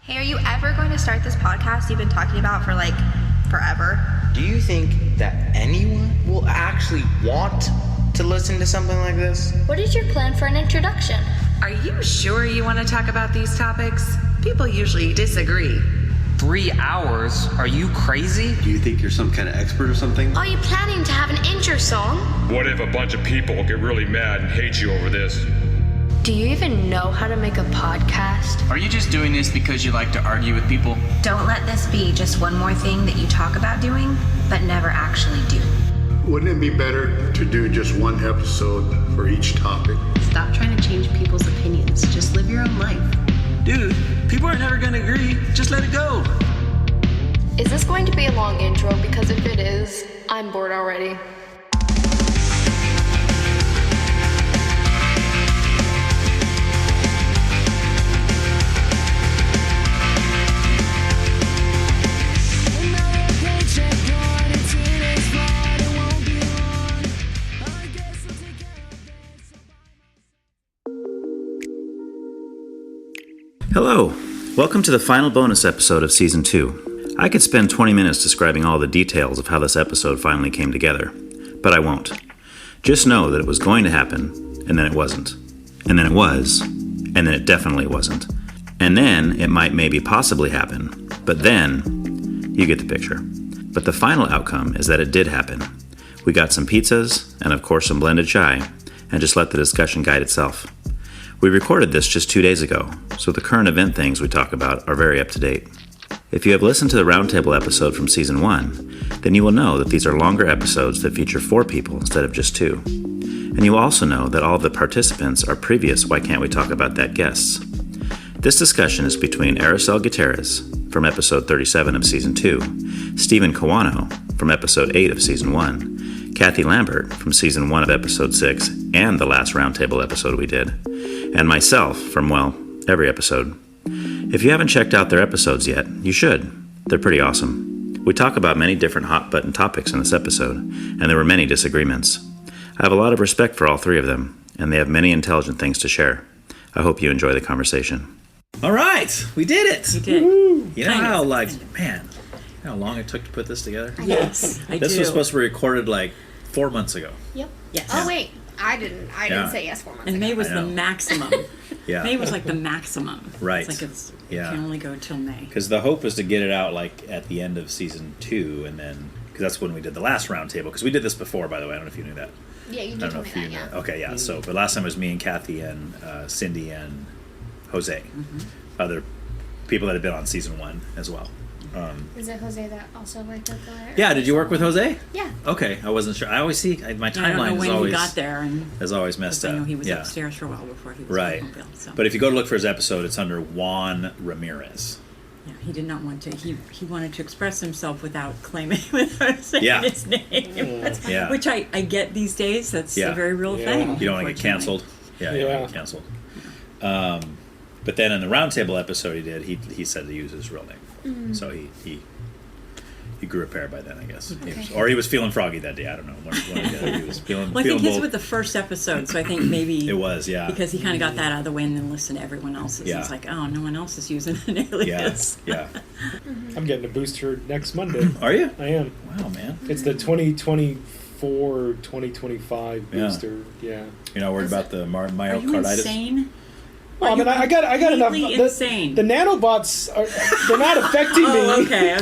Hey, are you ever going to start this podcast you've been talking about for like forever? Do you think that anyone will actually want to listen to something like this? What is your plan for an introduction? Are you sure you want to talk about these topics? People usually disagree. 3 hours? Are you crazy? Do you think you're some kind of expert or something? Are you planning to have an intro song? What if a bunch of people get really mad and hate you over this? Do you even know how to make a podcast? Are you just doing this because you like to argue with people? Don't let this be just one more thing that you talk about doing, but never actually do. Wouldn't it be better to do just one episode for each topic? Stop trying to change people's opinions. Just live your own life. Dude, people are never gonna agree. Just let it go. Is this going to be a long intro? Because if it is, I'm bored already. Hello, welcome to the final bonus episode of Season 2. I could spend 20 minutes describing all the details of how this episode finally came together, but I won't. Just know that it was going to happen, and then it wasn't. And then it was, and then it definitely wasn't. And then it might maybe possibly happen, but then you get the picture. But the final outcome is that it did happen. We got some pizzas, and of course some blended chai, and just let the discussion guide itself. We recorded this just 2 days ago, so the current event things we talk about are very up to date. If you have listened to the Roundtable episode from Season 1, then you will know that these are longer episodes that feature 4 people instead of just 2. And you will also know that all of the participants are previous Why Can't We Talk About That guests. This discussion is between Arisel Gutierrez from episode 37 of Season 2, Stephen Kawano from episode 8 of Season 1, Kathy Lambert from Season 1 of episode 6 and the last Roundtable episode we did, and myself from, well, every episode. If you haven't checked out their episodes yet, you should. They're pretty awesome. We talk about many different hot-button topics in this episode, and there were many disagreements. I have a lot of respect for all 3 of them, and they have many intelligent things to share. I hope you enjoy the conversation. All right, we did it. We did. Woo-hoo. You know how, man, you know how long it took to put this together? Yes, I do. This was supposed to be recorded like 4 months ago. Yep. Yes. Oh, wait. I didn't say yes 4 months And ago. May was the maximum. Yeah. May was like the maximum. Right. It's like it can only go till May. Because the hope was to get it out like at the end of Season 2, and then, because that's when we did the last Roundtable, because we did this before, by the way. I don't know if you knew that. Yeah, you did tell me that, yeah. Okay, yeah. So, but last time it was me and Kathy and Cindy and Jose. Mm-hmm. Other people that had been on Season 1 as well. Is it Jose that also worked with the... Yeah, did you work with Jose? Yeah. Okay, I wasn't sure. I always see, my timeline I don't know is when always... he got there. And is always messed I up. know he was Yeah. upstairs for a while before he was Right. mobile, so. But if you go to look for his episode, it's under Juan Ramirez. Yeah, he did not want to. He wanted to express himself without claiming, without saying his name. Yeah. Which I get these days. That's a very real thing. You don't want to get canceled. Yeah, you don't want to get canceled. But then in the Roundtable episode he did, he said to use his real name. Mm-hmm. So he grew a pair by then, I guess. Okay. Or he was feeling froggy that day. I don't know. He was feeling. Well, I think his was the first episode, so I think maybe it was, yeah. Because he kind of got that out of the way and then listened to everyone else's. Yeah. It's like, oh, no one else is using an alias. Yeah. I'm getting a booster next Monday. Are you? I am. Wow, man. It's the 2024-2025 booster. Yeah. You're not worried about the myocarditis? Are you insane? Well, I mean, I got enough. Insane. The nanobots they're not affecting me. Okay. I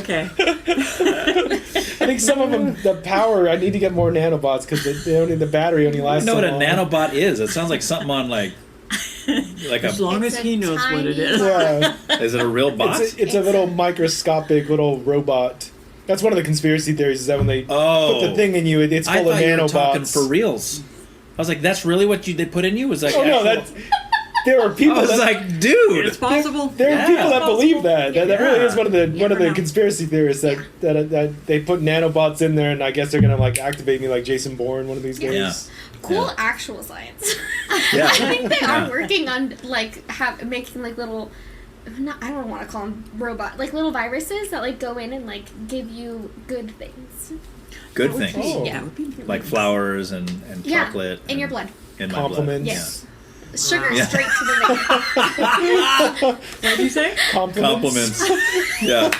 think some of them, the power. I need to get more nanobots because the battery only lasts. I don't know so what a long. nanobot is. It sounds like something on like as long as he knows what it is. Yeah. Is it a real bot? It's a little microscopic little robot. That's one of the conspiracy theories. Is that when they put the thing in you, it's full of nanobots. You were talking for reals. I was like, that's really what they put in you? Was like, there are people. I was like, dude, it's possible. There are people that believe that. That really is one of the conspiracy theories that they put nanobots in there, and I guess they're gonna like activate me like Jason Bourne one of these days. Yeah. Cool actual science. Yeah. I think they are working on like making like little. I don't want to call them like little viruses that like go in and like give you good things. Good things. Yeah, it would be like flowers and chocolate in your blood. In my compliments. blood. Yes. Sugar Yeah. straight to the vein. What did you say? Compliments. Yeah.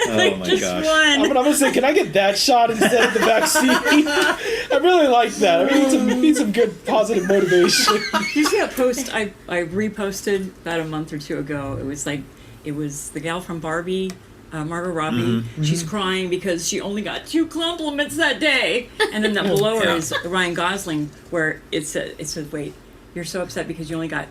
Oh my Just gosh. I'm one. gonna say, can I get that shot instead of the vaccine? I really like that. I need some good positive motivation. Did you see that post I reposted about a month or two ago? It was the gal from Barbie, Margot Robbie. She's crying because she only got 2 compliments that day. And then below her is Ryan Gosling, where it says, wait, you're so upset because you only got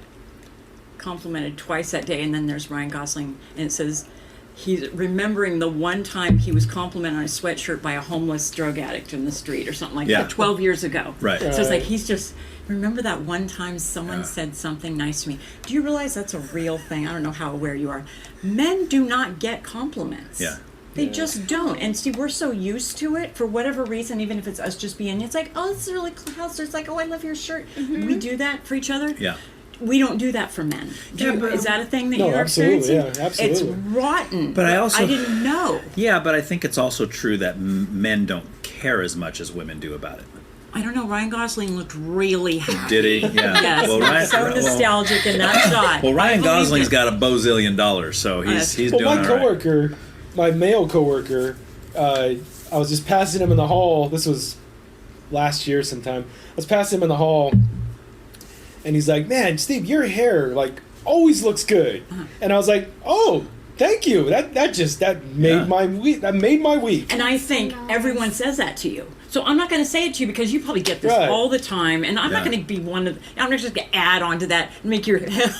complimented twice that day. And then there's Ryan Gosling, and it says, he's remembering the one time he was complimented on a sweatshirt by a homeless drug addict in the street or something like that 12 years ago. Right. So it's like he's just, remember that one time someone said something nice to me. Do you realize that's a real thing? I don't know how aware you are. Men do not get compliments. Yeah. They just don't. And see, we're so used to it for whatever reason, even if it's us just being, it's like, oh, this is really classy. It's like, oh, I love your shirt. We do that for each other. Yeah. We don't do that for men. Is that a thing that you're absolutely, experiencing? yeah, absolutely. It's rotten. But I didn't know. Yeah, but I think it's also true that men don't care as much as women do about it. I don't know. Ryan Gosling looked really happy. Did he? Yeah. Yes. Well, So nostalgic in that shot. Well, Ryan I believed Gosling's it. got a bazillion dollars, so he's doing my all right. coworker, my male coworker, I was just passing him in the hall. This was last year sometime. I was passing him in the hall, and he's like, "Man, Steve, your hair like always looks good." And I was like, "Oh, thank you. That made my week. That made my week." And I think everyone says that to you. So I'm not going to say it to you because you probably get this all the time, and I'm not going to be one of. I'm not just going to add on to that and make your head.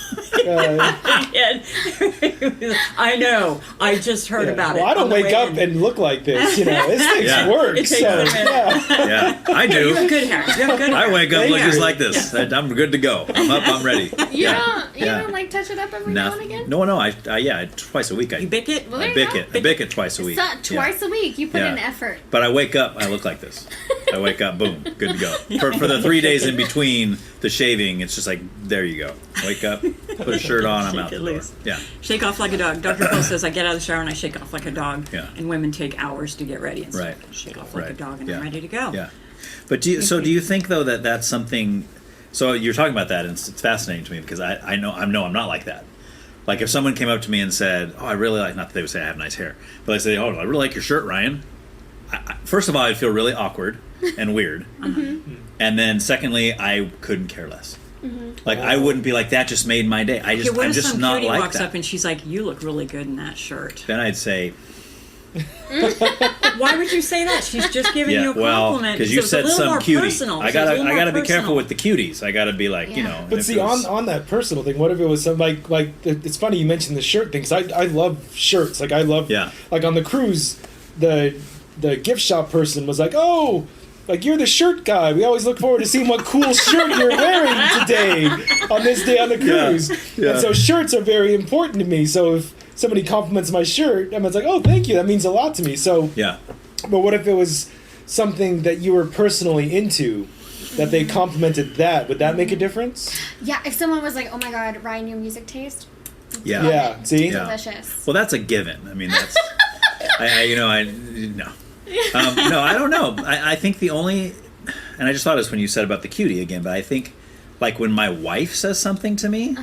I know. I just heard about it. Well, I don't wake up and look like this. You know, this takes work. It takes so, a minute. Yeah, I do. You have good hair. You have good hair. I wake up looking just like this. I'm good to go. I'm up. I'm ready. You don't like touch it up every now and again? No. I twice a week. You bick it? Well, I bick it. I bick it twice a week. Twice a week. You put in effort. But I wake up, I look like this. I wake up, boom, good to go. For the 3 days in between the shaving, it's just like, there you go. Wake up, put a shirt on, I'm out the door. Yeah. Shake off like a dog. Dr. Phil says I get out of the shower and I shake off like a dog. Yeah. And women take hours to get ready. And Right. Shake off like a dog and I'm ready to go. Yeah. But do you think though that that's something? So you're talking about that, and it's fascinating to me because I know I'm not like that. Like if someone came up to me and said, "Oh, I really like," not that they would say I have nice hair, but they say, "Oh, I really like your shirt, Ryan." First of all, I'd feel really awkward and weird, and then secondly, I couldn't care less. Like I wouldn't be like that. Just made my day. I'm just not cutie like walks that. up and she's like, "You look really good in that shirt." Then I'd say, "Why would you say that? She's just giving you a compliment." Because you said some cutie. Personal. I gotta be careful with the cuties. I gotta be like, you know. But see, on that personal thing, what if it was some like it's funny you mentioned the shirt thing because I love shirts. Like I love like on the cruise, the gift shop person was like, "Oh, like you're the shirt guy. We always look forward to seeing what cool shirt you're wearing today on this day on the cruise." Yeah. And so shirts are very important to me. So if somebody compliments my shirt, I'm like, "Oh, thank you. That means a lot to me." So yeah. But what if it was something that you were personally into, that they complimented that? Would that make a difference? Yeah, if someone was like, "Oh my God, Ryan, your music taste." Yeah. Love Yeah. it. See. Delicious. Well, that's a given. I mean, that's no. No, I don't know. I think the only, and I just thought of this when you said about the cutie again, but I think like when my wife says something to me,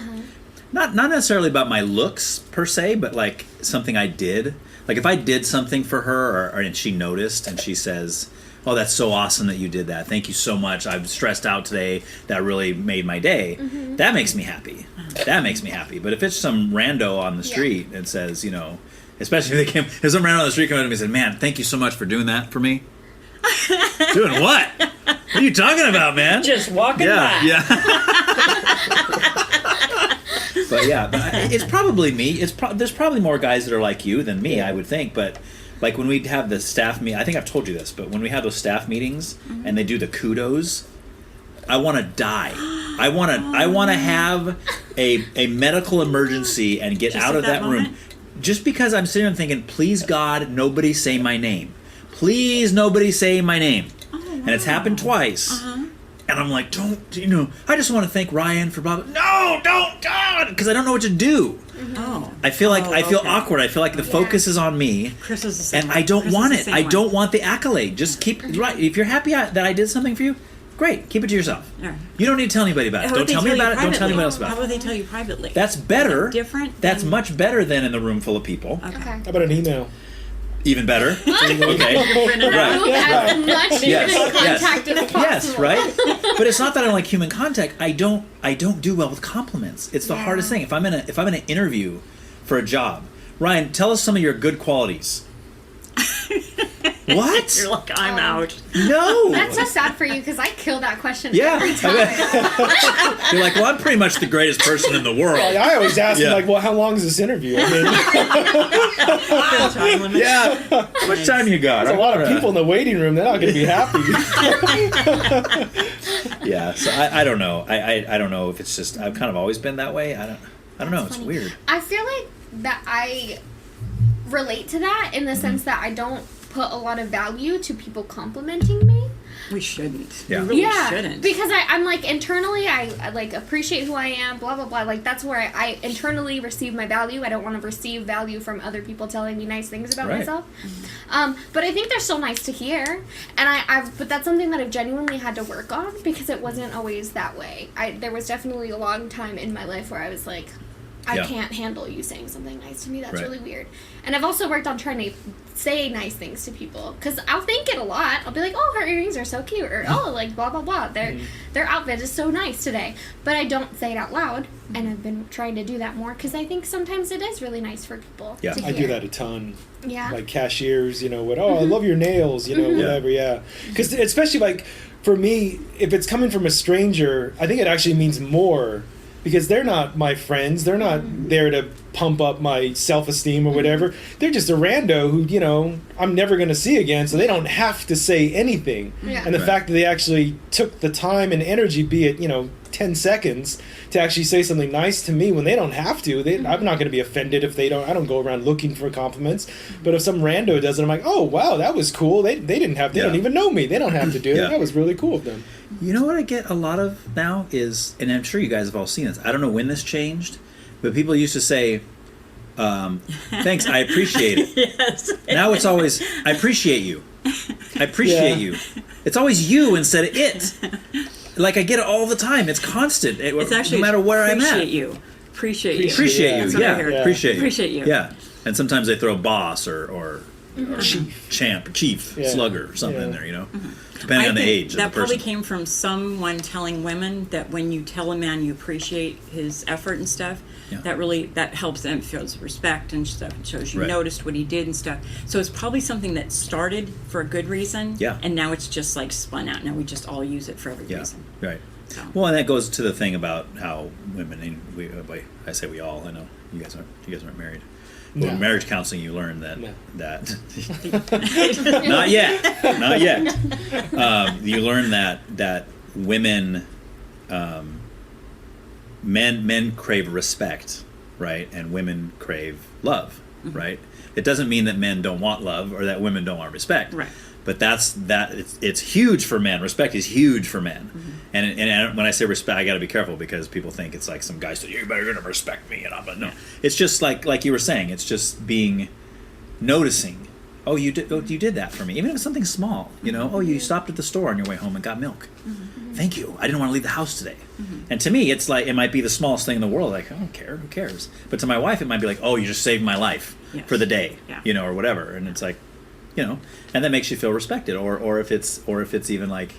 not necessarily about my looks per se, but like something I did. Like if I did something for her and she noticed and she says, "Oh, that's so awesome that you did that. Thank you so much. I'm stressed out today. That really made my day." That makes me happy. That makes me happy. But if it's some rando on the street and says, you know, especially if some rando on the street came up to me and said, "Man, thank you so much for doing that for me." Doing what? What are you talking about, man? Just walking by. Yeah. But it's probably me. There's probably more guys that are like you than me, I would think. But like when we have the staff meet, I think I've told you this, but when we have those staff meetings and they do the kudos, I want to die. I want to have a medical emergency and get out of that room. Just because I'm sitting there thinking, please God, nobody say my name. Please, nobody say my name. And it's happened twice. And I'm like, I just want to thank Ryan for blah, blah. No, don't, God, because I don't know what to do. I feel like I feel awkward. I feel like the focus is on me. Chris is the same and way. I don't Chris want is it. the same I way. don't want the accolade. Just keep right. If you're happy that I did something for you, Great, keep it to yourself. All right. You don't need to tell anybody about it. Don't tell me about it. Don't tell anybody else about it. How about they tell you privately? That's better. Different. That's much better than in the room full of people. Okay. How about an email? Even better. Okay. Right. As much human contact as possible. Yes, right. But it's not that I don't like human contact. I don't do well with compliments. It's the hardest thing. If I'm in an interview for a job, Ryan, tell us some of your good qualities. What? You're like, I'm out. No. That's so sad for you because I kill that question You're every time. like, well, I'm pretty much the greatest person in the world. I always ask them, like, well, how long is this interview? I mean, How much time you got? There's a lot of people in the waiting room. They're not going to be happy. Yeah, so I don't know. I don't know if it's just I've kind of always been that way. I don't know. It's weird. I feel like that I relate to that in the sense that I don't put a lot of value to people complimenting me. We shouldn't. Yeah. We really shouldn't. Because I'm like internally I like appreciate who I am, blah blah blah. Like that's where I internally receive my value. I don't want to receive value from other people telling me nice things about myself. But I think they're still nice to hear. And but that's something that I've genuinely had to work on because it wasn't always that way. There was definitely a long time in my life where I was like, I can't handle you saying something nice to me. That's really weird. And I've also worked on trying to say nice things to people because I'll think it a lot. I'll be like, "Oh, her earrings are so cute," or "Oh, like blah blah blah. Their outfit is so nice today." But I don't say it out loud, and I've been trying to do that more because I think sometimes it is really nice for people. Yeah, to I hear. do that a ton. Yeah, like cashiers, I love your nails, whatever. Yeah, because especially like for me, if it's coming from a stranger, I think it actually means more. Because they're not my friends. They're not there to pump up my self-esteem or whatever. They're just a rando who, I'm never going to see again, so they don't have to say anything. Yeah. And the fact that they actually took the time and energy, be it, 10 seconds, to actually say something nice to me when they don't have to. I'm not going to be offended if they don't. I don't go around looking for compliments. But if some rando does it, I'm like, oh, wow, that was cool. They didn't have to. They don't even know me. They don't have to do it. That was really cool of them. You know what I get a lot of now is, and I'm sure you guys have all seen this, I don't know when this changed, but people used to say, thanks, I appreciate it. Yes. Now it's always, I appreciate you. I appreciate you. It's always you instead of it. Like I get it all the time. It's constant. It's actually no matter where I'm at. Appreciate you. Appreciate you. Appreciate you. That's what I Yeah. heard. Appreciate you. Appreciate you. Yeah. And sometimes they throw boss or chief, slugger, or something in there, depending on the age of the that probably person. came from someone telling women that when you tell a man you appreciate his effort and stuff, that helps them feel respect and stuff. It shows you noticed what he did and stuff. So it's probably something that started for a good reason, and now it's just like spun out. Now we just all use it for every reason. Right. So. Well, and that goes to the thing about how women, and I say we all. I know you guys aren't married. Well, in marriage counseling, you learn that not yet. You learn that women, men crave respect, right, and women crave love, right. It doesn't mean that men don't want love or that women don't want respect, right. But it's huge for men. Respect is huge for men, and when I say respect, I got to be careful because people think it's like some guy said, "You better gonna respect me," and I'm like, no. It's just like you were saying. It's just noticing. Oh, you did that for me, even if it's something small. Oh, you stopped at the store on your way home and got milk. Thank you. I didn't want to leave the house today. And to me, it's like it might be the smallest thing in the world. Like I don't care. Who cares? But to my wife, it might be like, oh, you just saved my life for the day. Or whatever. And it's like. And that makes you feel respected, or if it's even like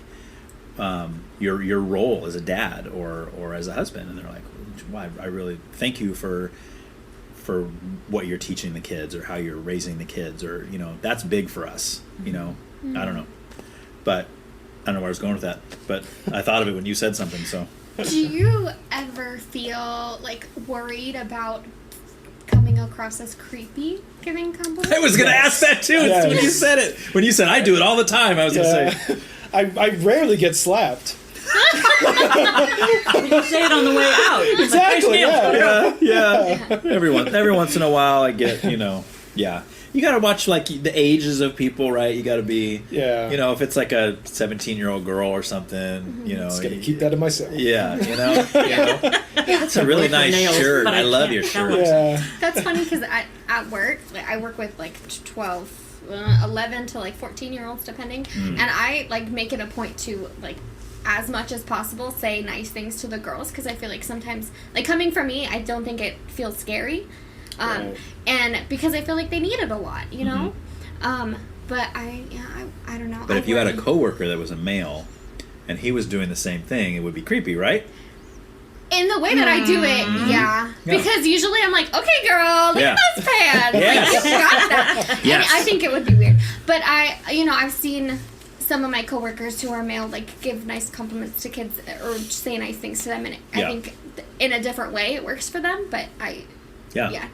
your role as a dad or as a husband, and they're like, well, I really thank you for what you're teaching the kids or how you're raising the kids, or that's big for us. I don't know, but I don't know where I was going with that, but I thought of it when you said something. So, do you ever feel like worried about coming across as creepy giving compliments? I was going to ask that too. When you said it. When you said I do it all the time, I was going to say. I rarely get slapped. You say it on the way out. Exactly. Like, yeah. Every once in a while, I get You got to watch like the ages of people, right? You got to be, if it's like a 17-year-old girl or something, Just gonna keep that to myself. Yeah, That's a really nice shirt. I love your shirt. Yeah. That's funny because at work, I work with like 11 to like 14-year-olds depending, and I like make it a point to like as much as possible say nice things to the girls, because I feel like sometimes, like, coming from me, I don't think it feels scary. And because I feel like they need it a lot, you know? But I don't know. But if you had a coworker that was a male and he was doing the same thing, it would be creepy, right? In the way that I do it, yeah. Because usually I'm like, okay, girl, look at those pants. Yes. Like, you got that. Yes. And I think it would be weird. But I've seen some of my coworkers who are male, like, give nice compliments to kids or say nice things to them. And I think in a different way it works for them. But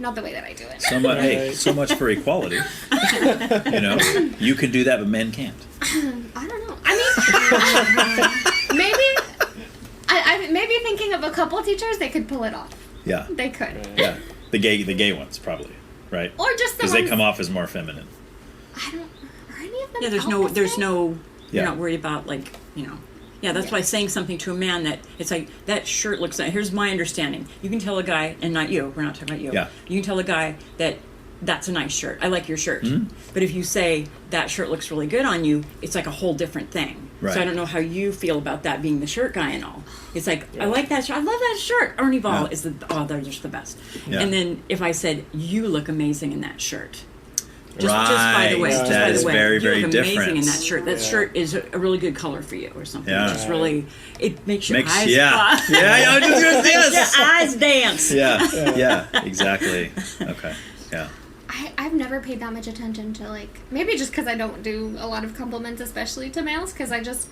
not the way that I do it. So much for equality. You know, you can do that, but men can't. I don't know. I mean, maybe thinking of a couple teachers, they could pull it off. Yeah, they could. Yeah, the gay ones probably, right? Or just because they come off as more feminine. I don't. Are any of them? Yeah, there's no. You're not worried about, like, you know. Yeah, that's why saying something to a man that it's like, that shirt looks like. Here's my understanding. You can tell a guy, and not you. We're not talking about you. Yeah. You can tell a guy that that's a nice shirt. I like your shirt. But if you say that shirt looks really good on you, it's like a whole different thing. Right. So I don't know how you feel about that being the shirt guy and all. It's like, I like that shirt. I love that shirt. Ernie Ball is they're just the best. Yeah. And then if I said, you look amazing in that shirt. Just by the way, that is very, very you look different. Amazing in that shirt. That shirt is a really good color for you, or something. Yeah. It's just really, it makes your eyes pop. I was just gonna say this. Your eyes dance. Yeah, exactly. Okay, yeah. I've never paid that much attention to, like, maybe just because I don't do a lot of compliments, especially to males, because I just.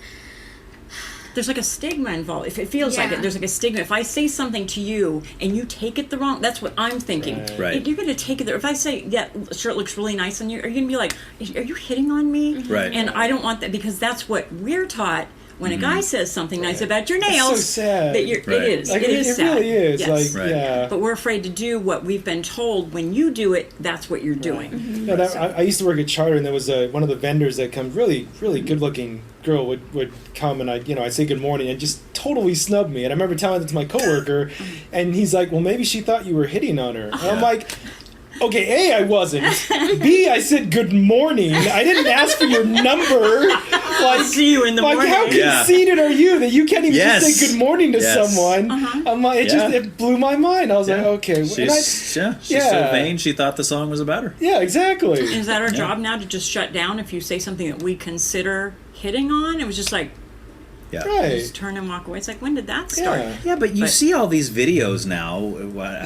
There's like a stigma involved. If it feels like it, there's like a stigma. If I say something to you and you take it the wrong, that's what I'm thinking. Right. If you're going to take it there, if I say, yeah, the shirt looks really nice on you, are you going to be like, are you hitting on me? Right. And I don't want that, because that's what we're taught when a guy says something nice about your nails. It's so sad. That it is. Like, it is sad. It really is. Yes. Like, yeah. But we're afraid to do what we've been told. When you do it, that's what you're doing. Yeah, I used to work at Charter, and there was one of the vendors that come, really, really good-looking girl would come, and I'd say good morning, and just totally snub me. And I remember telling it to my coworker, and he's like, well, maybe she thought you were hitting on her. And I'm like, okay, A, I wasn't. B, I said good morning. I didn't ask for your number. Like, see you in the morning. How conceited are you that you can't even just say good morning to someone? Uh-huh. I'm like, it blew my mind. I was like, okay. She's so vain, she thought the song was about her. Yeah, exactly. Is that our job now, to just shut down if you say something that we consider hitting on? It was just like, just turn and walk away. It's like, when did that start? Yeah, but you see all these videos now.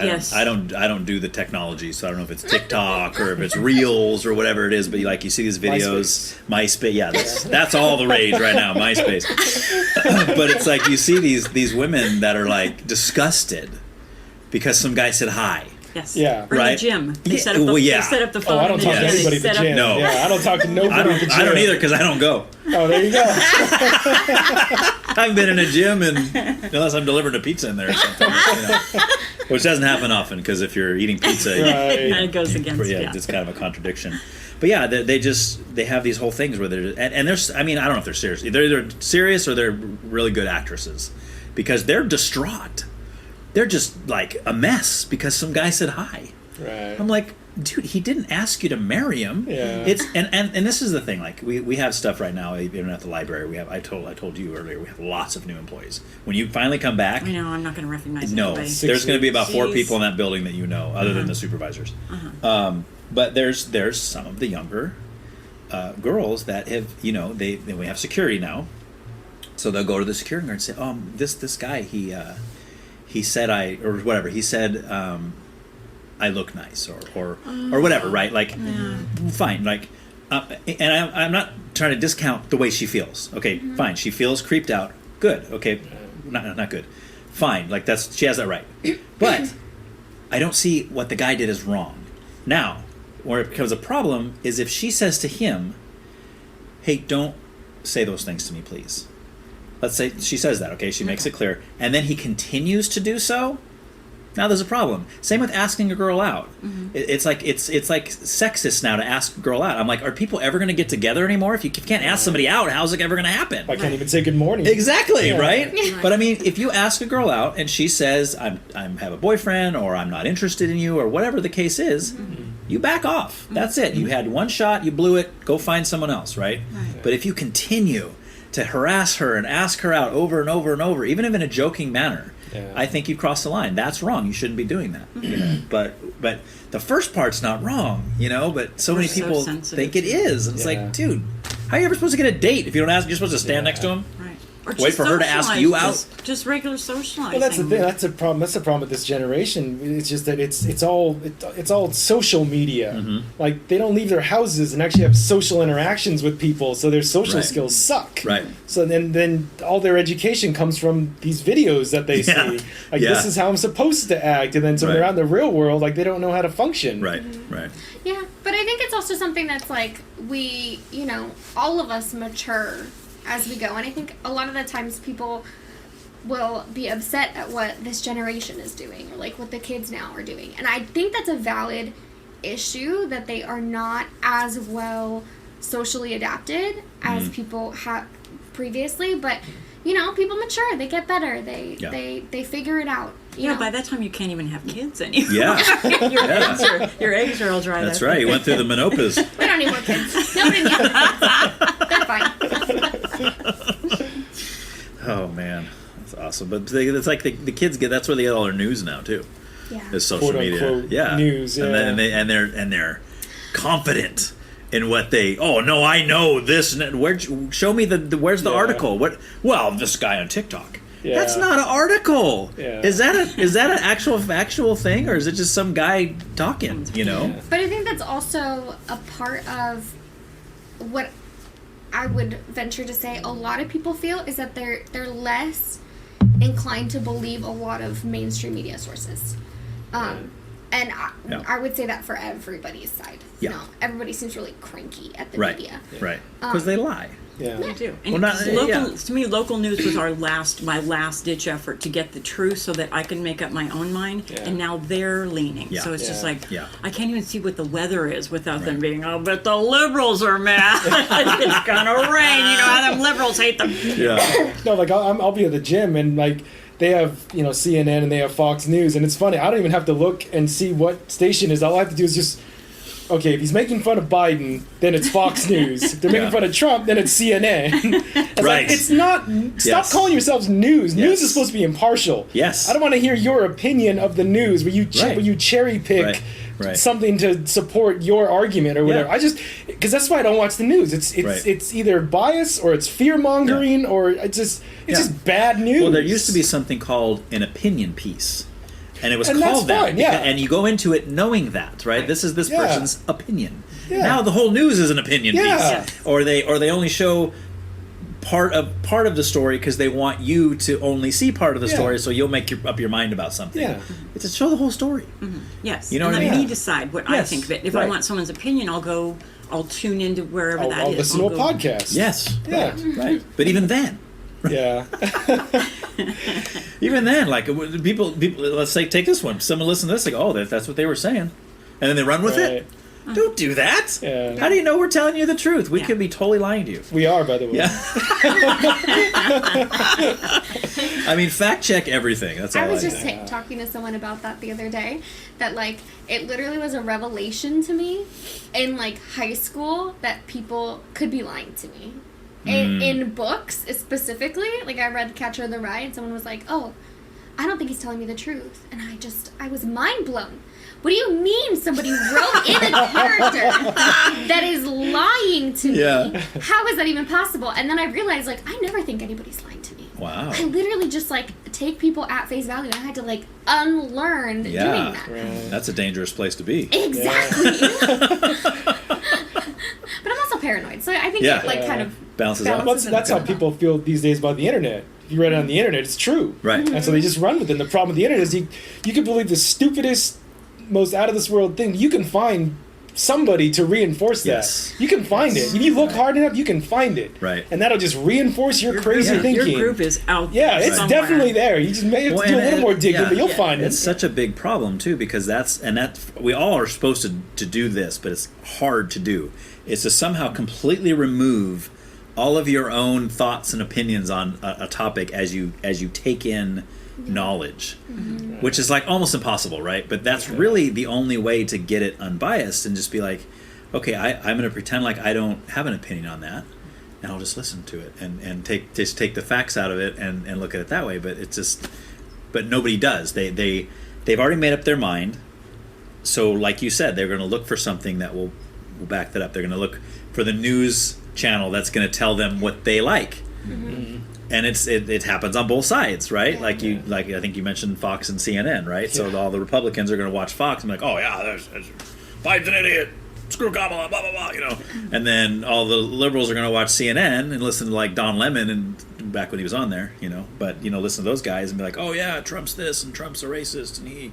Yes. I don't do the technology, so I don't know if it's TikTok or if it's Reels or whatever it is. But you see these videos, MySpace. Yeah, that's all the rage right now, MySpace. But it's like you see these women that are like disgusted because some guy said hi. Yes. Yeah. Or in the gym. They set up the phone. I don't talk to anybody at the gym. No. Yeah, I don't talk to nobody at the gym. I don't either, because I don't go. Oh, there you go. I've been in a gym, unless I'm delivering a pizza in there or something. Which doesn't happen often, because if you're eating pizza, it goes against. It's kind of a contradiction. But yeah, they have these whole things where they're and there's, I don't know if they're serious. They're either serious or they're really good actresses, because they're distraught. They're just like a mess because some guy said hi. Right. I'm like, dude, he didn't ask you to marry him. Yeah. It's and this is the thing. Like we have stuff right now, even at the library. We have. I told you earlier. We have lots of new employees. When you finally come back, I know I'm not going to recognize. No, anybody. there's going to be about 4 people in that building that you know, other than the supervisors. But there's some of the younger girls that have, we have security now, so they'll go to the security guard and say, "Oh, this guy, he said he said I look nice or whatever," right? Like, fine, like, and I'm not trying to discount the way she feels. Okay, fine, she feels creeped out. Good. Okay, not good. Fine, like she has that right. But I don't see what the guy did as wrong. Now, where it becomes a problem is if she says to him, "Hey, don't say those things to me, please." Let's say she says that, okay? She makes it clear. And then he continues to do so. Now there's a problem. Same with asking a girl out. It's like sexist now to ask a girl out. I'm like, are people ever going to get together anymore? If you can't ask somebody out, how's it ever going to happen? I can't even say good morning. Exactly, right? But I mean, if you ask a girl out and she says, I have a boyfriend, or I'm not interested in you, or whatever the case is, you back off. That's it. You had one shot, you blew it, go find someone else, right? But if you continue, to harass her and ask her out over and over and over, even if in a joking manner, Yeah. I think you cross the line. That's wrong. You shouldn't be doing that. You know? But the first part's not wrong, you know. But so many people think it is, and it's like, dude, how are you ever supposed to get a date if you don't ask? You're supposed to stand next to him, Right. Or wait for her to ask you out. Just regular socializing. Well, that's the thing. That's a problem. That's the problem with this generation. It's just that it's all social media. Mm-hmm. Like they don't leave their houses and actually have social interactions with people, so their social Right. skills suck. Right. So then all their education comes from these videos that they see. Like this is how I'm supposed to act, and then so when they're out in the real world, like they don't know how to function. Right. Right. Yeah, but I think it's also something that's like we, you know, all of us mature as we go, and I think a lot of the times people will be upset at what this generation is doing, or like what the kids now are doing, and I think that's a valid issue that they are not as well socially adapted as people have previously, but you know, people mature, they get better, they figure it out. You know? By that time you can't even have kids anymore. Yeah. your eggs are all dried That's up. right. You went through the menopause. We don't need more kids. Nobody needs kids. They're fine. Oh man, that's awesome. But it's like the kids get. That's where they get all their news now too. Yeah. Is social Quote, media. unquote, Yeah. news. And Yeah. then they're confident in what they. Oh no, I know this. Where? Show me where's the article? What? Well, this guy on TikTok. Yeah. That's not an article. Yeah. Is that an actual factual thing, or is it just some guy talking? You know. But I think that's also a part of what I would venture to say a lot of people feel is that they're less inclined to believe a lot of mainstream media sources. And I would say that for everybody's side. Yeah. You know, everybody seems really cranky at the Right. media. Right. Because they lie. Yeah. They do. Well, And not- to me, local news was my last ditch effort to get the truth so that I can make up my own mind. Yeah. And now they're leaning. Yeah. So it's just Yeah. like, Yeah. I can't even see what the weather is without them being, oh, but the liberals are mad. It's gonna rain. You know how them liberals hate them. Yeah. No, like I'll be at the gym and like they have, you know, CNN and they have Fox News, and it's funny. I don't even have to look and see what station is. All I have to do is just, okay, if he's making fun of Biden, then it's Fox News. If they're making fun of Trump, then it's CNN. It's Right. like, it's not. Stop Yes. calling yourselves news. Yes. News is supposed to be impartial. Yes. I don't want to hear your opinion of the news where you Right. where you cherry pick. Right. Right. Something to support your argument or whatever. Yeah. Because that's why I don't watch the news. It's either bias or it's fear mongering or it's just bad news. Well, there used to be something called an opinion piece, and it was And that's called that. fine, yeah. And you go into it knowing that, right? This is this Yeah. person's opinion. Yeah. Now the whole news is an opinion Yeah. piece, or they only show part of the story because they want you to only see part of the Yeah. story, so you'll make up your mind about something. Yeah. It's to show the whole story. Yes. You know and what I let mean? me decide what I Yes. think of it. If Right. I want someone's opinion, I'll tune into wherever that I'll is. listen to I'll a go- podcast. Yes. Yeah. Right. But even then. Yeah. Even then, like people, let's say take this one. Someone listen to this, like, oh, that's what they were saying, and then they run with Right. it. Don't do that. Yeah. How do you know we're telling you the truth? We could be totally lying to you. We are, by the way. Yeah. I mean, fact check everything. That's all I was do. just talking to someone about that the other day, that like it literally was a revelation to me in like high school that people could be lying to me. In books specifically, like I read Catcher in the Rye and someone was like, oh, I don't think he's telling me the truth, and I was mind blown. What do you mean somebody wrote in a character that is lying to me? Yeah. How is that even possible? And then I realized, like, I never think anybody's lying to me. Wow. I literally just, like, take people at face value. I had to, like, unlearn doing that. Right. That's a dangerous place to be. Exactly. But I'm also paranoid, so I think Yeah. it, like, kind of Balances out. Well, that's how people feel these days about the internet. If you read it on the internet, it's true. Right. And so they just run with it. And the problem with the internet is you can believe the stupidest, most out of this world thing. You can find somebody to reinforce that. Yes. You can find it. If you look hard enough, you can find it. Right. And that'll just reinforce your crazy thinking. Your group is out Yeah, there it's somewhere. definitely there. You just may have to do a little more digging, but you'll find It's it. such a big problem too, because we all are supposed to do this, but it's hard to do. It's to somehow completely remove all of your own thoughts and opinions on a topic as you take in knowledge, which is like almost impossible, right? But that's really the only way to get it unbiased and just be like, okay, I'm going to pretend like I don't have an opinion on that, and I'll just listen to it and take the facts out of it and look at it that way. But it's just, but nobody does. They've already made up their mind. So, like you said, they're going to look for something that will back that up. They're going to look for the news channel that's going to tell them what they like. Mm-hmm. And it happens on both sides, right? Yeah. Like I think you mentioned Fox and CNN, right? Yeah. So all the Republicans are going to watch Fox and be like, oh yeah, there's Biden's an idiot. Screw Kamala, blah blah blah, you know. And then all the liberals are going to watch CNN and listen to like Don Lemon and back when he was on there, you know. But listen to those guys and be like, oh yeah, Trump's this and Trump's a racist and he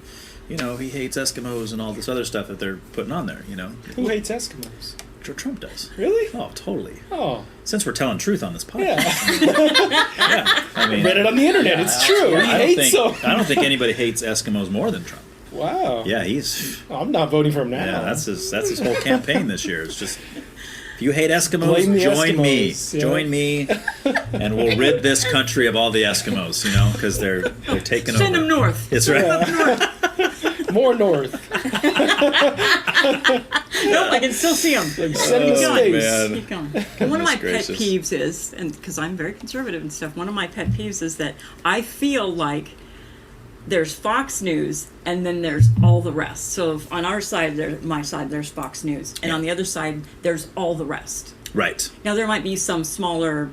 hates Eskimos and all this other stuff that they're putting on there, you know. Who hates Eskimos? Trump does. Really? Oh, totally. Oh. Since we're telling truth on this podcast. Yeah. I read it on the internet. It's true. I don't think anybody hates Eskimos more than Trump. Wow. Yeah, he's... I'm not voting for him now. Yeah, that's his whole campaign this year. It's just, if you hate Eskimos, join me. Yeah. Join me, and we'll rid this country of all the Eskimos, because they're taking over. Send them north. It's right. Yeah. More north. No, I can still see them. Like send them space. Man. Keep going. And one of my pet peeves is, and because I'm very conservative and stuff, one of my pet peeves is that I feel like there's Fox News and then there's all the rest. So on our side, my side, there's Fox News. And on the other side, there's all the rest. Right. Now, there might be some smaller,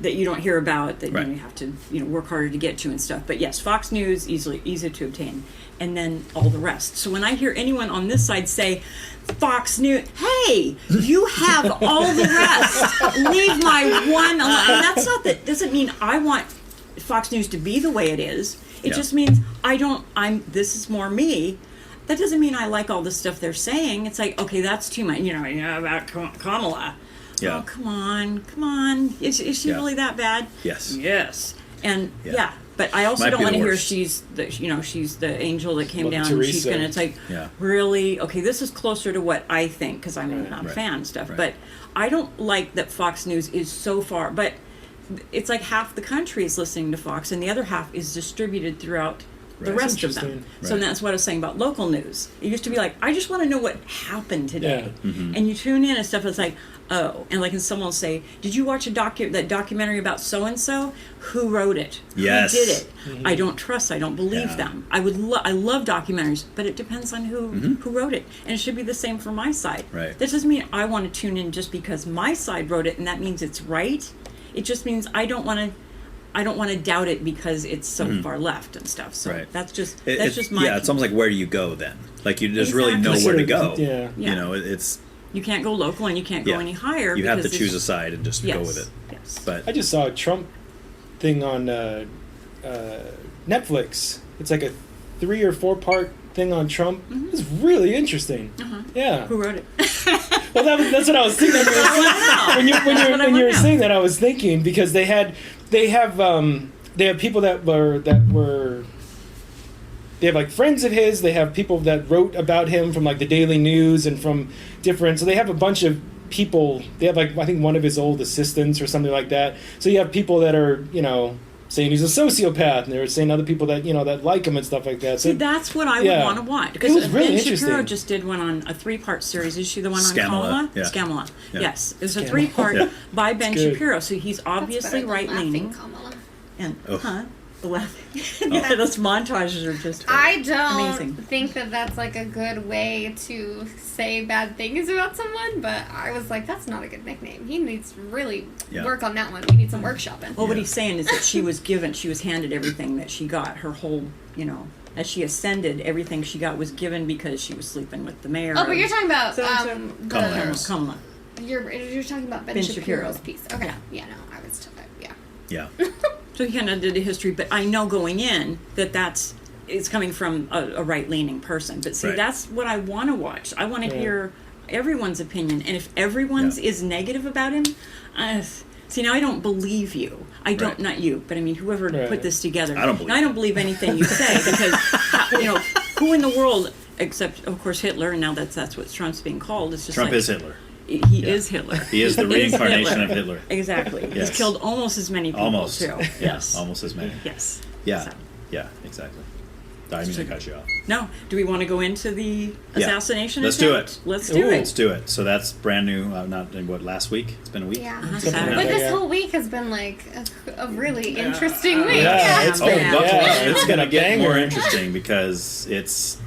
that you don't hear about that you have to, work harder to get to and stuff. But yes, Fox News, easy to obtain. And then all the rest. So when I hear anyone on this side say, Fox News, hey, you have all the rest. Leave my one alone. And that's not that, doesn't mean I want Fox News to be the way it is. It just means this is more me. That doesn't mean I like all the stuff they're saying. It's like, okay, that's too much. About Kamala. Yeah. Oh, come on. Is she really that bad? Yes. And but I also don't want to hear she's the angel that came down. Teresa. She's gonna. It's like really okay. This is closer to what I think because I'm not a fan of stuff. Right. But I don't like that Fox News is so far. But it's like half the country is listening to Fox, and the other half is distributed throughout the rest of them. Right. So that's what I was saying about local news. It used to be like, I just want to know what happened today, and you tune in and stuff. It's like, oh, and like, and someone will say, "Did you watch that documentary about so and so? Who wrote it? Yes. Who did it? I don't trust. I don't believe them. I love documentaries, but it depends on who wrote it, and it should be the same for my side. Right. That doesn't mean I want to tune in just because my side wrote it, and that means it's right. It just means I don't want to doubt it because it's so far left and stuff. So that's just my it's almost like, where do you go then? Like, you just really know where to go. Yeah. It's you can't go local and you can't go any higher. You have to choose a side and just go with it. Yes. But I just saw a Trump thing on Netflix. It's like a 3 or 4 part thing on Trump. It's really interesting. Yeah. Who wrote it? Well, that's what I was thinking. When you were saying that, I was thinking because they have people that were they have like friends of his. They have people that wrote about him from like the Daily News and from different. So they have a bunch of people. They have like, I think, one of his old assistants or something like that. So you have people that are saying he's a sociopath, and they're saying other people that that like him and stuff like that. So see, that's what I would want to watch because it was really Ben Shapiro just did one on a 3-part series. Is she the one on Kamala? Kamala. Yeah. Yes, it was a 3-part by Ben Shapiro. So he's obviously right leaning. And the laughing. Those montages are just I don't amazing. think that that's like a good way to say bad things about someone, but I was like, that's not a good nickname. He needs to really work on that one. We need some workshopping. Well, what he's saying is that she was handed everything that she got. Her whole, as she ascended, everything she got was given because she was sleeping with the mayor. Oh, but you're talking about Kamala. You're talking about Ben Shapiro's piece. Okay. Yeah, no, I was told that. Yeah. So he kind of did a history, but I know going in it's coming from a right-leaning person. But see, that's what I want to watch. I want to hear everyone's opinion, and if everyone's is negative about him, see, now I don't believe you. I don't, not you, but I mean whoever put this together. I don't believe. I don't believe anything you say because who in the world, except of course Hitler, and now that's what Trump's being called. It's just Trump is Hitler. He is Hitler. He is the reincarnation of Hitler. Exactly. Yes. He's killed almost as many people too. Yes. Almost as many. Yes. Yeah. So. Yeah. Exactly. I mean, I cut you off. No. Do we want to go into the assassination? Let's do attempt? it. Let's do it. Let's do it. So that's brand new. Not last week. It's been a week. Yeah. Saturday. But this whole week has been like a really interesting week. Yeah, it's buckle up. It's gonna get more banger. interesting because it's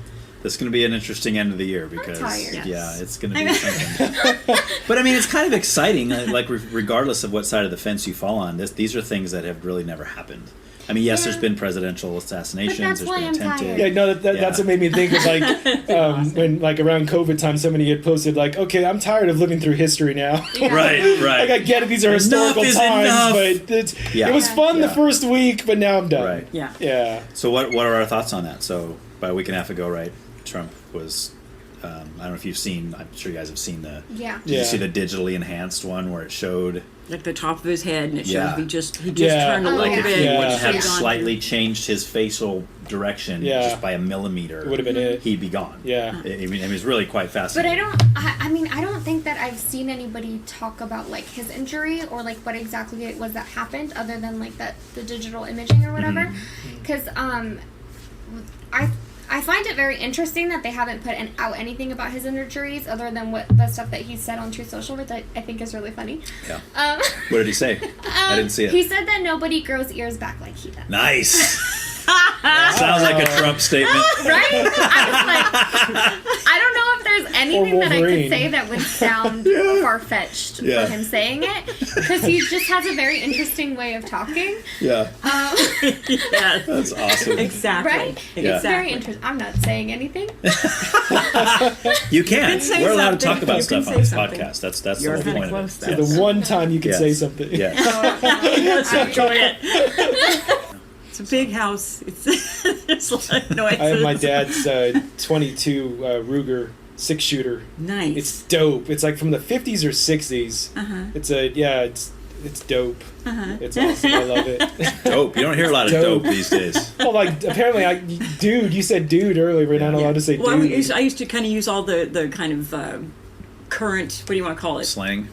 going to be an interesting end of the year because it's going to be something. But I mean, it's kind of exciting. Like regardless of what side of the fence you fall on, these are things that have really never happened. I mean, yes, there's been presidential assassinations. There's been attempted. Yeah, no, that's what made me think of like when like around COVID time, somebody had posted like, "Okay, I'm tired of living through history now." Right. Like I get it; these are historical times, but it was fun the first week, but now I'm done. Right. Yeah. So what are our thoughts on that? So about a week and a half ago, right? Trump was. I don't know if you've seen. I'm sure you guys have seen the. Yeah. Did you see the digitally enhanced one where it showed like the top of his head, and it shows he just turned a like little if bit. he wouldn't have slightly changed his facial direction just by a millimeter, it would have been it. He'd be gone. Yeah. I mean, it was really quite fascinating. But I mean, I don't think that I've seen anybody talk about like his injury or like what exactly it was that happened, other than like the digital imaging or whatever. Because I find it very interesting that they haven't put out anything about his injuries other than what the stuff that he said on Truth Social, which I think is really funny. Yeah. What did he say? I didn't see it. He said that nobody grows ears back like he does. Nice. Sounds like a Trump statement. Right? I was like, I don't know if there's anything that I could say that would sound far-fetched for him saying it, because he just has a very interesting way of talking. Yeah. Yeah. That's awesome. Exactly. Right? Yeah. It's very interesting. I'm not saying anything. You can. say We're allowed to something. talk about You stuff can on this say something. podcast. That's You're the whole kinda point close of it. then. The one time you could say something. Yeah. Let's enjoy it. It's a big house. It's like noises. I have my dad's 22 Ruger 6-shooter. Nice. It's dope. It's like from the 50s or 60s. It's dope. It's awesome. I love it. Dope. You don't hear a lot of dope these days. Well, like apparently, dude. You said dude earlier. We're not allowed to say well, dude. I used to kind of use all the kind of current. What do you want to call it? Slang.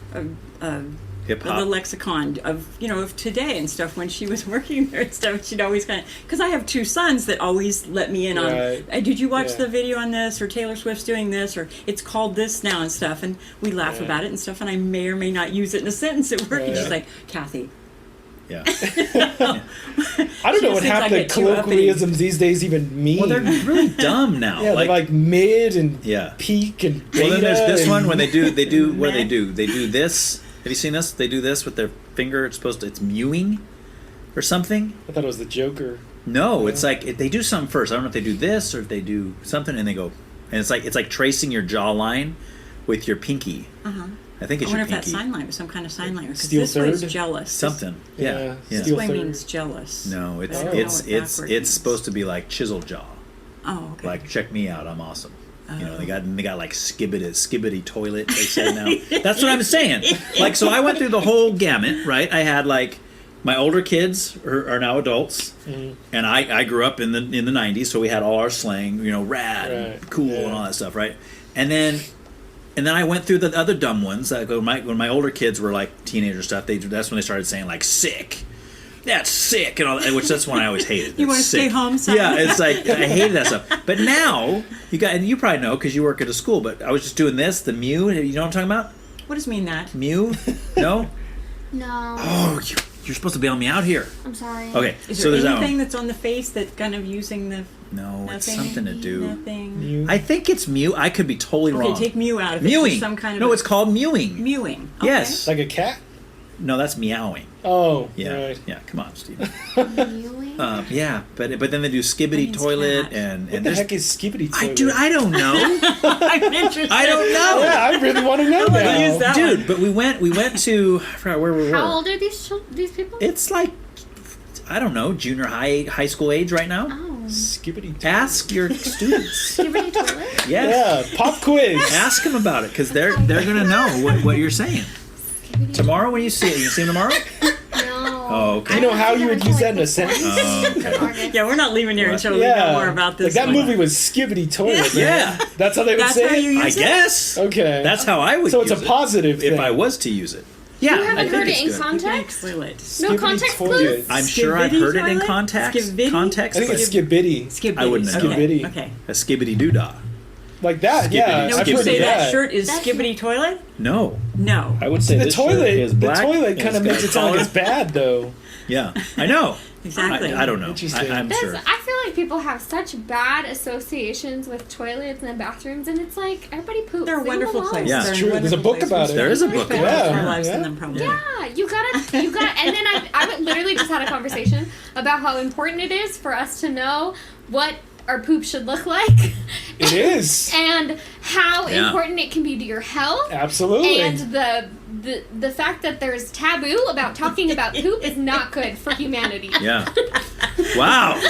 Hip The hop. lexicon of today and stuff. When she was working there and stuff, she'd always kind of, because I have two sons that always let me in on, hey, did you watch the video on this, or Taylor Swift's doing this, or it's called this now and stuff, and we laugh about it and stuff, and I may or may not use it in a sentence at work, and she's like, Kathy. Yeah. I don't know what half the colloquialisms these days even mean. Well, they're really dumb now. Yeah, they're like mid and peak and beta. Well, then there's this one when they do what do they do? They do this. Have you seen this? They do this with their finger. It's mewing or something. I thought it was the Joker. No, it's like they do something first. I don't know if they do this or if they do something, and they go, and it's like tracing your jawline with your pinky. I think it's your pinky. I wonder if that's sign language, some kind of sign language. Because Steel this way is third? jealous. Something. Yeah. This way means jealous. No, I don't know what backward it's means. supposed to be like chisel jaw. Oh, okay. Like, check me out, I'm awesome. You know, they got like skibbity toilet, they say now. That's what I'm saying. Like, so I went through the whole gamut, right? I had like my older kids are now adults, and I grew up in the 90s, so we had all our slang, rad and cool and all that stuff, right? And then I went through the other dumb ones. Like when my older kids were like teenager stuff, that's when they started saying like sick. That's sick, and all that, which that's one I always hated. You want to stay home, son? Yeah, it's like I hated that stuff. But now and you probably know because you work at a school. But I was just doing this, the mew. You know what I'm talking about? What does mean that? Mew? No. No. Oh, you're supposed to bail me out here. I'm sorry. Okay, Is so there there's anything that that's on the face that kind of using the? No, nothing, it's something to do. Nothing. I think it's mew. I could be totally wrong. Okay, take mew out of it. Mewing. Just some kind of No, it's called mewing. mewing. Okay. Yes. Like a cat? No, that's meowing. Oh, Yeah, right. yeah. Come on, Steve. Mewing? Yeah, but then they do skibbity toilet and What the heck is skibbity toilet? I don't know. I'm interested. I don't know. Yeah, I really want to know now. use that Dude, one. but we went to I forgot where we were. How old are these people? It's like I don't know, junior high school age right now. Oh. Skibbity toilet. Ask your students. Skibbity toilet? Yes. Yeah, pop quiz. Ask them about it because they're gonna know what you're saying. Tomorrow when you see it, you see them tomorrow? No. Oh, okay. Do you know how you would use that in a sentence? Okay. Yeah, we're not leaving here until we know more about this. Like that one. movie was Skibbity Toilet. man. Yeah. That's how they would That's say how it? you I use it? guess. Okay. That's how I would So use it's a positive if thing. I was to use it. Yeah, You I haven't think heard it it's in good. context? Toilet. No Skibbity context toilet. clues? I'm sure I've Skibbity heard it in toilet? context. Skibbity? Context, I think but it's skibbity. Skibbity. I wouldn't know. Skibbity. Okay. a skibbity doodah. Like that, yeah. Skibbity. Now, I've would you heard say of that that. shirt is skibbity toilet? No, No. I would say The this shirt toilet, is black. and kind it's of got makes a it sound like collar. it's bad, though. Yeah, I know. Exactly. I don't know. Interesting. I'm That's, sure. I feel like people have such bad associations with toilets and bathrooms, and it's like everybody poops. They're a Leave wonderful them alone. place. Yeah. They're It's a true. There's a wonderful book place. about it. There is a We book spend about most of it. our lives in Yeah. them, probably. Yeah, you gotta, and then I literally just had a conversation about how important it is for us to know what our poop should look like. It is. And how Yeah. important it can be to your health. Absolutely. And the fact that there's taboo about talking about poop is not good for humanity. Yeah. Wow.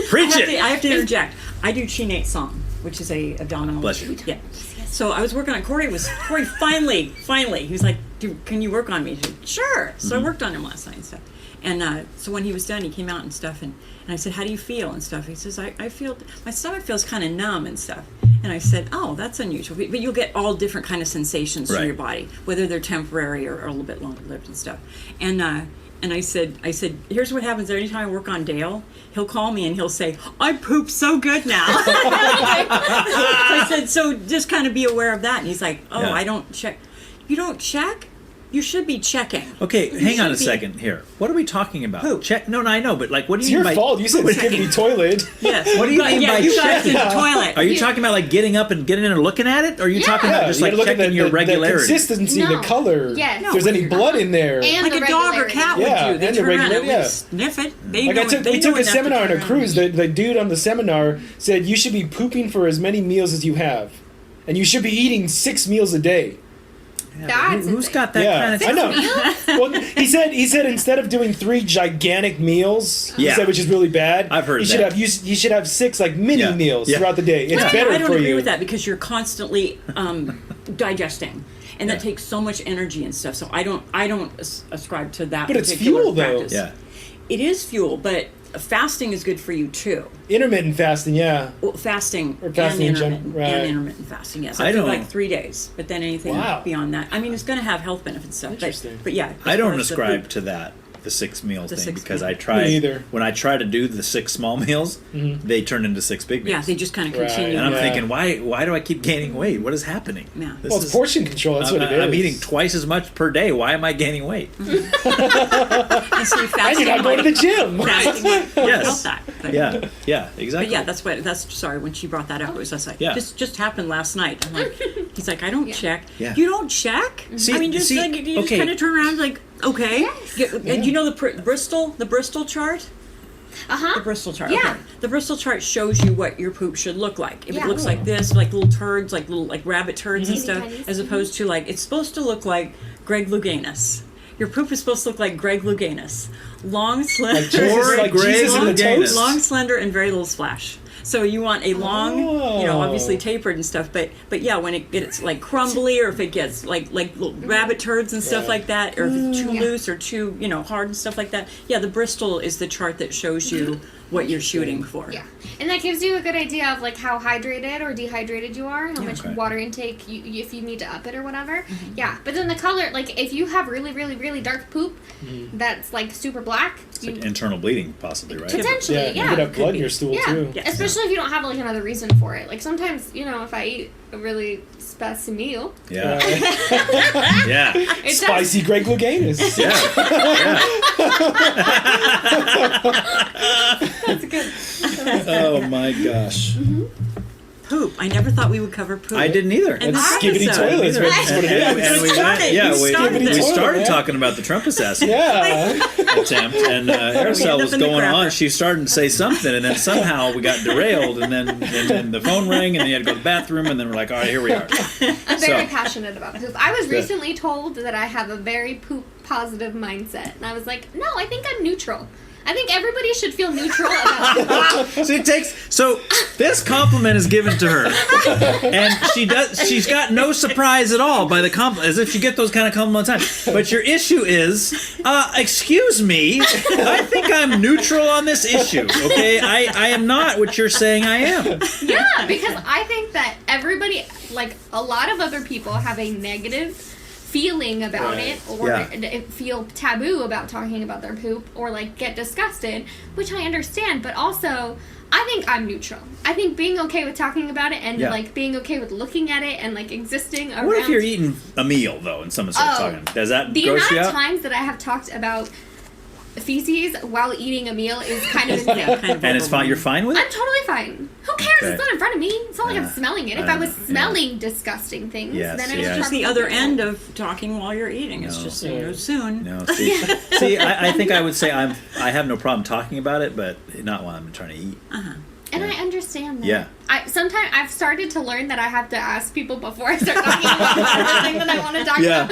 Preach it. I have to interject. I do chinate song, which is a abdominal. Bless you. Yeah. So I was working on Corey. Finally, he was like, "Can you work on me?" I said, sure. So I worked on him last night and stuff. And so when he was done, he came out and stuff, and I said, "How do you feel?" and stuff. He says, "I feel my stomach feels kind of numb and stuff." And I said, "Oh, that's unusual, but you'll get all different kind of sensations from Right. your body, whether they're temporary or a little bit longer-lived and stuff." And I said, "Here's what happens every time I work on Dale. He'll call me and he'll say, 'I poop so good now.'" So I said, "So just kind of be aware of that." And he's like, "Oh, Yeah. I don't check." You don't check? You should be checking. Okay, You hang on should a be- second here. What are we talking about? Poop. Check? No, I know, but like, what do It's you your mean by fault. You said skibbity toilet. Yes. What do you mean by you guys checking? in the toilet. Are you talking about like getting up and getting in and looking at it? Or are you talking about just you like gotta look at checking your the regularity? consistency, No. the color. Yes. If there's any blood in there. And Like the a dog or regularity. cat Yeah, would do. They and the turn around regular- and yeah. sniff it. They Like know, we they took know a enough to seminar on turn a around. cruise. The dude on the seminar said you should be pooping for as many meals as you have, and you should be eating 6 meals a day. That's Who's insane. got that Yeah, kind of I know. Well, he said instead of doing 3 gigantic meals, he Yeah. said, which is really bad. I've heard you should that. have you should have 6 like mini Yeah. meals Yeah. throughout the day. It's Yeah, better I don't for agree you. with that because you're constantly digesting, and that takes so much energy and stuff. So I don't ascribe to that. But it's particular fuel, though. practice. Yeah. It is fuel, but fasting is good for you too. Intermittent fasting, yeah. Well, fasting, Or fasting in and, general, intermittent, right. and intermittent fasting. Yes, I I do don't- like 3 days, but then anything Wow. beyond that, I mean, it's going to have health benefits and stuff. Interesting. But yeah, I as don't far as the ascribe food- to that, the 6 meal The thing, 6 because meal. I try Me either. when I try to do the 6 small meals, they turn into 6 big meals. Yeah, they just kind of Right. continue. and I'm Yeah. thinking, why do I keep gaining weight? What is happening? Yeah. This Well, it's is- portion control. That's what it is. I'm eating twice as much per day. Why am I gaining weight? And so you And fasting you're not going to the gym. fasting might Yes. help that. But, Yeah, exactly. But yeah, that's sorry when she brought that up. It was just like Yeah. just happened last night. I'm like, he's like, I don't check. Yeah. You don't check? See- I mean, just see, like you just okay. kind of turn around like, okay. And you know the Bristol chart? The Bristol chart. Yeah. Okay. The Bristol chart shows you what your poop should look like. If Yeah. it looks like this, like little turds, like little like rabbit turds and stuff, Teeny tinies. as opposed to like it's supposed to look like Greg Louganis. Your poop is supposed to look like Greg Louganis. Long, slender, Like Jesus, like Greg Jesus in the Louganis. toast. long, slender, and very little splash. So you want a long, obviously Oh. tapered and stuff. But yeah, when it gets like crumbly, or if it gets like little rabbit turds and stuff like that, or if it's too loose or too hard and stuff like that. Yeah, the Bristol is the chart that shows you what you're shooting for. Yeah, and that gives you a good idea of like how hydrated or dehydrated you are, how much Okay. water intake you if you need to up it or whatever. Yeah, but then the color, like if you have really, really, really dark poop that's like super black, It's like internal bleeding, possibly, right? potentially, Yeah, you could have blood in your stool yeah, too. especially if you don't have like another reason for it. Like sometimes, if I eat a really spicy meal, Yeah. Yeah. it Spicy Greg Louganis. Yeah. That's good. Oh my gosh. Poop. I never thought we would cover poop. I didn't either. And That's this skibbity episode- toilets. That's what it And is. we started- went, yeah, you we started we it. started Yeah. talking about the Trump assassination Yeah. attempt, and Arisel up was in the going crapper. on. She was starting to say something, and then somehow we got derailed, and then the phone rang, and then you had to go to the bathroom, and then we're like, all right, here we are. I'm very So- passionate about poop. I was Good. recently told that I have a very poop positive mindset, and I was like, no, I think I'm neutral. I think everybody should feel neutral about poop. So this compliment is given to her, and she's got no surprise at all by the compliment, as if you get those kind of compliments all the time. But your issue is, excuse me, I think I'm neutral on this issue. Okay, I am not what you're saying I am. Yeah, because I think that everybody, like a lot of other people, have a negative feeling about Right. it, or Yeah. feel taboo about talking about their poop, or like get disgusted, which I understand, but also I think I'm neutral. I think being okay with talking about it and like being okay with looking at it and like existing around. What if you're eating a meal though and someone starts talking? Does that the gross you amount of out? times that I have talked about feces while eating a meal is kind of insane. And it's fine. You're fine with it? I'm totally fine. Who cares? Okay. It's not in front of me. It's not like I'm smelling it. If I was smelling disgusting things, then I would It's just the other end of talking while you're eating. It's just soon. No, see, I think I would say I have no problem talking about it, but not while I'm trying to eat. And I understand that. Yeah. Sometimes I've started to learn that I have to ask people before I start talking about the thing that I want to talk about.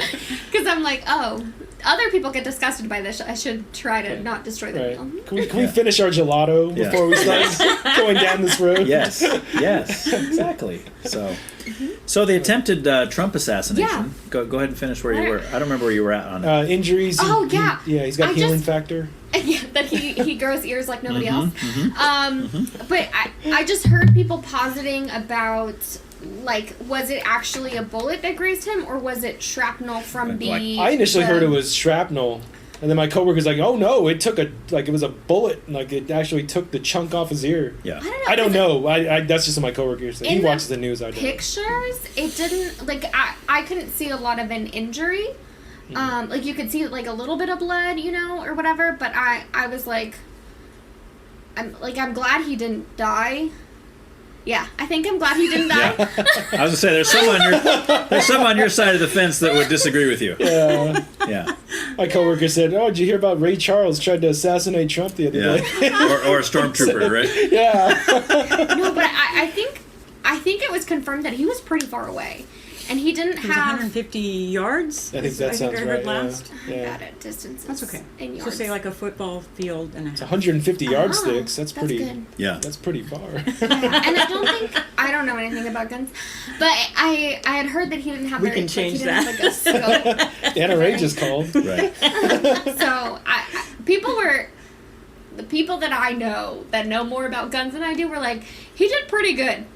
Because I'm like, oh, other people get disgusted by this. I should try to not destroy the meal. Can we finish our gelato before we start going down this road? Yes, exactly. So the attempted Trump assassination. Go ahead and finish where you were. I don't remember where you were at on it. Injuries. Oh, yeah. He's got healing factor. Yeah, that he grows ears like nobody else. But I just heard people positing about, like, was it actually a bullet that grazed him, or was it shrapnel from the... I initially heard it was shrapnel, and then my coworker's like, "Oh no, it took it was a bullet, like it actually took the chunk off his ear." Yeah, I don't know. I that's just what my coworker said. He watches the news. I don't. Pictures, it didn't like I couldn't see a lot of an injury. Like you could see like a little bit of blood, or whatever. But I was like, I'm glad he didn't die. Yeah, I think I'm glad he didn't die. I was gonna say there's some on your side of the fence that would disagree with you. Yeah. My coworker said, "Oh, did you hear about Ray Charles tried to assassinate Trump the other day?" or a stormtrooper, right? Yeah. No, but I think it was confirmed that he was pretty far away. And he didn't have 150 yards. I think that sounds right. Last. Yeah. I got it. Distances. That's okay. In yards. So say like a football field and a half. 150 yardsticks. That's pretty. Good. Yeah. That's pretty far. And I don't know anything about guns, but I had heard that he didn't have. We can change that. Have, like, a scope. NRA just called. Right. So the people that I know that know more about guns than I do were like, he did pretty good.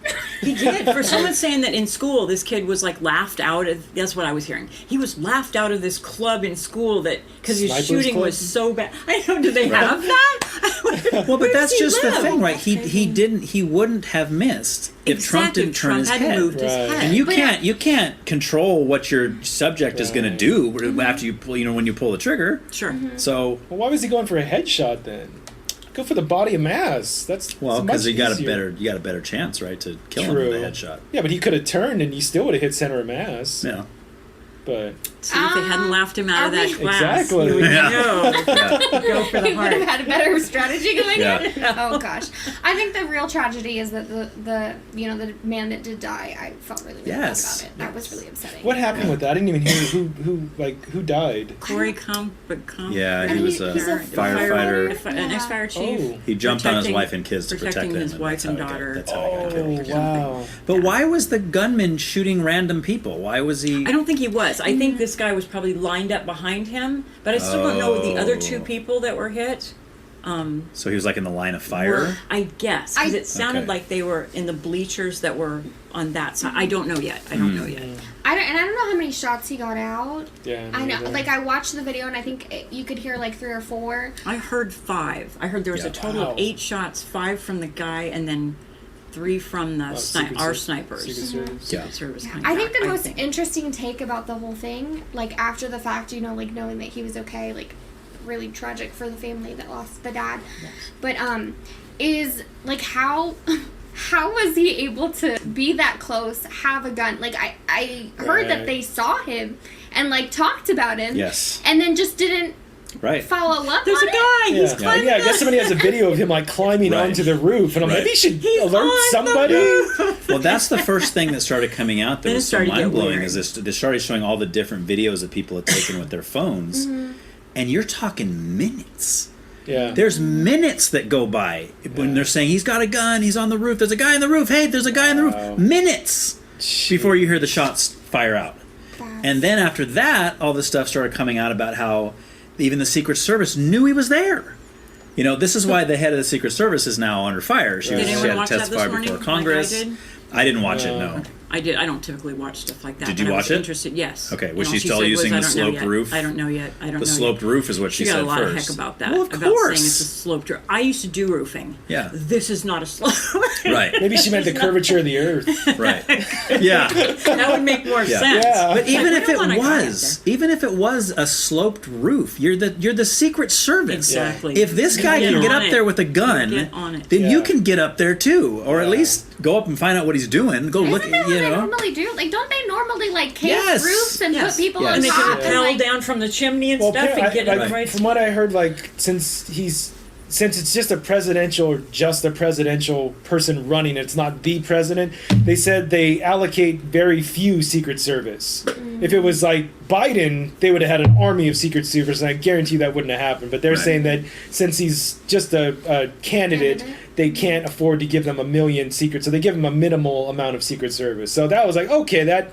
He did. For someone saying that in school, this kid was like laughed out of. That's what I was hearing. He was laughed out of this club in school because his Snipers shooting club? was so bad. I know. Do they have that? Well, but that's just the live? thing, right? He wouldn't have missed if Trump didn't turn his hadn't head. moved his head. And you can't control what your subject is going to do after you pull, when you pull the trigger. Sure. So well, why was he going for a headshot then? Go for the body of mass. That's because you got easier. a better chance, right, to kill him with a headshot. Yeah, but he could have turned and you still would have hit center of mass. Yeah. But see if they hadn't laughed him out of that class. Exactly. You would know. Yeah. Go for the He would heart. have had a better strategy going Yeah. in. Oh gosh, I think the real tragedy is that the man that did die. I felt really bad about it. That was really upsetting. what happened with that? I didn't even hear who died. Corey Kump. Yeah, he was a he's a firefighter. An ex-fire chief. Oh. He jumped on his wife and kids to protect protecting them. his wife and that's how he daughter. that's how he got killed. Wow. But why was the gunman shooting random people? Why was he? I don't think he was. I think this guy was probably lined up behind him, but I still don't know the other two people that were hit. So he was like in the line of fire? I guess, because it sounded Okay. like they were in the bleachers that were on that side. I don't know yet. I don't know yet. I don't know how many shots he got out. Yeah. I know. Like I watched the video and I think you could hear like 3 or 4. I heard 5. I heard there was a total of 8 shots, 5 from the guy, and then 3 from the our snipers. Secret Service. Yeah. Service coming I think back, the most interesting take about the whole thing, like after the fact, like knowing that he was okay, like really tragic for the family that lost the dad. Yes. But is like how was he able to be that close, have a gun? Like I heard that they saw him and like talked about him. Yes. And then just didn't follow up. There's on a guy. it. He's climbing. I guess somebody has a video of him like climbing onto the roof, and I'm like, he should alert somebody. Well, that's the first thing that started coming out that Then it was so started to get mind blowing. weird. Is they started showing all the different videos that people had taken with their phones, and you're talking minutes. Yeah. There's minutes that go by when they're saying he's got a gun, he's on the roof, there's a guy on the roof, hey, there's a guy on the roof. Minutes before you hear the shots fire out. And then after that, all this stuff started coming out about how even the Secret Service knew he was there. This is why the head of the Secret Service is now under fire. She Did had anyone to watch that testify this morning, before like Congress. I did? I didn't watch it, no. I did. I don't typically watch stuff like that. Did you but I watch was it? Interested, yes. Okay, And was all she still said using the "I don't know sloped yet. roof? I don't know yet. I don't know The yet." sloped roof is what she got said a lot first. of heck about that. Well, of about course. saying it's a sloped roof. I used to do roofing. Yeah. This is not a slope. Right. Maybe she meant the curvature of the earth. Right. Yeah. That would make more Yeah. sense. Yeah. But even We if don't it want a guy up was a sloped roof, you're the Secret Service. Exactly. If this guy Get can get on up it. there with a gun, Get on it. then you Yeah. can get up there too, or at least go up and find out what he's doing. Go look, Isn't that what you they know. normally do? Like, don't they normally like case Yes. roofs and Yes. put people Yes. on And they top? can and, rappel like, down from the chimney and Well, stuff and get like, it right. from what I heard, like since it's just a presidential person running, it's not the president. They said they allocate very few Secret Service. If it was like Biden, they would have had an army of Secret Service, and I guarantee that wouldn't have happened. But they're saying that since he's just a candidate, they can't afford to give them 1 million secrets, so they give him a minimal amount of Secret Service. So that was like, okay, that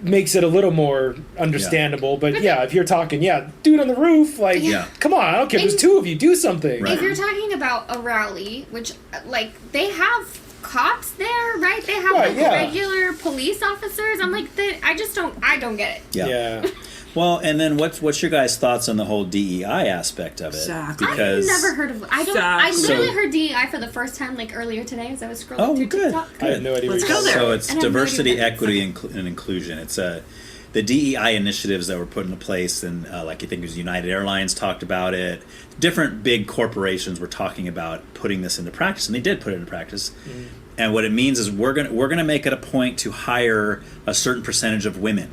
makes it a little more understandable. But yeah, if you're talking, dude on the roof, like, Yeah. come on, I don't care if there's two of you, do something. Right. If you're talking about a rally, which like they have cops there, right? They have Right, like yeah. regular police officers. I'm like, I don't get it. Yeah. Well, and then what's your guys' thoughts on the whole DEI aspect of it? Exactly. Because I've never heard of. I literally heard DEI for the first time like earlier today as I was scrolling through good. TikTok. I had no idea. Let's what go there. So it's And I have no diversity, idea what equity, and inclusion. It's the DEI initiatives that were put into place, and like I think it was United Airlines talked about it. Different big corporations were talking about putting this into practice, and they did put it into practice. Mm-hmm. And what it means is we're gonna make it a point to hire a certain percentage of women,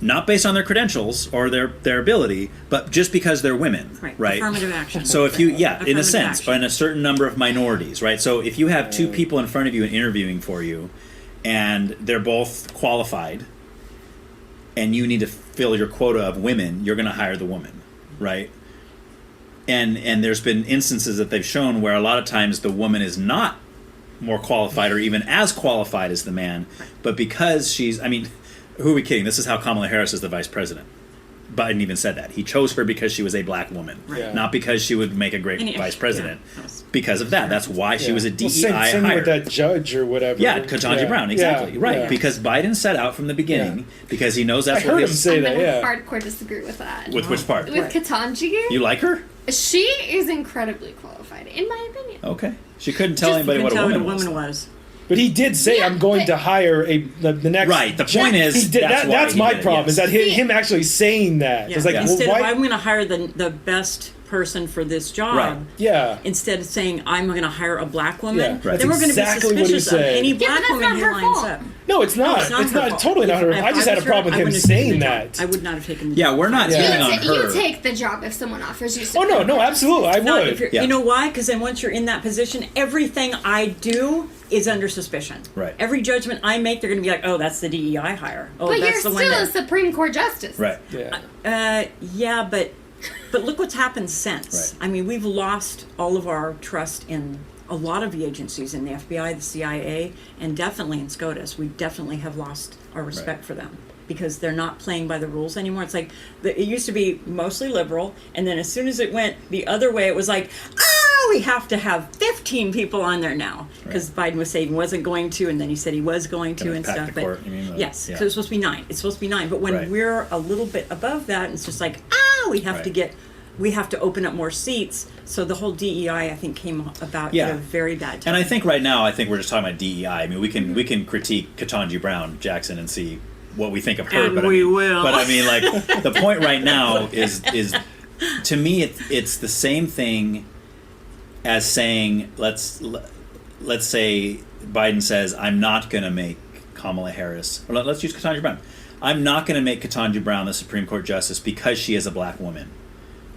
not based on their credentials or their ability, but just because they're women, right? Affirmative action. So if you, in a Affirmative sense, action. in a certain number of minorities, right? So if you have two people in front of you and interviewing for you, and they're both qualified, and you need to fill your quota of women, you're going to hire the woman, right? And there's been instances that they've shown where a lot of times the woman is not more qualified or even as qualified as the man, but because she's, I mean, who are we kidding? This is how Kamala Harris is the vice president. Biden even said that. He chose her because she was a black woman, not because she would make a great vice president. Because of that. That's why she was a DEI same hire. with that judge or whatever. Yeah, Ketanji Brown, exactly. Right. Yeah. Because Biden set out from the beginning, because he knows that's I what heard his... him say I'm that, gonna hardcore disagree with that. With which part? With Ketanji. You like her? She is incredibly qualified, in my opinion. Okay. She couldn't tell anybody what a woman was. But he did say, "I'm going to hire the next." Right. The point is, he did, that's why that's he my did it, problem. yes. Is that him actually saying that? Yeah. It's like, Instead well, of why? I'm going to hire the best person for this job. Right. Yeah. Instead of saying I'm going to hire a black woman, Yeah, right. then we're going to Exactly be what he suspicious of said. any Yeah, but black that's woman not who her lines fault. up. No, it's not. It's It's her not fault. totally not her. If I just had a was her, problem I with him wouldn't have taken saying the job. that. I would not have taken the Yeah, job. we're not hitting on You her. take the job if someone offers you. Oh no, absolutely, I No, would. if you're, Yeah. You know why? Because then once you're in that position, everything I do is under suspicion. Right. Every judgment I make, they're going to be like, "Oh, that's the DEI hire. Oh, But you're that's the still one a that." Supreme Court justice. Right. Yeah. Yeah, but look what's happened since. Right. I mean, we've lost all of our trust in a lot of the agencies, in the FBI, the CIA, and definitely in SCOTUS. We definitely have lost our respect for them because they're not playing by the rules anymore. It's like it used to be mostly liberal, and then as soon as it went the other way, it was like, we have to have 15 people on there now because Biden was saying he wasn't going to, and then he said he was going to, and pack stuff. the But court, you mean, yes, yeah. so it's supposed to be 9. It's supposed to be 9. But when Right. we're a little bit above that, it's just like, we have to get. We have to open up more seats. So the whole DEI, I think, came about at a very bad time. And I think right now, we're just talking about DEI. I mean, we can critique Ketanji Brown Jackson and see what we think of her. And but we I mean, will. But I mean, like the point right now is to me, it's the same thing as saying let's say Biden says I'm not going to make Kamala Harris, or let's use Ketanji Brown. I'm not going to make Ketanji Brown the Supreme Court justice because she is a black woman.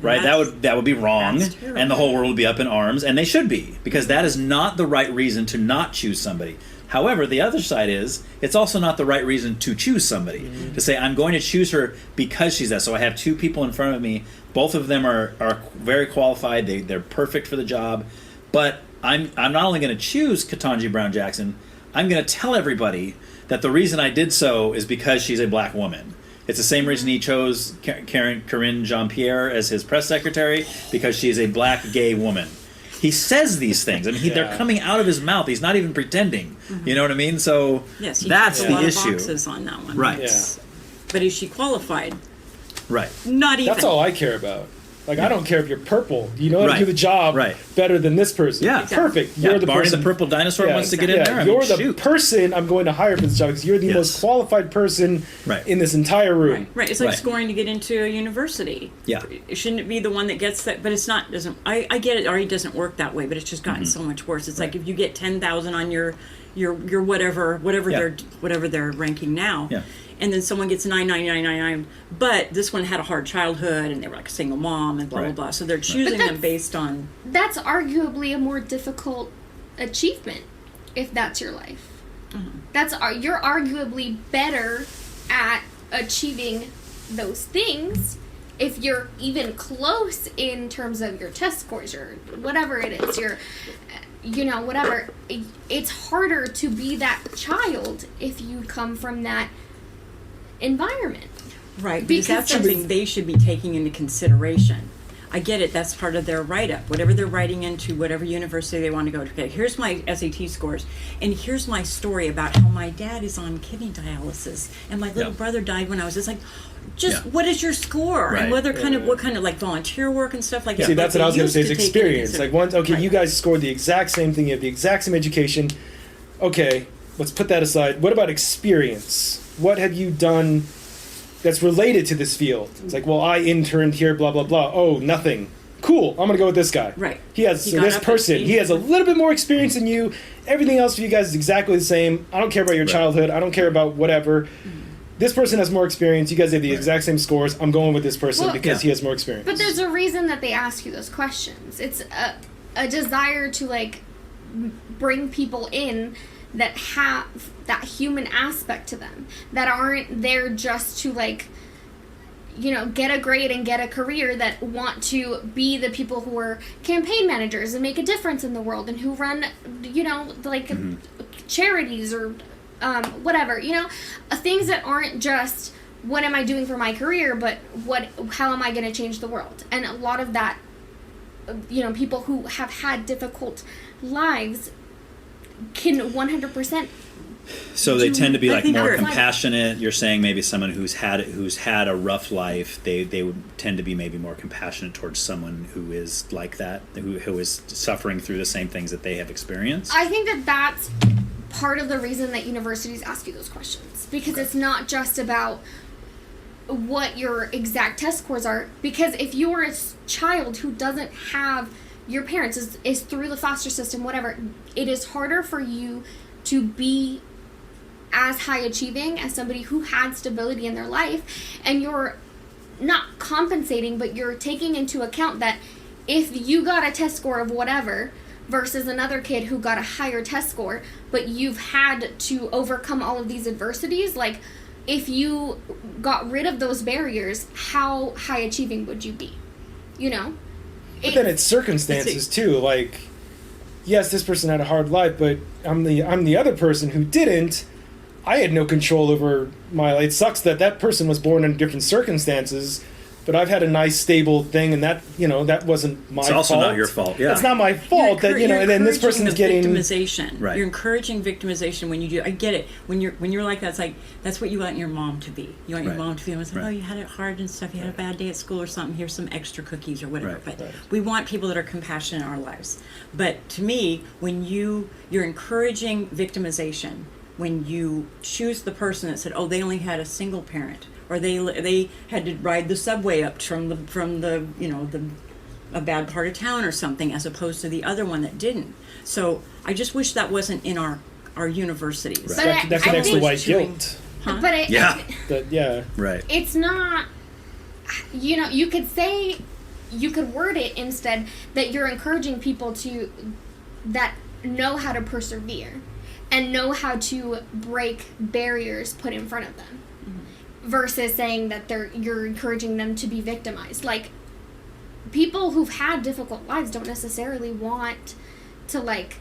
Right, that would be wrong, and the whole world would be up in arms, and they should be, because that is not the right reason to not choose somebody. However, the other side is, it's also not the right reason to choose somebody. To say, I'm going to choose her because she's that. So I have two people in front of me, both of them are very qualified, they're perfect for the job, but I'm not only going to choose Ketanji Brown Jackson, I'm going to tell everybody that the reason I did so is because she's a black woman. It's the same reason he chose Corinne Jean-Pierre as his press secretary, because she is a black gay woman. he says these things. I mean, they're coming out of his mouth. He's not even pretending. You know what I mean? So Yes, he that's checked the a lot of issue. boxes on that one. Right. Yeah. But is she qualified? Right. Not even. That's all I care about. Like, I don't care if you're purple. You know how to Right. do the job Right. better than this person. Yeah. Perfect. Yeah, You're the Barney person. the purple dinosaur wants to get in there. I You're mean, the shoot. person I'm going to hire for this job because you're the most qualified person in this entire room. Right. It's like scoring to get into a university. Yeah. Shouldn't it be the one that gets that? But it's not. Doesn't. I get it. Already doesn't work that way. But it's just gotten so much worse. It's like if you get 10,000 on your whatever they're ranking now. Yeah. And then someone gets 99999, but this one had a hard childhood, and they were like a single mom, and blah blah blah. So they're choosing them based on. That's arguably a more difficult achievement if that's your life. You're arguably better at achieving those things if you're even close in terms of your test scores or whatever it is. Whatever. It's harder to be that child if you come from that environment. Right, because that's something they should be taking into consideration. I get it, that's part of their write-up. Whatever they're writing into, whatever university they want to go to. Okay, here's my SAT scores, and here's my story about how my dad is on kidney dialysis, and my little brother died when I was just like, what is your score? Right. And what kind of like volunteer work and stuff like that. See, that's what I was going to say is used to take experience. into Like, once, you guys scored the exact same thing, you have the exact same education. Okay, let's put that aside. What about experience? What have you done that's related to this field? It's like, well, I interned here, blah, blah, blah. Oh, nothing. Cool, I'm going to go with this guy. Right. He has he has a little bit more experience than you. Everything else for you guys is exactly the same. I don't care about your childhood. I don't care about whatever. This person has more experience. You guys have the exact same scores. I'm going with this person because he has more experience. But there's a reason that they ask you those questions. It's a desire to, like, bring people in that have that human aspect to them, that aren't there just to, like, get a grade and get a career, that want to be the people who are campaign managers and make a difference in the world, and who run, charities or whatever, things that aren't just what am I doing for my career, but how am I going to change the world? And a lot of that, people who have had difficult lives can 100%. So they tend to be like more compassionate. You're saying maybe someone who's had a rough life, they would tend to be maybe more compassionate towards someone who is like that, who is suffering through the same things that they have experienced. I think that that's part of the reason that universities ask you those questions, because it's not just about what your exact test scores are. Because if you are a child who doesn't have your parents, is through the foster system, whatever, it is harder for you to be as high achieving as somebody who had stability in their life, and you're not compensating, but you're taking into account that if you got a test score of whatever versus another kid who got a higher test score, but you've had to overcome all of these adversities, like, if you got rid of those barriers, how high achieving would you be? But then it's circumstances too. Like, yes, this person had a hard life, but I'm the other person who didn't. I had no control over my life. It sucks that person was born in different circumstances, but I've had a nice, stable thing, and that wasn't my fault. It's also not your fault. Yeah, it's not my fault and then this person's getting victimization. Right. You're encouraging victimization when you do. I get it. When you're like that, it's like that's what you want your mom to be. You want your mom to be like, oh, you had it hard and stuff. You had a bad day at school or something. Here's some extra cookies or whatever. But we want people that are compassionate in our lives. But to me, when you're encouraging victimization, when you choose the person that said, oh, they only had a single parent, or they had to ride the subway up from a bad part of town or something, as opposed to the other one that didn't. So I just wish that wasn't in our universities. Right. That connects to white guilt. Huh? Right. It's not. You could word it instead that you're encouraging people that know how to persevere and know how to break barriers put in front of them, versus saying that you're encouraging them to be victimized. Like, people who've had difficult lives don't necessarily want to, like,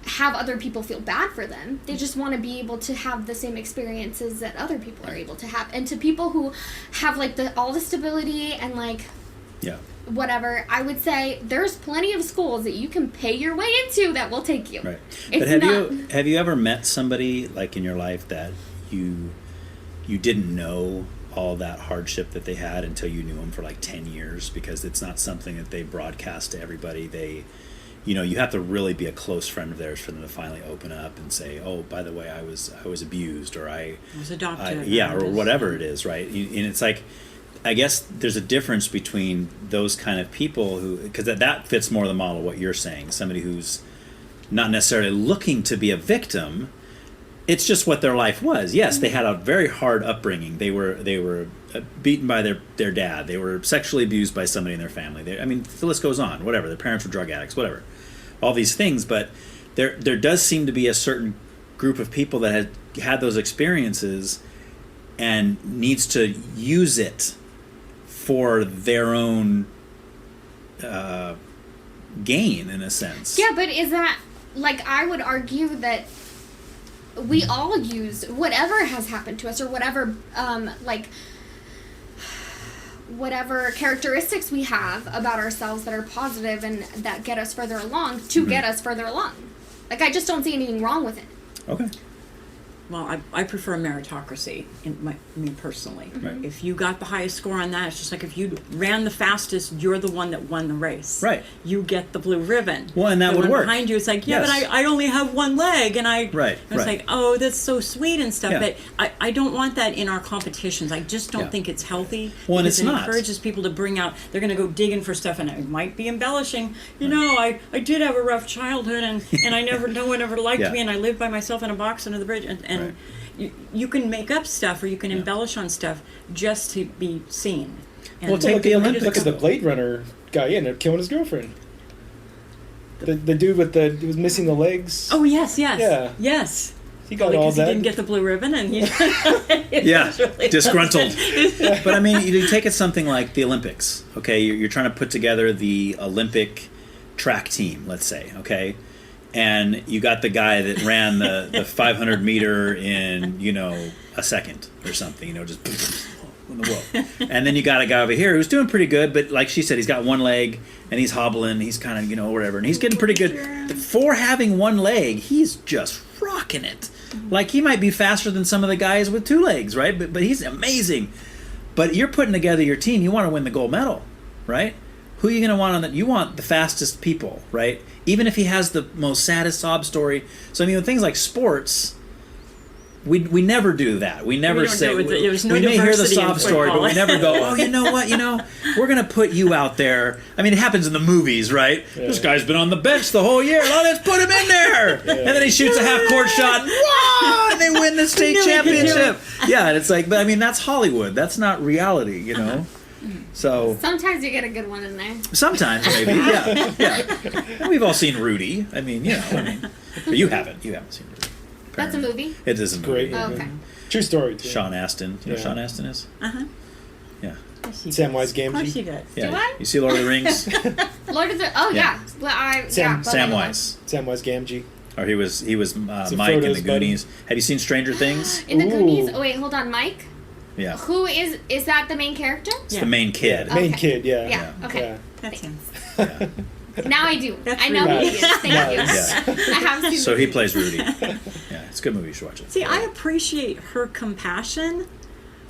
have other people feel bad for them. They just want to be able to have the same experiences that other people are able to have. And to people who have, like, all the stability and, like, whatever, I would say there's plenty of schools that you can pay your way into that will take you. Right. It's But have you ever met somebody like in your life that you didn't know all that hardship that they had until you knew them for like 10 years, because it's not something that they broadcast to everybody. They, you have to really be a close friend of theirs for them to finally open up and say, oh, by the way, I was abused, or I was adopted. or whatever it is, right? And it's like, I guess there's a difference between those kind of people who, because that fits more the model of what you're saying, somebody who's not necessarily looking to be a victim. It's just what their life was. Yes, they had a very hard upbringing. They were beaten by their dad. They were sexually abused by somebody in their family. The list goes on. Whatever. Their parents were drug addicts. Whatever. All these things. But there does seem to be a certain group of people that had those experiences and needs to use it for their own gain, in a sense. Yeah, but is that, like, I would argue that we all use whatever has happened to us, or whatever whatever characteristics we have about ourselves that are positive and that get us further along to get us further along. Like, I just don't see anything wrong with it. Okay. Well, I prefer meritocracy, me personally. Right. If you got the highest score on that, it's just like if you ran the fastest, you're the one that won the race. Right. You get the blue ribbon. Well, and that would work. Behind you, it's like, yeah, Yes. but I only have one leg, and it's like, oh, that's so sweet and stuff. Yeah. But I don't want that in our competitions. I just don't think it's healthy. Well, and because it's it not. encourages people to bring out, they're going to go digging for stuff, and it might be embellishing. I did have a rough childhood, and no one ever liked me, and I lived by myself in a box under the bridge, and you can make up stuff, or you can embellish on stuff just to be seen. And take the Olympics. Look at the Blade Runner guy ended up killing his girlfriend. The dude who was missing the legs. Oh yes. Yeah. Yes. He got all that. He didn't get the blue ribbon, and he really disgruntled. But I mean, you take it something like the Olympics. Okay, you're trying to put together the Olympic track team, let's say. Okay. And you got the guy that ran the 500 meter in, a second or something, just in the whoa. And then you got a guy over here who's doing pretty good, but like she said, he's got one leg and he's hobbling, he's kind of, whatever, and he's getting pretty good. For having one leg, he's just rocking it. Like, he might be faster than some of the guys with two legs, right? But he's amazing. But you're putting together your team, you want to win the gold medal, right? Who are you going to want on that? You want the fastest people, right? Even if he has the most saddest sob story. So, with things like sports, we never do that. We never say... we may hear the sob story, but we never go, oh, you know what? We're going to put you out there. It happens in the movies, right? Yeah. This guy's been on the bench the whole year. Oh, let's put him in there. Yeah. And then he shoots a half-court shot. Whoa! And they win the state championship. Yeah, and it's like, but that's Hollywood. That's not reality, So sometimes you get a good one in there. Sometimes, maybe, yeah. We've all seen Rudy. But you haven't. You haven't seen Rudy. Apparently. That's a movie? It is a movie. Great. Oh, okay. True story, too. Sean Astin. You know who Sean Astin is? Uh-huh. Yeah. Samwise Gamgee. Of course he does. Yeah. Do I? You see Lord of the Rings? Lord of the... Oh, yeah. Samwise. Samwise Gamgee. Or he was Mike in the Goonies. Have you seen Stranger Things? In the Goonies? Oh, wait, hold on. Mike? Yeah. Who is that the main character? It's the main kid. Okay. Main kid, yeah. Yeah, okay. Yeah. That's him. Now I do. I know who he is. Thank you. Yeah. I have seen So he plays Rudy. Yeah, it's a good movie. You should watch it. See, I appreciate her compassion,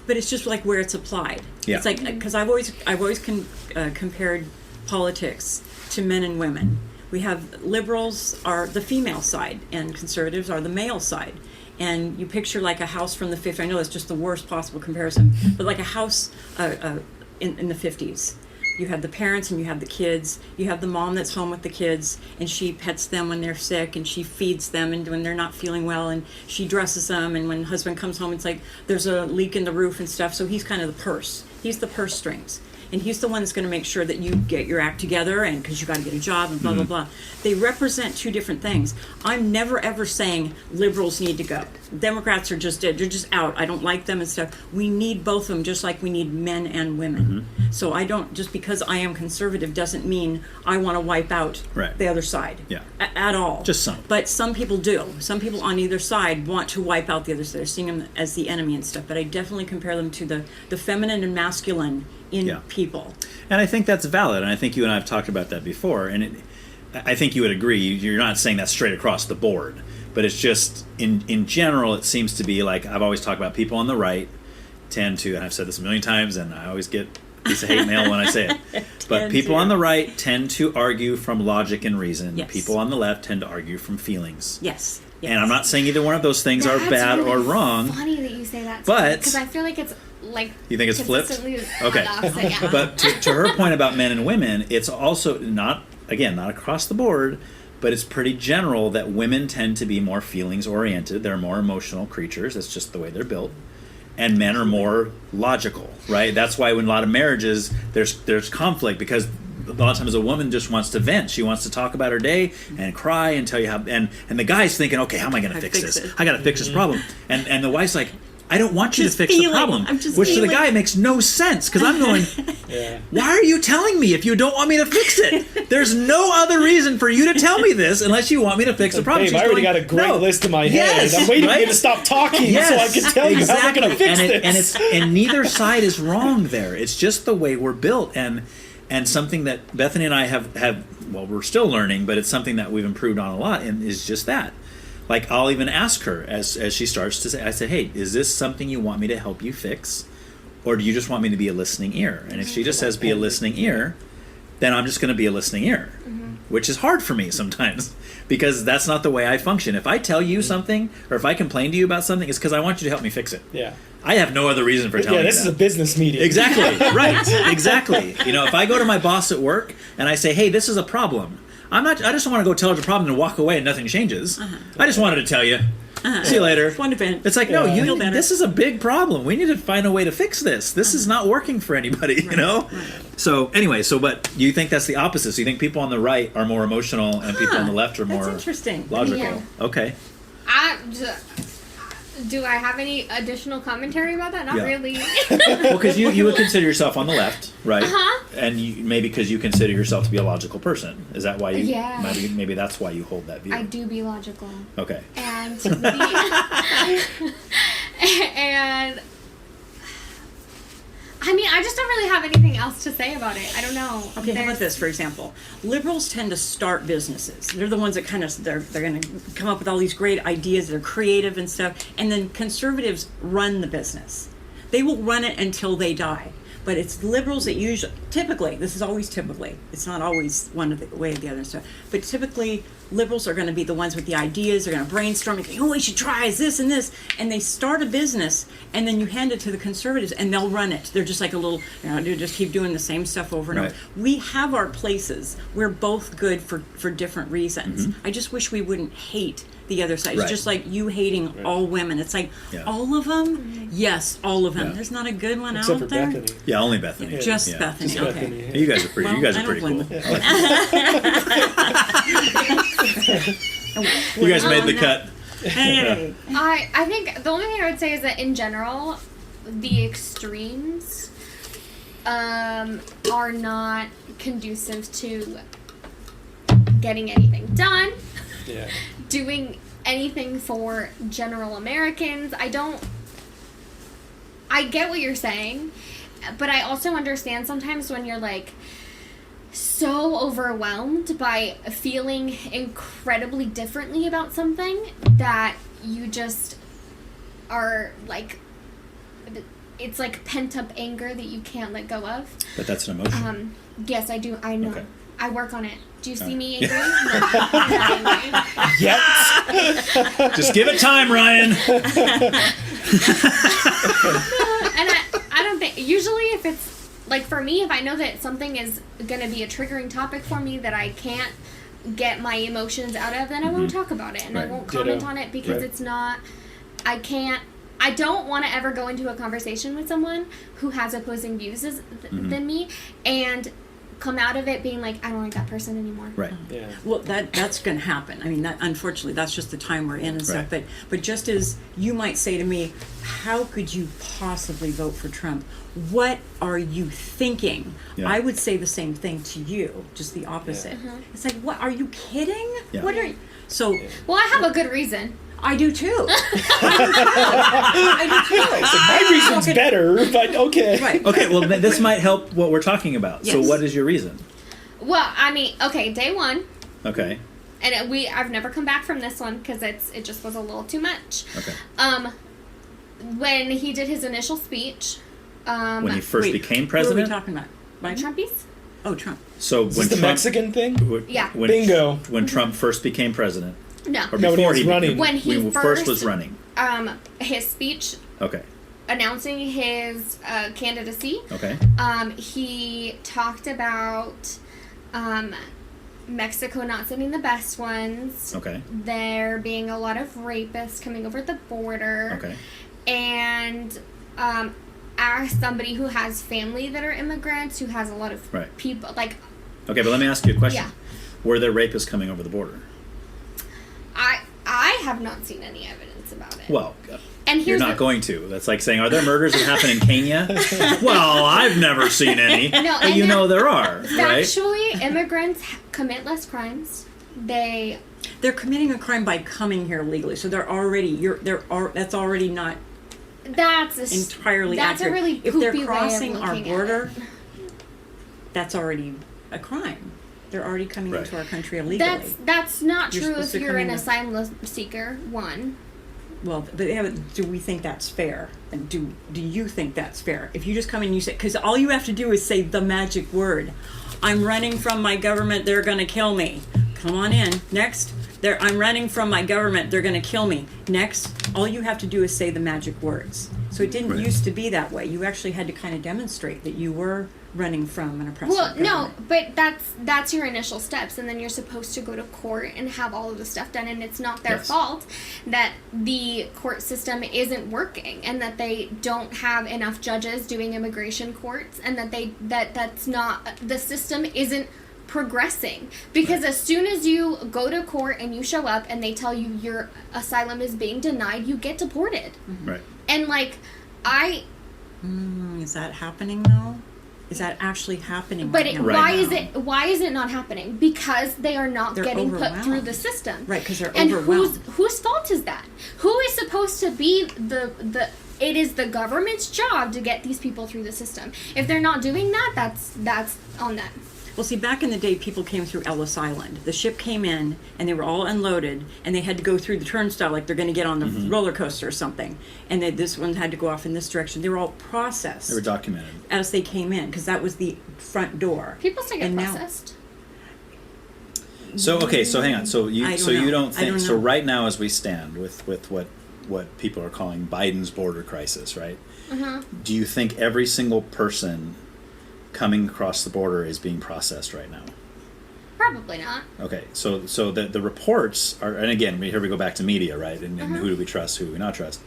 but it's just like where it's applied. Yeah. It's like, because I've always compared politics to men and women. We have liberals are the female side, and conservatives are the male side. And you picture like a house from the 50s. I know that's just the worst possible comparison, but like a house in the 50s. You have the parents and you have the kids. You have the mom that's home with the kids, and she pets them when they're sick, and she feeds them and when they're not feeling well, and she dresses them. And when husband comes home, it's like there's a leak in the roof and stuff. So he's kind of the purse. He's the purse strings. And he's the one that's going to make sure that you get your act together, and because you got to get a job and blah, blah, blah. They represent two different things. I'm never, ever saying liberals need to go. Democrats are just dead. They're just out. I don't like them and stuff. We need both of them, just like we need men and women. So I don't, just because I am conservative doesn't mean I want to wipe out the other side. Yeah. At all. Just some. But some people do. Some people on either side want to wipe out the other side. They're seeing them as the enemy and stuff. But I definitely compare them to the feminine and masculine in people. And I think that's valid. And I think you and I have talked about that before. And I think you would agree. You're not saying that straight across the board. But it's just, in general, it seems to be like, I've always talked about people on the right tend to, and I've said this a million times, and I always get a piece of hate mail when I say it, but people on the right tend to argue from logic and reason. Yes. People on the left tend to argue from feelings. Yes. And I'm not saying either one of those things are bad really or wrong. Funny that you say that, but because I feel like it's like you think it's flipped. Okay, opposite, yeah. But to her point about men and women, it's also not across the board. But it's pretty general that women tend to be more feelings oriented. They're more emotional creatures. That's just the way they're built. And men are more logical, right? That's why when a lot of marriages, there's conflict, because a lot of times a woman just wants to vent. She wants to talk about her day and cry and tell you how. And the guy's thinking, okay, how am I going to fix this? I got to fix this problem. And the wife's like, I don't want you to fix the problem. Which to the guy makes no sense, because I'm going, why are you telling me if you don't want me to fix it? There's no other reason for you to tell me this unless you want me to fix the problem. Babe, I already got a great list in my head. I'm waiting for you to stop talking so I can tell you how we're going to fix this. And neither side is wrong there. It's just the way we're built. And something that Bethany and I have well, we're still learning, but it's something that we've improved on a lot, and is just that. Like, I'll even ask her as she starts to say, I say, hey, is this something you want me to help you fix? Or do you just want me to be a listening ear? And if she just says be a listening ear, then I'm just going to be a listening ear, which is hard for me sometimes, because that's not the way I function. If I tell you something, or if I complain to you about something, it's because I want you to help me fix it. Yeah. I have no other reason for telling you that. Yeah, this is a business meeting. Exactly, right, exactly. You know, if I go to my boss at work and I say, hey, this is a problem, I just want to go tell her the problem and walk away and nothing changes. I just wanted to tell you. See you later. One event. It's like, no, this is a big problem. We need to find a way to fix this. This is not working for anybody, you know? So anyway, but you think that's the opposite. So you think people on the right are more emotional and people on the left are more interesting. Logical. Yeah. Okay. Do I have any additional commentary about that? Not really. Well, because you would consider yourself on the left, right? Uh-huh. And maybe because you consider yourself to be a logical person. Is that why you? Yeah. Maybe that's why you hold that view. I do be logical. Okay. And and I mean, I just don't really have anything else to say about it. I don't know. Okay, how about this, for example? Liberals tend to start businesses. They're the ones that kind of, they're going to come up with all these great ideas. They're creative and stuff. And then conservatives run the business. They will run it until they die. But it's liberals that usually, typically, this is always typically, it's not always one of the way or the other stuff, but typically liberals are going to be the ones with the ideas. They're going to brainstorm and think, oh, we should try this and this. And they start a business, and then you hand it to the conservatives, and they'll run it. They're just like a little, they just keep doing the same stuff over and over. We have our places. We're both good for different reasons. I just wish we wouldn't hate the other side. It's just like you hating all women. It's like, all of them? Yes, all of them. There's not a good one Except out for there? Bethany. Yeah, only Bethany. Just Bethany, Just okay. Bethany. You guys are pretty. Well, you guys I are don't pretty cool. blame You guys made the cut. Hey. I think the only thing I would say is that in general, the extremes are not conducive to getting anything done. Yeah. Doing anything for general Americans. I get what you're saying, but I also understand sometimes when you're like so overwhelmed by feeling incredibly differently about something that you just are like, it's like pent up anger that you can't let go of. But that's an emotion. Yes, I do. I know. Okay. I work on it. Do you see me angry? Yeah. No, I'm not angry. Yes. Just give it time, Ryan. And I don't think, usually if it's, like for me, if I know that something is going to be a triggering topic for me that I can't get my emotions out of, then I won't talk about it. And I won't comment on it because it's not, I don't want to ever go into a conversation with someone who has opposing views than me and come out of it being like, I don't like that person anymore. Right. Yeah. Well, that's going to happen. I mean, that unfortunately, that's just the time we're in and stuff. Right. But just as you might say to me, how could you possibly vote for Trump? What are you thinking? Yeah. I would say the same thing to you, just the opposite. It's like, what? Are you kidding? Yeah. What are you? So. Well, I have a good reason. I do too. I do too. My reason's better, but okay. Right. Okay, well, this might help what we're talking about. So Yes. what is your reason? Well, I mean, okay, day one, Okay. and I've never come back from this one because it just was a little too much. Okay. When he did his initial speech, When he first became Who are we president? talking about? Biden? Trumpies. Oh, Trump. So Is when this the Trump, Mexican thing? Yeah. When, Bingo. When Trump first became president, No. or No, when he before was running. When he first was first- running. His speech Okay. announcing his candidacy. Okay. He talked about Mexico not sending the best ones. Okay. There being a lot of rapists coming over the border. Okay. And as somebody who has family that are immigrants, who has a lot of Right. people, like, Okay, but let me ask you a question. Yeah. Were there rapists coming over the border? I have not seen any evidence about it. Well, And you're here's not the- going to. That's like saying, are there murders that happen in Kenya? Well, I've never seen any. No, but and you know there are, right? Actually, immigrants commit less crimes. They're committing a crime by coming here legally, so they're already that's already not That's entirely that's accurate. a really If they're poopy way of crossing our looking at border, it. that's already a crime. They're already coming Right. into our country illegally. That's not You're true supposed if to you're come an in asylum seeker. One. Well, but do we think that's fair? And do you think that's fair? If you just come in and you say, because all you have to do is say the magic word, I'm running from my government, they're going to kill me. Come on in. Next. I'm running from my government, they're going to kill me. Next. All you have to do is say the magic words. So it didn't used to be that way. You actually had to kind of demonstrate that you were running from an oppressive government. No, but that's your initial steps, and then you're supposed to go to court and have all of the stuff done, and it's not their fault that the court system isn't working, and that they don't have enough judges doing immigration courts, and that's not the system isn't progressing, because as soon as you go to court and you show up and they tell you your asylum is being denied, you get deported. Right. And like is that happening though? Is that actually happening? But right now? why is it not happening? Because they are not They're getting put overwhelmed. through the system. Right, because they're and overwhelmed. whose fault is that? Who is supposed to be the it is the government's job to get these people through the system. If they're not doing that, that's on them. Well, see, back in the day, people came through Ellis Island. The ship came in, and they were all unloaded, and they had to go through the turnstile like they're going to get on the roller coaster or something. And this one had to go off in this direction. They were all processed. They were documented. As they came in, because that was the front door. People still get And now- processed. So okay, so hang on. So you I don't so you know. don't I think don't so know. right now as we stand with what people are calling Biden's border crisis, right? Do you think every single person coming across the border is being processed right now? Probably not. Okay, so the reports are, and again, here we go back to media, right? And who do we trust, who do we not trust?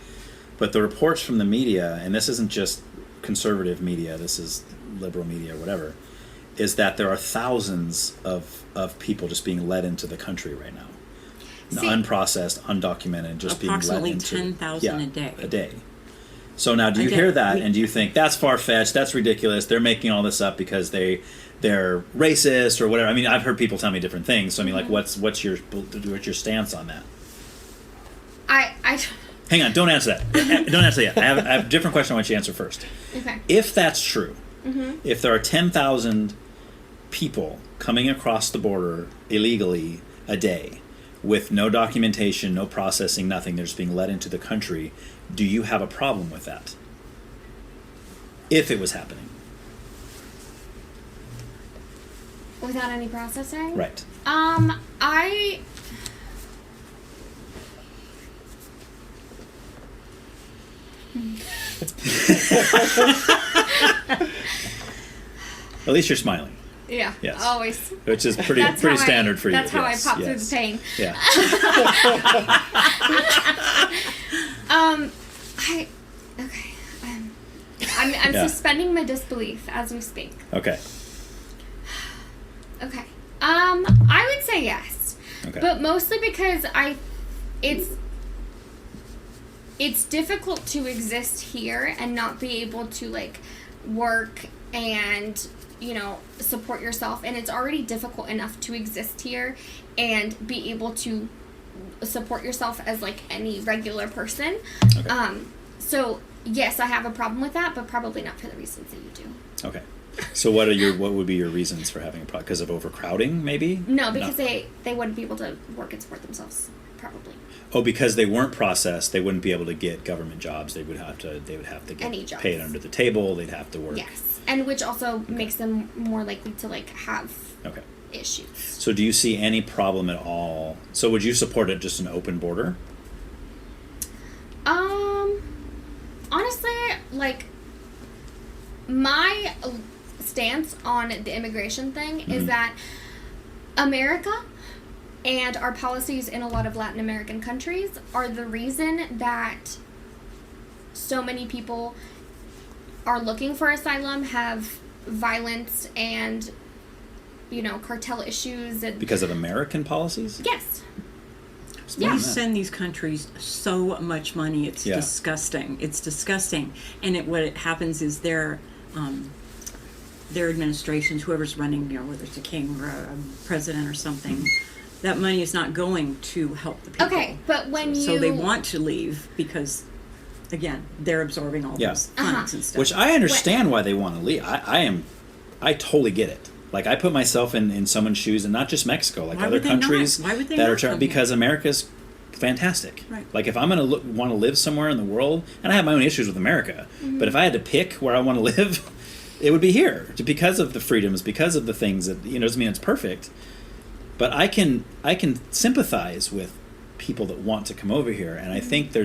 But the reports from the media, and this isn't just conservative media, this is liberal media, whatever, is that there are thousands of people just being let into the country right now. See, Unprocessed, undocumented, just being let Approximately into 10,000 a day. A day. So now, do you A day. hear that, and do you think that's far-fetched, that's ridiculous, they're making all this up because they're racist or whatever? I mean, I've heard people tell me different things. So I mean, like, what's your stance on that? I Hang on, don't answer that. Don't answer yet. I have a different question I want you to answer first. okay. If that's true, if there are 10,000 people coming across the border illegally a day with no documentation, no processing, nothing, they're just being let into the country, do you have a problem with that? If it was happening. Without any processing? Right. I At least you're smiling. yeah. Yes. Always. Which is pretty That's how standard for you. That's how Yes, I pop yes. through the pain. Yeah. I'm Yeah. suspending my disbelief as we speak. Okay. Okay. I would say yes. Okay. But mostly because it's difficult to exist here and not be able to like work and, you know, support yourself, and it's already difficult enough to exist here and be able to support yourself as like any regular person. Okay. So yes, I have a problem with that, but probably not for the reasons that you do. Okay. So what would be your reasons for having a problem? Because of overcrowding, maybe? No, because they wouldn't be able to work and support themselves, probably. Oh, because they weren't processed, they wouldn't be able to get government jobs. They would have to get Any jobs. paid under the table. They'd have to work. Yes, and which also makes them more likely to like have issues. So do you see any problem at all? So would you support it just an open border? Honestly, like my stance on the immigration thing is that America and our policies in a lot of Latin American countries are the reason that so many people are looking for asylum, have violence and, you know, cartel issues. And because of American policies? Yes. We send these countries so much money. It's disgusting. It's disgusting. And what happens is their administrations, whoever's running, you know, whether it's a king or a president or something, that money is not going to help the people. Okay, but when So they want to leave because, again, they're absorbing all those funds and stuff. Which I understand why they want to leave. I totally get it. Like, I put myself in someone's shoes, and not just Mexico, like other countries that are because America's fantastic. Right. Like, if I'm going to want to live somewhere in the world, and I have my own issues with America, but if I had to pick where I want to live, it would be here because of the freedoms, because of the things that, you know, doesn't mean it's perfect. But I can sympathize with people that want to come over here, and I think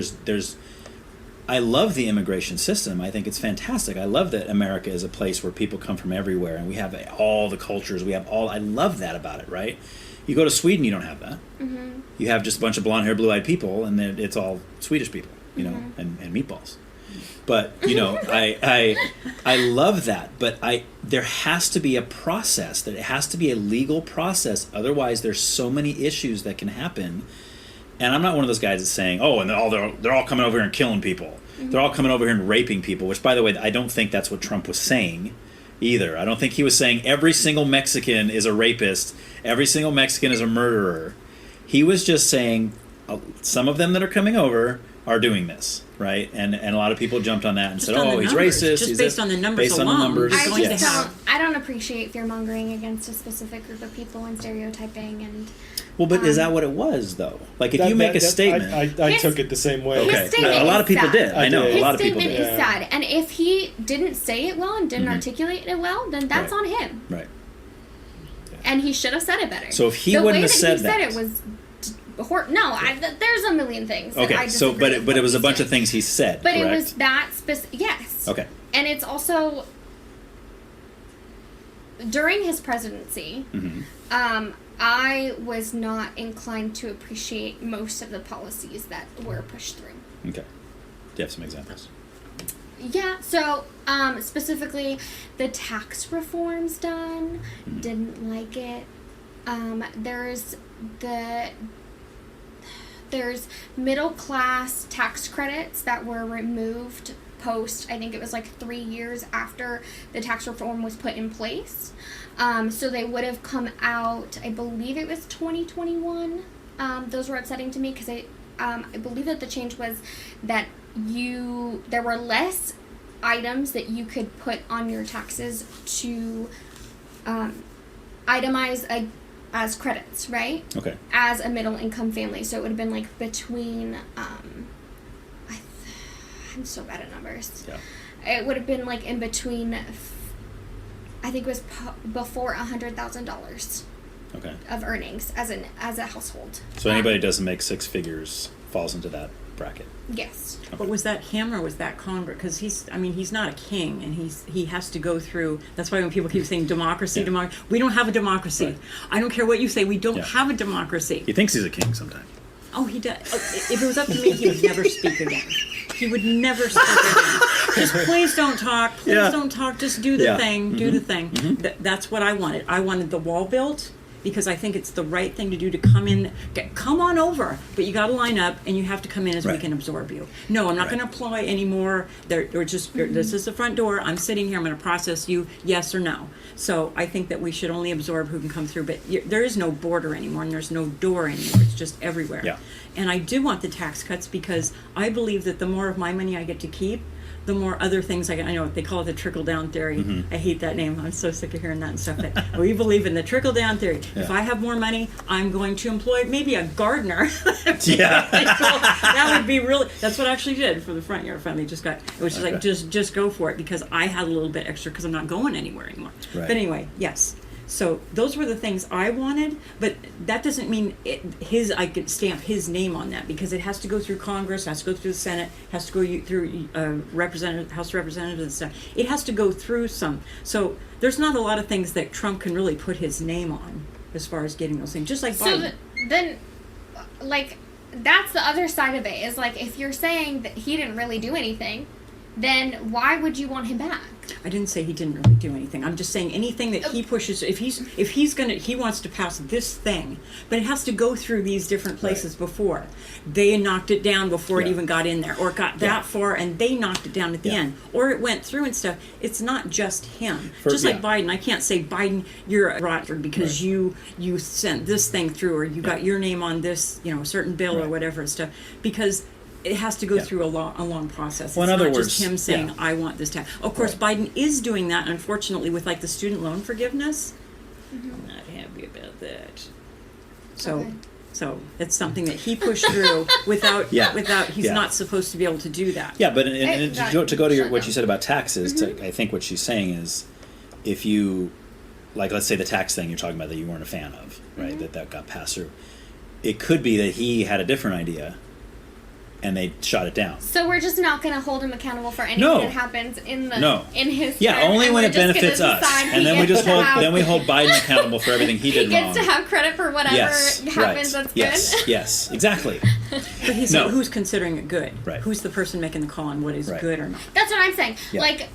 I love the immigration system. I think it's fantastic. I love that America is a place where people come from everywhere, and we have all the cultures. I love that about it, right? You go to Sweden, you don't have that. Mm-hmm. You have just a bunch of blonde-haired, blue-eyed people, and then it's all Swedish people, you know, and meatballs. But, you know, I love that. But there has to be a process. That it has to be a legal process. Otherwise, there's so many issues that can happen. And I'm not one of those guys that's saying, oh, and they're all coming over here and killing people. Mm-hmm. They're all coming over here and raping people, which, by the way, I don't think that's what Trump was saying either. I don't think he was saying every single Mexican is a rapist, every single Mexican is a murderer. He was just saying some of them that are coming over are doing this, right? And a lot of people jumped on that and said, oh, he's racist. Just based on the numbers alone. I don't appreciate fear-mongering against a specific group of people and stereotyping and... Well, but is that what it was, though? Like, if you make a statement... I took it the same way. Okay. A lot of people did. I know. A lot of people did. His statement is sad. And if he didn't say it well and didn't articulate it well, then that's on him. Right. And he should have said it better. So if he wouldn't have said that... The way that he said it was... No, there's a million things. Okay, but it was a bunch of things he said, But correct? it was that specific... Yes. Okay. And it's also... During his presidency... I was not inclined to appreciate most of the policies that were pushed through. Okay. Do you have some examples? Yeah, so specifically the tax reforms done, didn't like it. There's middle class tax credits that were removed post, I think it was like 3 years after the tax reform was put in place. So they would have come out, I believe it was 2021. Those were upsetting to me because I believe that the change was that there were less items that you could put on your taxes to itemize as credits, right? Okay. As a middle income family. So it would have been like between, I'm so bad at numbers. Yeah. It would have been like in between, I think it was before $100,000 of earnings as a household. So anybody who doesn't make six figures falls into that bracket. Yes. Okay. But was that him or was that Congress? Because he's not a king, and he has to go through. That's why when people keep saying democracy, we don't have a democracy. Right. I don't care what you say, we don't have a democracy. He thinks he's a king sometimes. Oh, he does. If it was up to me, he would never speak again. He would never speak again. just please don't talk. Please Yeah. don't talk. Just do the Yeah. thing. Do the thing. Mm-hmm. That's what I wanted. I wanted the wall built because I think it's the right thing to do to come in. Come on over, but you got to line up and you have to come in as we Right. can absorb you. No, I'm not Right. going to apply anymore. This is the front door. I'm sitting here. I'm going to process you. Yes or no. So I think that we should only absorb who can come through. But there is no border anymore, and there's no door anymore. It's just everywhere. Yeah. And I do want the tax cuts because I believe that the more of my money I get to keep, the more other things I know they call it the trickle down theory. Mm-hmm. I hate that name. I'm so sick of hearing that and stuff. But we believe in the trickle down theory. Yeah. If I have more money, I'm going to employ maybe a gardener. Yeah. That would be really. That's what I actually did for the front yard fund. They just got, which is like just go for it because I had a little bit extra because I'm not going anywhere anymore. Right. But anyway, yes. So those were the things I wanted, but that doesn't mean I could stamp his name on that because it has to go through Congress, has to go through the Senate, has to go through House of Representatives and stuff. It has to go through some. So there's not a lot of things that Trump can really put his name on as far as getting those things, just like Biden. Then, like, that's the other side of it, is like, if you're saying that he didn't really do anything, then why would you want him back? I didn't say he didn't really do anything. I'm just saying anything that he pushes. If he wants to pass this thing, but it has to go through these different places before. They knocked it down before it even got in there, or it got that far, and they knocked it down at the end, or it went through and stuff. It's not just him. Like Biden, I can't say Biden, you're a rotter because you sent this thing through, or you got your name on this, a certain bill or whatever and stuff, because it has to go through a long process. Well, it's in other not words, just him saying, I want this tax. Of course, Biden is doing that, unfortunately, with like the student loan forgiveness. I'm not happy about that. So it's something that he pushed through without he's not supposed to be able to do that. Yeah, but to go to what you said about taxes, I think what she's saying is, if you, like, let's say the tax thing you're talking about that you weren't a fan of, right, that got passed through, it could be that he had a different idea and they shot it down. So we're just not going to hold him accountable for anything that happens in his term, only when it just benefits gonna us, decide and then we hold Biden accountable for everything he did he wrong. gets to have credit for whatever happens that's good. Yes, exactly. But who's considering it good? Right. Who's the person making the call on what is good or not? That's what I'm saying. Yeah. Like,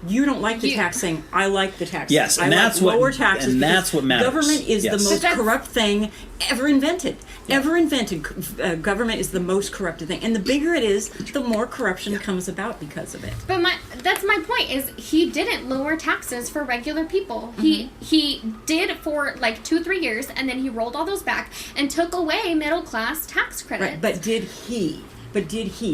you don't like the taxing. I like the taxing. Yes, and I that's like lower taxes. And that's what matters. Government is the most corrupt thing ever invented. Government is the most corrupted thing, and the bigger it is, the more corruption comes about because of it. But that's my point. Is he didn't lower taxes for regular people. He did for like 2-3 years, and then he rolled all those back and took away middle class tax credits. Right, but did he?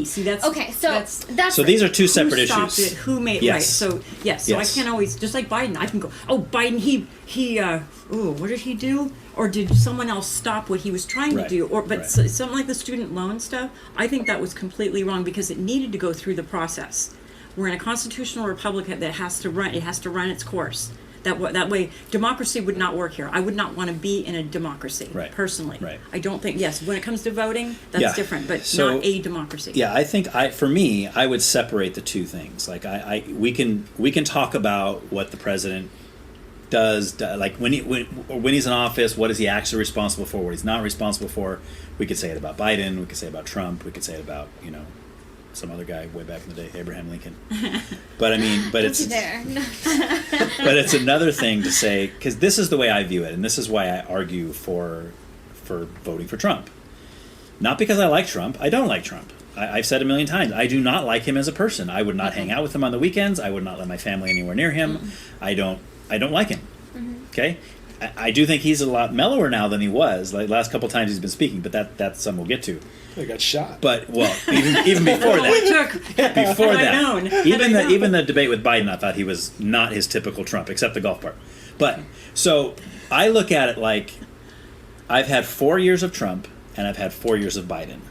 See, that's okay. So these are two separate who stopped issues. It, who made yes. Right? So yes. So I can't always, just like Biden. I can go, Biden. He. What did he do? Or did someone else stop what he was trying to do? Something like the student loan stuff. I think that was completely wrong because it needed to go through the process. We're in a constitutional republic that has to run. It has to run its course. That way, democracy would not work here. I would not want to be in a democracy, personally. Right. I don't think, when it comes to voting, that's different, but not a democracy. Yeah, I think, for me, I would separate the two things. Like, we can talk about what the president does, like when he's in office, what is he actually responsible for, what he's not responsible for. We could say it about Biden, we could say it about Trump, we could say it about, some other guy way back in the day, Abraham Lincoln. But it's but it's another thing to say, because this is the way I view it, and this is why I argue for voting for Trump. Not because I like Trump. I don't like Trump. I've said a million times, I do not like him as a person. I would not hang out with him on the weekends. I would not let my family anywhere near him. I don't like him. Okay? I do think he's a lot mellower now than he was. Like last couple times he's been speaking, but that's something we'll get to. He got shot. But even before that, even the debate with Biden, I thought he was not his typical Trump, except the golf part. But so I look at it like I've had 4 years of Trump and I've had 4 years of Biden.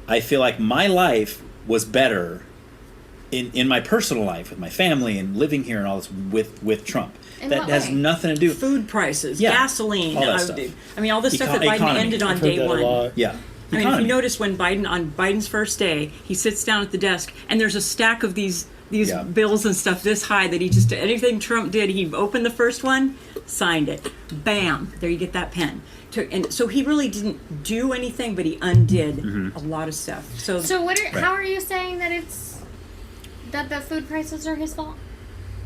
I feel like my life was better in my personal life with my family and living here and all this with Trump. That has nothing to do. Food prices, gasoline, all that stuff. I mean, all the stuff that Biden ended on day one. Yeah. I mean, if you notice when on Biden's first day, he sits down at the desk and there's a stack of these bills and stuff this high that he just, anything Trump did, he opened the first one, signed it. Bam, there you get that pen. And so he really didn't do anything, but he undid a lot of stuff. So how are you saying that it's that the food prices are his fault?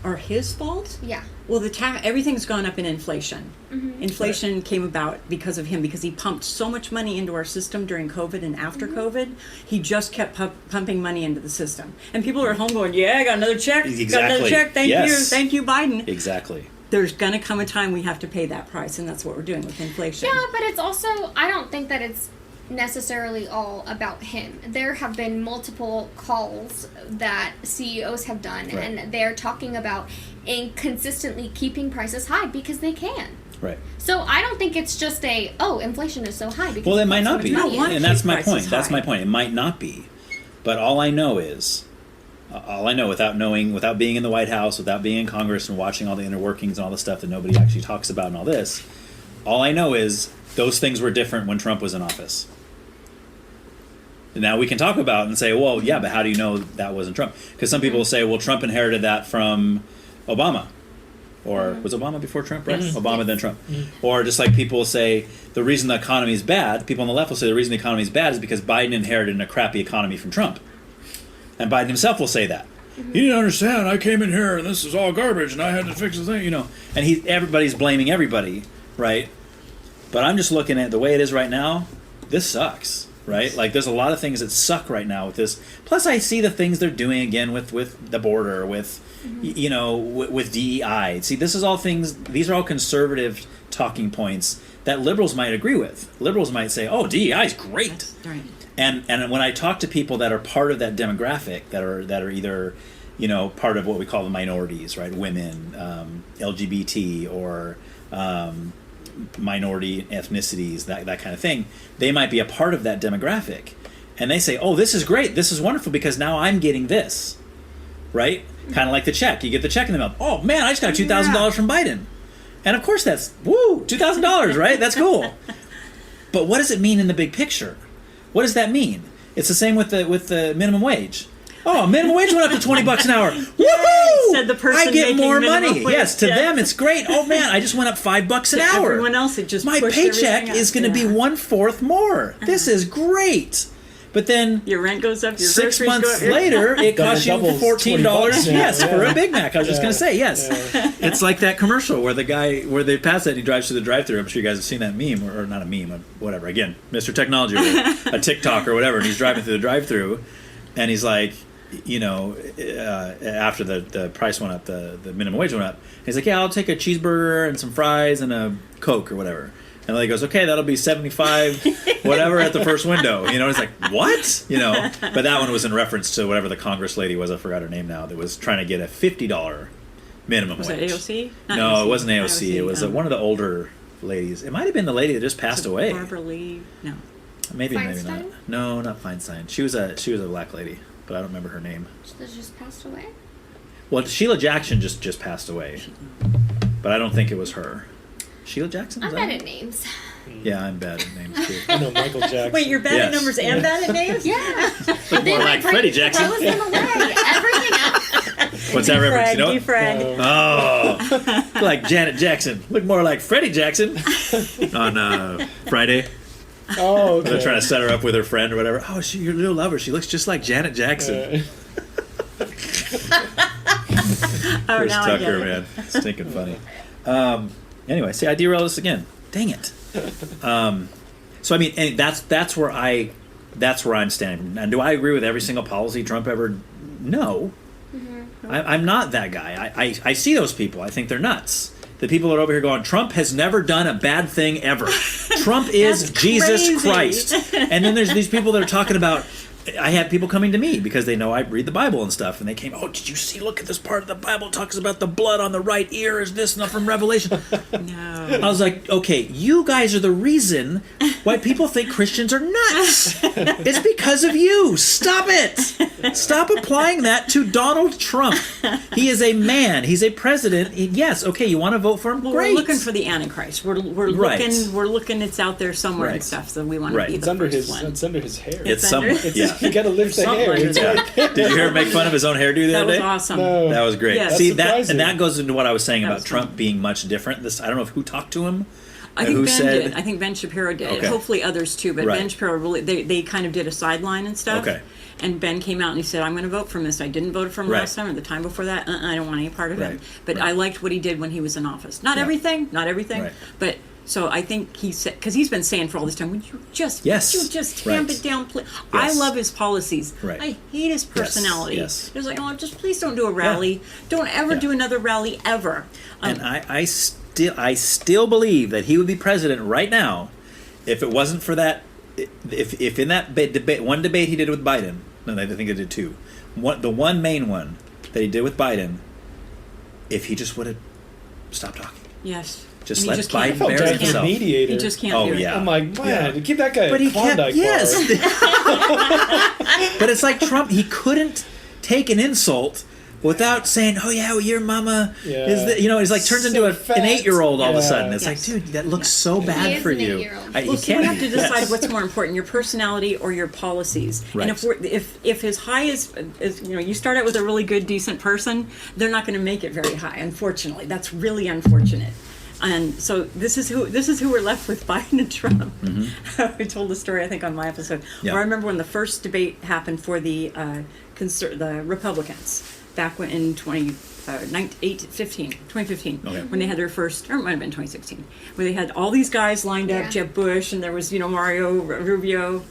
Are his fault? Yeah. Well, everything's gone up in inflation. Mm-hmm. Inflation came about because of him, because he pumped so much money into our system during COVID and after COVID. He just kept pumping money into the system. And people are at home going, yeah, I got another check. Exactly. Got another check. Thank Yes. you. Thank you, Biden. Exactly. There's going to come a time we have to pay that price, and that's what we're doing with inflation. Yeah, but it's also, I don't think that it's necessarily all about him. There have been multiple calls that CEOs have done, Right. and they're talking about consistently keeping prices high because they can. Right. So I don't think it's just inflation is so high because Well, it you might put so not much be, money in. and that's my prices point. That's my high. point. It might not be, but all I know without being in the White House, without being in Congress and watching all the inner workings and all the stuff that nobody actually talks about and all this, all I know is those things were different when Trump was in office. And now we can talk about it and say, well, yeah, but how do you know that wasn't Trump? Because some people will say, well, Trump inherited that from Obama. Or was Obama before Trump, right? Obama, then Trump. Or just like people will say, the reason the economy is bad, people on the left will say the reason the economy is bad is because Biden inherited a crappy economy from Trump. And Biden himself will say that. You didn't understand, I came in here and this is all garbage and I had to fix the thing, you know. And everybody's blaming everybody, right? But I'm just looking at the way it is right now, this sucks, right? Like there's a lot of things that suck right now with this. Plus I see the things they're doing again with the border, with with DEI. See, this is all things, these are all conservative talking points that liberals might agree with. Liberals might say, oh, DEI is great. Right. And when I talk to people that are part of that demographic, that are either, part of what we call the minorities, right? Women, LGBT, or minority ethnicities, that kind of thing, they might be a part of that demographic. And they say, oh, this is great. This is wonderful because now I'm getting this, right? Kind of like the check. You get the check in the mail. Oh, man, I just got $2,000 from Biden. And of course that's, $2,000, right? That's cool. But what does it mean in the big picture? What does that mean? It's the same with the minimum wage. Oh, minimum wage went up to $20 an hour. Woohoo! Said the person I get making more minimum money. wage, Yes, to yeah. them it's great. Oh man, I just went up $5 an hour. Everyone else, it just my pushed paycheck everything is up. going to be Yeah. 1/4 more. This is great. But then Your rent goes up. Your 6 groceries months go up. later, it costs you doubles, $14. $20 now, Yes, yeah. for a Big Mac. I was just Yeah. going to say yes. Yeah. It's like that commercial where they pass that and he drives through the drive-through. I'm sure you guys have seen that meme, or not a meme, or whatever. Again, Mr. Technology, or a TikTok or whatever, and he's driving through the drive-through, and he's like, after the price went up, the minimum wage went up. He's like, yeah, I'll take a cheeseburger and some fries and a Coke or whatever. And then he goes, okay, that'll be $75, whatever, at the first window. It's like, what? But that one was in reference to whatever the Congress lady was. I forgot her name now. That was trying to get a $50 minimum Was wage. it AOC? Not No, AOC. it wasn't AOC. It was one of the older ladies. It might have been the lady that just passed away. Barbara Lee. No. Maybe not. Feinstein? No, not Feinstein. She was a black lady, but I don't remember her name. That just passed away. Well, Sheila Jackson just passed away, but I don't think it was her. Sheila Jackson? I'm Is bad that at names. Yeah, I'm bad at names too. I know Michael Jackson. Wait, you're bad Yes. at numbers and bad at names? Yeah. Look more like Freddie Jackson. Throws them away. Everything else. What's that reference? You know? Fred. Oh, like Janet Jackson. Look more like Freddie Jackson on Friday. Oh, okay. They're trying to set her up with her friend or whatever. Oh, you're a little lover. She looks just like Janet Jackson. Oh, Chris now I get Tucker, it. man, stinking funny. Anyway, see, I derailed this again. Dang it. So I mean, and that's where I'm standing. And do I agree with every single policy Trump ever? No. I'm not that guy. I see those people. I think they're nuts. The people that are over here going, Trump has never done a bad thing ever. Trump is That's Jesus crazy. Christ. And then there's these people that are talking about, I had people coming to me because they know I read the Bible and stuff, and they came, oh, did you see, look at this part of the Bible, it talks about the blood on the right ear, is this not from Revelation? No. I was like, okay, you guys are the reason why people think Christians are nuts. It's because of you. Stop it. Stop applying that to Donald Trump. He is a man. He's a president. Yes, okay, you want to vote for him? Well, Great. we're looking for the Antichrist. We're Right. looking. It's out there somewhere Right. and stuff. So we want to Right. be It's the under first his. one. It's under his hair. It's under- somewhere. Yeah. You gotta lift the Something hair. under It's there. right there. Did you hear him make fun of his own hairdo the That other was day? awesome. No. That was great. Yes. See That's that, surprising. and that goes into what I was saying That about was Trump fun. being much different. I don't know who talked to him. I think who Ben said, did. I think Ben Shapiro did. Okay. Hopefully others too. But Right. Ben Shapiro really they kind of did a sideline and stuff. Okay. And Ben came out and he said, I'm going to vote for him this. I didn't vote for him last time or the time before that. I don't want any part of him. But I liked what he did when he was in office. Not everything, but so I think he said, because he's been saying for all this time, would you just tamp it down, please? I love his policies. I hate his personality. It's like, oh, just please don't do a rally. Don't ever do another rally ever. And I still believe that he would be president right now if it wasn't for that. If in that debate, one debate he did with Biden, no, I think he did two. The one main one that he did with Biden, if he just would have stopped talking. Yes. Just let Biden bear himself. Mediator. He just can't do it. I'm like, man, give that guy but a Klondike bar. But it's like Trump, he couldn't take an insult without saying, "Oh yeah, well, your mama is the," he's like turns into an 8-year-old all of a sudden. It's like, dude, that looks so bad for you. You have to decide what's more important: your personality or your policies. Right. And if his high is you start out with a really good, decent person, they're not going to make it very high. Unfortunately, that's really unfortunate. And so this is who we're left with, Biden and Trump. I told the story, I think, on my episode. Where I remember when the first debate happened for the Republicans back when in 2015, when they had their first, or it might have been 2016, where they had all these guys lined up, Jeb Bush, and there was Marco Rubio,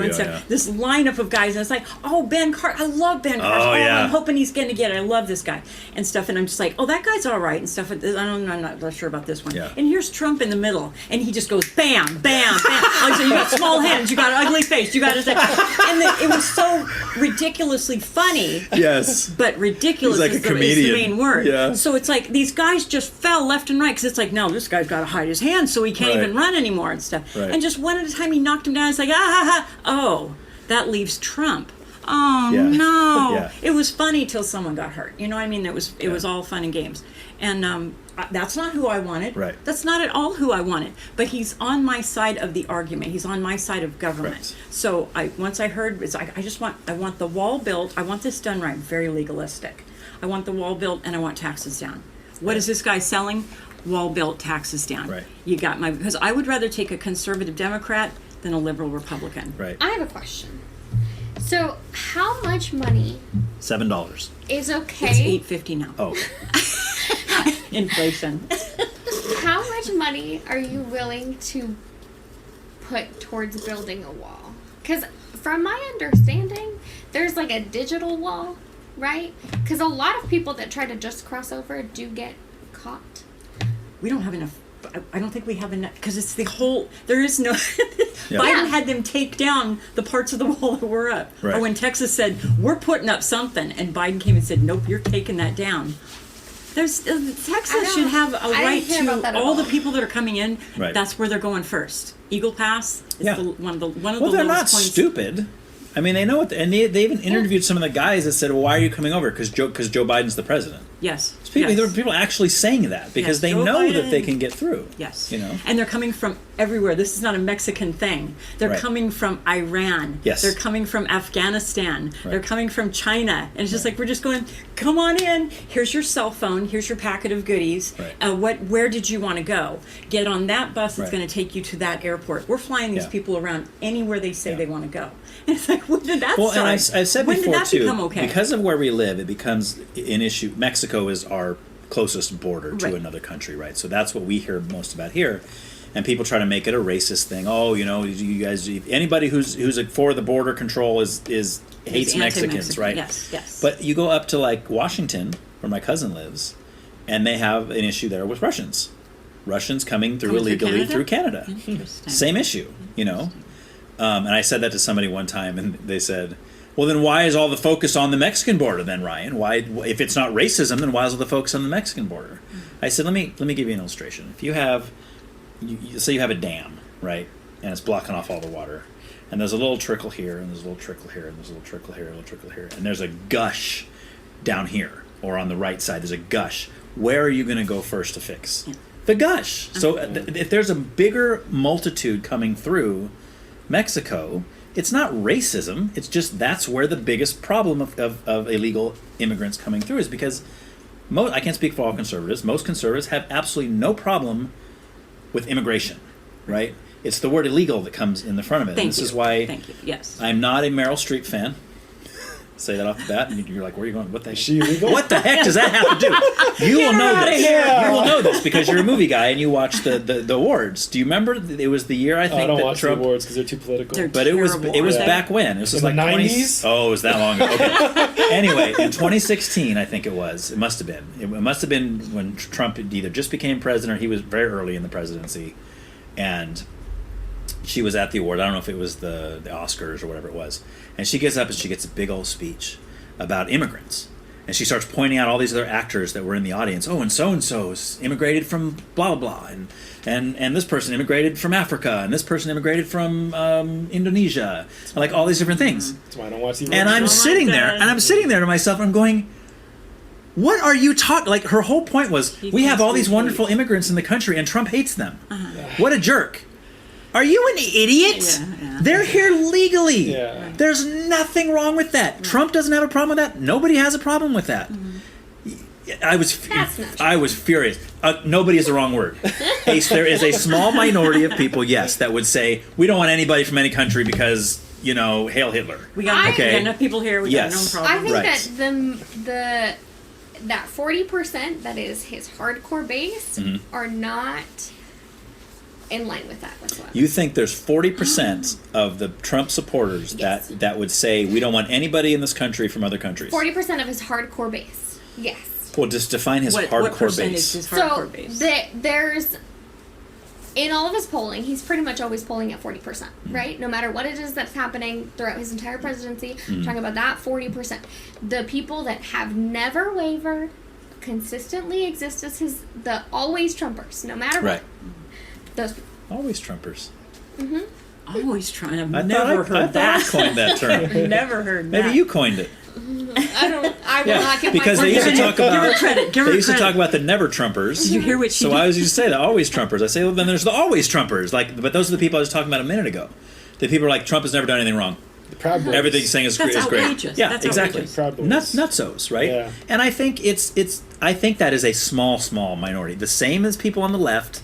and stuff. This lineup of guys, and it's like, oh, Ben Carson, I love Ben Carson. I'm hoping he's going to get it. I love this guy and stuff. And I'm just like, oh, that guy's all right and stuff. I'm not sure about this one. And here's Trump in the middle, and he just goes bam, bam, bam. Like, so you got small hands, you got an ugly face, you got and it was so ridiculously funny. Yes, but ridiculous. He's like a comedian. The main word. Yeah. So it's like these guys just fell left and right because it's like, no, this guy's got to hide his hands so he can't even run anymore and stuff. And just one at a time, he knocked him down. It's like, oh, that leaves Trump. Oh no! It was funny till someone got hurt. You know what I mean? It was all fun and games, and that's not who I wanted. Right. That's not at all who I wanted. But he's on my side of the argument. He's on my side of government. Right. So once I heard, it's like I want the wall built. I want this done right. Very legalistic. I want the wall built and I want taxes down. What is this guy selling? Wall built, taxes down. Right. You got because I would rather take a conservative Democrat than a liberal Republican. Right. I have a question. So, how much money $7 is okay? It's $8.50 now. Oh. Inflation. How much money are you willing to put towards building a wall? Because from my understanding, there's like a digital wall, right? Because a lot of people that try to just cross over do get caught. We don't have enough. I don't think we have enough, because it's the whole, there is no, Biden had them take down the parts of the wall that were up. Right. Or when Texas said, we're putting up something, and Biden came and said, nope, you're taking that down. Texas should have a right to all the people that are coming in. Right. That's where they're going first. Eagle Pass is one of the well, they're not points. Stupid. I mean, they know what, and they even interviewed some of the guys that said, "Well, why are you coming over? Because Joe Biden's the president." Yes. There are people actually saying that because they know that they can get through. Yes. And they're coming from everywhere. This is not a Mexican thing. They're coming from Iran. Yes. They're coming from Afghanistan. Right. They're coming from China. And it's just like, we're just going, come on in. Here's your cell phone. Here's your packet of goodies. Right. Where did you want to go? Get on that bus that's going to take you to that airport. We're flying these people around anywhere they say they want to go. And it's like, when did that start? And I've said when before, did that too, become okay? Because of where we live, it becomes an issue. Mexico is our closest border to another country, right? So that's what we hear most about here. And people try to make it a racist thing. Oh, you guys, anybody who's for the border control hates Mexicans, right? Yes. But you go up to like Washington, where my cousin lives, and they have an issue there with Russians. Russians coming through illegally through Canada. Interesting. Same issue, And I said that to somebody one time, and they said, well, then why is all the focus on the Mexican border then, Ryan? Why, if it's not racism, then why is all the focus on the Mexican border? I said, let me give you an illustration. If you have, say you have a dam, right, and it's blocking off all the water, and there's a little trickle here, and there's a little trickle here, and there's a little trickle here, and a little trickle here, and there's a gush down here, or on the right side, there's a gush. Where are you going to go first to fix? The gush. So if there's a bigger multitude coming through Mexico, it's not racism. It's just that's where the biggest problem of illegal immigrants coming through is because I can't speak for all conservatives. Most conservatives have absolutely no problem with immigration, right? It's the word illegal that comes in the front of it. Thank This you. is why Thank you. Yes. I'm not a Meryl Streep fan. Say that off the bat, and you're like, "Where are you going? What the heck? Is she illegal? What the heck does that have to do?" You will know outta this. here. You will know this because you're a movie guy and you watch the awards. Do you remember? It was the year I think I don't that watch Trump. the awards because they're too political. They're But it was terrible, aren't back when. It was In like the 20 90s? Oh, it was that long ago. Okay. Anyway, in 2016, I think it was. It must have been. It must have been when Trump either just became president or he was very early in the presidency, and she was at the award. I don't know if it was the Oscars or whatever it was. And she gets up and she gets a big old speech about immigrants. And she starts pointing out all these other actors that were in the audience. Oh, and so-and-so's immigrated from blah, blah, blah. And this person immigrated from Africa. And this person immigrated from Indonesia. And like all these different things. That's why I don't watch the And I'm sitting there, and I'm sitting there to myself, and I'm going, what are you talking? Like, her whole point was, we have all these wonderful immigrants in the country, and Trump hates them. What a jerk. Are you an idiot? Yeah. They're here legally. Yeah. There's nothing wrong with that. Trump doesn't have a problem with that. Nobody has a problem with that. I was furious. Nobody is the wrong word. There is a small minority of people, yes, that would say, we don't want anybody from any country because, hail Hitler. We got enough people here. We got no problem. I think Right. that that 40% that is his hardcore base are not in line with that whatsoever. You think there's 40% of the Trump supporters that would say, we don't want anybody in this country from other countries? 40% of his hardcore base. Yes. Well, just define his hardcore what percentage base. is hardcore base? There's in all of his polling, he's pretty much always polling at 40%, right? No matter what it is that's happening throughout his entire presidency, talking about that 40%. The people that have never wavered, consistently exist as the always Trumpers, no matter what. Right. Those people. Always Trumpers. Always trying. I've I never thought heard that. I coined that term. Never heard that. Maybe you coined it. I will not give because my they used to talk about Give her credit. Give her they used to credit. talk about the never Trumpers. Did you hear what she So did? I always used to say the always Trumpers. I say, well, then there's the always Trumpers. But those are the people I was talking about a minute ago. The people are like, Trump has never done anything wrong. The Proud Boys. Everything he's saying is That's great. outrageous. Yeah, That's exactly. outrageous. Proud Boys. Nutsos, right? Yeah. And I think I think that is a small minority. The same as people on the left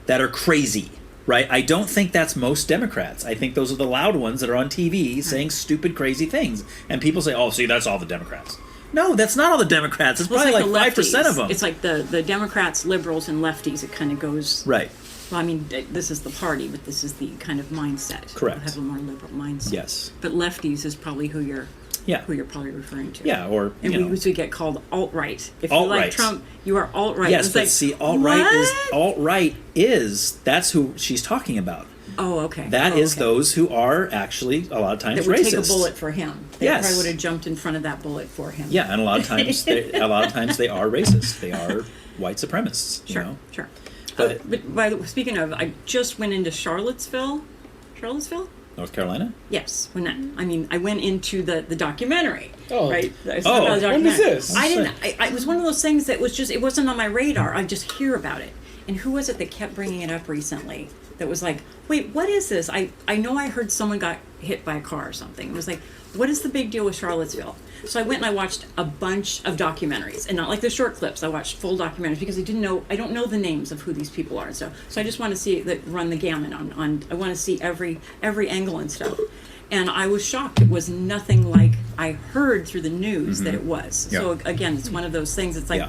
that are crazy. Right? I don't think that's most Democrats. I think those are the loud ones that are on TV saying stupid, crazy things. And people say, oh, see, that's all the Democrats. No, that's not all the Democrats. It's probably the like 5% lefties. of them. It's like the Democrats, liberals, and lefties. It kind of goes... Right. Well, I mean, this is the party, but this is the kind of mindset. Correct. Have a more liberal mindset. Yes. But lefties is probably who you're probably referring to. Yeah, or, And we used to get called alt-right. If you Alt-right. like Trump, you are alt-right. Yes, It's but like, see, that's who she's talking about. Oh, okay. That is okay. those who are actually a lot of times that would racist. take a bullet for him. They Yes. probably would have jumped in front of that bullet for him. Yeah, and a lot of times they are racist. They are white supremacists. Sure, You know? sure. But, But by the way, speaking of, I just went into Charlottesville. North Carolina? Yes. I went into the documentary. Oh. Right. I Oh. about the When was documentary. this? I didn't. It was one of those things that was just. It wasn't on my radar. I just hear about it. And who was it that kept bringing it up recently? That was like, wait, what is this? I know I heard someone got hit by a car or something. It was like, what is the big deal with Charlottesville? So I went and I watched a bunch of documentaries, and not like the short clips. I watched full documentaries because I don't know the names of who these people are and stuff. So I just want to see run the gamut on. I want to see every angle and stuff. And I was shocked. It was nothing like I heard through the news that it was. Yeah. So again, it's one of those things. It's like,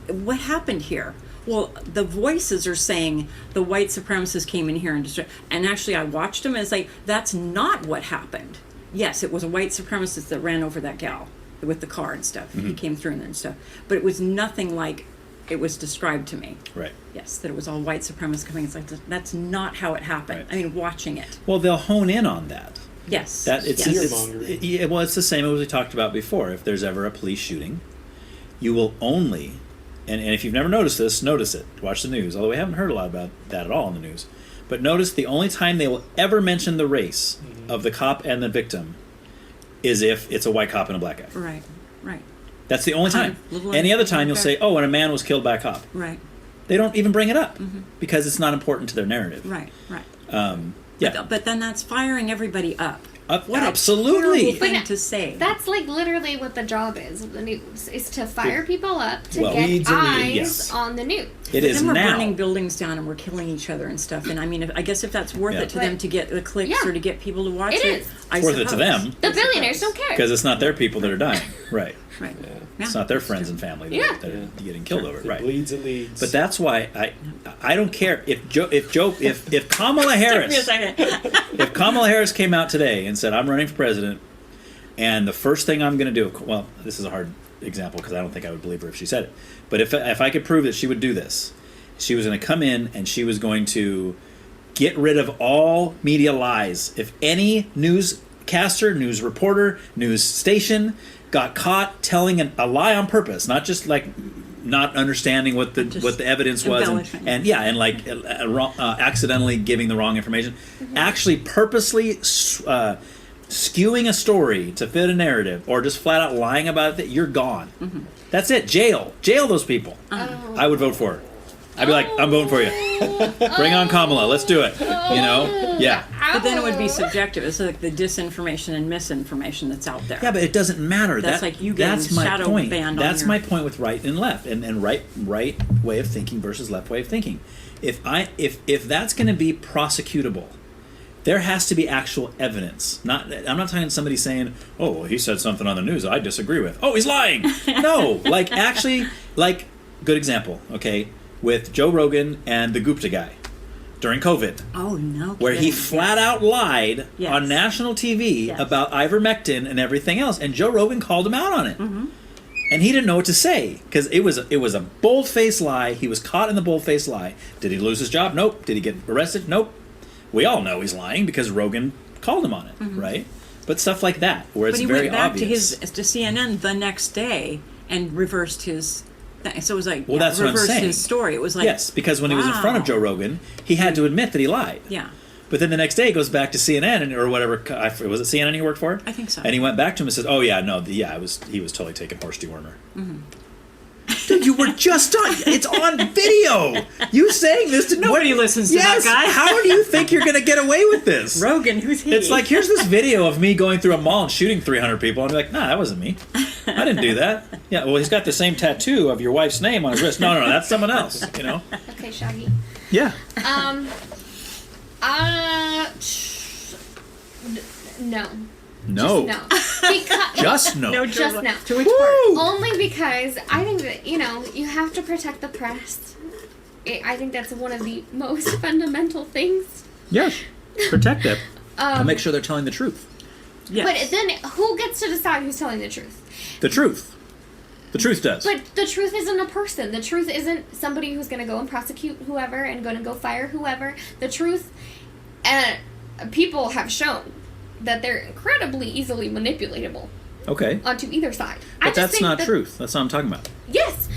what happened here? Well, the voices are saying the white supremacists came in here and destroyed. And actually, I watched them, and it's like, that's not what happened. Yes, it was a white supremacist that ran over that gal with the car and stuff. He came through in there and stuff. But it was nothing like it was described to me. Right. Yes, that it was all white supremacists coming. It's like, that's not how it happened. Right. I mean, watching it. Well, they'll hone in on that. Yes. It's the same as we talked about before. If there's ever a police shooting, you will only, and if you've never noticed this, notice it. Watch the news. Although we haven't heard a lot about that at all in the news. But notice the only time they will ever mention the race of the cop and the victim is if it's a white cop and a black guy. Right. That's the only time. Little Any other time you'll okay. say, oh, and a man was killed by a cop. Right. They don't even bring it up because it's not important to their narrative. Right. Yeah. But then that's firing everybody up. What absolutely. a terrible thing to say. That's like literally what the job is of the news, is to fire people up to Well, get eyes yes. on the news. It is then we're now. burning buildings down and we're killing each other and stuff. And I mean, I guess if that's worth it to them to get the clicks or to get people to watch It it, is. I Worth it suppose. to them. The billionaires don't care. Because it's not their people that are dying. Right. Right. It's not their friends and family that are getting killed over it. It Right. bleeds, it leads. But that's why I don't care if Kamala Harris Took me a second. if Kamala Harris came out today and said I'm running for president, and the first thing I'm going to do, well, this is a hard example because I don't think I would believe her if she said it, but if I could prove that she would do this, she was going to come in and she was going to get rid of all media lies. If any newscaster, news reporter, news station got caught telling a lie on purpose, not just like not understanding what the evidence was, and accidentally giving the wrong information, actually purposely skewing a story to fit a narrative, or just flat out lying about it, you're gone. That's it. Jail those people. I would vote for her. I'd be like, I'm voting for you. Bring on Kamala. Let's do it. You know? Yeah. But then it would be subjective. It's like the disinformation and misinformation that's out there. Yeah, but it doesn't matter. That's like you getting that's my shadow point. banned on That's your... my point with right and left, and right way of thinking versus left way of thinking. If that's going to be prosecutable, there has to be actual evidence. I'm not talking somebody saying, "Oh, well, he said something on the news I disagree with." Oh, he's lying. No, good example. Okay, with Joe Rogan and the Gupta guy during COVID. Oh, no. Where he flat out lied Yes. on national TV about ivermectin and everything else, and Joe Rogan called him out on it. And he didn't know what to say because it was a bold-faced lie. He was caught in the bold-faced lie. Did he lose his job? Nope. Did he get arrested? Nope. We all know he's lying because Rogan called him on it, right? But stuff like that, where it's very obvious. But he went back to CNN the next day and reversed his... So it was like, well, that's what I'm saying. His story. It was like, yes, because when he was in front of Joe Rogan, he had to admit that he lied. Yeah. But then the next day he goes back to CNN or whatever. Was it CNN he worked for? I think so. And he went back to him and says, "Oh yeah, no, he was totally taking horse dewormer." Dude, you were just on. It's on video. You saying this to nobody listens to that guy. How do you think you're going to get away with this? Rogan, who's he? It's like, here's this video of me going through a mall and shooting 300 people. And I'm like, nah, that wasn't me. I didn't do that. Yeah, well, he's got the same tattoo of your wife's name on his wrist. No, that's someone else. You know. Okay, Shaggy. Yeah. No. No. Just Just no. no. Just no. To which part? Only because I think that, you have to protect the press. I think that's one of the most fundamental things. Yes. Protect them. And make sure they're telling the truth. Yes. But then who gets to decide who's telling the truth? The truth. The truth does. But the truth isn't a person. The truth isn't somebody who's going to go and prosecute whoever and going to go fire whoever. The truth, people have shown that they're incredibly easily manipulatable. Okay. Onto either side. But that's not truth. That's what I'm talking about. Yes.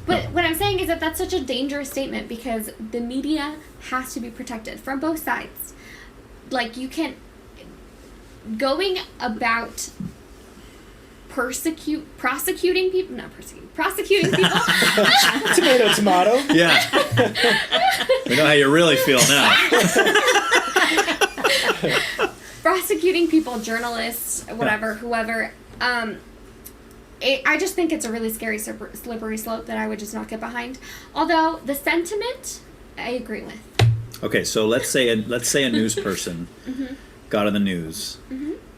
But what I'm saying is that that's such a dangerous statement because the media has to be protected from both sides. Like, you can't... Going about prosecuting people... Prosecuting people... Tomato. Yeah. We know how you really feel now. Prosecuting people, journalists, whatever, whoever. I just think it's a really scary, slippery slope that I would just not get behind. Although the sentiment, I agree with. Okay, so let's say a news person got on the news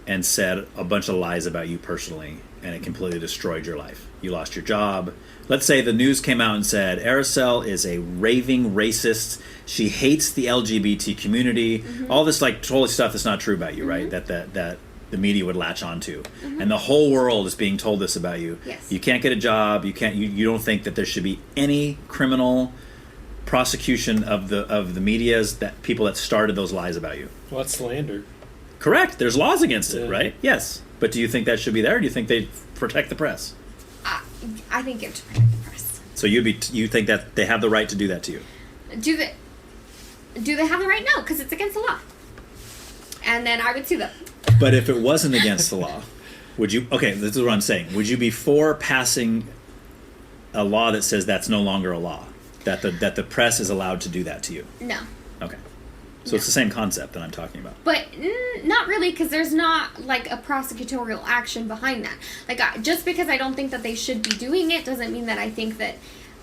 and said a bunch of lies about you personally, and it completely destroyed your life. You lost your job. Let's say the news came out and said Arisel is a raving racist. She hates the LGBT community. All this like totally stuff that's not true about you, right? That the media would latch onto, and the whole world is being told this about you. Yes. You can't get a job. You can't. You don't think that there should be any criminal prosecution of the media's that people that started those lies about you. Well, that's slander. Correct. There's laws against it, right? Yes. But do you think that should be there? Or do you think they protect the press? I think you have to protect the press. So you think that they have the right to do that to you? Do they have the right? No, because it's against the law. And then I would sue them. But if it wasn't against the law, would you? Okay, this is what I'm saying. Would you be for passing a law that says that's no longer a law? That the press is allowed to do that to you? No. Okay. So it's the same concept that I'm talking about. But not really, because there's not like a prosecutorial action behind that. Like, just because I don't think that they should be doing it doesn't mean that I think that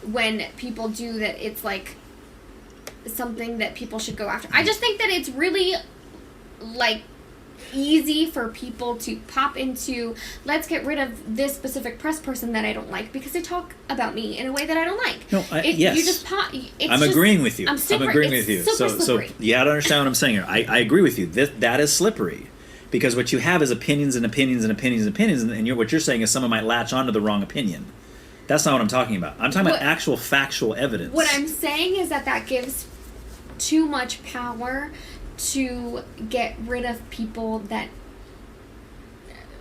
when people do that, it's like something that people should go after. I just think that it's really like easy for people to pop into, let's get rid of this specific press person that I don't like because they talk about me in a way that I don't like. No, yes. You just pop. I'm agreeing with you. I'm agreeing with you. So you got to understand what I'm saying here. I agree with you. That is slippery, because what you have is opinions and opinions and opinions and opinions, and what you're saying is someone might latch onto the wrong opinion. That's not what I'm talking about. I'm talking about actual factual evidence. What I'm saying is that gives too much power to get rid of people that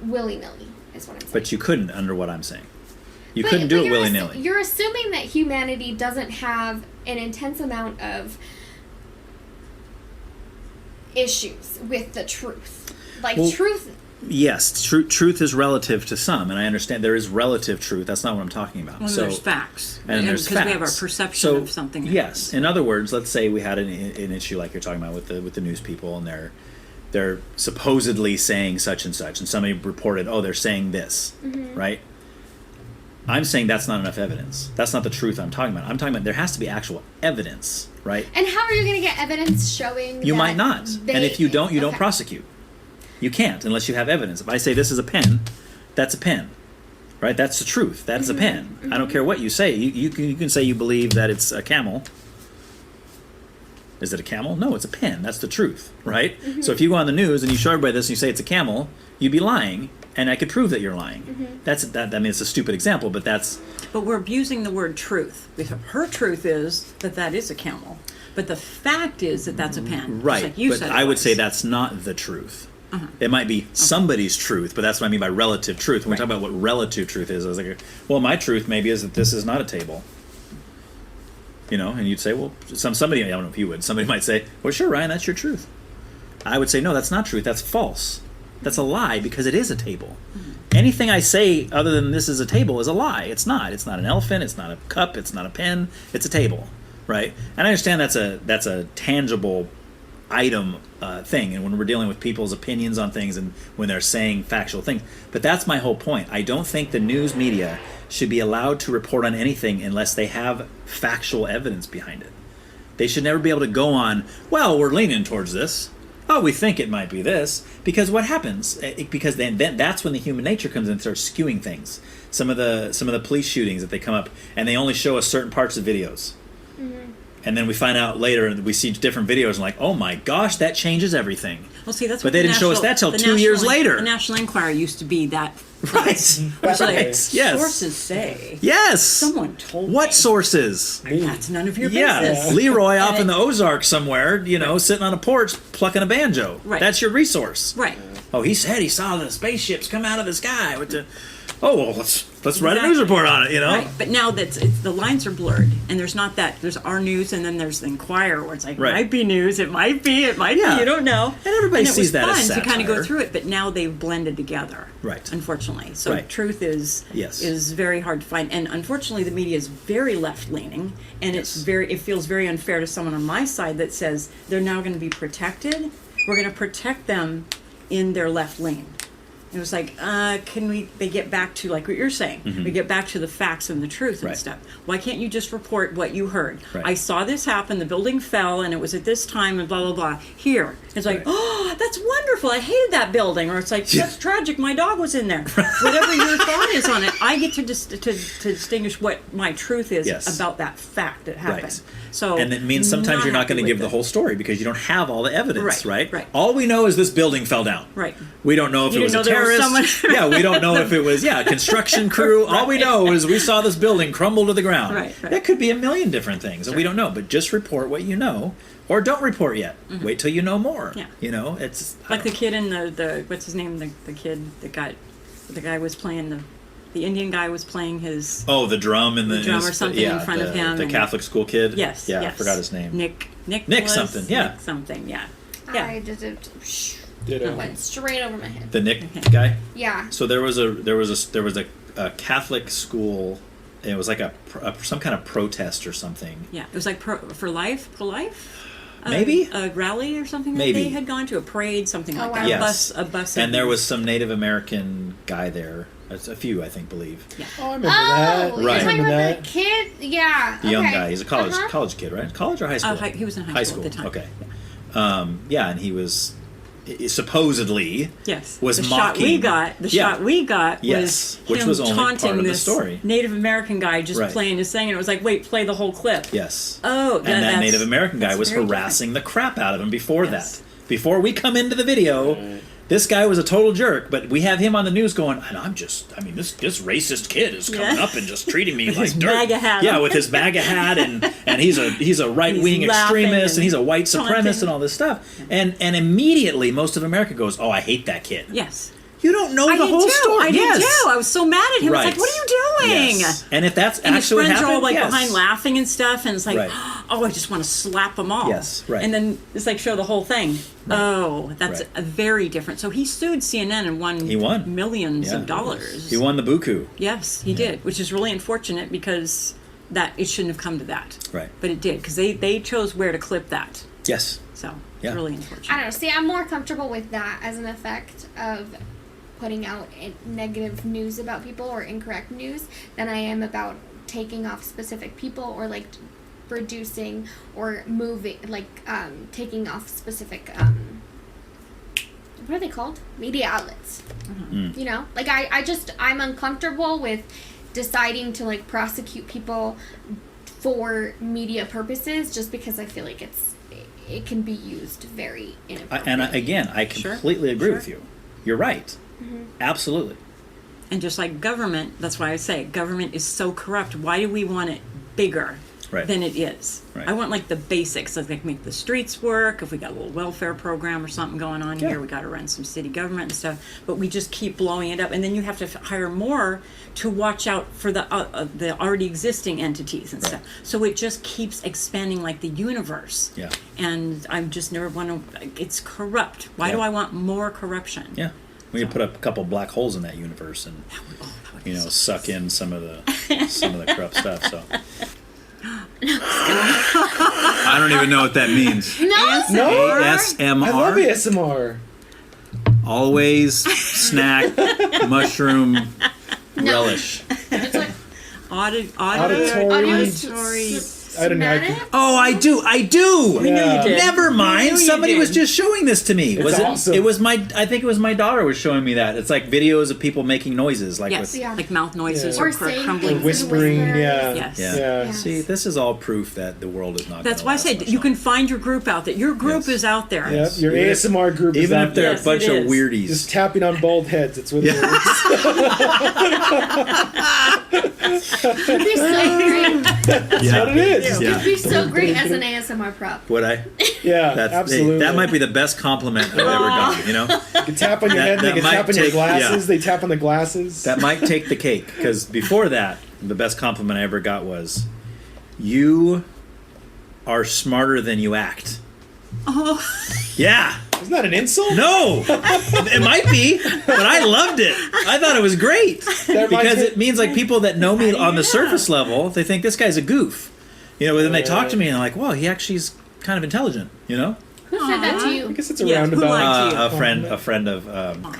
willy-nilly is what I'm saying. But you couldn't under what I'm saying. You couldn't do it willy-nilly. You're assuming that humanity doesn't have an intense amount of issues with the truth. Like, truth... Yes, truth is relative to some, and I understand there is relative truth. That's not what I'm talking about. Well, there's facts. And there's facts. Because we have our perception of something. Yes. In other words, let's say we had an issue like you're talking about with the news people, and they're supposedly saying such and such, and somebody reported, they're saying this, right? I'm saying that's not enough evidence. That's not the truth I'm talking about. I'm talking about there has to be actual evidence, right? And how are you going to get evidence showing You that might not. And if you don't, you don't prosecute. You can't unless you have evidence. If I say this is a pen, that's a pen, right? That's the truth. That's a pen. I don't care what you say. You can say you believe that it's a camel. Is it a camel? No, it's a pen. That's the truth, right? So if you go on the news and you show everybody this and you say it's a camel, you'd be lying, and I could prove that you're lying. I mean, it's a stupid example, but that's... But we're abusing the word truth. Her truth is that is a camel. But the fact is that that's a pen. Right, like you but said I would say that's not the truth. It might be somebody's truth, but that's what I mean by relative truth. When we talk about what relative truth is, I was like, well, my truth maybe is that this is not a table. You know, and you'd say, well, somebody, I don't know if you would, somebody might say, well, sure, Ryan, that's your truth. I would say, no, that's not truth, that's false. That's a lie, because it is a table. Anything I say other than this is a table is a lie. It's not. It's not an elephant, it's not a cup, it's not a pen, it's a table, right? And I understand that's a tangible item thing, and when we're dealing with people's opinions on things and when they're saying factual things. But that's my whole point. I don't think the news media should be allowed to report on anything unless they have factual evidence behind it. They should never be able to go on, well, we're leaning towards this. Oh, we think it might be this. Because what happens? Because then that's when the human nature comes in and starts skewing things. Some of the police shootings that they come up and they only show us certain parts of videos. And then we find out later, and we see different videos, and like, oh my gosh, that changes everything. Well, see, that's but they didn't show us that till 2 years later. The National Enquirer used to be that. Right. Like, Yes. Sources say. Yes. Someone told What me. sources? That's none of your Yeah. business. Leroy off in the Ozarks somewhere, sitting on a porch plucking a banjo. Right. That's your resource. Right. Oh, he said he saw the spaceships come out of the sky with the... Oh, well, let's write a news report on it, Right, but now that the lines are blurred, and there's not that. There's our news, and then there's the Enquirer, where it's like, Right. it might be news, it might be, you don't know. And everybody it sees was that as fun to kind of satire. go through it, but now they've blended together. Right. Unfortunately. So Right. truth is very hard to find. And unfortunately, the media is very left-leaning, and it feels very unfair to someone on my side that says they're now going to be protected. We're going to protect them in their left lane. It was like, they get back to, like what you're saying, we get back to the facts and the truth and stuff. Why can't you just report what you heard? Right. I saw this happen, the building fell, and it was at this time, and blah, blah, blah. Here. It's like, oh, that's wonderful, I hated that building. Or it's like, that's tragic, my dog was in there. Whatever your thought is on it, I get to distinguish what my truth is about that fact that happened. Right. So, and it means sometimes you're not going to give the whole story because you don't have all the evidence, right? All we know is this building fell down. Right. We don't know if it was a terrorist. We don't know if it was, construction crew. All we know is we saw this building crumble to the ground. Right. That could be a million different things that we don't know, but just report what you know. Or don't report yet. Wait till you know more. Yeah. It's... Like the kid in the what's his name? The kid that got... The guy was playing the Indian guy was playing his... Oh, the drum and the drum or something in front of him. The Catholic school kid? Yes. Yeah, yes. I forgot his name. Nick something, yeah. Nick something, yeah. I just went straight over my head. The Nick guy? Yeah. So there was a Catholic school. It was like some kind of protest or something. Yeah, it was like pro-life. maybe a rally or something Maybe. that they had gone to, a parade, something like wow. that. Yes. A bus. and there was some Native American guy there. It's a few, I think, believe. Yeah. Oh, I remember that. You're Right. talking Remember about that? the kid? Yeah. The young okay. guy. He's a college kid, right? College or high school? He was in high school at the time. Okay. Yeah, and he was supposedly Yes. was the mocking. shot we got Yes, was which him was only taunting part of the this story. Native American guy just Right. playing his thing, and it was like, wait, play the whole clip. Yes. Oh, And that Native American guy was harassing the crap out of him before Yes. that. Before we come into the video, this guy was a total jerk, but we have him on the news going, and this racist kid is coming Yeah. up and just treating me With like his dirt. MAGA hat Yeah, on. with his MAGA hat, and he's a right wing He's laughing extremist, and he's a white taunting. supremacist, and all this stuff. And immediately, most of America goes, "Oh, I hate that kid." Yes. You don't know I the did whole too. story. I did too. I was so mad at him. Right. I was like, what are you doing? Yes. And if that's And his actually what friends are happened, all like yes. behind laughing and stuff, and it's like, Right. oh, I just want to slap them all. Yes, right. And then it's like show the whole thing. Right. Oh, that's Right. a very different. So he sued CNN and won. He won. Millions Yeah. of dollars. He won the buku. Yes, he did, which is really unfortunate because that it shouldn't have come to that. Right. But it did because they chose where to clip that. Yes. So Yeah. it's really unfortunate. I don't know. See, I'm more comfortable with that as an effect of putting out negative news about people or incorrect news than I am about taking off specific people or like reducing or moving, like taking off specific what are they called? Media outlets. You know, like I'm uncomfortable with deciding to like prosecute people for media purposes just because I feel like it can be used very inappropriately. I completely agree with you. You're right. Absolutely. And just like government, that's why I say government is so corrupt. Why do we want it bigger than it is? Right. I want like the basics, like make the streets work. If we got a little welfare program or something going on here, we got to run some city government and stuff. But we just keep blowing it up, and then you have to hire more to watch out for the already existing entities and stuff. So it just keeps expanding like the universe. Yeah. And I just never want to. It's corrupt. Why do I want more corruption? Yeah. We could put up a couple black holes in that universe and suck in some of the corrupt stuff. So I don't even know what that means. No. ASMR. I love ASMR. Always snack mushroom relish. It's like Auditory. I don't know. Oh, I do. We knew you did. Never mind. We knew you Somebody did. was just showing this to me. It's awesome. It was my. I think it was my daughter was showing me that. It's like videos of people making noises, like Yes, with. like mouth noises Yeah. or Or saying crumbling. things Whispering, in whispers. yeah. Yes. Yeah. Yeah. See, this is all proof that the world is not. That's gonna why I last said much you can longer. find your group out there. Your group Yes. is out there. Yep, your Even- ASMR group is Even out if they're Yes, a bunch it of is. weirdies. just tapping on bald heads. It's what it is. It'd be so great. That's what it is. Yeah. It'd be so great as an ASMR prop. Would I? Yeah, That's, absolutely. that might be the best compliment I've ever gotten. You know, You can tap on your head, that they can might tap on your take- glasses, yeah. they tap on the glasses. that might take the cake. Because before that, the best compliment I ever got was, "You are smarter than you act." Oh, Yeah. Isn't that an insult? No, it might be, but I loved it. I thought it was great That reminds because me- it means like people that know me on the surface level, they think this guy's a goof. You know, but then they talk to me and they're like, "Well, he actually is kind of intelligent." You know, Who said that to I you? guess it's a Yes, who roundabout. liked you? a friend of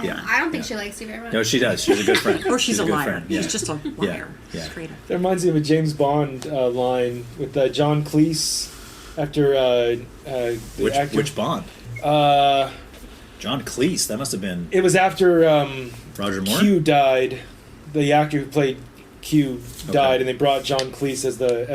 yeah. I don't think she likes you very much. No, she does. She's a good friend. or she's a good liar. friend. Yeah. She's just a liar. Yeah. Straight up. That reminds me of a James Bond line with John Cleese after the actor. Which Bond? Uh, John Cleese. That must have been it was after Roger Moore. Q died. The actor who played Q died, Okay. and they brought John Cleese as the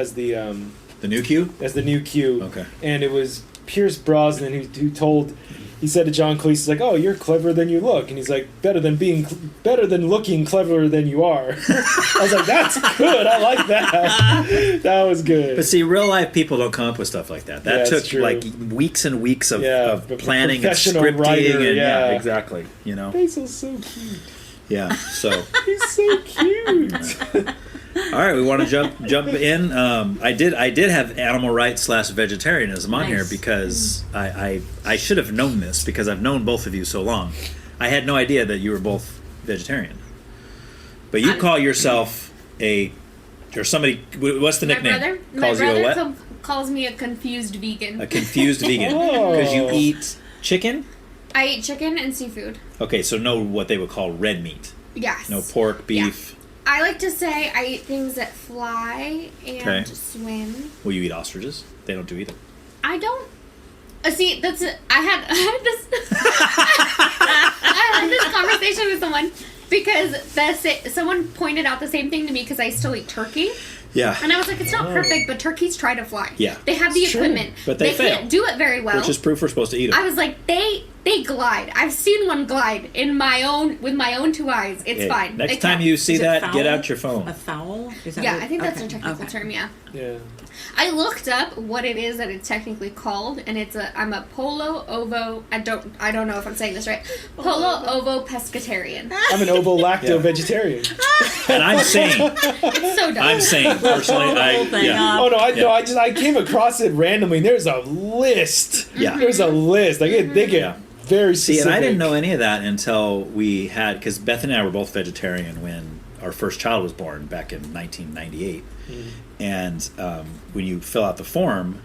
The new Q. new Q. Okay. And it was Pierce Brosnan who he said to John Cleese, he's like, "Oh, you're cleverer than you look," and he's like, better than looking cleverer than you are." I was like, "That's good. I like that. That was good." But see, real life people don't come up with stuff like that. That Yeah, took it's true. like weeks and weeks of but planning and professional scripting writer, and yeah. exactly. You know. Basil's so cute. Yeah. So. He's so cute. All right, we want to jump in. I did have animal rights / vegetarianism on here Nice. because I should have known this because I've known both of you so long. I had no idea that you were both vegetarian, but you call yourself or somebody. What's the nickname? My Calls you a brother what? calls me a confused vegan. A confused vegan. Because you eat chicken? I eat chicken and seafood. Okay, so no what they would call red meat. Yes. No pork, beef. Yeah. I like to say I eat things that fly and swim. Will you eat ostriches? They don't do either. I don't. See, I had this. I had this conversation with someone because someone pointed out the same thing to me because I still eat turkey. Yeah. And I was like, it's not perfect, but turkeys try to fly. Yeah. They have the equipment. But they fail. Can't do it very well. Which is proof we're supposed to eat them. I was like, they glide. I've seen one glide with my own 2 eyes. It's fine. Next time you see that, get out your phone. A fowl? Is that I think that's a technical term, yeah. Yeah. I looked up what it is that it's technically called, and I'm a polo ovo. I don't know if I'm saying this right. Polo ovo pescatarian. I'm an ovo lacto vegetarian. And I'm sane. It's so dumb. I'm sane personally. Oh no, I came across it randomly. And there's a list. Yeah. There's a list. They get very specific. See, and I didn't know any of that until we had, because Beth and I were both vegetarian when our first child was born back in 1998. And when you fill out the form,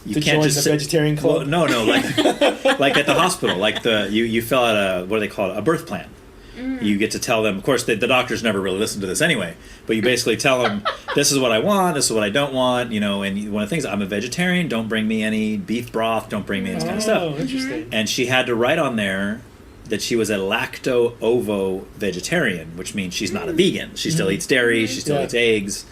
you to can't join just the say, vegetarian club. Well, no, like at the hospital, like you fill out a, what do they call it, a birth plan. You get to tell them, of course, the doctors never really listen to this anyway, but you basically tell them, this is what I want, this is what I don't want, and one of the things, I'm a vegetarian, don't bring me any beef broth, don't bring me this kind of stuff. Oh, interesting. And she had to write on there that she was a lacto-ovo vegetarian, which means she's not a vegan. She still eats dairy, she still eats eggs.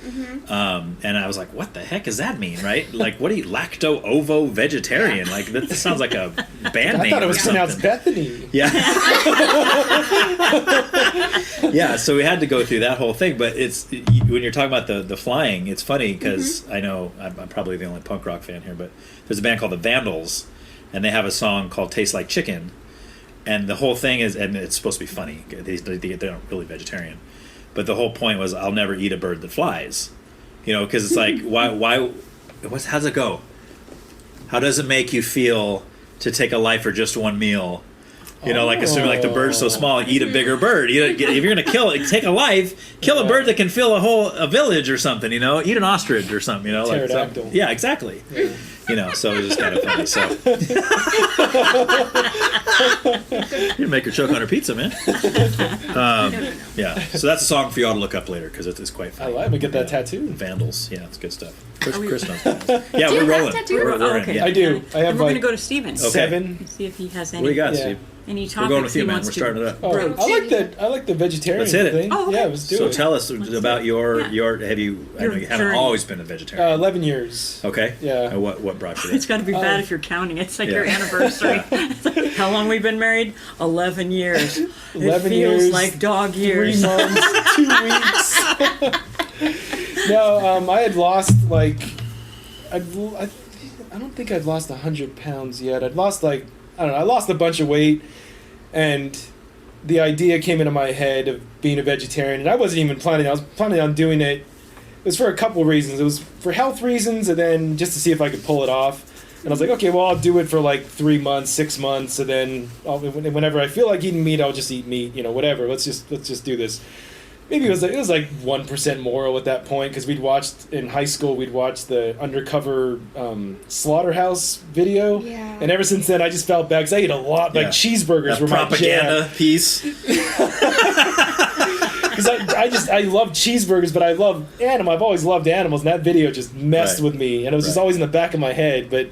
And I was like, what the heck does that mean, right? Like, what do you, lacto-ovo vegetarian? Like, that sounds like a band name. I thought it was pronounced Bethany. Yeah. Yeah, so we had to go through that whole thing. But when you're talking about the flying, it's funny because I know I'm probably the only punk rock fan here, but there's a band called the Vandals, and they have a song called Tastes Like Chicken. And the whole thing is, and it's supposed to be funny. They're not really vegetarian, but the whole point was, I'll never eat a bird that flies. Because it's like, why? How's it go? How does it make you feel to take a life for just one meal? Like assuming like the bird's so small, eat a bigger bird. If you're gonna kill it, take a life, kill a bird that can fill a village or something. Eat an ostrich or something. Pterodactyl. Yeah, exactly. Yeah. So it was just kind of funny. So you make her choke on her pizza, man. Yeah. So that's a song for y'all to look up later because it's quite funny. I'm gonna get that tattoo. Vandals. Yeah, it's good stuff. Chris knows that. Yeah, we're rolling. We're in. Yeah. I do. I have we're going to go to Steven's. Okay. 7. See if he has any. What do you got, Steve? Any topics we're going with you, he man. wants We're starting it up. I like the vegetarian Let's hit it. thing. Oh, okay. Yeah, let's do it. So tell us about your. Have you? I know you haven't always been a vegetarian. 11 years. Okay. Yeah. What brought you there? It's got to be bad if you're counting. It's like your anniversary. How long we've been married? 11 years. 11 it feels years. Like dog years. 3 months. 2 weeks. No, I had lost I don't think I'd lost 100 pounds yet. I'd lost I lost a bunch of weight, and the idea came into my head of being a vegetarian, and I wasn't even planning. I was planning on doing it. It was for a couple of reasons. It was for health reasons, and then just to see if I could pull it off. And I was like, okay, well, I'll do it for 3 months, 6 months, and then whenever I feel like eating meat, I'll just eat meat. Whatever. Let's just do this. Maybe it was 1% moral at that point because in high school we'd watched the Undercover Slaughterhouse video, and ever since then I just felt bad because I ate a lot. Cheeseburgers were my propaganda piece. Because I love cheeseburgers, but I love animals. I've always loved animals, and that video just messed with me, and it was just always in the back of my head. But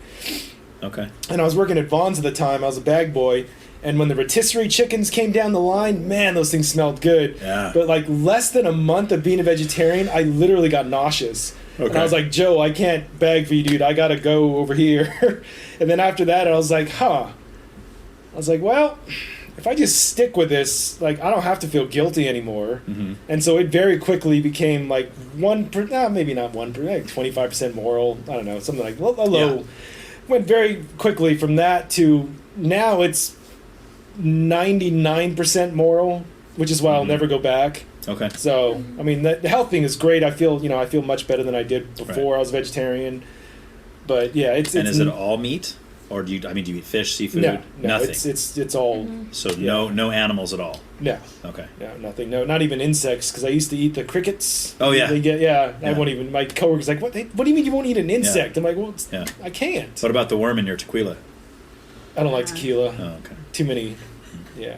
okay. And I was working at Vaughn's at the time. I was a bag boy. And when the rotisserie chickens came down the line, man, those things smelled good. Yeah. But less than a month of being a vegetarian, I literally got nauseous. Okay. And I was like, Joe, I can't bag for you, dude. I got to go over here. And then after that, I was like, I was like, well, if I just stick with this, I don't have to feel guilty anymore. Mm-hmm. And so it very quickly became maybe not 25% moral. I don't know, something like a low. Yeah. Went very quickly from that to now it's 99% moral, which is why I'll never go back. Okay. So, I mean, the health thing is great. I feel much better than I did before I was vegetarian. But yeah, it's is it all meat? Or do you eat fish, seafood? No, nothing. It's all. So no animals at all. No. Okay. No, nothing. No, not even insects. Because I used to eat the crickets. Oh yeah. They get I won't even. My coworker's like, what do you mean you won't eat an insect? I'm like, well, I can't. What about the worm in your tequila? I don't like tequila. Oh, okay. Too many. Yeah.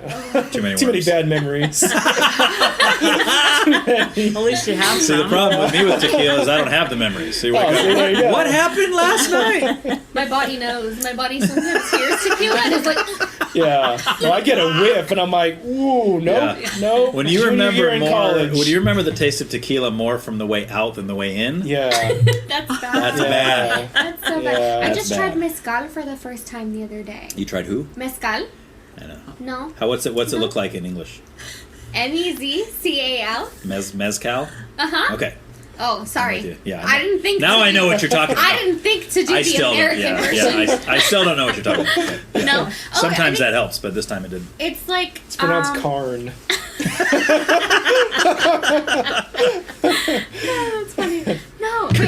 Too many Too many bad memories. At least you have See, the problem with me with tequila is I don't have the memories. So you're like, there you go. what happened last night? My body knows. My body sometimes hears tequila and is like, Yeah. Well, I get a whiff and I'm like, ooh, no. When you Junior remember year in college. when you remember the taste of tequila more from the way out than the way in? Yeah. that's bad. That's bad. That's so Yeah, bad. I that's just tried mezcal for the first time the other day. You tried who? Mezcal? I know. No. What's it look like in English? Mezcal. Mezcal? Uh-huh. Okay. Oh, sorry. I'm with you. Yeah, I didn't think. Now I know what you're talking about. I didn't think to do the American version. I still don't know what you're talking about. Okay. Yeah. No. Oh, Sometimes that helps, but this time it didn't. It's like It's pronounced Carn. That's funny. No, but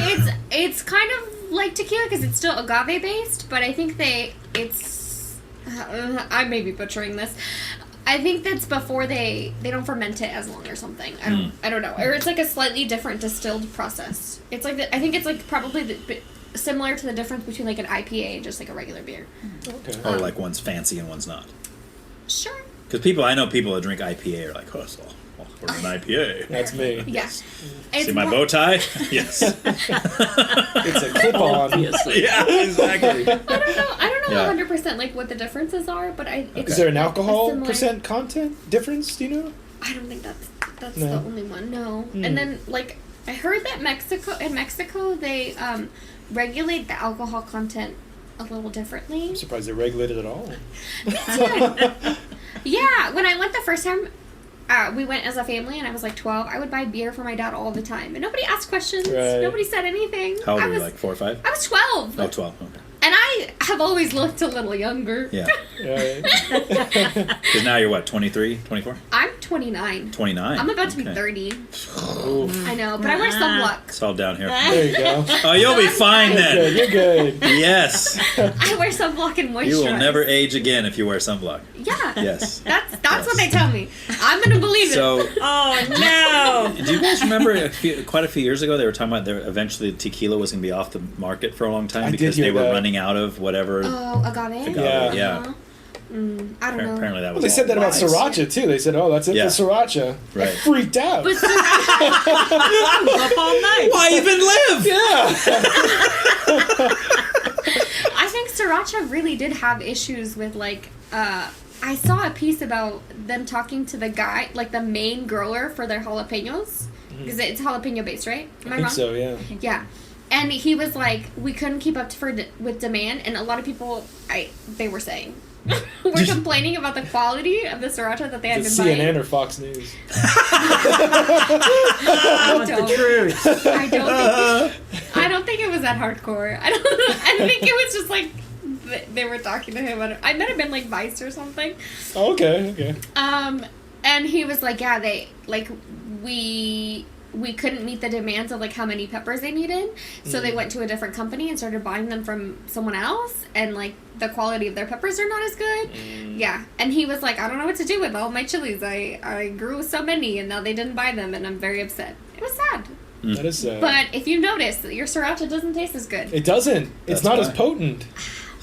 it's kind of like tequila because it's still agave based, but I think I may be butchering this. I think that's before they don't ferment it as long or something. I don't know. Or it's like a slightly different distilled process. It's like I think it's like probably similar to the difference between like an IPA and just like a regular beer. Okay. Or like one's fancy and one's not. Sure. Because I know people that drink IPA are like, oh, so we're an IPA. That's me. Yes. See my bow tie? Yes. It's a clip-on. Obviously. Yeah, exactly. I don't know 100% like what the differences are, but Is there an alcohol similar- percent content difference? Do you know? I don't think that's No. the only one. No. And then like I heard that in Mexico they regulate the alcohol content a little differently. I'm surprised they regulate it at all. Yeah, when I went the first time, we went as a family, and I was like 12. I would buy beer for my dad all the time, and nobody asked questions. Right. Nobody said anything. How old were you, like 4 or 5? I was 12. Oh, 12. Okay. And I have always looked a little younger. Yeah. Right. Because now you're what, 23, 24? I'm 29. 29. I'm about to be 30. I know, but I wear sunblock. It's all down here. There you go. Oh, you'll be fine then. You're good. Yes. I wear sunblock and moisturize. You will never age again if you wear sunblock. Yeah. Yes. That's what they tell me. I'm gonna believe it. So, Oh no! do you guys remember quite a few years ago they were talking about eventually tequila was going to be off the market for a long time I because did they hear were that. running out of whatever. Oh, agave? Yeah. Uh-huh. I don't know. Apparently that was. Well, they said that about lies. Sriracha too. They said, "Oh, that's it Yeah. for Sriracha." Right. I freaked out. But Up all night. Why even live? Yeah. I think Sriracha really did have issues with like I saw a piece about them talking to the guy, like the main grower for their jalapenos, because it's jalapeno based, right? Am I think wrong? so, yeah. Yeah, and he was like, we couldn't keep up with demand, and a lot of people, they were saying, were complaining about the quality of the Sriracha that they had Is been it CNN buying. or Fox News? I want the truth. I don't think it was that hardcore. I think it was just like they were talking to him. I might have been like Vice or something. Oh, okay. And he was like, yeah, we couldn't meet the demands of like how many peppers they needed, so they went to a different company and started buying them from someone else, and like the quality of their peppers are not as good. Yeah, and he was like, I don't know what to do with all my chilies. I grew so many, and now they didn't buy them, and I'm very upset. It was sad. That is sad. But if you notice, your Sriracha doesn't taste as good. It doesn't. It's That's not why. as potent.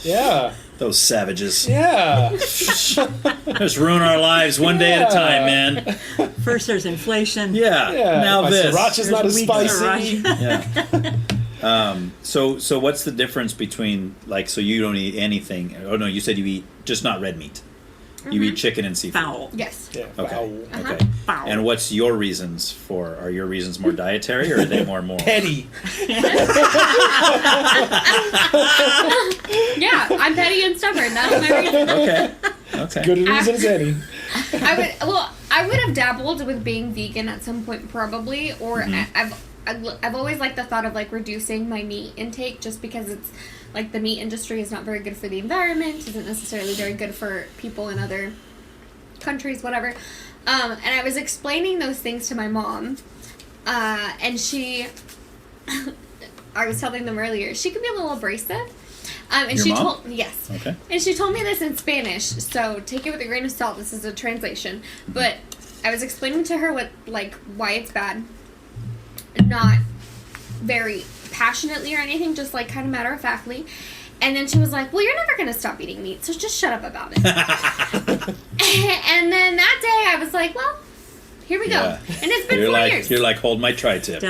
Yeah. Those savages. Yeah. Just ruin our lives one day at a time, man. First there's inflation. Yeah. Now My this. Sriracha's not as Weak spicy. Sriracha. Yeah. So what's the difference between so you don't eat anything? Oh no, you said you eat just not red meat. You eat chicken and seafood. Foul. Yes. Yeah. Okay. Foul. Okay. Foul. And what's your reasons for? Are your reasons more dietary or are they more moral? Petty. Yeah, I'm petty and stubborn. That's my reason. Okay. Good a reason as any. I would have dabbled with being vegan at some point probably, or I've always liked the thought of like reducing my meat intake just because it's like the meat industry is not very good for the environment, isn't necessarily very good for people in other countries, whatever. And I was explaining those things to my mom, and she, I was telling them earlier, she can be a little abrasive. And Your she mom? told yes. Okay. And she told me this in Spanish, so take it with a grain of salt. This is a translation. But I was explaining to her why it's bad. Not very passionately or anything, just like kind of matter of factly. And then she was like, well, you're never going to stop eating meat, so just shut up about it. And then that day I was like, well, here we go. Yeah. And it's been You're 4 like, years. You're like, hold my tri-tip.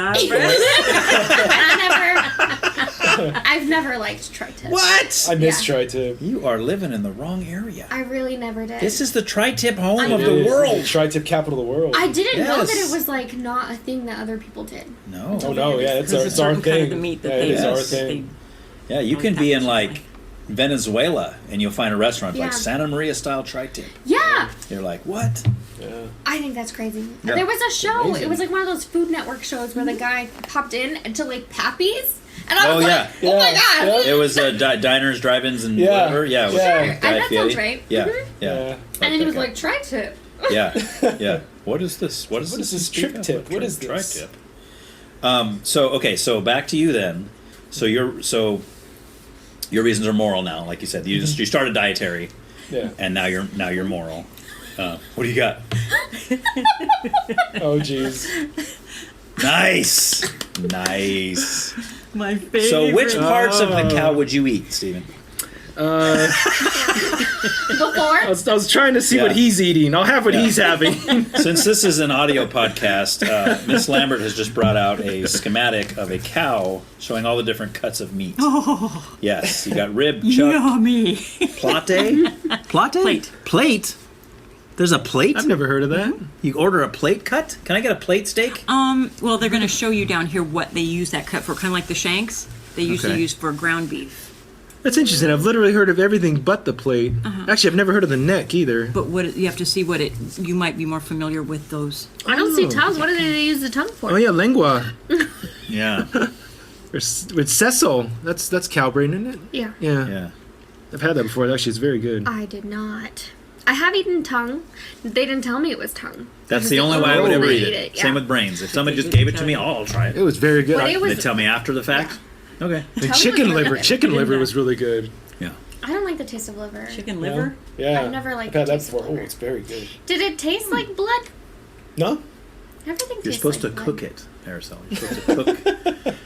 I've never liked tri-tip. What? I miss Yeah. tri-tip. You are living in the wrong area. I really never did. This is the tri-tip home I of know. the world. Tri-tip capital of the world. I didn't know that Yes. it was like not a thing that other people did. No. Oh no, yeah, it's There's a our certain kind of thing. the meat that Yeah, they it is our Yes. thing. Yeah, you can be in like Venezuela and you'll find a restaurant like Yeah. Santa Maria style tri-tip. Yeah, You're like, what? Yeah. I think that's crazy. Yeah. There was a show. Amazing. It was like one of those Food Network shows where the guy popped in into like Pappy's, and I Oh, was yeah. like, "Oh my Yeah. god!" Yeah. It was diners, drive-ins, and Yeah. whatever. Yeah, it was Yeah. Guy That sounds Fieri. right. Yeah, Mhm. yeah. Yeah. And then he that was guy. like, "Tri-tip." yeah, yeah. What is this? What is What this? is this trip tip? What is this? Tri-tip. So back to you then. So your reasons are moral now, like you said. You started dietary, Yeah. and now you're moral. What do you got? Oh jeez. Nice. My favorite. So which parts of the cow would you eat, Stephen? Before? I was trying to see Yeah. what he's eating. I'll have what he's having. Since this is an audio podcast, Miss Lambert has just brought out a schematic of a cow showing all the different cuts of meat. Oh, Yes, you got rib, chuck, yummy. plate. Plate? There's a plate? I've never heard of that. You order a plate cut? Can I get a plate steak? Well, they're going to show you down here what they use that cut for, kind of like the shanks. They usually Okay. use for ground beef. That's interesting. I've literally heard of everything but the plate. Actually, I've never heard of the neck either. But you have to see what you might be more familiar with those. I don't see tongues. What do they use the tongue for? Oh yeah, lengua. Yeah. With sessile. That's cow brain, isn't it? Yeah. Yeah. Yeah. I've had that before. Actually, it's very good. I did not. I have eaten tongue. They didn't tell me it was tongue. That's the only way I would ever eat it. Yeah. Same with brains. If somebody just gave it to me, I'll try it. It was very good. But it was- They tell me after the fact? Okay. And Tell me chicken what's liver. really good. Chicken liver was really good. Yeah. I don't like the taste of liver. Chicken liver? Yeah. I've never liked I've had the that taste of before. Oh, liver. it's very good. Did it taste like blood? No? Everything You're tastes supposed like to blood. cook it, Arisel. You're supposed to cook.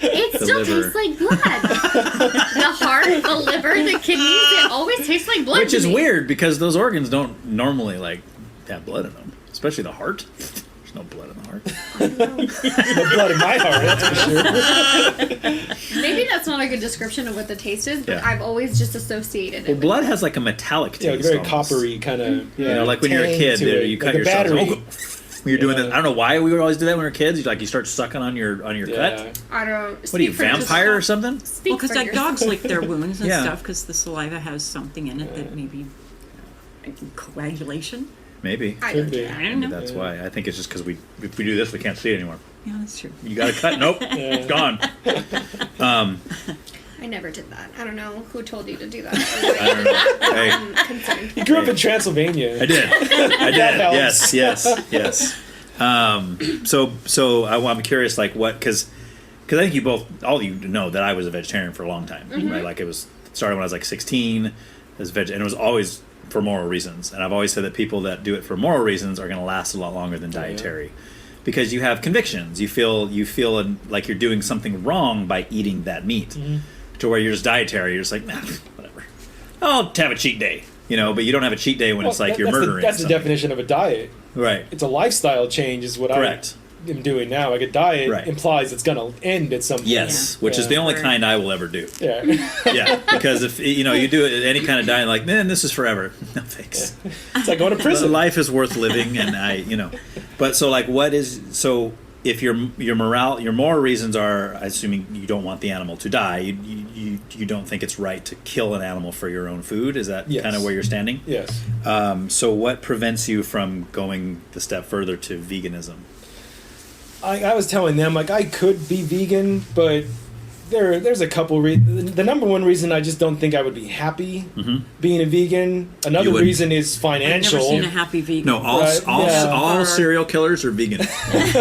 It the still liver. tastes like blood. The heart, the liver, the kidneys, it always tastes like blood. Which to is me. weird because those organs don't normally like have blood in them, especially the heart. There's no blood in the heart. No blood in my heart, that's for sure. Maybe that's not a good description of what the taste is, but Yeah. I've always just associated it. Well, with blood has like a metallic taste. Yeah, like very almost. coppery kind of. Yeah, You know, like when you're a tang kid, to it, you cut like a yourself. battery. When you're doing Yeah. this, I don't know why we would always do that when we were kids. You start sucking on your cut. Yeah. I don't. What are you, vampire or something? Well, because like dogs lick their wounds and Yeah. stuff because the saliva has something in it that maybe coagulation. Maybe. I Could don't be. care. I don't know. That's why. I think it's just because if we do this, we can't see it anymore. Yeah, that's true. You got to cut. Nope, it's gone. I never did that. I don't know who told you to do that. I don't know. Hey, I'm concerned. You grew up in Transylvania. I did. I That did. helps. Yes. So I'm curious, like what? Because I think all of you know that I was a vegetarian for a long time, right? Like it was started when I was like 16 as and it was always for moral reasons. And I've always said that people that do it for moral reasons are going to last a lot longer than dietary, because you have convictions. You feel like you're doing something wrong by eating that meat. To where you're just dietary, you're just like, nah, whatever. I'll have a cheat day, but you don't have a cheat day when it's like you're murdering. That's the something. definition of a diet. Right. It's a lifestyle change, is what Correct. I am doing now. Like a diet Right. implies it's going to end at some point. Yes, which is the only kind I will ever do. Yeah. Yeah, because if you do it any kind of diet, like, man, this is forever. No thanks. It's like going to prison. Life is worth living, and But so like, if your moral reasons are, assuming you don't want the animal to die, you don't think it's right to kill an animal for your own food. Is that Yes. kind of where you're standing? Yes. So what prevents you from going the step further to veganism? I was telling them, like, I could be vegan, but there's a couple reasons. The number one reason, I just don't think I would be happy being a vegan. Another reason is financial. I've never seen a happy vegan. No, all serial killers are vegan.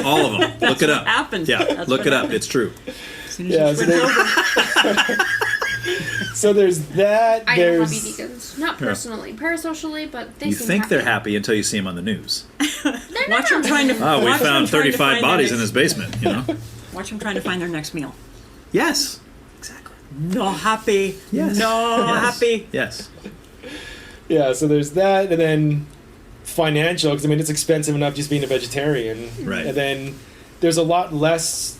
All of them. Look it up. What happened. Yeah, That's look what it up. happened. It's true. As soon as you switch over. So there's that. I know there's happy vegans. Not personally, parasocially, but they You seem think happy. they're happy until you see them on the news. Watch them trying to. Oh, we watch them found trying to 35 find their bodies in next- his basement, you know? Watch them trying to find their next meal. Yes. Exactly. No happy. Yes. No Yes. happy. Yes. Yeah, so there's that, and then financial, because I mean it's expensive enough just being a vegetarian. Right. And then there's a lot less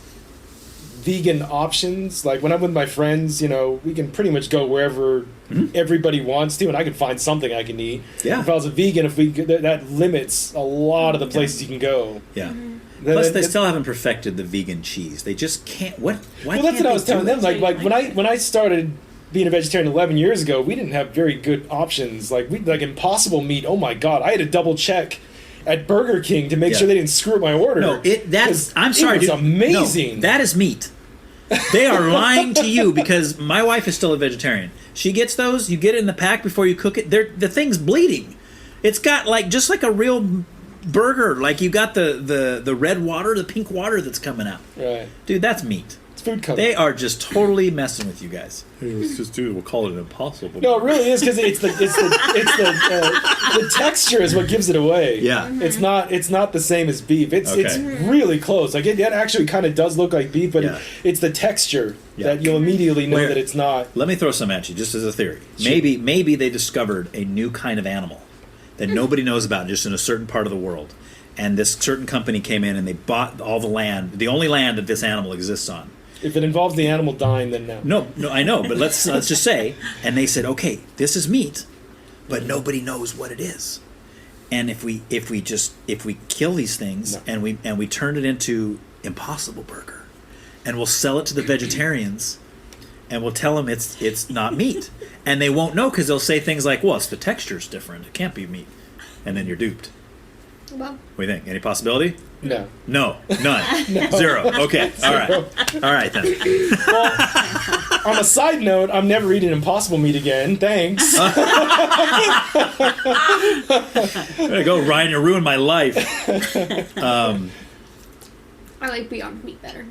vegan options. Like when I'm with my friends, you know, we can pretty much go wherever everybody wants to, and I can find something I can eat. Yeah. If I was a vegan, that limits a lot of the places you can go. Yeah. Then Plus, it- they it- still haven't perfected the vegan cheese. They just can't. Why well, that's can't what I they was do telling them. it? Like when I started being a vegetarian 11 years ago, we didn't have very good options. Like Impossible meat. Oh my god, I had to double check at Burger King to make sure they didn't screw up my order. No, I'm sorry, it was dude. amazing. No, that is meat. They are lying to you because my wife is still a vegetarian. She gets those. You get it in the pack before you cook it. The thing's bleeding. It's got just like a real burger. Like you got the red water, the pink water that's coming out. Right, dude. That's meat. It's food coloring. They are just totally messing with you guys. Hey, let's just do it. We'll call it an impossible. No, it really is because the texture is what gives it away. Yeah. It's not the same as beef. It's Okay. really close. Like it actually kind of does look like beef, but it's the texture that you'll immediately know that it's not. Let me throw some at you, just as a theory. Maybe they discovered a new kind of animal that nobody knows about, just in a certain part of the world, and this certain company came in and they bought all the land, the only land that this animal exists on. If it involves the animal dying, then no. No, I know, but let's just say, and they said, okay, this is meat, but nobody knows what it is, and if we kill these things and we turn it into Impossible Burger, and we'll sell it to the vegetarians, and we'll tell them it's not meat, and they won't know because they'll say things like, well, it's the texture's different, it can't be meat, and then you're duped. Well, What do you think? Any possibility? No. No, none. Zero. Okay. All right then. Well, on a side note, I'm never eating Impossible meat again. Thanks. There you go, Ryan. You ruined my life. I like Beyond Meat better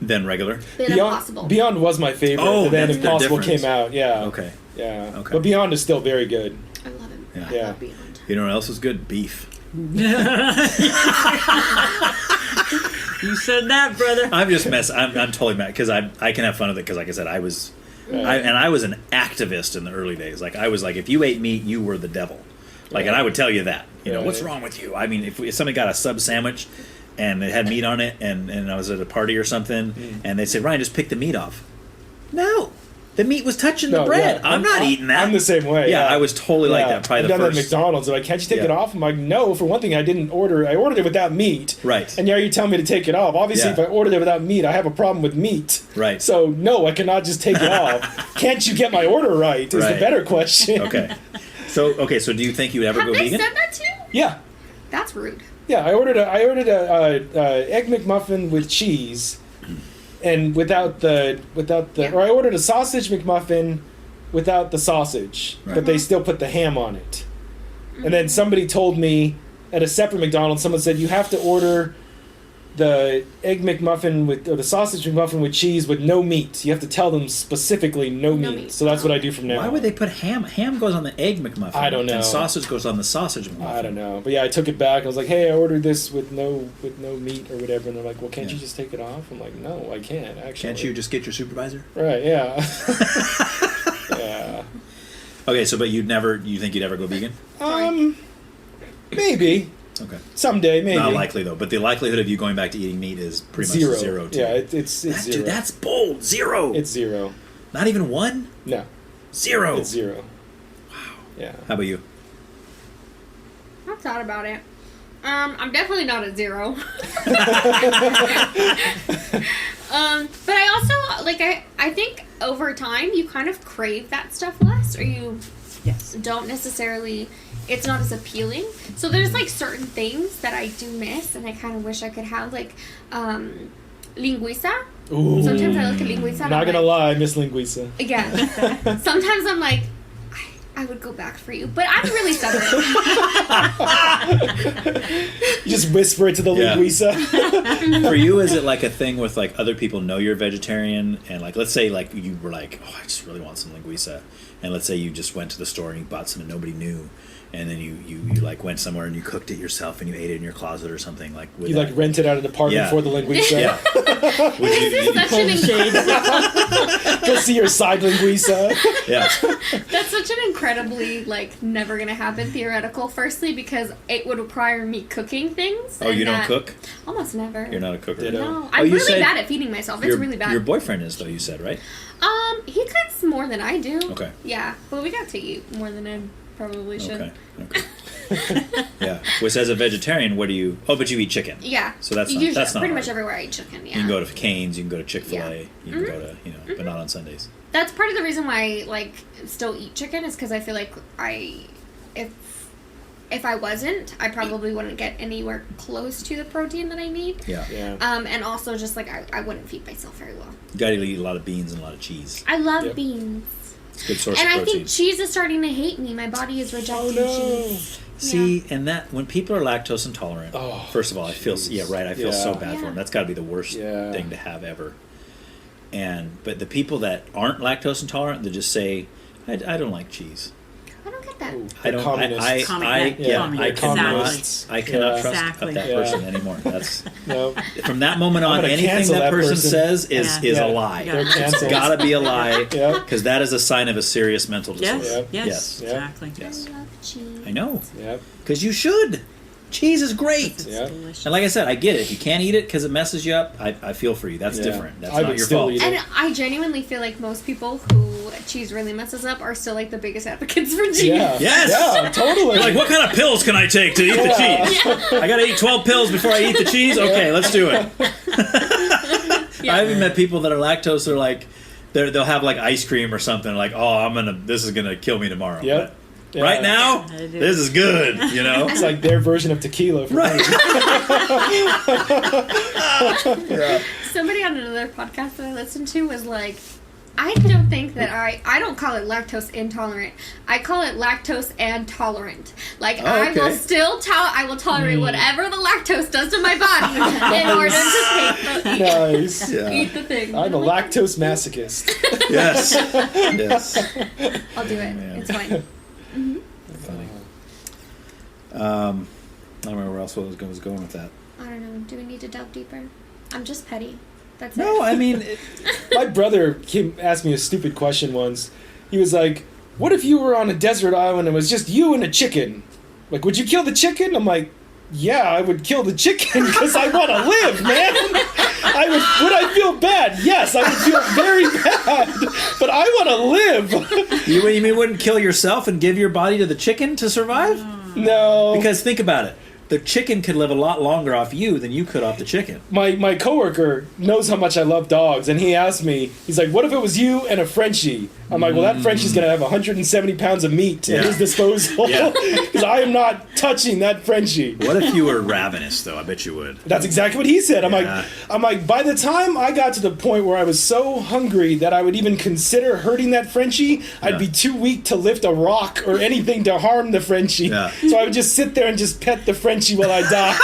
Than regular. than Impossible. Beyond was my favorite. Oh, and then that's the Impossible difference. came out. Yeah. Okay. Yeah. Okay. But Beyond is still very good. I love it. Yeah. I love Beyond. You know what else is good? Beef. You said that, brother. I'm just messing. I'm totally mad because I can have fun with it because, like I said, I was an activist in the early days. Like I was like, if you ate meat, you were the devil. Like, and I would tell you that. You know, what's wrong with you? I mean, if somebody got a sub sandwich and it had meat on it, and I was at a party or something, and they said, Ryan, just pick the meat off. No. The meat was touching the bread. Yeah. I'm not eating that. I'm the same way. Yeah, I was totally like that. Probably I've the done that at first. McDonald's. They're like, can't you take it off? I'm like, no. For one thing, I didn't order. I ordered it without meat. Right. And now you're telling me to take it off. Obviously, Yeah. if I ordered it without meat, I have a problem with meat. Right. So no, I cannot just take it off. Can't you get my order right? Is Right. the better question. Okay. So do you think you would ever Have go they vegan? said that too? Yeah. That's rude. Yeah. I ordered a egg McMuffin with cheese, and without the or I ordered a sausage McMuffin without the sausage, but they still put the ham on it. And then somebody told me at a separate McDonald's, someone said you have to order the egg McMuffin or the sausage McMuffin with cheese with no meat. You have to tell them specifically no meat. So that's what I do from now Why on. would they put ham? Ham goes on the egg McMuffin. I don't know. And sausage goes on the sausage McMuffin. I don't know, but yeah, I took it back. I was like, "Hey, I ordered this with no meat or whatever," and they're like, "Well, can't you just take it off?" I'm like, "No, I can't actually." Can't you just get your supervisor? Right? Yeah. Yeah. Okay, so but you think you'd ever go vegan? Maybe. Okay. Someday, maybe. Not likely though. But the likelihood of you going back to eating meat is pretty much zero. Too. Yeah, it's zero. Dude, that's bold. Zero. It's zero. Not even one. No. Zero. It's zero. Wow. Yeah. How about you? I've thought about it. I'm definitely not at zero. But I also I think over time you kind of crave that stuff less, or you don't necessarily. It's not as appealing. So there's like certain things that I do miss, and I kind of wish I could have, like linguiça. Ooh. Sometimes I look at linguiça. Not gonna lie, I miss linguiça. Yeah. Sometimes I'm like, I I would go back for you, but I'm really stubborn. You just whisper it to the linguiça. For you, is it like a thing with like other people know you're vegetarian, and like let's say like you were like, oh, I just really want some linguiça, and let's say you just went to the store and you bought some and nobody knew, and then you like went somewhere and you cooked it yourself and you ate it in your closet or something like. You like rented out an apartment for the linguiça. Yeah. Go see your side linguiça. Yeah. That's such an incredibly like never gonna happen theoretical. Firstly, because it would require me cooking things. Oh, you don't cook? Almost never. You're not a cooker. No, I'm really bad at feeding myself. It's really bad. Your boyfriend is though. You said right? He cooks more than I do. Okay. Yeah, but we got to eat more than I probably should. Okay. Yeah. Which as a vegetarian, what do you? Oh, but you eat chicken. Yeah. So that's usually, not, that's not pretty hard. much everywhere I eat chicken. Yeah. You can go to Cane's, you can go to Chick-fil-A, Yeah. you can go to but not on Sundays. That's part of the reason why I like still eat chicken is because I feel like if I wasn't, I probably wouldn't get anywhere close to the protein that I need. Yeah. And also just like I wouldn't feed myself very well. You gotta eat a lot of beans and a lot of cheese. I love beans. It's a good source And of I protein. think cheese is starting to hate me. My body is rejecting cheese. See, and that when people are lactose intolerant, first of all, I feel so bad for them. That's got to be the worst thing to have ever. But the people that aren't lactose intolerant, they just say, I don't like cheese. I don't get that. I don't. I cannot trust that person anymore. That's from that moment on. Anything that person says is a lie. It's got to be a lie because that is a sign of a serious mental disorder. Yes. Exactly. Yes. I love cheese. I know. Because you should. Cheese is great. And like I said, I get it. If you can't eat it because it messes you up, I feel for you. That's different. That's not your fault. And I genuinely feel like most people who cheese really messes up are still like the biggest advocates for cheese. Yeah. Yes. Yeah, totally. You're like, what kind of pills can I take to eat the cheese? I got to eat 12 pills before I eat the cheese? Okay, let's do it. I even met people that are lactose. They're like, they'll have like ice cream or something. Like, oh, this is gonna kill me tomorrow. Yep. But right now, this is good. You know, it's like their version of tequila. Right. Somebody on another podcast that I listened to was like, I don't think that I don't call it lactose intolerant. I call it lactose and tolerant. Like I will still I will tolerate whatever the lactose does to my body in order to eat the thing. I'm a lactose masochist. Yes. Yes. I'll do it. It's fine. Funny. I don't remember where else I was going with that. I don't know. Do we need to delve deeper? I'm just petty. That's No, it. I mean, my brother asked me a stupid question once. He was like, "What if you were on a desert island and it was just you and a chicken? Like, would you kill the chicken?" I'm like, "Yeah, I would kill the chicken because I want to live, man. Would I feel bad? Yes, I would feel very bad, but I want to live." You mean you wouldn't kill yourself and give your body to the chicken to survive? No. Because think about it. The chicken could live a lot longer off you than you could off the chicken. My coworker knows how much I love dogs, and he asked me, he's like, "What if it was you and a Frenchie?" I'm like, "Well, that Frenchie's going to have 170 pounds of meat at his disposal, because I am not touching that Frenchie." What if you were ravenous, though? I bet you would. That's exactly what he said. I'm like, by the time I got to the point where I was so hungry that I would even consider hurting that Frenchie, I'd be too weak to lift a rock or anything to harm the Frenchie. So I would just sit there and just pet the Frenchie while I die.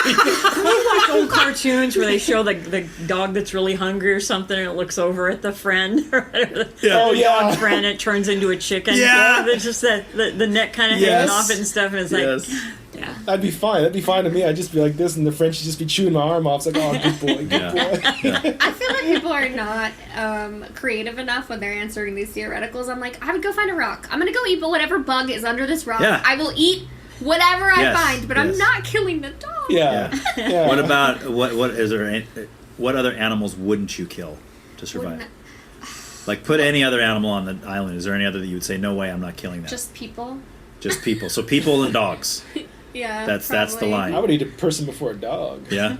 Like old cartoons where they show the dog that's really hungry or something and it looks over at the friend or whatever. The dog friend, it turns into a chicken. Yeah. It's just the neck kind of hanging off it and stuff, and it's like, That'd be fine. That'd be fine to me. I'd just be like this, and the Frenchie just be chewing my arm off. It's like, "Oh, good boy, good boy." I feel like people are not creative enough when they're answering these theoreticals. I'm like, I would go find a rock. I'm gonna go eat whatever bug is under this rock. Yeah. I will eat whatever I find, but I'm not killing the dog. What about what other animals wouldn't you kill to survive? Like, put any other animal on the island. Is there any other that you would say, "No way, I'm not killing that"? Just people. Just people. So people and dogs. Yeah. That's the line. I would eat a person before a dog. Yeah.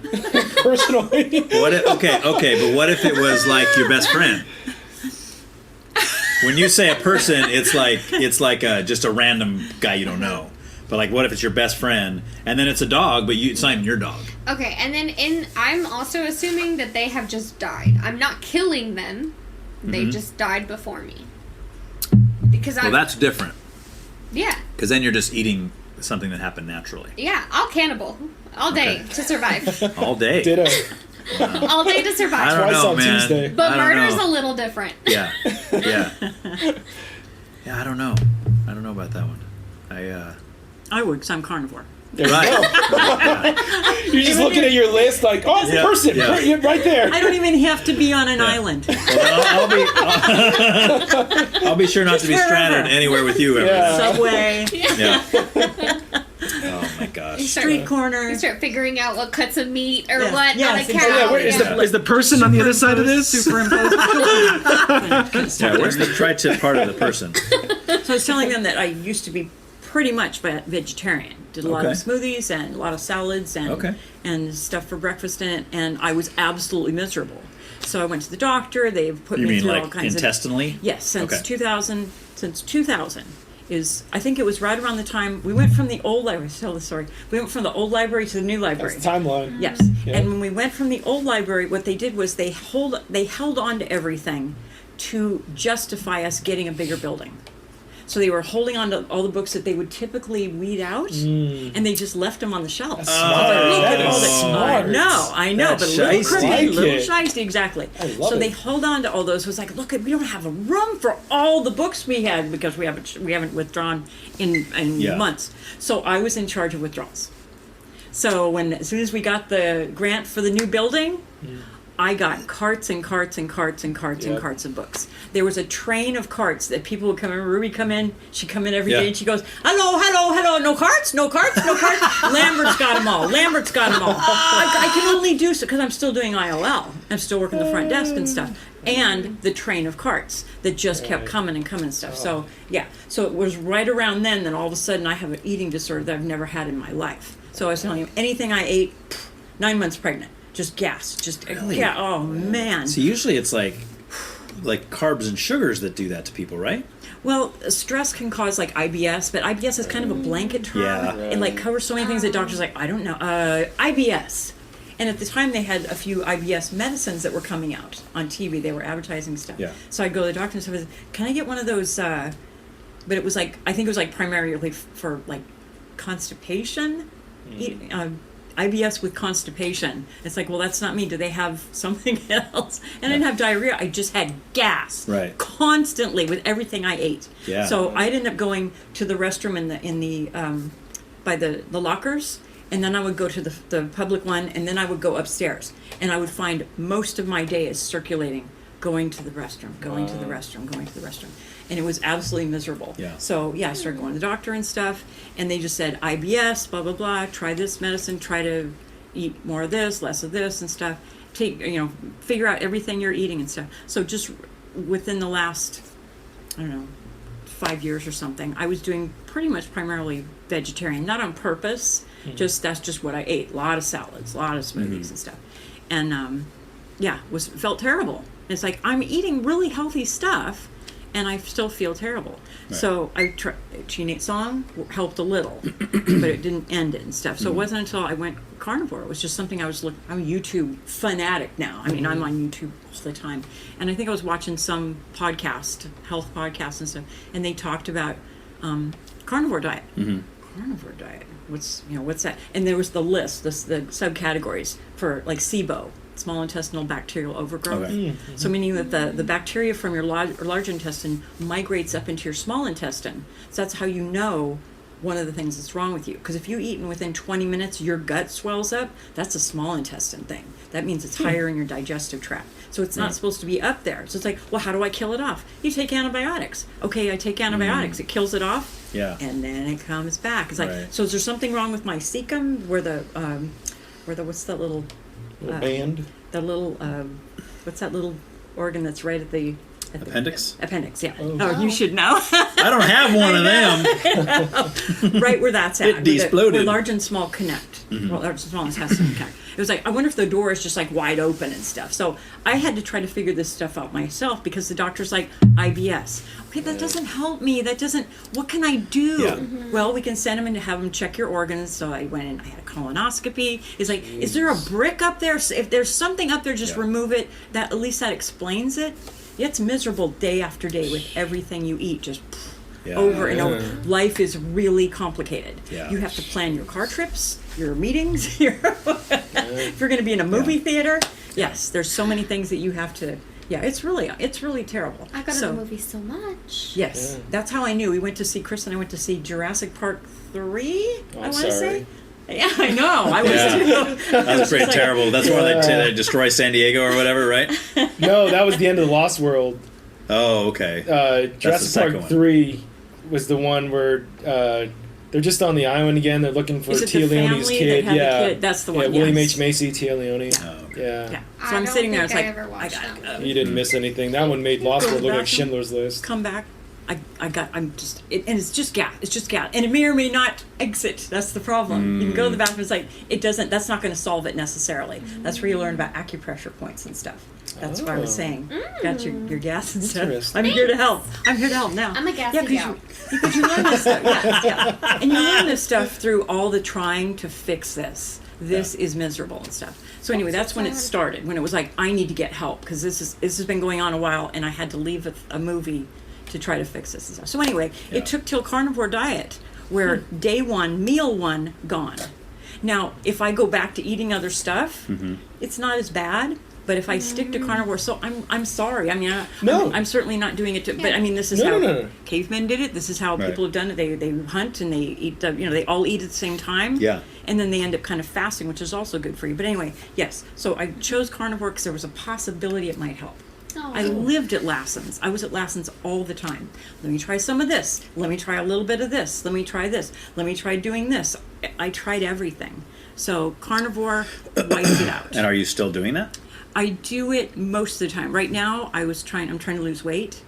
Personally. What if, okay, but what if it was like your best friend? When you say a person, it's like just a random guy you don't know. But like, what if it's your best friend, and then it's a dog, but it's not even your dog? Okay, and then I'm also assuming that they have just died. I'm not killing them. They just died before me. Because that's different. Yeah. Because then you're just eating something that happened naturally. Yeah, I'll cannibal all day to survive. All day. Ditto. All day to survive. I don't Twice know, on man. Tuesday. But I don't murder's know. a little different. Yeah. Yeah. Yeah, I don't know. I don't know about that one. I would, because I'm carnivore. There you Right. go. You're just looking at your list like, oh, it's Yeah, a person yeah. right there. I don't even have to be on an island. Well, I'll be sure not to be Just wherever. stranded anywhere with you ever. Yeah. Subway, Yeah. Oh my gosh. street corner. You start figuring out what cuts of meat or Yes, what yes, on a exactly. cow. Yeah, where is the person on the other side of this? Superimposed. Yeah, where's the tri-tip part of the person? So I was telling them that I used to be pretty much vegetarian. Did a lot of Okay. smoothies and a lot of salads and stuff for breakfast in it, and I was absolutely miserable. So I went to the doctor. They've put You me mean through like all kinds intestinally? of yes since Okay. 2000. Since 2000 is I think it was right around the time we went from the old library. Tell the story. We went from the old library to the new library. That's the timeline. Yes, Yeah. and when we went from the old library, what they did was they held on to everything to justify us getting a bigger building. So they were holding on to all the books that they would typically weed out, and they just left them on the shelf. That's smart. Look That at all is the- smart. I know, That's but a little shiesty. crooked, Like little it. shiesty, exactly. I love So it. they held on to all those. It was like, look, we don't have a room for all the books we had because we haven't withdrawn in Yeah. months. So I was in charge of withdrawals. So as soon as we got the grant for the new building, I got carts and carts and carts and carts and Yep. carts of books. There was a train of carts that people would come in. Ruby come in. She'd come in every Yeah. day and she goes, hello, no carts, no carts, no carts. Lambert's got them all. I can only do so because I'm still doing ILL. I'm still working the front desk and stuff. And the train of carts that just kept coming and coming and stuff. So, yeah. So it was right around then that all of a sudden I have an eating disorder that I've never had in my life. So I was telling you, anything I ate, 9 months pregnant. Just gas. Yeah. Oh man. So usually it's like carbs and sugars that do that to people, right? Well, stress can cause like IBS, but IBS is kind of a blanket term. Yeah. It like covers so many things that doctors are like, I don't know. IBS. And at the time they had a few IBS medicines that were coming out on TV. They were advertising stuff. Yeah. So I'd go to the doctor and say, can I get one of those? But it was like, I think it was like primarily for like constipation. IBS with constipation. It's like, well, that's not me. Do they have something else? And I didn't have diarrhea. I just had gas constantly with everything I ate. Yeah. So I'd end up going to the restroom in the by the lockers, and then I would go to the public one, and then I would go upstairs, and I would find most of my day is circulating, going to the restroom, going to the restroom. And it was absolutely miserable. Yeah. So, I started going to the doctor and stuff, and they just said, IBS, blah, blah, blah, try this medicine, try to eat more of this, less of this and stuff. Figure out everything you're eating and stuff. So just within the last, 5 years or something, I was doing pretty much primarily vegetarian, not on purpose, that's just what I ate. A lot of salads, a lot of smoothies and stuff. And, felt terrible. It's like, I'm eating really healthy stuff, and I still feel terrible. Right. So I tried Chinate Song helped a little, but it didn't end it and stuff. So it wasn't until I went carnivore. It was just something I was looking. I'm a YouTube fanatic now. I mean, I'm on YouTube all the time, and I think I was watching some health podcast and stuff, and they talked about carnivore diet. Carnivore diet. What's that? And there was the list, the subcategories for like SIBO. Small intestinal bacterial overgrowth. Okay. So meaning that the bacteria from your large intestine migrates up into your small intestine. So that's how you know one of the things that's wrong with you. Because if you eat and within 20 minutes your gut swells up, that's a small intestine thing. That means it's higher in your digestive tract. So it's not supposed to be up there. So it's like, well, how do I kill it off? You take antibiotics. Okay, I take antibiotics. It kills it off. Yeah. And then it comes back. It's like, so is there something wrong with my cecum where the what's that little band? The little, what's that little organ that's right at the appendix? Appendix, yeah. Oh, you should know. I don't have one of them. Right where that's at. It exploded. Where large and small connect. Well, large and small intestine connect. It was like, I wonder if the door is just like wide open and stuff. So I had to try to figure this stuff out myself because the doctor's like, IBS. Okay, that doesn't help me. What can I do? Yeah. Well, we can send him in to have him check your organs. So I went in, I had a colonoscopy. It's like, is there a brick up there? So if there's something up there, just remove it. At least that explains it. It's miserable day after day with everything you eat. Just over and over. Life is really complicated. Yeah. You have to plan your car trips, your meetings, if you're going to be in a movie theater. Yes, there's so many things that you have to. Yeah, it's really terrible. I go to the movies so much. Yes, that's how I knew. We went to see Chris and I went to see Jurassic Park 3. I want to say. Yeah, I know. I was too. That was pretty terrible. That's where they destroy San Diego or whatever, right? No, that was the end of the Lost World. Oh, okay. Jurassic Park 3 was the one where they're just on the island again. They're looking for Tia Leone's kid. Kid? That's the one. Yeah, William H. Macy, Tia Leone. Oh, okay. Yeah. So I'm sitting there. It's like I got. You didn't miss anything. That one made Lost World look like Schindler's List. Come back. And it's just gas. It's just gas. And it may or may not exit. That's the problem. You can go to the bathroom. It's like, that's not going to solve it necessarily. That's where you learn about acupressure points and stuff. That's what I was saying. Got your gas and stuff. I'm here to help. I'm here to help now. I'm a gassy gal. Because you learn this stuff. Yeah. And you learn this stuff through all the trying to fix this. This is miserable and stuff. So anyway, that's when it started. When it was like, I need to get help because this has been going on a while, and I had to leave a movie to try to fix this and stuff. So anyway, it took till Carnivore Diet, where day 1, meal 1, gone. Now, if I go back to eating other stuff, it's not as bad. But if I stick to carnivore, so I'm sorry. I mean, I'm certainly not doing it to. But I mean, this is how cavemen did it. This is how people have done it. They hunt and they eat. They all eat at the same time. Yeah. And then they end up kind of fasting, which is also good for you. But anyway, yes. So I chose carnivore because there was a possibility it might help. Oh. I lived at Lassen's. I was at Lassen's all the time. Let me try some of this. Let me try a little bit of this. Let me try this. Let me try doing this. I tried everything. So carnivore wiped it out. And are you still doing that? I do it most of the time. Right now, I'm trying to lose weight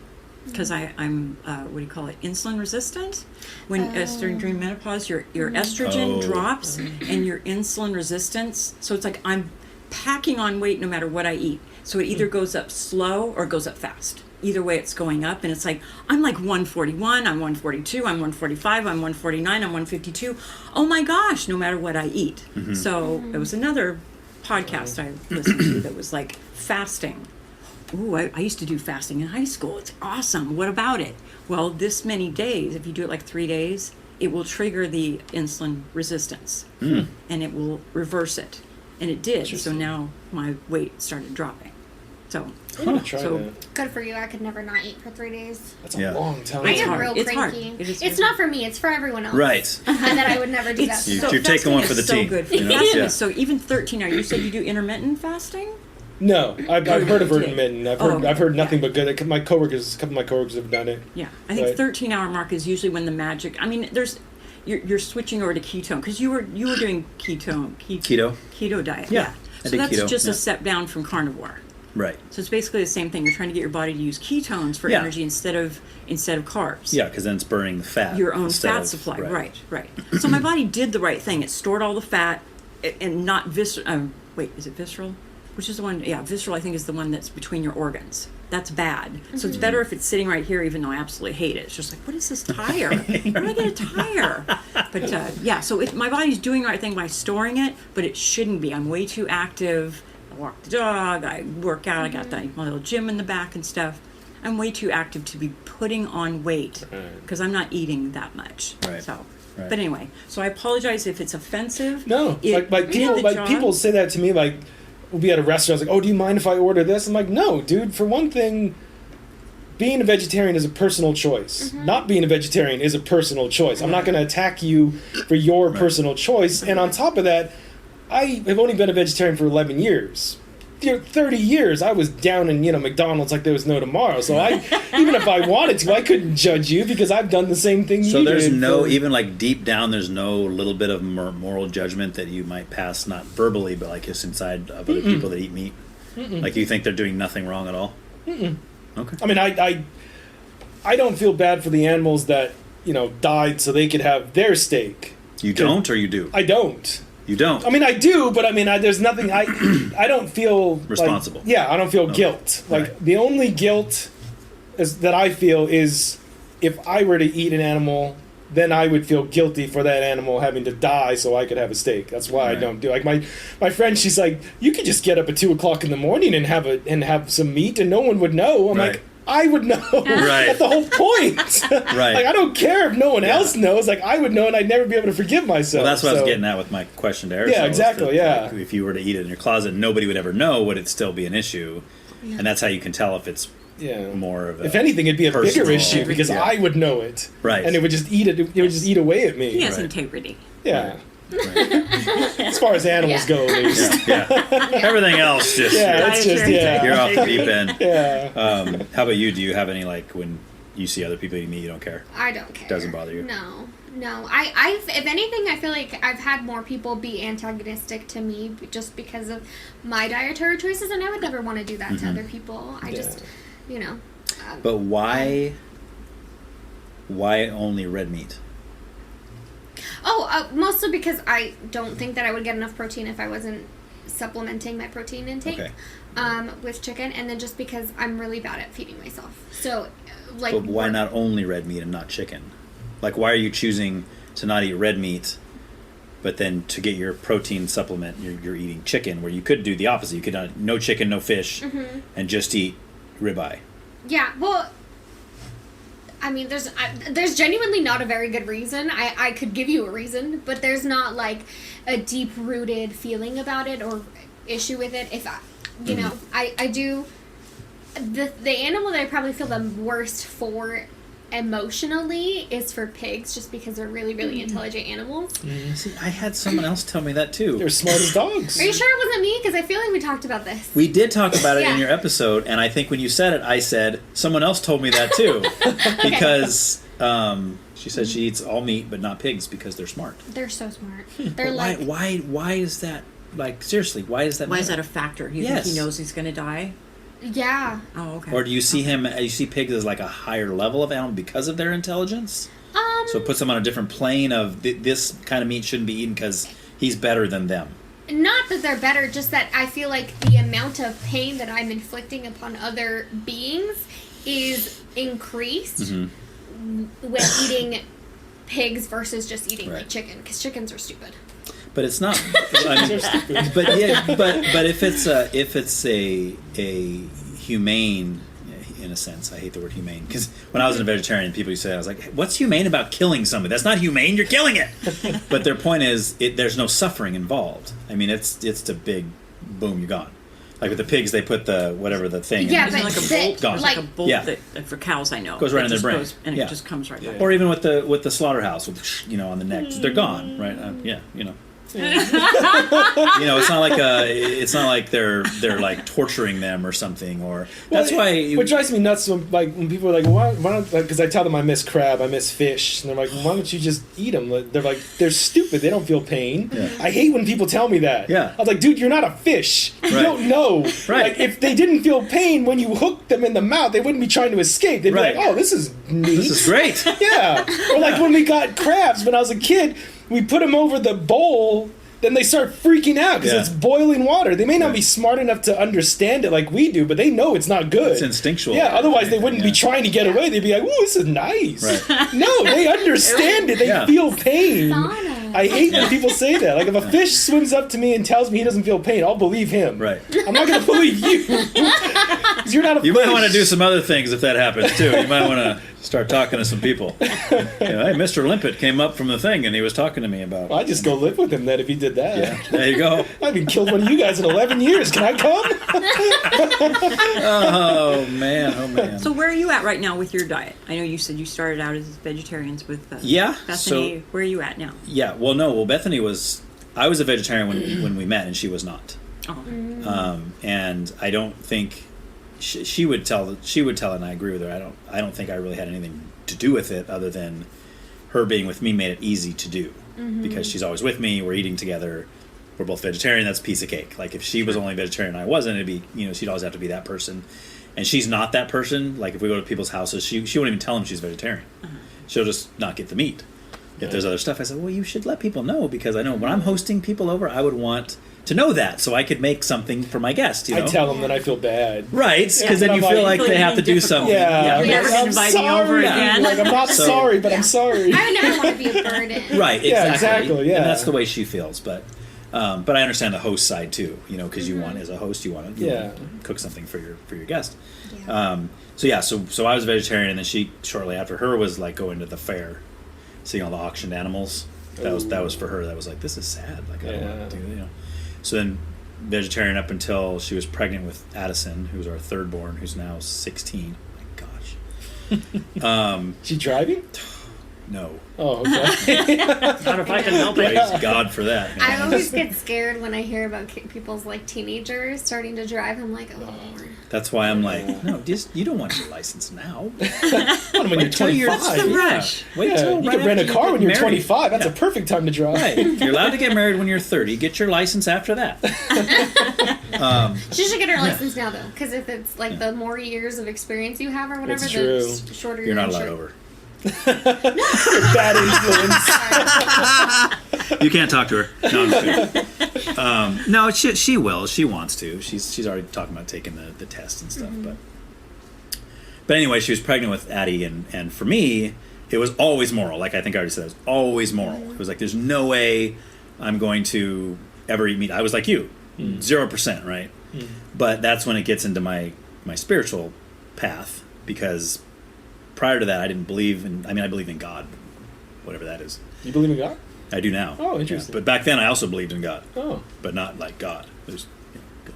because I'm what do you call it? Insulin resistant. When during menopause, your estrogen drops and your insulin resistance. So it's like I'm packing on weight no matter what I eat. So it either goes up slow or goes up fast. Either way, it's going up, and it's like I'm like 141, I'm 142, I'm 145, I'm 149, I'm 152. Oh my gosh! No matter what I eat. So it was another podcast I listened to that was like fasting. Ooh, I used to do fasting in high school. It's awesome. What about it? Well, this many days, if you do it like 3 days, it will trigger the insulin resistance and it will reverse it. And it did. So now my weight started dropping. So, I'm gonna try that. Good for you. I could never not eat for 3 days. That's a long time. I am real cranky. It's not for me. It's for everyone else. Right. And that I would never do that. You're taking one for the team. Good for you. So even 13 hours. You said you do intermittent fasting? No, I've heard of intermittent. I've heard nothing but good. A couple of my coworkers have done it. Yeah, I think 13-hour mark is usually when the magic. I mean, you're switching over to ketone because you were doing keto diet. Yeah. So that's just a step down from carnivore. Right. So it's basically the same thing. You're trying to get your body to use ketones for energy instead of carbs. Yeah, because then it's burning the fat. Your own fat supply. Right. So my body did the right thing. It stored all the fat and not visceral. Wait, is it visceral? Which is the one? Yeah, visceral. I think is the one that's between your organs. That's bad. So it's better if it's sitting right here, even though I absolutely hate it. It's just like, what is this tire? Where do I get a tire? But so my body's doing the right thing by storing it, but it shouldn't be. I'm way too active. I walk the dog. I work out. I got my little gym in the back and stuff. I'm way too active to be putting on weight because I'm not eating that much. Right. So. Right. But anyway, so I apologize if it's offensive. No, people say that to me like. We'll be at a restaurant. Like, oh, do you mind if I order this? I'm like, no, dude. For one thing, being a vegetarian is a personal choice. Not being a vegetarian is a personal choice. I'm not going to attack you for your personal choice. And on top of that, I have only been a vegetarian for 11 years. 30 years, I was down in McDonald's like there was no tomorrow. So even if I wanted to, I couldn't judge you because I've done the same thing. So there's even like deep down, there's no little bit of moral judgment that you might pass, not verbally, but like just inside of other people that eat meat. Like you think they're doing nothing wrong at all. Okay. I mean, I don't feel bad for the animals that died so they could have their steak. You don't, or you do? I don't. You don't. I mean, I do, but I mean, there's nothing. I don't feel responsible. I don't feel guilt. Like the only guilt that I feel is if I were to eat an animal, then I would feel guilty for that animal having to die so I could have a steak. That's why I don't do. Like my friend, she's like, you could just get up at 2:00 in the morning and have some meat, and no one would know. I'm like, I would know. Right. That's the whole point. Right. Like, I don't care if no one else knows. Like, I would know, and I'd never be able to forgive myself. Well, that's what I was getting at with my question to Arisel. Yeah, exactly, yeah. Like, if you were to eat it in your closet, nobody would ever know, would it still be an issue? Yeah. And that's how you can tell if it's more of a... If anything, it'd be a bigger issue, because I would know it. Right. And it would just eat it. It would just eat away at me. He has integrity. Yeah. Right. As far as animals go, at least. Yeah. Everything else, just... it's just, You're off the deep end. Yeah. How about you? Do you have any, like, when you see other people eating meat, you don't care? I don't care. Doesn't bother you? No. I've if anything, I feel like I've had more people be antagonistic to me just because of my dietary choices, and I would never want to do that to other people. I just, But why only red meat? Mostly because I don't think that I would get enough protein if I wasn't supplementing my protein intake with chicken, and then just because I'm really bad at feeding myself. So, like, but why not only red meat and not chicken? Like, why are you choosing to not eat red meat, but then to get your protein supplement, you're eating chicken, where you could do the opposite. You could no chicken, no fish, and just eat ribeye. Yeah, well, I mean, there's genuinely not a very good reason. I could give you a reason, but there's not, like, a deep-rooted feeling about it or issue with it. If I do... The animal that I probably feel the worst for emotionally is for pigs, just because they're really, really intelligent animals. See, I had someone else tell me that too. They're smart as dogs. Are you sure it wasn't me? Because I feel like we talked about this. We did talk about it in your episode, and I think when you said it, I said, someone else told me that too. Because she said she eats all meat, but not pigs, because they're smart. They're so smart. They're like... Why is that? Like, seriously, why is that? Why is that a factor? You think he knows he's going to die? Yeah. Oh, okay. Or do you see you see pigs as like a higher level of animal because of their intelligence? So it puts them on a different plane of this kind of meat shouldn't be eaten because he's better than them. Not that they're better, just that I feel like the amount of pain that I'm inflicting upon other beings is increased when eating pigs versus just eating like chicken, because chickens are stupid. But it's not. I mean, but if it's a humane, in a sense, I hate the word humane, because when I was a vegetarian, people used to say, I was like, "What's humane about killing somebody? That's not humane. You're killing it." But their point is, there's no suffering involved. I mean, it's the big boom, you're gone. Like with the pigs, they put the thing. Yeah, in. but like a bolt, gone. like a bolt that for cows I know goes right in their brain, and it just comes right back. Or even with the slaughterhouse, with on the neck, they're gone, right? It's not like they're like torturing them or something, or that's why. What drives me nuts when people are like, why don't? Because I tell them I miss crab, I miss fish, and they're like, why don't you just eat them? They're like, they're stupid. They don't feel pain. Yeah. I hate when people tell me that. Yeah. I was like, dude, you're not a fish. You don't know. Right. Like, if they didn't feel pain when you hooked them in the mouth, they wouldn't be trying to escape. They'd be like, oh, this is neat. This is great. Yeah. Or like when we got crabs when I was a kid, we put them over the bowl. Then they start freaking out because it's boiling water. They may not be smart enough to understand it like we do, but they know it's not good. It's instinctual. Yeah, otherwise they wouldn't be trying to get away. They'd be like, "Ooh, this is nice." Right. No, they understand it. They feel pain. I hate when people say that. Like, if a fish swims up to me and tells me he doesn't feel pain, I'll believe him. Right. I'm not going to believe you. 'Cause you're not a You fish. might want to do some other things if that happens too. You might want to start talking to some people. Hey, Mr. Limpet came up from the thing and he was talking to me about. Well, I'd just go live with him then if he did that. Yeah, there you go. I haven't killed one of you guys in 11 years. Can I come? Oh man. So where are you at right now with your diet? I know you said you started out as vegetarians with Bethany. So, where are you at now? Yeah, well, Bethany I was a vegetarian when we met, and she was not. Oh. And I don't think she would tell, and I agree with her. I don't think I really had anything to do with it, other than her being with me made it easy to do, because she's always with me. We're eating together. We're both vegetarian. That's a piece of cake. Like, if she was only vegetarian and I wasn't, it'd be, she'd always have to be that person. And she's not that person. Like, if we go to people's houses, she won't even tell them she's vegetarian. She'll just not get the meat. If there's other stuff, I said, well, you should let people know, because I know when I'm hosting people over, I would want to know that so I could make something for my guest. I tell them that I feel bad. Right, because then you feel like they have to do something. Yeah, I'm sorry. Like, I'm not sorry, but I'm sorry. I would never want to be a burden. Right, exactly. Yeah, exactly. Yeah, and that's the way she feels. But I understand the host side too. Because you want, as a host, you want to cook something for your guest. Yeah. So I was a vegetarian, and then she shortly after her was like going to the fair, seeing all the auctioned animals. That was for her. That was like, this is sad. Like I don't want to do, you know. So then vegetarian up until she was pregnant with Addison, who's our third born, who's now 16. Oh my gosh. She driving? No. Oh, okay. Not if I can help it. Praise God for that. I always get scared when I hear about people's like teenagers starting to drive. I'm like, oh. That's why I'm like, no, you don't want your license now. When you're 25. It's the rush. Wait till you right can rent a after car you when get you're married. 25. That's a perfect time to drive. Right. You're allowed to get married when you're 30. Get your license after that. She should get her license now though, because if it's like the more years of experience you have or whatever, That's the true. shorter You're not insurance. allowed over. Bad influence. You can't talk to her. No, I'm just kidding. No, she will. She wants to. She's already talking about taking the test and stuff. But anyway, she was pregnant with Addie, and for me, it was always moral. Like I think I already said, it was always moral. It was like, there's no way I'm going to ever eat meat. I was like you, 0%, right? But that's when it gets into my spiritual path, because prior to that, I didn't believe in. I mean, I believe in God, whatever that is. You believe in God? I do now. Oh, interesting. Yeah. But back then, I also believed in God. Oh. But not like God. There's, God.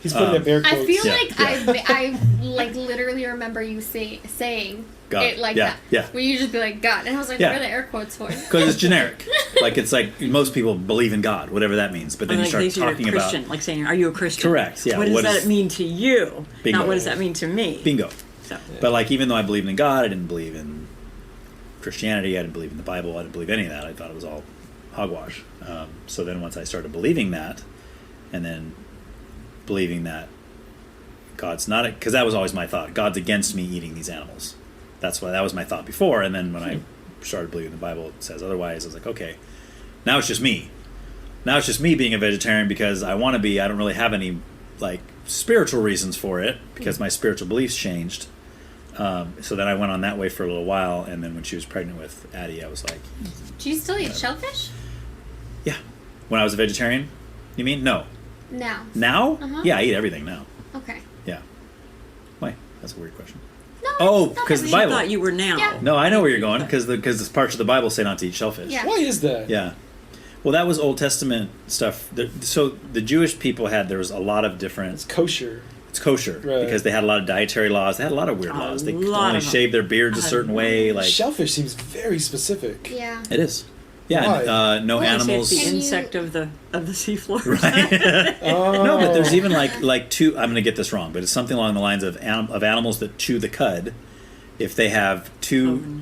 He's putting up air quotes. I feel Yeah, like yeah. I like literally remember you saying God. it like Yeah, that. yeah. Where you just be like God, and I was like, Yeah. what are the air quotes for? Because it's generic. Like it's like most people believe in God, whatever that means. But then you start talking a about Christian, like saying, "Are you a Christian?" Correct. Yeah. What does what that is- mean to you? Bingo. Not what does that mean to me? Bingo. So. But like, even though I believed in God, I didn't believe in Christianity. I didn't believe in the Bible. I didn't believe any of that. I thought it was all hogwash. So then once I started believing that, and then believing that God's not, because that was always my thought. God's against me eating these animals. That was my thought before. And then when I started believing the Bible, it says otherwise. I was like, okay, now it's just me. Now it's just me being a vegetarian because I want to be. I don't really have any like spiritual reasons for it because my spiritual beliefs changed. So then I went on that way for a little while, and then when she was pregnant with Addie, I was like, Do you still eat shellfish? yeah. When I was a vegetarian, you mean? No. Now. Now? Uh-huh. Yeah, I eat everything now. Okay. Yeah. Why? That's a weird question. No. Oh, not because the really. Bible. I thought you were now. Yeah. No, I know where you're going because the parts of the Bible say not to eat shellfish. Yeah. Why is that? Yeah. Well, that was Old Testament stuff. So the Jewish people there was a lot of different. It's kosher. It's kosher Right. because they had a lot of dietary laws. They had a lot of weird laws. They could lot only of them. shave their beards a certain way. Like Shellfish seems very specific. Yeah. it is. Yeah. Why? And, no Well, they say animals. it's the And you- insect of the seafloor. Oh. No, but there's even like two. I'm going to get this wrong, but it's something along the lines of animals that chew the cud. If they have two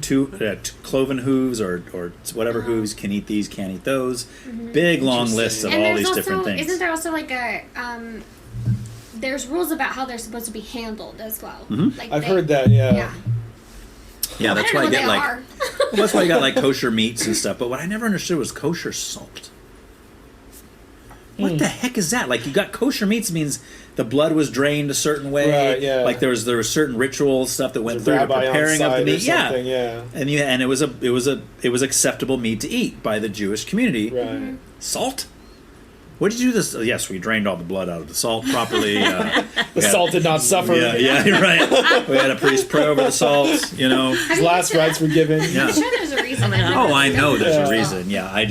cloven hooves or whatever hooves, can eat these, can't eat those. Big long lists of And all there's these also, different things. Isn't there also like a there's rules about how they're supposed to be handled as well. Like I've heard that, yeah. Yeah. Yeah, that's I why don't I know get what like they are. that's why you got like kosher meats and stuff. But what I never understood was kosher salt. What the heck is that? Like you got kosher meats means the blood was drained a certain way. Right, yeah. Like there was certain rituals stuff that went There's a through the rabbi on preparing of the site or meat. something, yeah. And it was acceptable meat to eat by the Jewish community. Right. Salt? What did you do this? Yes, we drained all the blood out of the salt properly. The salt did not suffer. Yeah, you're right. We had a priest pray over the salt, you know. His last rites were given. Yeah. I'm sure there's a reason. Oh, I know there's Yeah. a reason. Yeah, I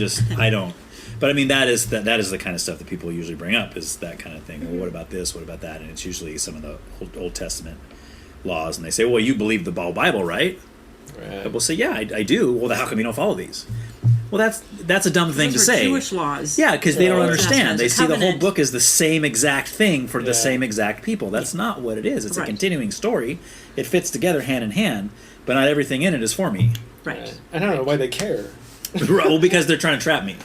don't. But I mean, that is the kind of stuff that people usually bring up, is that kind of thing. Well, what about this? What about that? And it's usually some of the Old Testament laws, and they say, well, you believe the Bible, right? Right. But we'll say, yeah, I do. Well, then how come you don't follow these? Well, that's a dumb thing to Those are say. Jewish laws. Yeah, because they don't Yeah. understand. They It's see the whole covenant. book as the same exact thing for the Yeah. same exact people. That's not what it is. It's a Right. continuing story. It fits together hand in hand, but not everything in it is for me. Right. I don't know why they care. Well, because they're trying to trap me.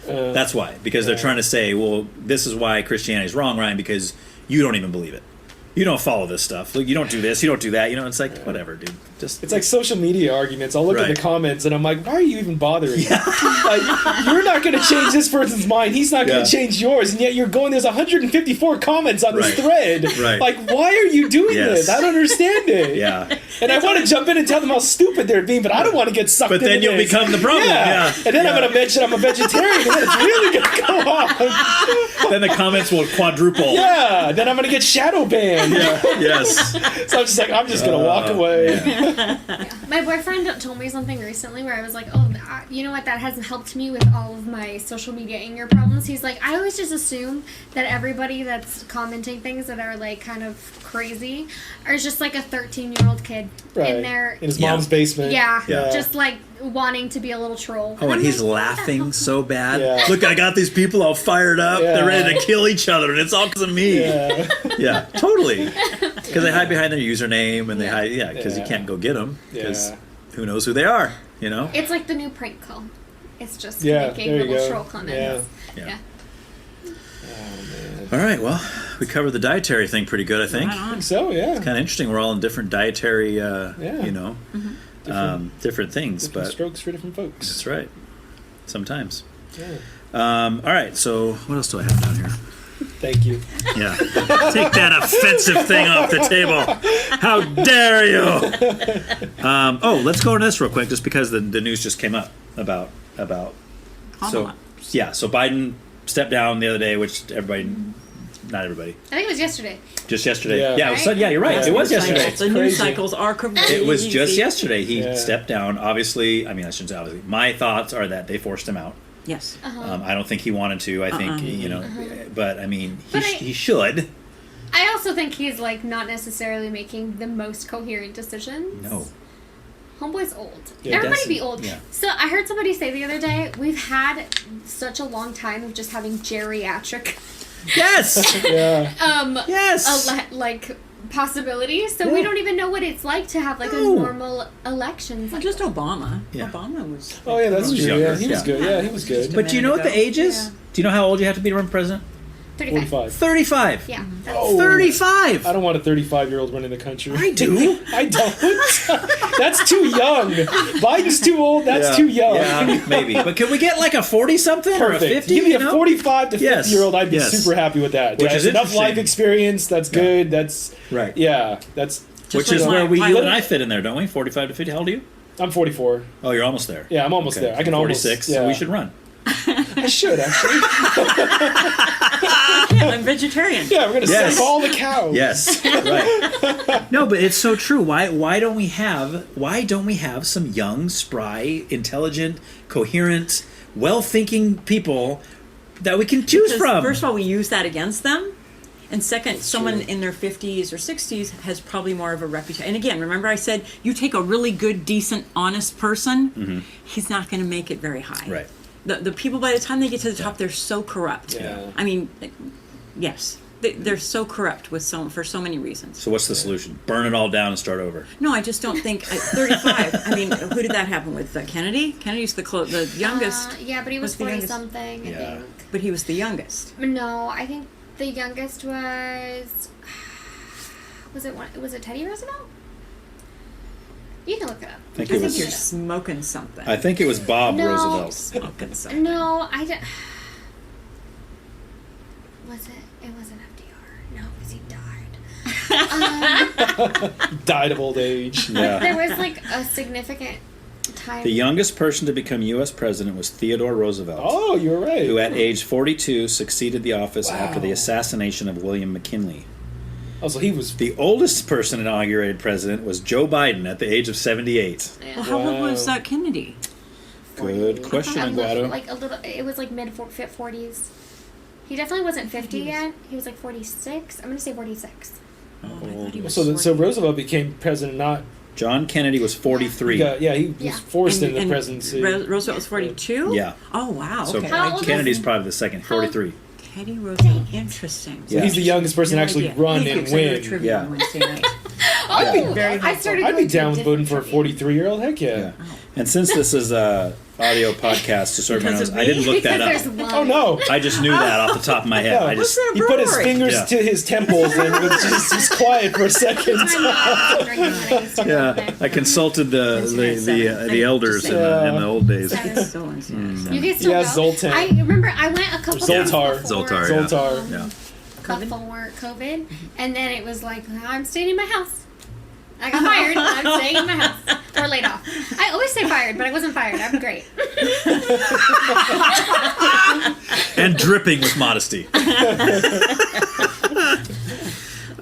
Uh, That's why. Because they're yeah. trying to say, well, this is why Christianity is wrong, Ryan, because you don't even believe it. You don't follow this stuff. Like, you don't do this. You don't do that. You know, it's like, whatever, dude. Just It's like social media arguments. I'll look at Right. the comments and I'm like, why are you even bothering? Like, you're not going to change this person's mind. He's not going Yeah. to change yours. And yet you're going, there's 154 comments on this Right. thread. Right. Like, why are you doing Yes. this? I don't understand it. Yeah. And I want to jump in and tell them how stupid they're being, but I don't want to get sucked But into then you'll this. become the problem. Yeah. And then I'm Yeah. going to mention I'm a vegetarian, and then it's really going to go on. Then the comments will quadruple. Yeah. Then I'm going to get shadow banned. done. Yes. So I'm just gonna walk away. My boyfriend told me something recently where I was like, oh, you know what, that hasn't helped me with all of my social media anger problems. He's like, I always just assume that everybody that's commenting things that are like kind of crazy are just like a 13-year-old kid in his mom's basement. Yeah, just like wanting to be a little troll. Oh, and he's laughing so bad. Look, I got these people all fired up. They're ready to kill each other, and it's all because of me. Yeah, totally. Because they hide behind their username, and they hide, because you can't go get them, because who knows who they are, you know? It's like the new prank call. It's just making little troll comments. Yeah. All right, well, we covered the dietary thing pretty good, I think. I think so, yeah. It's kind of interesting. We're all in different dietary, you know, different things. Different but strokes for different folks. That's right. Sometimes. Yeah. All right, so what else do I have down here? Thank you. Yeah. Take that offensive thing off the table. How dare you? Let's go into this real quick, just because the news just came up about Kamala. So Biden stepped down the other day, which not everybody. I think it was yesterday. Just yesterday. Yeah. It was, you're right. It was yesterday. The news cycles are crazy. It was just yesterday. He stepped down. Obviously, I shouldn't say obviously. My thoughts are that they forced him out. Yes. I don't think he wanted to. I think, but he should. I also think he's like not necessarily making the most coherent decisions. No. Homeboy's old. Yeah, Everybody be old. Yeah. So I heard somebody say the other day, we've had such a long time of just having geriatric Yes. like possibilities. So we don't even know what it's like to have like a normal election. Well, just Obama. Yeah. Obama was. Oh yeah, that's true. younger. Yeah, he was good. Yeah, he was good. But do you know what the age is? Do you know how old you have to be to run president? 35. 35. Yeah. Oh, 35. I don't want a 35-year-old running the country. I do. I don't. That's too young. Biden's too old. That's too young. Yeah, maybe. But can we get like a 40-something or a 50? Give me a 45 to 50-year-old. I'd be super happy with that. Which is enough life experience. That's good. That's right. Yeah. That's which is where you and I fit in there, don't we? 45 to 50. How old are you? I'm 44. Oh, you're almost there. Yeah, I'm almost there. I can 46. So we should run. I should actually. I'm vegetarian. Yeah, we're gonna save all the cows. Yes, right. No, but it's so true. Why don't we have some young, spry, intelligent, coherent, well-thinking people that we can choose from? First of all, we use that against them. And second, someone in their 50s or 60s has probably more of a reputation. And again, remember I said, you take a really good, decent, honest person, he's not going to make it very high. Right. The people, by the time they get to the top, they're so corrupt. Yeah. I mean, yes. They're so corrupt for so many reasons. So what's the solution? Burn it all down and start over. No, I just don't think 35. I mean, who did that happen with? Kennedy? Kennedy's the youngest. Yeah, but he was 40-something, I think. But he was the youngest. No, I think the youngest was it Teddy Roosevelt? You can look it up. I think you're smoking something. I think it was Bob Roosevelt. Smoking something. No, I didn't. Was it? It wasn't FDR. No, because he died. Died of old age. Yeah. There was like a significant time. The youngest person to become U.S. president was Theodore Roosevelt. Oh, you're right. Who at age 42 succeeded the office after the assassination of William McKinley. Oh, so he was... The oldest person inaugurated president was Joe Biden at the age of 78. Yeah. Well, how old was Kennedy? Good question, Aguado. Like a little, it was like mid-40s. He definitely wasn't 50 yet. He was like 46. I'm going to say 46. So Roosevelt became president, not... John Kennedy was 43. He was forced into the presidency. Roosevelt was 42? Yeah. Oh, wow. So Okay. Kennedy's probably the second, 43. Teddy Roosevelt. Interesting. So he's the youngest person to actually run and win. Yeah. I'd be down with voting for a 43-year-old. Heck yeah. And since this is a audio podcast, just so everyone knows, I didn't look that up. Oh no! I just knew that off the top of my head. Yeah. I just he put his fingers to his temples and was just quiet for a second. I consulted the elders in the old days. You can still go. Zoltan. I remember I went a couple times Zoltar. before COVID, and then it was like, I'm staying in my house. I got fired. I'm staying in my house. Or laid off. I always say fired, but I wasn't fired. I'm great. And dripping with modesty.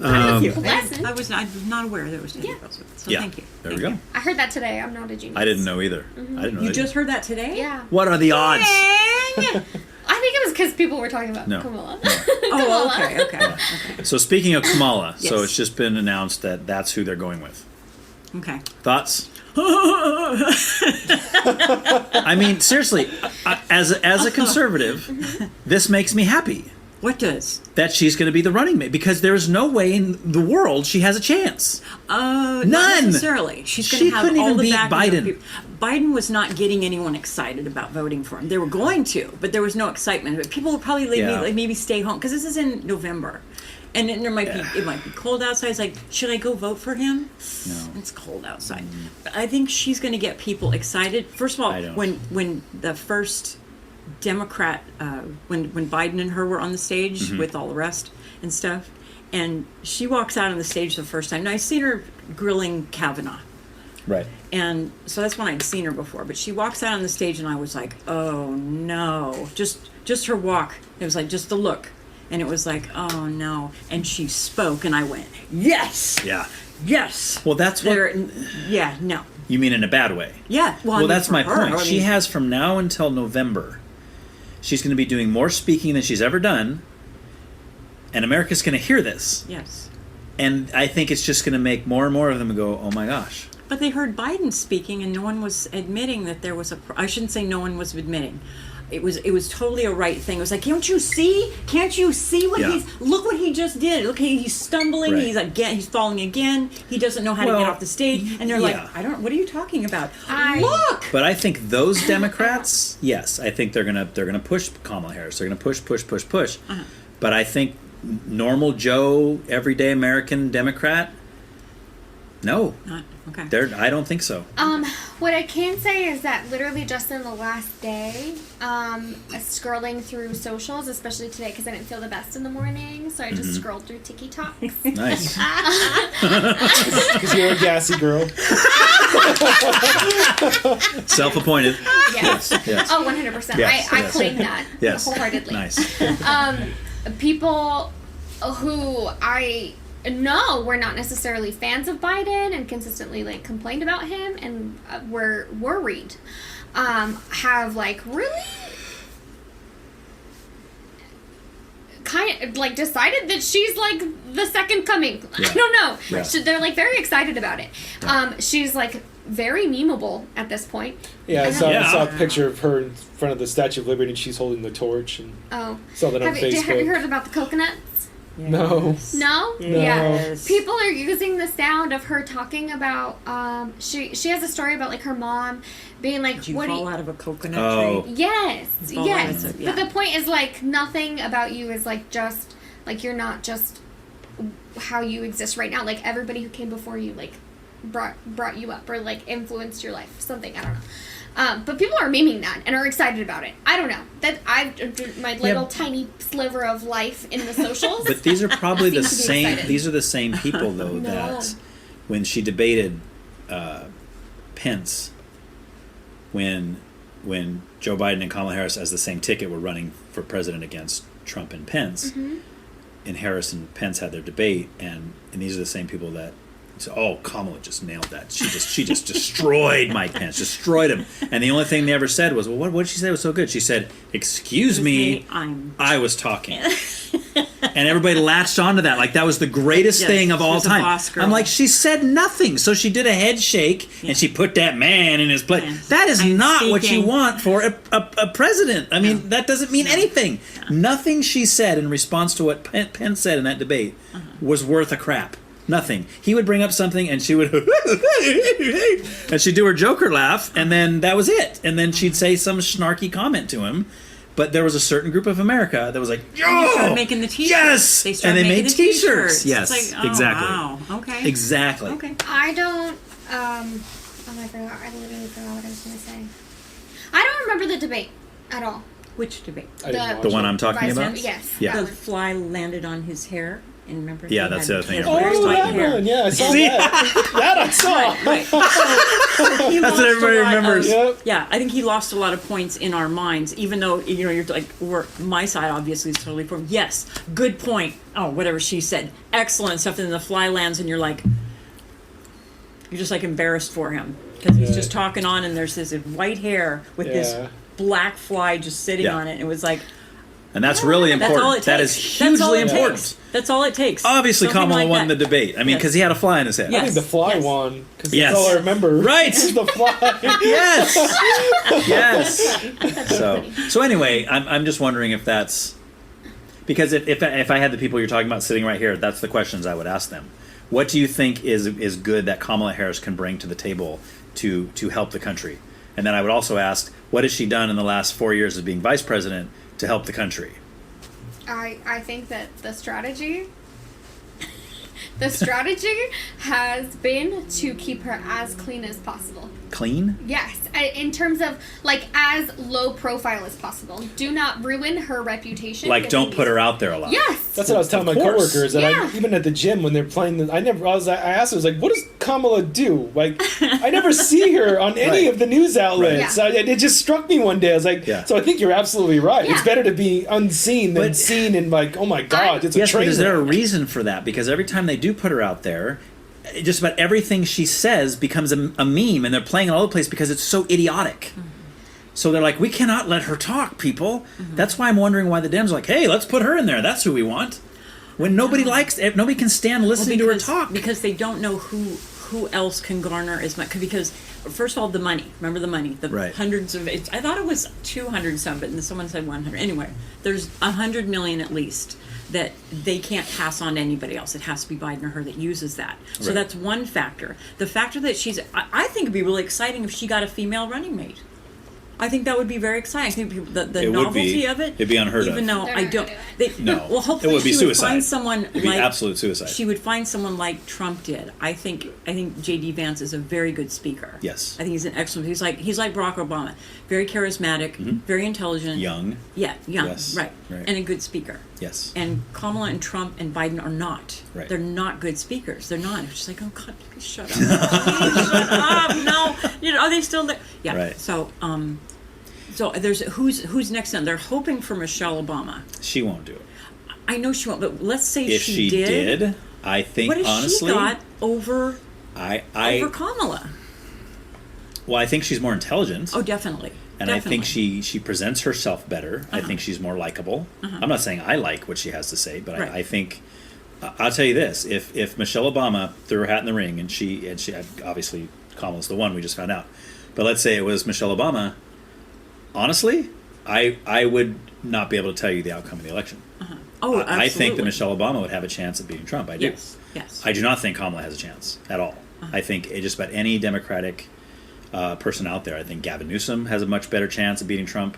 Thank you. Lesson. I was not aware that it was taking place. So thank you. There we go. I heard that today. I'm not a genius. I didn't know either. I didn't know. You just heard that today? Yeah. What are the odds? I think it was because people were talking about Kamala. Oh, okay. So speaking of Kamala, Yes. so it's just been announced that that's who they're going with. Okay. Thoughts? I mean, seriously, as a conservative, this makes me happy. What does? That she's going to be the running mate, because there's no way in the world she has a chance. Not None. necessarily. She's going She to have couldn't all even the beat backing of Biden. people. Biden was not getting anyone excited about voting for him. They were going to, but there was no excitement. But people will probably maybe stay home because this is in November, and then it might be cold outside. It's like, should I go vote for him? No, it's cold outside. But I think she's going to get people excited. First of all, when the first Democrat, when Biden and her were on the stage with all the rest and stuff, and she walks out on the stage the first time. Now I've seen her grilling Kavanaugh. Right. And so that's when I'd seen her before. But she walks out on the stage and I was like, oh no. Just her walk. It was like just the look. And it was like, oh no. And she spoke and I went, yes. Yeah. Yes. Well, that's what... Yeah, no. You mean in a bad way? Yeah. Well, I mean, that's for my her, point. She has from now until November, she's going to be doing more speaking than she's ever done. And America's going to hear this. Yes. And I think it's just going to make more and more of them go, oh my gosh. But they heard Biden speaking, and no one was admitting that there was I shouldn't say no one was admitting. It was totally a right thing. It was like, can't you see? Can't you see what look what he just did? Look, he's stumbling. Right. He's falling again. He doesn't know how to get off the stage. And they're like, what are you talking about? Look. But I think those Democrats, yes, I think they're gonna push Kamala Harris. They're gonna push. But I think normal Joe, everyday American Democrat, no. Okay. I don't think so. What I can say is that literally just in the last day, scrolling through socials, especially today because I didn't feel the best in the morning, so I just scrolled through TikTok. Nice. Because you're a gassy girl. Self-appointed. Yes. Yes. Oh, 100%. Yes. I claim that wholeheartedly. Nice. People who I know we're not necessarily fans of Biden and consistently complained about him and were worried have really kind of decided that she's the second coming. I don't know. Yeah. So they're very excited about it. She's very memeable at this point. Yeah, I saw a picture of her in front of the Statue of Liberty and she's holding the torch and saw that on Facebook. Have you heard about the coconuts? No. No? Yes. Yeah. People are using the sound of her talking about she has a story about her mom being Did you fall out of a coconut tree? Yes. Yes. Yeah. But the point is nothing about you is just you're not just how you exist right now. Everybody who came before you brought you up or influenced your life. Something, I don't know. But people are memeing that and are excited about it. I don't know. That my little tiny sliver of life in the socials. But these are probably the same. excited. These are the same people though that when she debated Pence, when Joe Biden and Kamala Harris as the same ticket were running for president against Trump and Pence, and Harris and Pence had their debate, and these are the same people that. So, Kamala just nailed that. She just destroyed Mike Pence, destroyed him. And the only thing they ever said was, well, what did she say was so good? She said, excuse me, I was talking. And everybody latched onto that. That was the greatest thing of all time. I'm like, she said nothing. So she did a head shake, and she put that man in his place. Yes. That is not what you want for a president. I mean, that doesn't mean anything. Nothing she said in response to what Pence said in that debate was worth a crap. Nothing. He would bring up something and she would and she'd do her Joker laugh and then that was it. And then she'd say some snarky comment to him. But there was a certain group of America that was like, yo! And they started making the t-shirts. Yes! And they made t-shirts. Yes, exactly. Wow. Okay. Exactly. Okay. I don't I literally forgot what I was going to say. I don't remember the debate at all. Which debate? The one I'm talking about? Yes. Yeah. The fly landed on his hair. And remember, Yeah, he that's had the other thing. his Oh, very white that hair. one. Yeah, I saw See? that. That I saw. Right. So he That's lost what everybody a lot remembers. Yep. Yeah, I think he lost a lot of points in our minds, even though, you're like, my side obviously is totally for him. Yes, good point. Oh, whatever she said. Excellent stuff. And then the fly lands and you're just like embarrassed for him. Because he's just talking on and there's this white hair with this black fly just sitting on it. And it was like... And that's really important. That's all it takes. That is hugely important. Takes. That's all it takes. Obviously, Something Kamala like won that. the debate. I mean, because he had a fly in his head. I think the fly won because Yes. that's all I remember. Right. The fly. Yes. Yes. So anyway, I'm just wondering if that's because if I had the people you're talking about sitting right here, that's the questions I would ask them. What do you think is good that Kamala Harris can bring to the table to help the country? And then I would also ask, what has she done in the last 4 years as being vice president to help the country? I think that the strategy has been to keep her as clean as possible. Clean? Yes, in terms of like as low profile as possible. Do not ruin her reputation. Like, don't put her out there a lot. Yes, That's what I was telling my coworkers. That even at the gym when they're playing, I asked her, I was like, what does Kamala do? Like, I never see her on any of the news outlets. Right. It just struck me one day. I was like, so I think you're absolutely right. It's better to be unseen than seen and like, oh my God, it's a train but is there a wreck. reason for that? Because every time they do put her out there, just about everything she says becomes a meme, and they're playing it all over the place because it's so idiotic. Mm-hmm. So they're like, we cannot let her talk, people. Mm-hmm. That's why I'm wondering why the Dems are like, hey, let's put her in there. That's who we want. When nobody nobody can stand listening to her talk. Because they don't know who else can garner as much. Because, first of all, the money. Remember the money. The hundreds of... I thought it was 200 some, but someone said 100. Anyway, there's 100 million at least that they can't pass on to anybody else. It has to be Biden or her that uses that. So that's one factor. The factor that she's... I think it'd be really exciting if she got a female running mate. I think that would be very exciting. I think the novelty of it... It'd be unheard of. Even though I don't... No. Well, hopefully it would be she suicide. would find someone It'd be absolute suicide. She would find someone like Trump did. I think J.D. Vance is a very good speaker. Yes. I think he's an excellent... He's like Barack Obama. Very charismatic, very intelligent. Young. Yeah, young. Yes. Right. And a good speaker. Yes. And Kamala and Trump and Biden are not. Right. They're not good speakers. They're not. It's just like, oh God, please shut up. Please shut up. No. Are they still there? Yeah. Right. So there's who's next on? They're hoping for Michelle Obama. She won't do it. I know she won't, but let's say if she did, I think what has honestly, she got over over Kamala? Well, I think she's more intelligent. Oh, definitely. And I think she presents herself better. I think she's more likable. I'm not saying I like what she has to say, but I think I'll tell you this: if Michelle Obama threw her hat in the ring, and she obviously Kamala's the one we just found out, but let's say it was Michelle Obama. Honestly, I would not be able to tell you the outcome of the election. Oh, absolutely. I think that Michelle Obama would have a chance at beating Trump. I do. Yes. I do not think Kamala has a chance at all. I think just about any Democratic person out there, I think Gavin Newsom has a much better chance of beating Trump.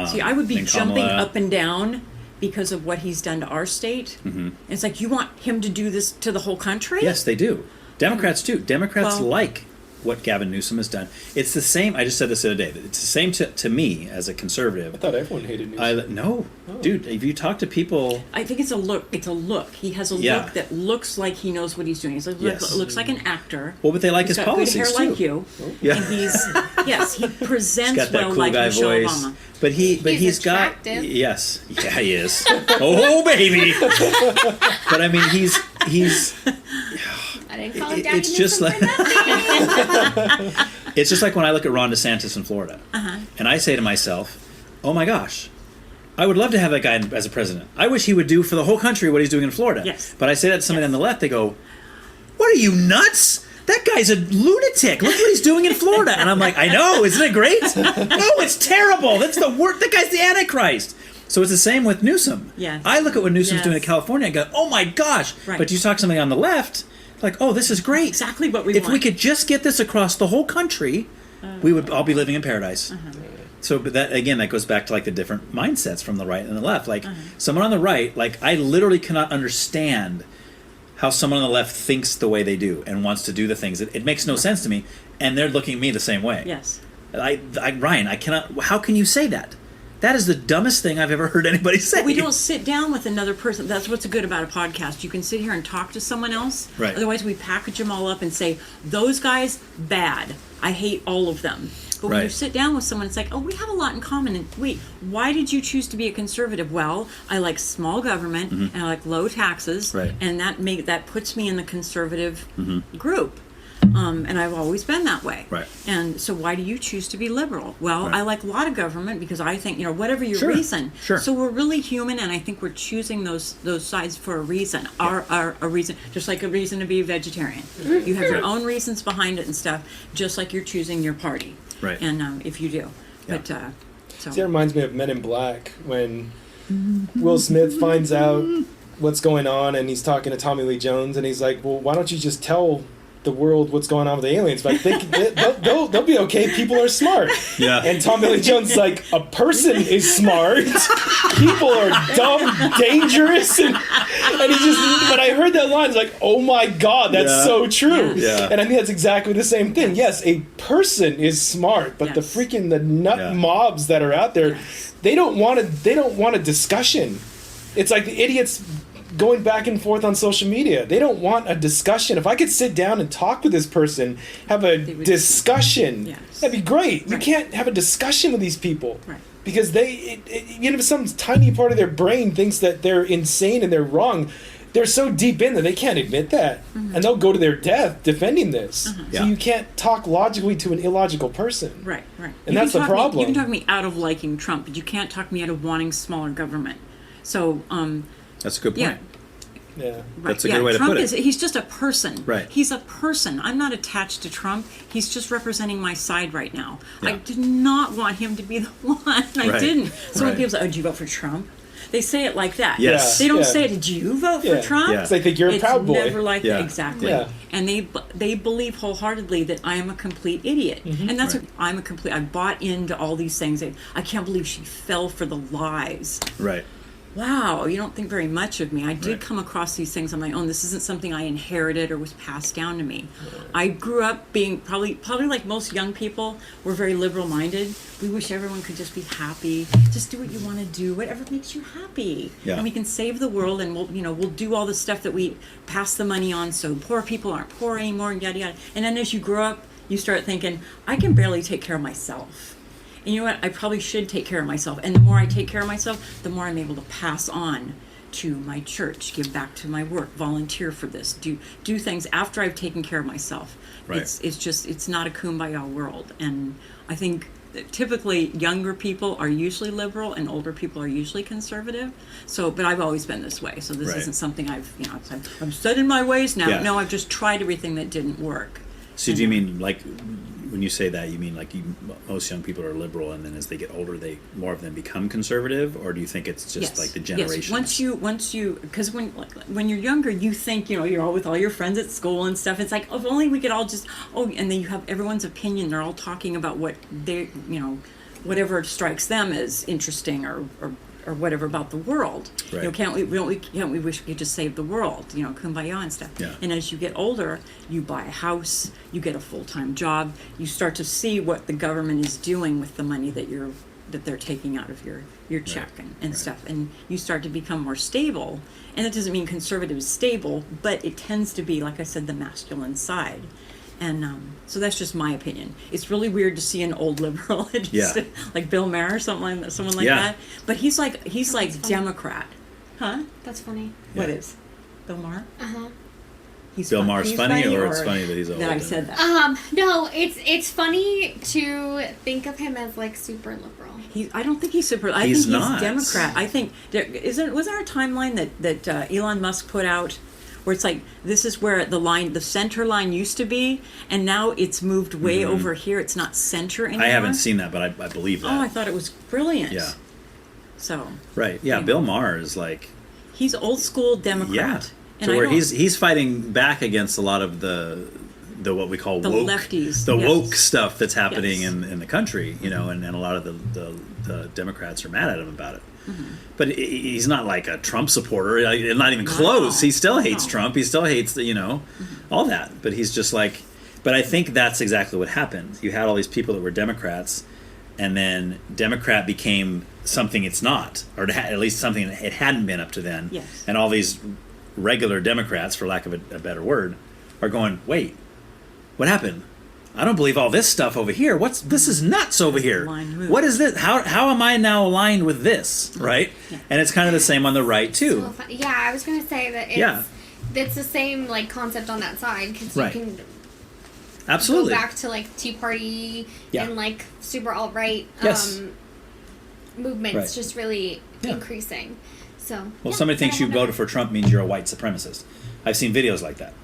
See, I would be jumping up and down because of what he's done to our state. Mm-hmm. It's like, you want him to do this to the whole country? Yes, they do. Democrats do. Democrats like what Gavin Newsom has done. It's the same. I just said this the other day. It's the same to me as a conservative. I thought everyone hated Newsom. No. Dude, if you talk to people... I think it's a look. It's a look. He has a look that looks like he knows what he's doing. He looks like an actor. Well, but they like he's his got policies, good hair too. like you. Oh. Yeah. And he presents got that well cool like guy Michelle voice. Obama. But he's got... attractive. Yes. Yeah, he is. Oh, baby! But I mean, he's I didn't call him Daddy it's just Newsom like... for nothing. It's just like when I look at Ron DeSantis in Florida, and I say to myself, "Oh my gosh, I would love to have that guy as a president. I wish he would do for the whole country what he's doing in Florida." Yes. But I say that to somebody on the left, they go, "What are you, nuts? That guy's a lunatic. Look what he's doing in Florida." And I'm like, "I know, isn't it great? No, it's terrible. That's the worst. That guy's the Antichrist." So it's the same with Newsom. Yes. I look at what Newsom's doing in California and go, "Oh my gosh!" Right. But you talk to somebody on the left, like, "Oh, this is great. Exactly what we If want. we could just get this across the whole country, we would all be living in paradise." So, but that goes back to like the different mindsets from the right and the left. Like someone on the right, like I literally cannot understand how someone on the left thinks the way they do and wants to do the things. It makes no sense to me, and they're looking at me the same way. Yes. Ryan, I cannot. How can you say that? That is the dumbest thing I've ever heard anybody say. But we don't sit down with another person. That's what's good about a podcast. You can sit here and talk to someone else. Right. Otherwise, we package them all up and say, those guys, bad. I hate all of them. But when you sit down with someone, it's like, oh, we have a lot in common. And wait, why did you choose to be a conservative? Well, I like small government and I like low taxes. Right. And that puts me in the conservative group. And I've always been that way. Right. And so why do you choose to be liberal? Well, I like a lot of government because I think, whatever your reason. Sure. So we're really human, and I think we're choosing those sides for a reason. A reason, just like a reason to be a vegetarian. You have your own reasons behind it and stuff, just like you're choosing your party. Right. And if you do. Yeah. But, so. See, that reminds me of Men in Black when Will Smith finds out what's going on and he's talking to Tommy Lee Jones and he's like, well, why don't you just tell the world what's going on with the aliens? Like they'll be okay. People are smart. Yeah. And Tommy Lee Jones is like, a person is smart. People are dumb, dangerous, and he just. But I heard that line. It's like, oh my god, that's so true. Yeah. And I think that's exactly the same thing. Yes, a person is smart, but the freaking nut mobs that are out there, they don't want a discussion. It's like the idiots going back and forth on social media. They don't want a discussion. If I could sit down and talk with this person, have a discussion, that'd be great. You can't have a discussion with these people. Right. Because even if some tiny part of their brain thinks that they're insane and they're wrong, they're so deep in that they can't admit that. And they'll go to their death defending this. So you can't talk logically to an illogical person. Right. And that's the problem. You can talk me out of liking Trump, but you can't talk me out of wanting smaller government. So, that's a good point. Yeah. Right. That's a good way Trump to put it. He's just a person. Right. He's a person. I'm not attached to Trump. He's just representing my side right now. Yeah. I did not want him to be the one. I didn't. So when people say, oh, did you vote for Trump? They say it like that. Yes. They don't say, did you vote for Trump? Yeah. They think you're a Proud Boy. It's never like that. Exactly. Yeah. And they believe wholeheartedly that I am a complete idiot. And that's what I bought into all these things. I can't believe she fell for the lies. Right. Wow, you don't think very much of me. I did come across these things on my own. This isn't something I inherited or was passed down to me. I grew up being probably like most young people, we're very liberal-minded. We wish everyone could just be happy. Just do what you want to do, whatever makes you happy. Yeah. And we can save the world, and we'll do all the stuff that we pass the money on, so poor people aren't poor anymore, and yada yada. And then as you grow up, you start thinking, I can barely take care of myself. And you know what? I probably should take care of myself. And the more I take care of myself, the more I'm able to pass on to my church, give back to my work, volunteer for this, do things after I've taken care of myself. Right. It's not a kumbaya world. And I think that typically younger people are usually liberal and older people are usually conservative. So, but I've always been this way. So this isn't something I'm set in my ways now. Yeah. No, I've just tried everything that didn't work. So do you mean like when you say that, you mean like most young people are liberal, and then as they get older, more of them become conservative, or do you think it's just like the generation? Yes. Once you, because when you're younger, you think you're all with all your friends at school and stuff. It's like, if only we could all just and then you have everyone's opinion. They're all talking about what they whatever strikes them as interesting or whatever about the world. Right. Can't we wish we could just save the world, kumbaya and stuff. Yeah. And as you get older, you buy a house, you get a full-time job, you start to see what the government is doing with the money that they're taking out of your check and stuff, and you start to become more stable. And that doesn't mean conservative is stable, but it tends to be, like I said, the masculine side. And so that's just my opinion. It's really weird to see an old liberal, like Bill Maher or someone like that. But he's like Democrat, huh? That's funny. What is Bill Maher? Bill Maher's funny, or it's funny that he's old? That I said that. No, it's funny to think of him as like super liberal. I don't think he's super. I think he's Democrat. I think wasn't there a timeline that Elon Musk put out where it's like, this is where the center line used to be, and now it's moved way over here. It's not center anymore. I haven't seen that, but I believe that. Oh, I thought it was brilliant. Yeah. So. Right. Yeah. Anyway. Bill Maher is like. He's old school Democrat. Yeah. And so where he's fighting back against a lot of the what we call the woke, lefties, woke stuff that's happening in the country, and a lot of the Democrats are mad at him about it. But he's not like a Trump supporter, not even close. He still hates Trump. He still hates all that. But he's just like. But I think that's exactly what happened. You had all these people that were Democrats, and then Democrat became something it's not, or at least something it hadn't been up to then. Yes. And all these regular Democrats, for lack of a better word, are going, wait, what happened? I don't believe all this stuff over here. This is nuts over here. What is this? How am I now aligned with this? Right? Yeah. And it's kind of the same on the right too. So, yeah, I was going to say that it's the same like concept on that side, because you can absolutely go back to like Tea Party and like super alt-right movements just really increasing. So somebody thinks you voted for Trump means you're a white supremacist. I've seen videos like that.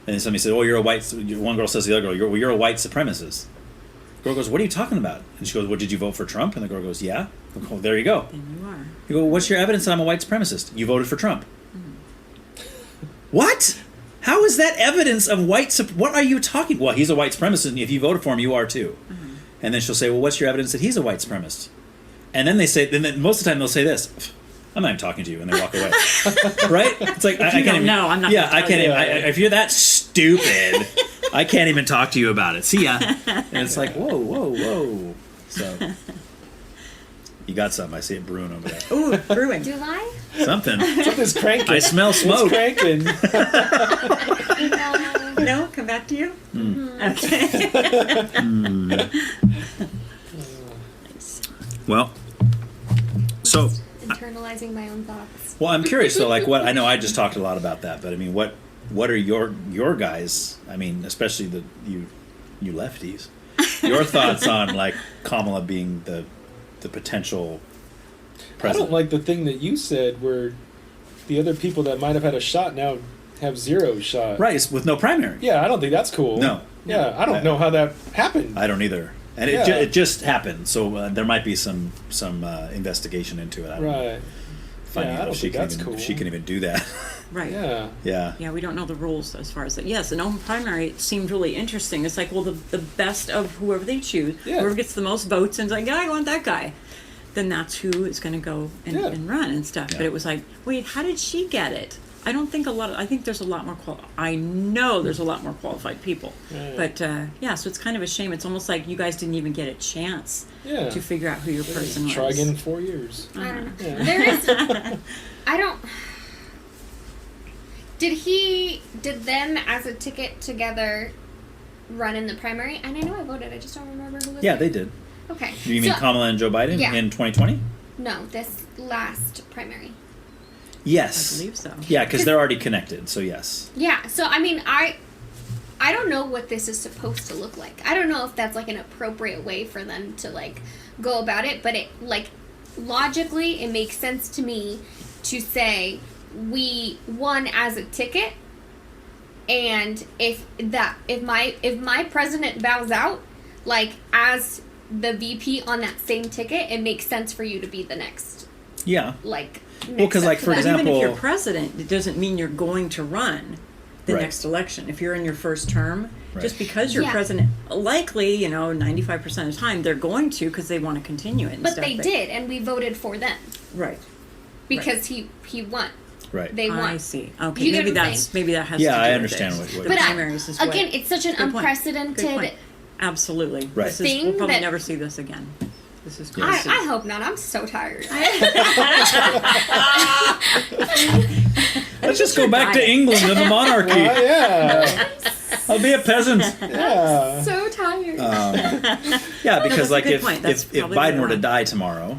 And then somebody says, "Oh, you're a white." One girl says to the other girl, "You're a white supremacist." The girl goes, "What are you talking about?" And she goes, "Well, did you vote for Trump?" And the girl goes, "Yeah." I go, there you go. Then you are. You go, "What's your evidence that I'm a white supremacist?" You voted for Trump. What? How is that evidence of white? What are you talking? Well, he's a white supremacist, and if you voted for him, you are too. And then she'll say, "Well, what's your evidence that he's a white supremacist?" And then they say, then most of the time they'll say this. I'm not even talking to you, and they walk away. Right? It's like I can't even. No, I'm not. Yeah, I can't even. If you're that stupid, I can't even talk to you about it. See ya. And it's like, whoa. So you got something? I see it brewing over there. Ooh, brewing. Do I? Something's cranking. I smell smoke. It's cranking. No, come back to you. Okay. Well, so. Internalizing my own thoughts. Well, I'm curious though. Like, what I know, I just talked a lot about that, but I mean, what are your guys? I mean, especially you lefties, your thoughts on like Kamala being the potential president? I don't like the thing that you said, where the other people that might have had a shot now have zero shot. Right, it's with no primary. Yeah, I don't think that's cool. No. Yeah, I don't know how that happened. I don't either. And it just happened, so there might be some investigation into it. I don't know. Finding out if she can even do that. Right. Yeah. Yeah, we don't know the rules as far as that. Yes, an open primary seemed really interesting. It's like, well, the best of whoever they choose, whoever gets the most votes, and it's like, yeah, I want that guy. Then that's who is going to go and run and stuff. Yeah. But it was like, wait, how did she get it? I don't think I think there's a lot more I know there's a lot more qualified people. But so it's kind of a shame. It's almost like you guys didn't even get a chance to figure out who your person was. Try again in 4 years. I don't know. There is did them as a ticket together run in the primary? And I know I voted, I just don't remember who was they did. Okay. You mean Kamala and Joe Biden in 2020? No, this last primary. Yes. I believe so. Yeah, because they're already connected, so yes. Yeah, so I mean, I don't know what this is supposed to look like. I don't know if that's like an appropriate way for them to like go about it, but it like logically it makes sense to me to say we won as a ticket, and if my president bows out, like as the VP on that same ticket, it makes sense for you to be the next. Yeah. Like. Well, because like for example, even if you're president, it doesn't mean you're going to run the next election. If you're in your first term, just because you're president, likely 95% of the time they're going to because they want to continue it. But they did, and we voted for them. Right. Because he won. Right. They won. I see. Okay. Maybe that has. To do I understand with what but again, it's such an unprecedented. Absolutely. Right. We'll probably never see this again. This is crazy. I hope not. I'm so tired. Let's just go back to England and the monarchy. I'll be a peasant. I'm so tired. Because like if Biden were to die tomorrow,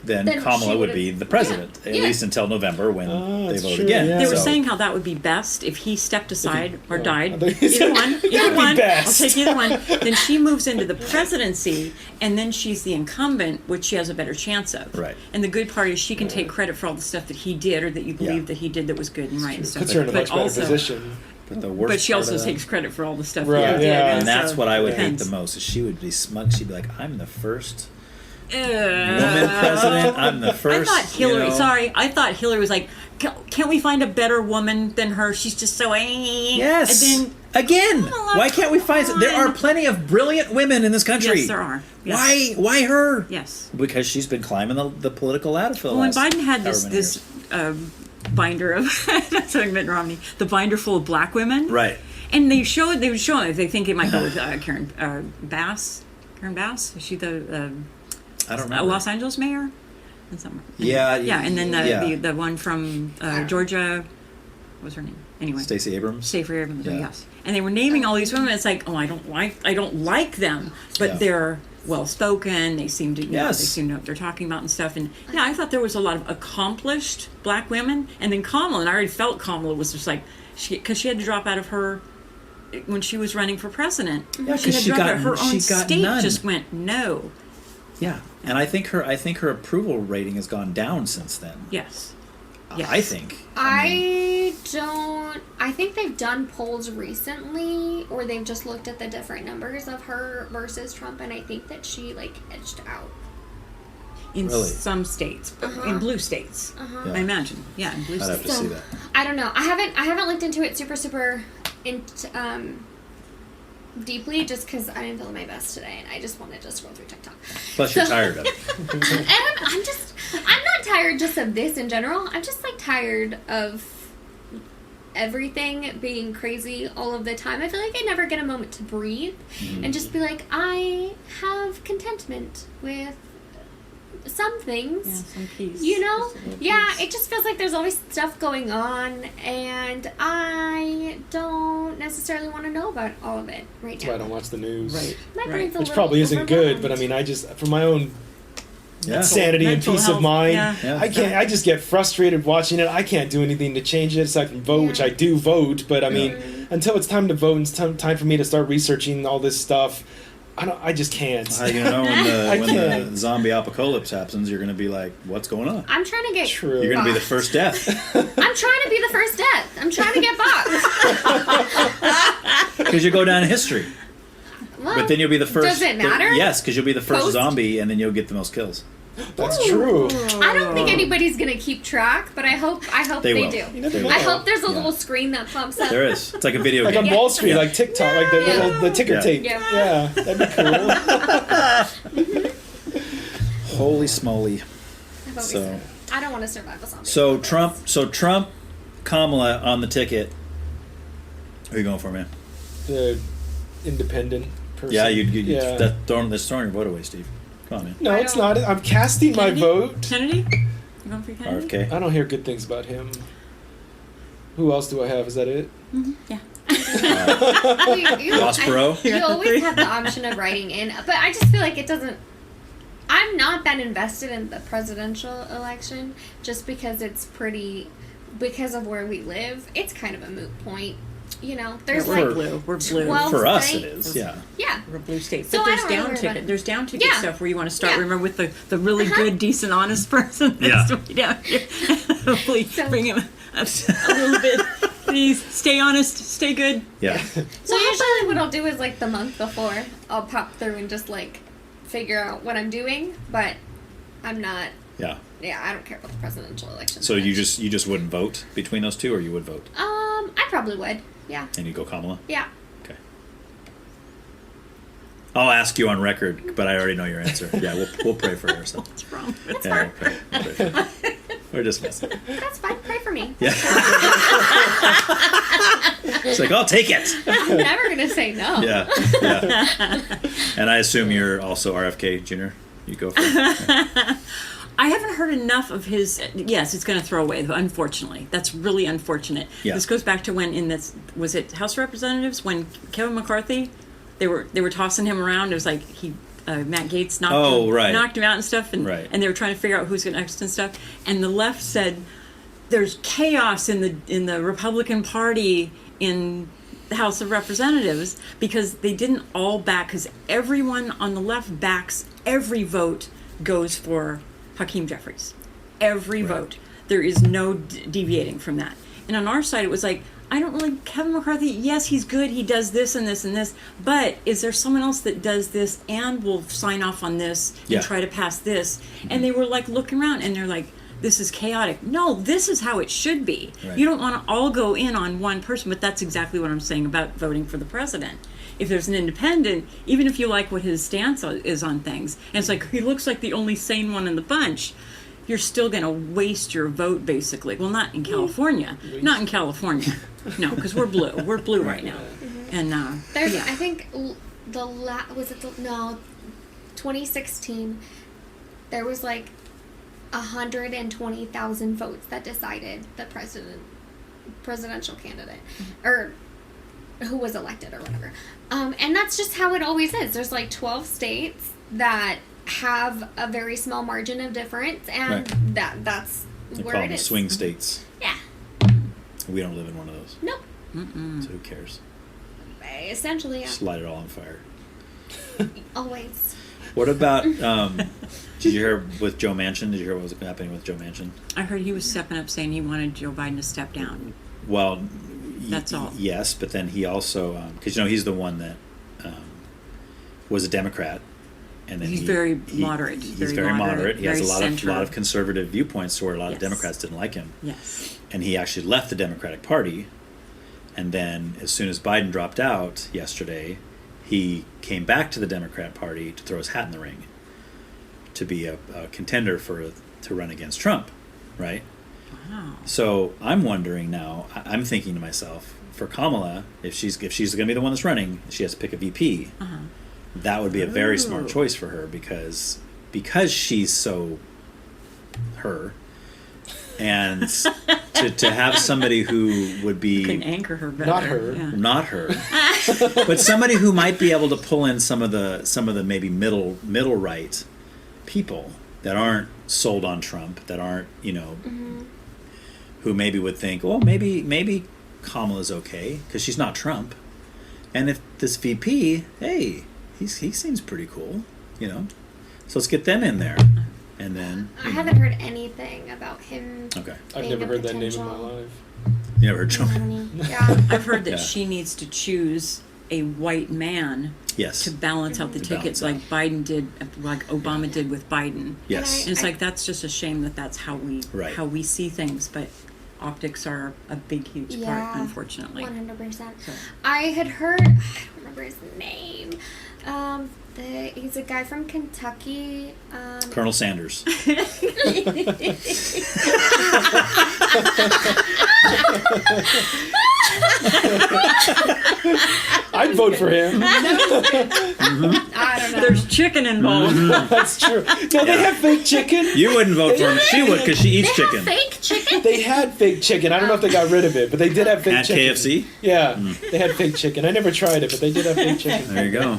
then Kamala would be the president, at least until November when they vote again. They were saying how that would be best if he stepped aside or died. Either one. I'll take either one. Then she moves into the presidency, and then she's the incumbent, which she has a better chance of. Right. And the good part is she can take credit for all the stuff that he did or that you believe that he did that was good and right and stuff. Puts her in a much better position. But she also takes credit for all the stuff he did. And that's what I would hate the most. Is she would be smug. She'd be like, I'm the first woman president. I'm the first. I thought Hillary. Sorry, I thought Hillary was like, can't we find a better woman than her? She's just so. Yes. And then, again, why can't we find? There are plenty of brilliant women in this country. Yes, there are. Yes. Why her? Yes. Because she's been climbing the political ladder for the last. When Biden had this binder of that's Mitt Romney, the binder full of black women. Right. And they would show it. They think it might go with Karen Karen Bass. Is she the I don't remember. Los Angeles mayor? And somewhere. Yeah. Yeah, and then yeah. the one from Georgia. What was her name? Anyway. Stacey Abrams. Stacey Abrams. Yeah. Yes. And they were naming all these women. It's like, oh, I don't like them, but Yeah. they're well spoken. They seem to, you know, Yes. they seem to know what they're talking about and stuff. And yeah, I thought there was a lot of accomplished black women. And then Kamala, and I already felt Kamala was just like, because she had to drop out of her when she was running for president. Yeah, she had she dropped got out. Her own state none. just went no. Yeah, and I think her approval rating has gone down since then. Yes. I think. I think they've done polls recently, or they've just looked at the different numbers of her versus Trump, and I think that she like edged out. In Really? some states, in blue states, Uh-huh. I imagine. Yeah, in blue I'd states. have to see that. I don't know. I haven't looked into it super deeply, just because I didn't feel my best today, and I just wanted to scroll through TikTok. Plus, you're tired of it. And I'm not tired just of this in general. I'm just like tired of everything being crazy all of the time. I feel like I never get a moment to breathe and just be like, I have contentment with some things. Yeah, some peace. You know? Just a little Yeah, peace. it just feels like there's always stuff going on, and I don't necessarily want to know about all of it right That's why I now. don't watch the news. Right. My brain's a Which little probably isn't good, but I overwhelmed. mean, I just, for my own Yeah. sanity and Mental peace health, of mind, yeah. I can't. I just get frustrated watching it. I can't do anything to change it. So I can vote, which I do vote, but I mean, until it's time to vote and it's time for me to start researching all this stuff, I just can't. You know, I when can't. the zombie apocalypse happens, you're going to be like, what's going on? I'm trying to get True. You're going to be the boxed. first death. I'm trying to be the first death. I'm trying to get boxed. Because you go down in history. Well, But then you'll be the first. Does it matter? Yes, because you'll be the first Post? zombie, and then you'll get the most kills. That's true. I don't think anybody's gonna keep track, but I hope They they will. do. They will. I hope there's a Yeah. little screen that pops up. There is. It's like a video Like game. on Wall Street, Yeah. like TikTok, like the ticker Yeah. tape. Yeah. That'd be cool. Holy smoly. I've always So- said, I don't want to survive a zombie. So Trump, Kamala on the ticket. Who are you going for, man? The independent person. Yeah, Yeah. that's throwing your vote away, Steve. Come on, man. No, it's not. I'm casting my Kennedy? vote. Kennedy? You going for Kennedy? RFK. I don't hear good things about him. Who else do I have? Is that it? Yeah. Ross Perot. You always have the option of writing in, but I just feel like it doesn't. I'm not that invested in the presidential election just because it's because of where we live. It's kind of a moot point. You know, there's We're like blue. We're blue. 12 For us, states. it is. Yeah. Yeah. We're a blue state. So But I there's don't really down worry about ticket. it. There's down ticket Yeah. stuff where you want to start. Yeah. Remember with the really good, decent, honest person Yeah. that's way down here. Hopefully bring him up a little bit. Please stay honest. Stay good. Yeah. So usually what I'll do is like the month before, I'll pop through and just like figure out what I'm doing, but I'm not. Yeah. Yeah, I don't care about the presidential election. So that you much. just wouldn't vote between those two, or you would vote I probably would. Yeah. and you go Kamala. Yeah. Okay. I'll ask you on record, but I already know your answer. Yeah, we'll pray for her. So. What's wrong? Yeah, we'll pray for her. We're just messing. That's fine. Pray for me. Yeah. It's like, I'll take it. I'm never gonna say no. Yeah. And I assume you're also RFK Jr. You go for it. I haven't heard enough of his. Yes, it's going to throw away. Unfortunately, that's really unfortunate. Yeah. This goes back to when was it House of Representatives when Kevin McCarthy, they were tossing him around. It was like Matt Gaetz knocked him out and stuff, and Right. and they were trying to figure out who's going next and stuff. And the left said there's chaos in the Republican Party in the House of Representatives because they didn't all back, because everyone on the left backs every vote goes for Hakeem Jeffries. Every vote. There is no deviating from that. And on our side, it was like, I don't really, Kevin McCarthy, yes, he's good, he does this and this and this, but is there someone else that does this and will sign off on this and Yeah. try to pass this? And they were like looking around and they're like, this is chaotic. No, this is how it should be. Right. You don't want to all go in on one person, but that's exactly what I'm saying about voting for the president. If there's an independent, even if you like what his stance is on things, and it's like he looks like the only sane one in the bunch, you're still going to waste your vote, basically. Well, not in California. Not in California. No, because we're blue. We're blue right now. And There's, yeah. I think 2016, there was like 120,000 votes that decided the presidential candidate, or who was elected or whatever. And that's just how it always is. There's like 12 states that have a very small margin of difference, and that's They where call it them is. swing states. Yeah. We don't live in one of those. Nope. So who cares? Essentially, yeah. Just light it all on fire. Always. What about, did you hear with Joe Manchin? Did you hear what was happening with Joe Manchin? I heard he was stepping up saying he wanted Joe Biden to step down. Well, That's all. Yes, but then he also, because he's the one that was a Democrat, and then He's very moderate. He's very moderate. He has very a lot centered. of conservative viewpoints, to where a lot of Yes. Democrats didn't like him. Yes. And he actually left the Democratic Party, and then as soon as Biden dropped out yesterday, he came back to the Democrat Party to throw his hat in the ring, to be a contender to run against Trump, right? Wow. So I'm wondering now. I'm thinking to myself, for Kamala, if she's going to be the one that's running, she has to pick a VP. Uh-huh. That would be a very smart choice for her, because she's so her, and to have somebody who would be Can anchor her better. Not her. Yeah. not her, but somebody who might be able to pull in some of the maybe middle right people that aren't sold on Trump, that aren't who maybe would think, well, maybe Kamala's okay because she's not Trump, and if this VP, hey, he seems pretty cool, so let's get them in there, and then I haven't heard anything about him. Okay, I've never heard that name in my life. You never heard Trump? Yeah. I've heard that Yeah. she needs to choose a white man Yes. to balance out the To tickets, balance like Biden did, like Obama did with Biden. Yes. And it's like, that's just a shame that's how Right. we see things, but optics are a big, huge part, unfortunately. 100%. So. I had heard, I don't remember his name. He's a guy from Kentucky. Colonel Sanders. I'd vote for him. I don't know. There's chicken involved. That's true. No, they have fake chicken. You wouldn't vote for him. She would, because she eats chicken. Fake chicken? They had fake chicken. I don't know if they got rid of it, but they did have fake At chicken. KFC? Yeah, they had fake chicken. I never tried it, but they did have fake chicken. There you go.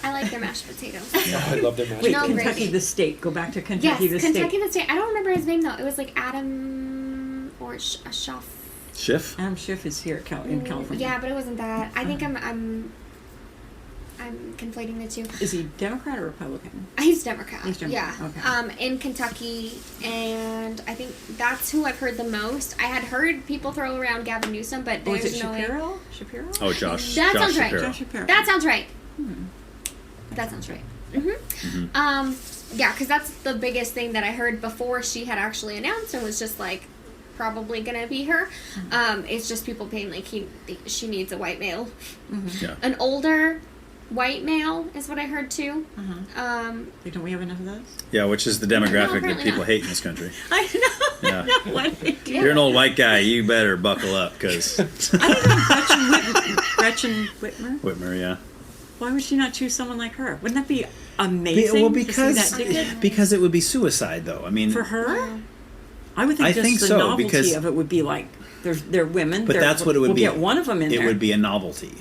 I like their mashed potatoes. Oh, I love their mashed Wait, No, potatoes. Kentucky gravy. the state. Go back to Kentucky the Yes, state. Kentucky the state. I don't remember his name though. It was like Adam or Schaff. Schiff? Adam Schiff is here in California. Yeah, but it wasn't that. I think I'm conflating the two. Is he Democrat or Republican? He's Democrat. He's Democrat, Yeah. okay. In Kentucky, and I think that's who I've heard the most. I had heard people throw around Gavin Newsom, but Oh, is there's it no way. Shapiro? Shapiro? Oh, Josh. That Josh sounds right. Shapiro. Josh Shapiro. That sounds right. That sounds right. Yeah, because that's the biggest thing that I heard before she had actually announced, and was just like probably gonna be her. It's just people being like she needs a white male, Yeah. an older white male is what I heard too. Don't we have enough of those? Yeah, which is the demographic that apparently people not. hate in this country. I know. Yeah. I know. Why did they do If you're an old white guy, you better buckle up, because Gretchen Whitmer? Whitmer, yeah. Why would she not choose someone like her? Wouldn't that be amazing Well, to see that ticket? because it would be suicide, though. I mean, For her? I would think I just think the so, novelty because- of it would be like, they're women. but that's what it would we'll be. get one of them in it there. would be a novelty.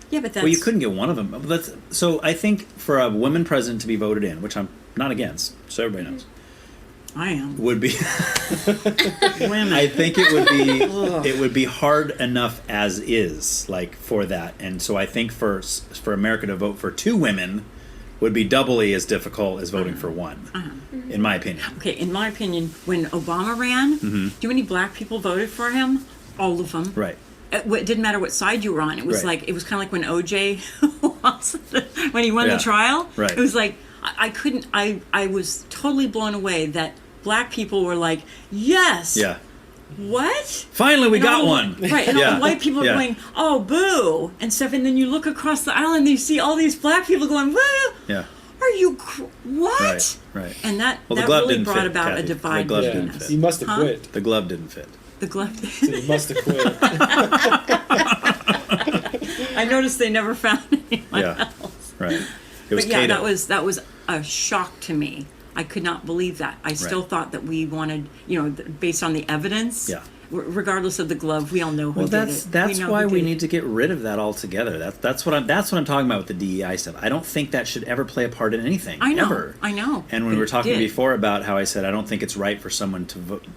Yeah, but that's... Well, you couldn't get one of them. So I think for a woman president to be voted in, which I'm not against, so everybody knows, I am. would be. Women. I think it would be hard enough as is, like, for that, and so I think for America to vote for two women would be doubly as difficult as voting for one, in my opinion. Okay, in my opinion, when Obama ran, do you know how many black people voted for him? All of them. Right. It didn't matter what side you were on. It was Right. like, it was kind of like when OJ, when he won Yeah. the trial. Right. It was like, I couldn't, I was totally blown away that black people were like, yes. Yeah. What? Finally, we And got all- one. Right, and all Yeah. the white people are Yeah. going, oh, boo, and stuff, and then you look across the island and you see all these black people going, woo, Yeah. are you, what? Right. Right. And that, Well, the that glove really didn't brought fit, about Kathy. a divide The glove between didn't us. fit. You must have Huh? quit. The glove didn't fit. The glove. So you must have quit. I noticed they never found anyone Yeah. else. Right. It was but yeah, Cato. that was a shock to me. I could not believe that. I still thought that we wanted, based on the evidence. Yeah. Regardless of the glove, we all know who did it. That's why we need to get rid of that altogether. That's what I'm talking about with the DEI stuff. I don't think that should ever play a part in anything. I know. Ever. I know. And when we were talking before about how I said I don't think it's right for someone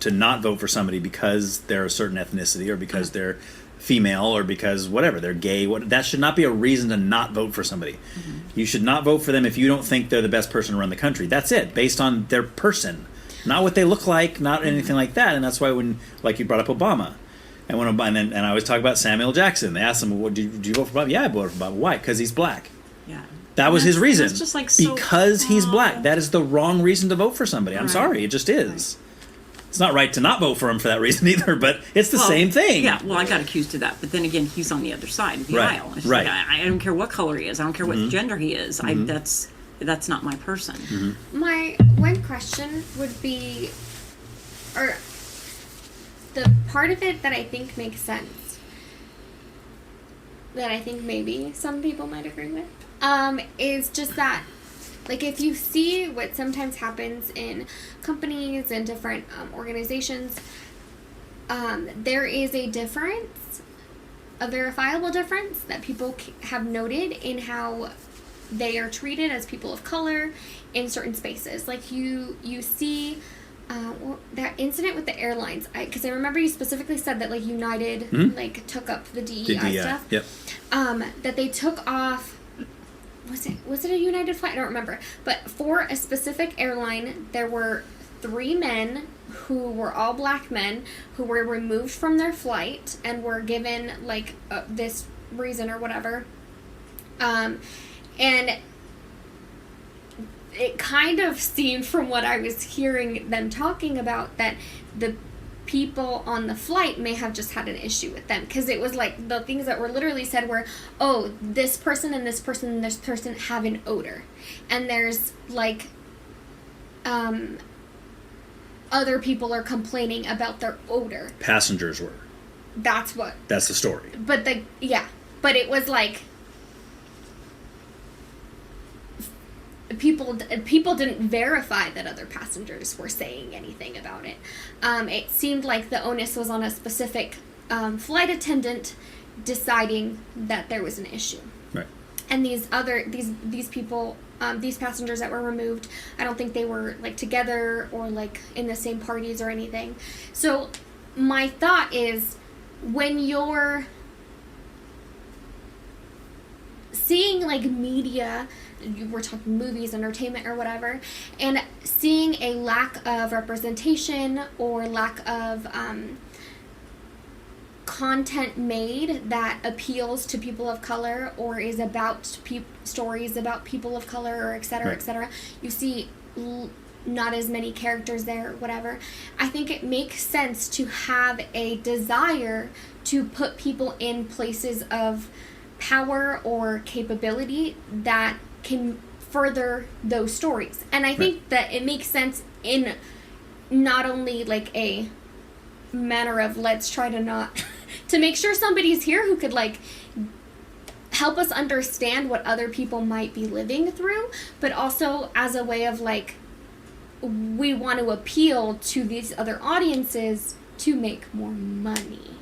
to not vote for somebody because they're a certain ethnicity or because they're female or because whatever they're gay. That should not be a reason to not vote for somebody. Mm-hmm. You should not vote for them if you don't think they're the best person to run the country. That's it, based on their person. Not what they look like, not anything like that. And that's why when, like you brought up Obama, and I always talk about Samuel Jackson. They asked him, "Did you vote for Obama?" Yeah, I voted for Obama. Why? Because he's black. Yeah. That was his reason. That's just like because he's black. That is the wrong reason to vote for somebody. I'm sorry, it just is. It's not right to not vote for him for that reason either, but it's the same thing. Yeah, well, I got accused of that. But then again, he's on the other side of the aisle. It's Right. Like, I don't care what color he is. I don't care what gender he is. That's not my person. Mm-hmm. My one question would be, or the part of it that I think makes sense, that I think maybe some people might agree with, is just that, like, if you see what sometimes happens in companies and different organizations, there is a difference, a verifiable difference that people have noted in how they are treated as people of color in certain spaces. Like you see that incident with the airlines, because I remember you specifically said that, like, United like took up the DEI stuff. Yep. That they took off. Was it a United flight? I don't remember. But for a specific airline, there were 3 men who were all black men who were removed from their flight and were given like this reason or whatever. And it kind of seemed from what I was hearing them talking about that the people on the flight may have just had an issue with them, because it was like the things that were literally said were, oh, this person and this person and this person have an odor, and there's like other people are complaining about their odor. Passengers were. That's the story. But it was like people didn't verify that other passengers were saying anything about it. It seemed like the onus was on a specific flight attendant deciding that there was an issue. Right. And these people, these passengers that were removed, I don't think they were like together or like in the same parties or anything. So my thought is, when you're seeing like media, we're talking movies, entertainment, or whatever, and seeing a lack of representation or lack of content made that appeals to people of color or is about stories about people of color, or et cetera, you see not as many characters there, whatever. I think it makes sense to have a desire to put people in places of power or capability that can further those stories. And I think that it makes sense in not only like a manner of let's try to not to make sure somebody's here who could like help us understand what other people might be living through, but also as a way of like, we want to appeal to these other audiences to make more money.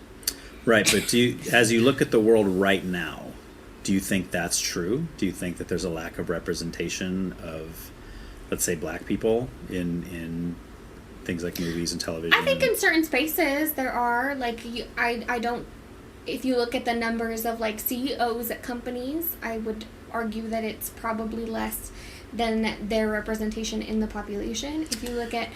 Right, but as you look at the world right now, do you think that's true? Do you think that there's a lack of representation of, let's say, black people in things like movies and television? I think in certain spaces there are, like, I don't, if you look at the numbers of like CEOs at companies, I would argue that it's probably less than their representation in the population. If you look at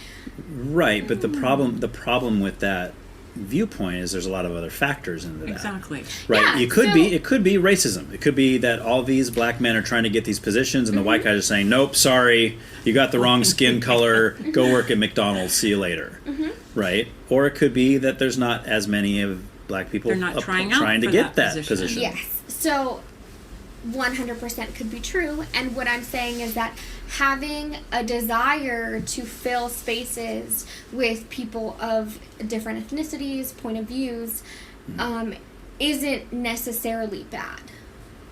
right, but the problem with that viewpoint is there's a lot of other factors into that. Exactly. Right. Yeah, it could be racism. It could be that all these black men are trying to get these positions and the white guys are saying, nope, sorry, you got the wrong skin color, go work at McDonald's, see you later. Right? Or it could be that there's not as many of black people trying to get that position. Yes. So 100% could be true, and what I'm saying is that having a desire to fill spaces with people of different ethnicities, point of views, isn't necessarily bad.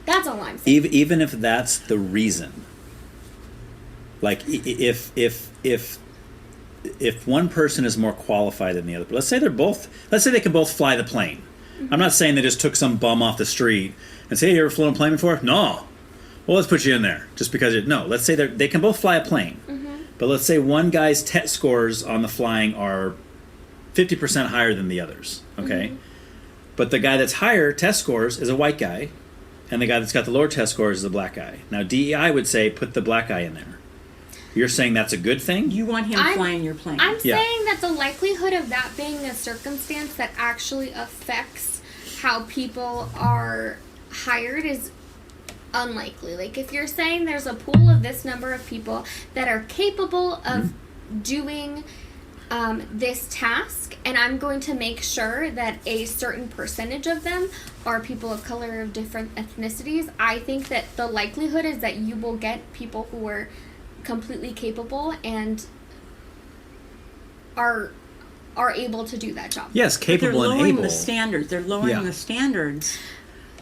That's all I'm saying. Even if that's the reason, like if one person is more qualified than the other, let's say they can both fly the plane. Mm-hmm. I'm not saying they just took some bum off the street and say, hey, you ever flown a plane before? No. Well, let's put you in there just because let's say they can both fly a plane. Mm-hmm. But let's say one guy's test scores on the flying are 50% higher than the others, okay? Mm-hmm. But the guy that's higher test scores is a white guy, and the guy that's got the lower test scores is a black guy. Now, DEI would say put the black guy in there. You're saying that's a good thing? You want him flying your plane. I'm saying that the likelihood of that being a circumstance that actually affects how people are hired is unlikely. Like, if you're saying there's a pool of this number of people that are capable of doing this task, and I'm going to make sure that a certain percentage of them are people of color of different ethnicities, I think that the likelihood is that you will get people who are completely capable and are able to do that job. Yes, capable and able. They're lowering the standards. They're lowering the standards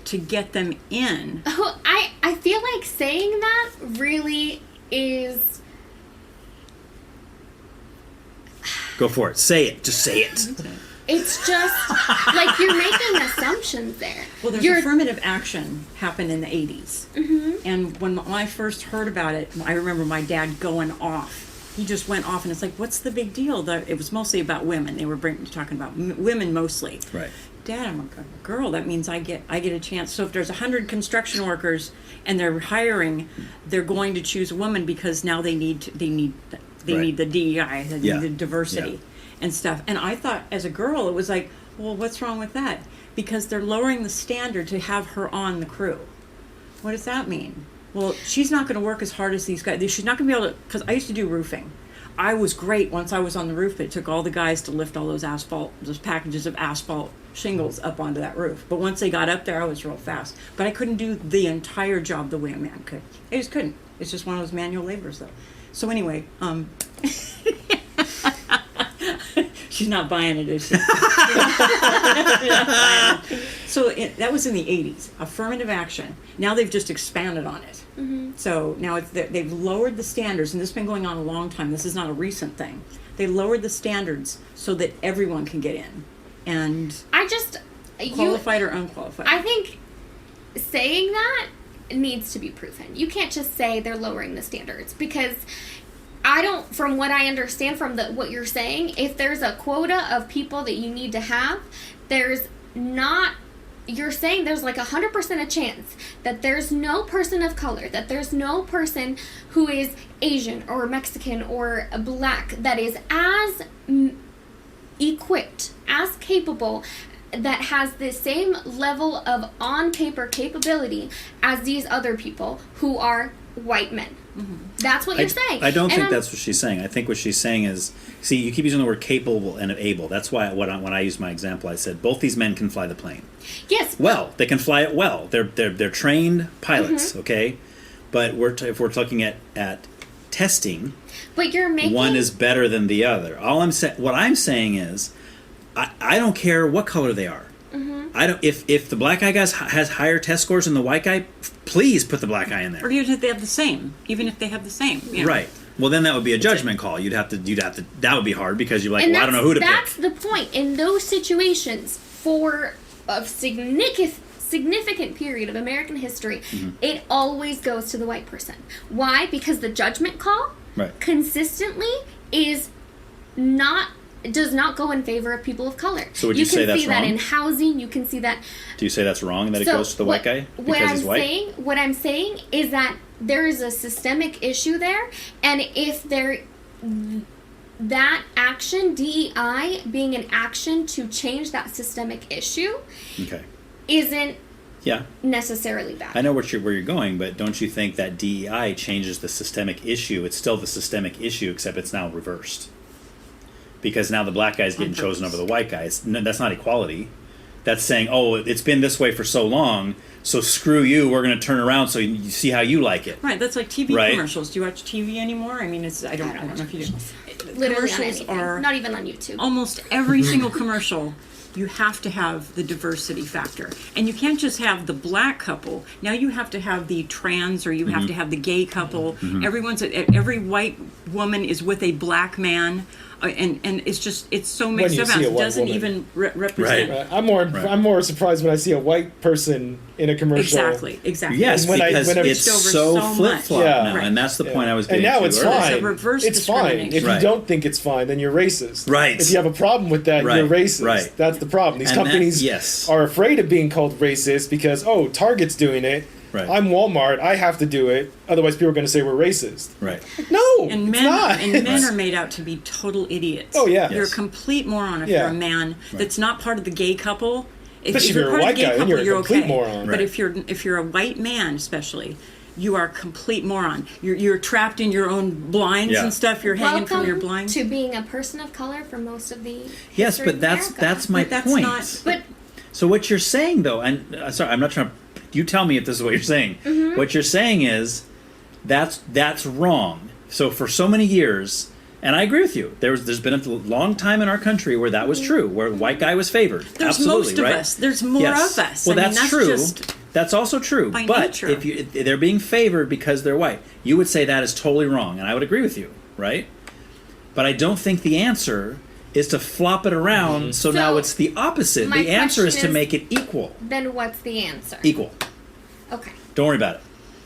to get them in. Oh, I feel like saying that really is... Go for it. Say it. Just say it. It's just like you're making assumptions there. Well, there's affirmative action happened in the 80s. Mm-hmm. And when I first heard about it, I remember my dad going off. He just went off, and it's like, what's the big deal? It was mostly about women. They were talking about women mostly. Right. Dad, I'm a girl. That means I get a chance. So if there's 100 construction workers and they're hiring, they're going to choose a woman because now they need the DEI, they need the diversity and stuff. And I thought, as a girl, it was like, well, what's wrong with that? Because they're lowering the standard to have her on the crew. What does that mean? Well, she's not going to work as hard as these guys. She's not going to be able to, because I used to do roofing. I was great once I was on the roof, but it took all the guys to lift all those packages of asphalt shingles up onto that roof. But once they got up there, I was real fast. But I couldn't do the entire job the way a man could. I just couldn't. It's just one of those manual laborers, though. So anyway, she's not buying it, is she? So that was in the 80s. Affirmative action. Now they've just expanded on it. Mm-hmm. So now they've lowered the standards, and this has been going on a long time. This is not a recent thing. They lowered the standards so that everyone can get in. And qualified or unqualified. I think saying that needs to be proven. You can't just say they're lowering the standards, because from what I understand from what you're saying, if there's a quota of people that you need to have, you're saying there's like 100% a chance that there's no person of color, that there's no person who is Asian or Mexican or black that is as equipped, as capable, that has the same level of on-paper capability as these other people who are white men. Mm-hmm. That's what you're saying. I don't think that's what she's saying. I think what she's saying is, see, you keep using the word capable and able. That's why when I used my example, I said both these men can fly the plane. Yes. Well, they can fly it well. They're trained pilots, mm-hmm. okay? But if we're looking at testing, but you're making one is better than the other. What I'm saying is, I don't care what color they are. Mm-hmm. I don't. If the black guy has higher test scores than the white guy, please put the black guy in there. Or even if they have the same. Right. Well, then that would be a judgment call. You'd have to. That would be hard because you're like, well, I don't know who to pick. That's the point. In those situations, for a significant period of American history, mm-hmm. it always goes to the white person. Why? Because the judgment call consistently does not go in favor of people of color. So would you say that's wrong? You can see that in housing. You can see that. Do you say that's wrong, that it goes to the white guy because he's white? What I'm saying is that there is a systemic issue there, and if that action, DEI, being an action to change that systemic issue, isn't necessarily bad. I know where you're going, but don't you think that DEI changes the systemic issue? It's still the systemic issue, except it's now reversed. Because now the black guy's getting chosen over the white guy. That's not equality. That's saying, oh, it's been this way for so long, so screw you, we're going to turn around so you see how you like it. Right, that's like TV commercials. Do you watch TV anymore? I mean, I don't know if you do. Literally commercials are... Not even on YouTube. Almost every single commercial you have to have the diversity factor. And you can't just have the black couple. Now you have to have the trans, or you have to have the gay couple. Every white woman is with a black man. And it's just, it's so mixed up. It doesn't even represent. Right. I'm more surprised when I see a white person in a commercial. Exactly. Yes, because it's so flip-flop now, and that's the point I was getting to. And now it's fine. It's fine. If you don't think it's fine, then you're racist. Right. If you have a problem with that, you're racist. Right. That's the problem. These companies are afraid of being called racist because, Target's doing it. Right. I'm Walmart. I have to do it. Otherwise, people are going to say we're racist. Right. No, and it's not. And men are made out to be total idiots. Oh, yeah. You're a complete moron if you're a man that's not part of the gay couple. Especially if you're a white guy, then you're a complete moron. But if you're a white man, especially, you are a complete moron. You're trapped in your own blinds and stuff. You're hanging from your blinds. To being a person of color for most of the yes, but that's my point. So what you're saying, though, and sorry, I'm not trying to. You tell me if this is what you're saying. What you're saying is that's wrong. So for so many years, and I agree with you, there's been a long time in our country where that was true, where the white guy was favored. There's absolutely, most of right? us. There's more of us. Well, that's true. That's also true. By but nature. if they're being favored because they're white, you would say that is totally wrong, and I would agree with you, right? But I don't think the answer is to flop it around, so now it's the opposite. The answer is to make it equal. Then what's the answer? Equal. Okay. Don't worry about it.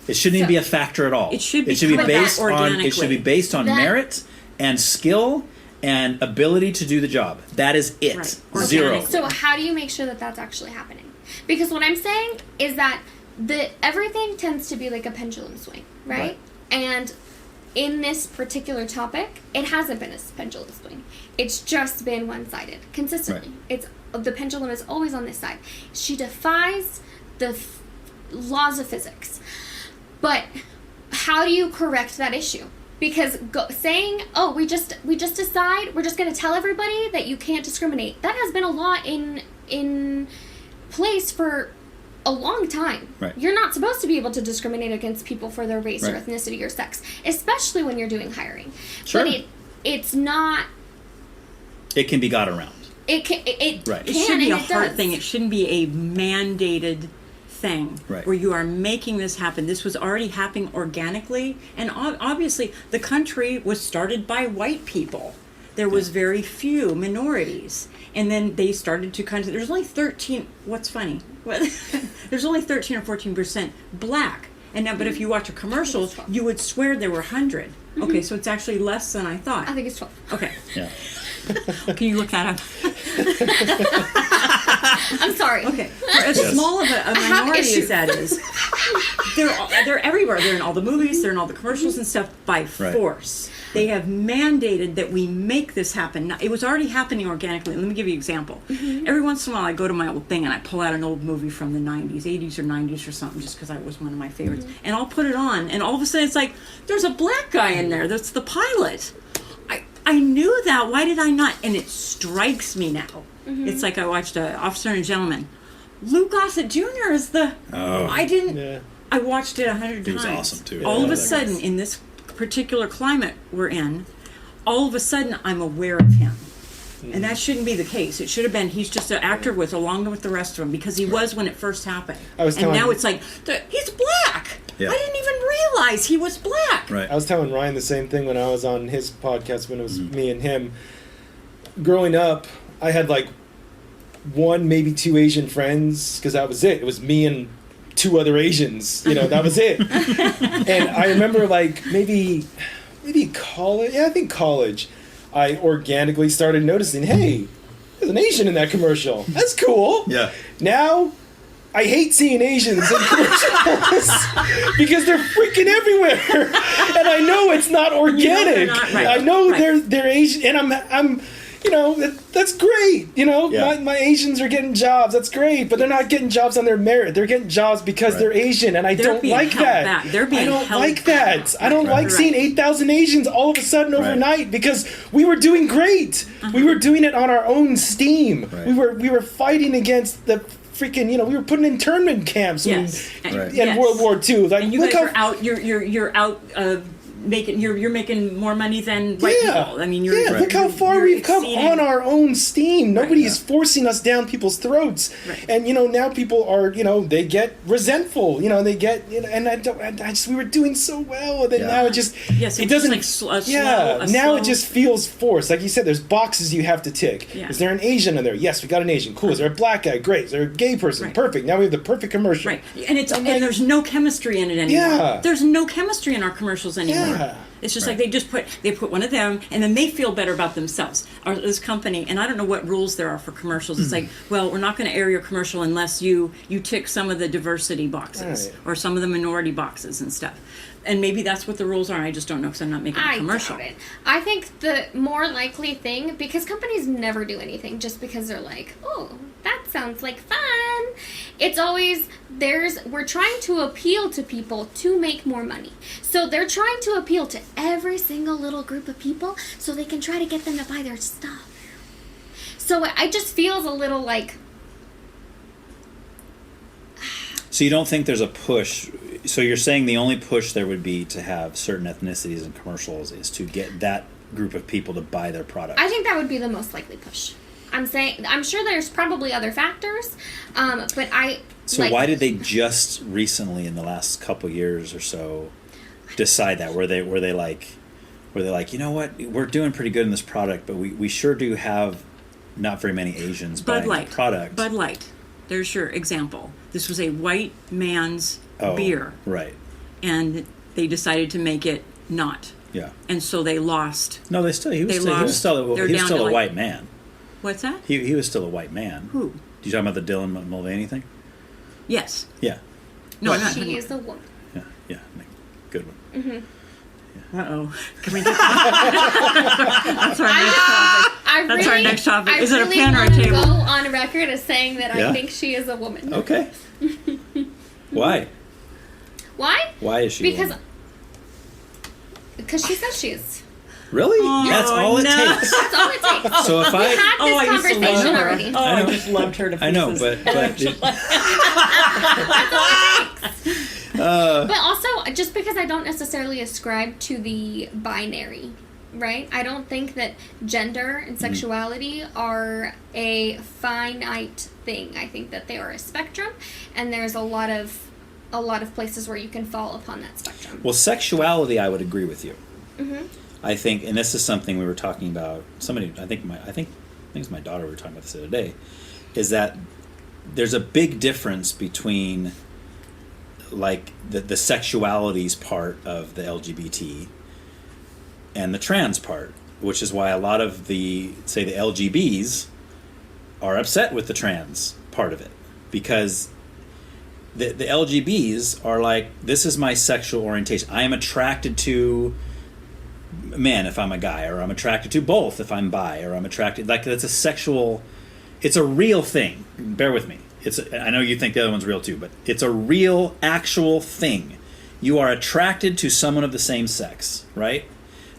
It shouldn't even be a factor at all. It should be based on organically. Merit and skill and ability to do the job. That is it. Right. Zero. So how do you make sure that that's actually happening? Because what I'm saying is that everything tends to be like a pendulum swing, right? And in this particular topic, it hasn't been a pendulum swing. It's just been one-sided consistently. The pendulum is always on this side. She defies the laws of physics. But how do you correct that issue? Because saying, we just decide, we're just going to tell everybody that you can't discriminate. That has been a law in place for a long time. Right. You're not supposed to be able to discriminate against people for their race or ethnicity or sex, especially when you're doing hiring. Sure. But it's not. It can be got around. It can. It should be a hard thing. It shouldn't be a mandated thing where you are making this happen. This was already happening organically, and obviously the country was started by white people. There was very few minorities, and then they started to kind of. There's only 13. What's funny? There's only 13 or 14% black, and now. But if you watch a commercial, you would swear there were 100. Okay, so it's actually less than I thought. I think it's 12. Okay. Yeah. Can you look that up? I'm sorry. Okay. For as small of a minority as that is, they're everywhere. They're in all the movies. They're in all the commercials and stuff by force. They have mandated that we make this happen. Now, it was already happening organically. Let me give you an example. Every once in a while, I go to my old thing and I pull out an old movie from the 90s, 80s or 90s or something, just because it was one of my favorites. And I'll put it on, and all of a sudden it's like, there's a black guy in there. That's the pilot. I knew that. Why did I not? And it strikes me now. It's like I watched Officer and a Gentleman. Lou Gossett Jr. is the... I didn't... Yeah. I watched it 100 times. He was awesome, too. All of a sudden, in this particular climate we're in, all of a sudden I'm aware of him. And that shouldn't be the case. It should have been he's just an actor along with the rest of them, because he was when it first happened. And now it's like, he's black! Yeah. I didn't even realize he was black! Right. I was telling Ryan the same thing when I was on his podcast when it was me and him. Growing up, I had like one, maybe two Asian friends, because that was it. It was me and two other Asians. That was it. And I remember like maybe college. Yeah, I think college. I organically started noticing, hey, there's an Asian in that commercial. That's cool. Yeah. Now, I hate seeing Asians in commercials because they're freaking everywhere, and I know it's not organic. I know they're Asian, and I'm that's great. My Asians are getting jobs. That's great, but they're not getting jobs on their merit. They're getting jobs because they're Asian, and I don't like that. They're being I don't like that. I don't like seeing 8,000 Asians all of a sudden overnight because we were doing great. We were doing it on our own steam. We were fighting against the freaking, we were putting internment camps in World War II. Like, and you guys are out. You're out you're making more money than white people. I mean, look how far we've come on our own steam. Nobody is forcing us down people's throats, and now people are they get resentful. They get and we were doing so well, and then now it just it doesn't. Now it just feels forced. Like you said, there's boxes you have to tick. Yeah. Is there an Asian in there? Yes, we got an Asian. Cool. Is there a black guy? Great. Is there a gay person? Perfect. Now we have the perfect commercial. Right, and there's no chemistry in it anymore. Yeah. There's no chemistry in our commercials anymore. Yeah. It's just like they put one of them, and then they feel better about themselves. Or this company, and I don't know what rules there are for commercials. It's like, well, we're not going to air your commercial unless you tick some of the diversity boxes or some of the minority boxes and stuff. And maybe that's what the rules are. I just don't know because I'm not making a commercial. I doubt it. I think the more likely thing, because companies never do anything just because they're like, oh, that sounds like fun. It's always we're trying to appeal to people to make more money. So they're trying to appeal to every single little group of people so they can try to get them to buy their stuff. So it just feels a little like... So you don't think there's a push... So you're saying the only push there would be to have certain ethnicities in commercials is to get that group of people to buy their product? I think that would be the most likely push. I'm sure there's probably other factors, but So why did they just recently, in the last couple years or so, decide that? Were they like, you know what, we're doing pretty good in this product, but we sure do have not very many Asians buying the product. Bud Light, there's your example. This was a white man's beer, right? And they decided to make it not. Yeah. And so they lost. No, he was still a white man. What's that? He was still a white man. Who? You talking about the Dylan Mulvaney thing? Yes. Yeah. No, she is the woman. Yeah. Good one. Mm-hmm. Uh-oh. Can we get That's our next topic. That's our next topic. Is it a pen or a table? I really want to go on record as saying that I think she is a woman. Okay. Why? Why? Why is she a woman? Because she says she is. Really? That's all it takes. That's all it takes. So if we had this conversation already. I just loved her to pieces. I know, but that's all it takes. But also, just because I don't necessarily ascribe to the binary, right? I don't think that gender and sexuality are a finite thing. I think that they are a spectrum, and there's a lot of places where you can fall upon that spectrum. Well, sexuality, I would agree with you. Mm-hmm. I think, and this is something we were talking about. Somebody, I think it's my daughter. We were talking about this the other day. Is that there's a big difference between like the sexualities part of the LGBT and the trans part, which is why a lot of the LGBs are upset with the trans part of it, because the LGBs are like, this is my sexual orientation. I am attracted to men if I'm a guy, or I'm attracted to both if I'm bi, or I'm attracted, like, that's a sexual, it's a real thing. Bear with me. I know you think the other one's real too, but it's a real, actual thing. You are attracted to someone of the same sex, right?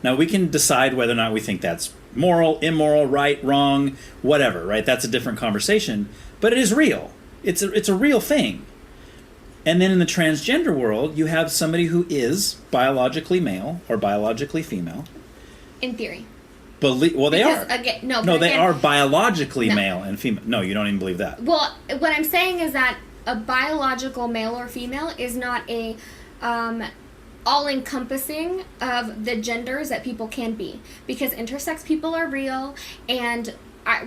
Now we can decide whether or not we think that's moral, immoral, right, wrong, whatever, right? That's a different conversation, but it is real. It's a real thing. And then in the transgender world, you have somebody who is biologically male or biologically female. In theory. They are. They are biologically no. male and female. No, you don't even believe that. Well, what I'm saying is that a biological male or female is not a all-encompassing of the genders that people can be. Because intersex people are real, and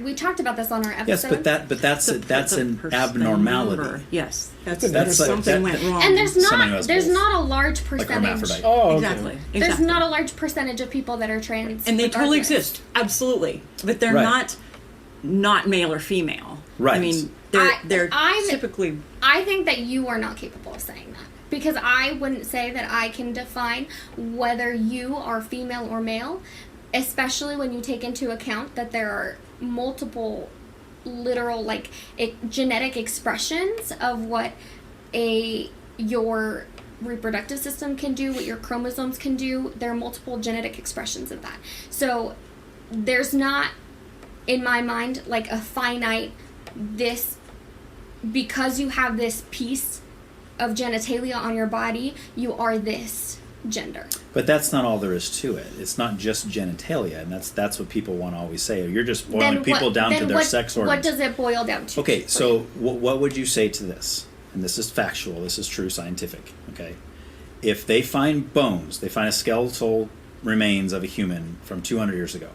we talked about this on our episode. Yes, but that's an abnormality. Number. Yes, that's something went wrong. And there's not a large percentage. Like Exactly. There's not a large percentage of people that are trans, and they totally exist, absolutely. But they're not male or female. Right. I mean, they're typically. I think that you are not capable of saying that, because I wouldn't say that I can define whether you are female or male, especially when you take into account that there are multiple literal genetic expressions of what your reproductive system can do, what your chromosomes can do. There are multiple genetic expressions of that. So there's not, in my mind, like a finite this, because you have this piece of genitalia on your body, you are this. gender. But that's not all there is to it. It's not just genitalia, and that's what people want to always say. You're just boiling people down to their sex organs. What does it boil down to? Okay, so what would you say to this? And this is factual. This is true scientific. Okay, if they find bones, they find a skeletal remains of a human from 200 years ago,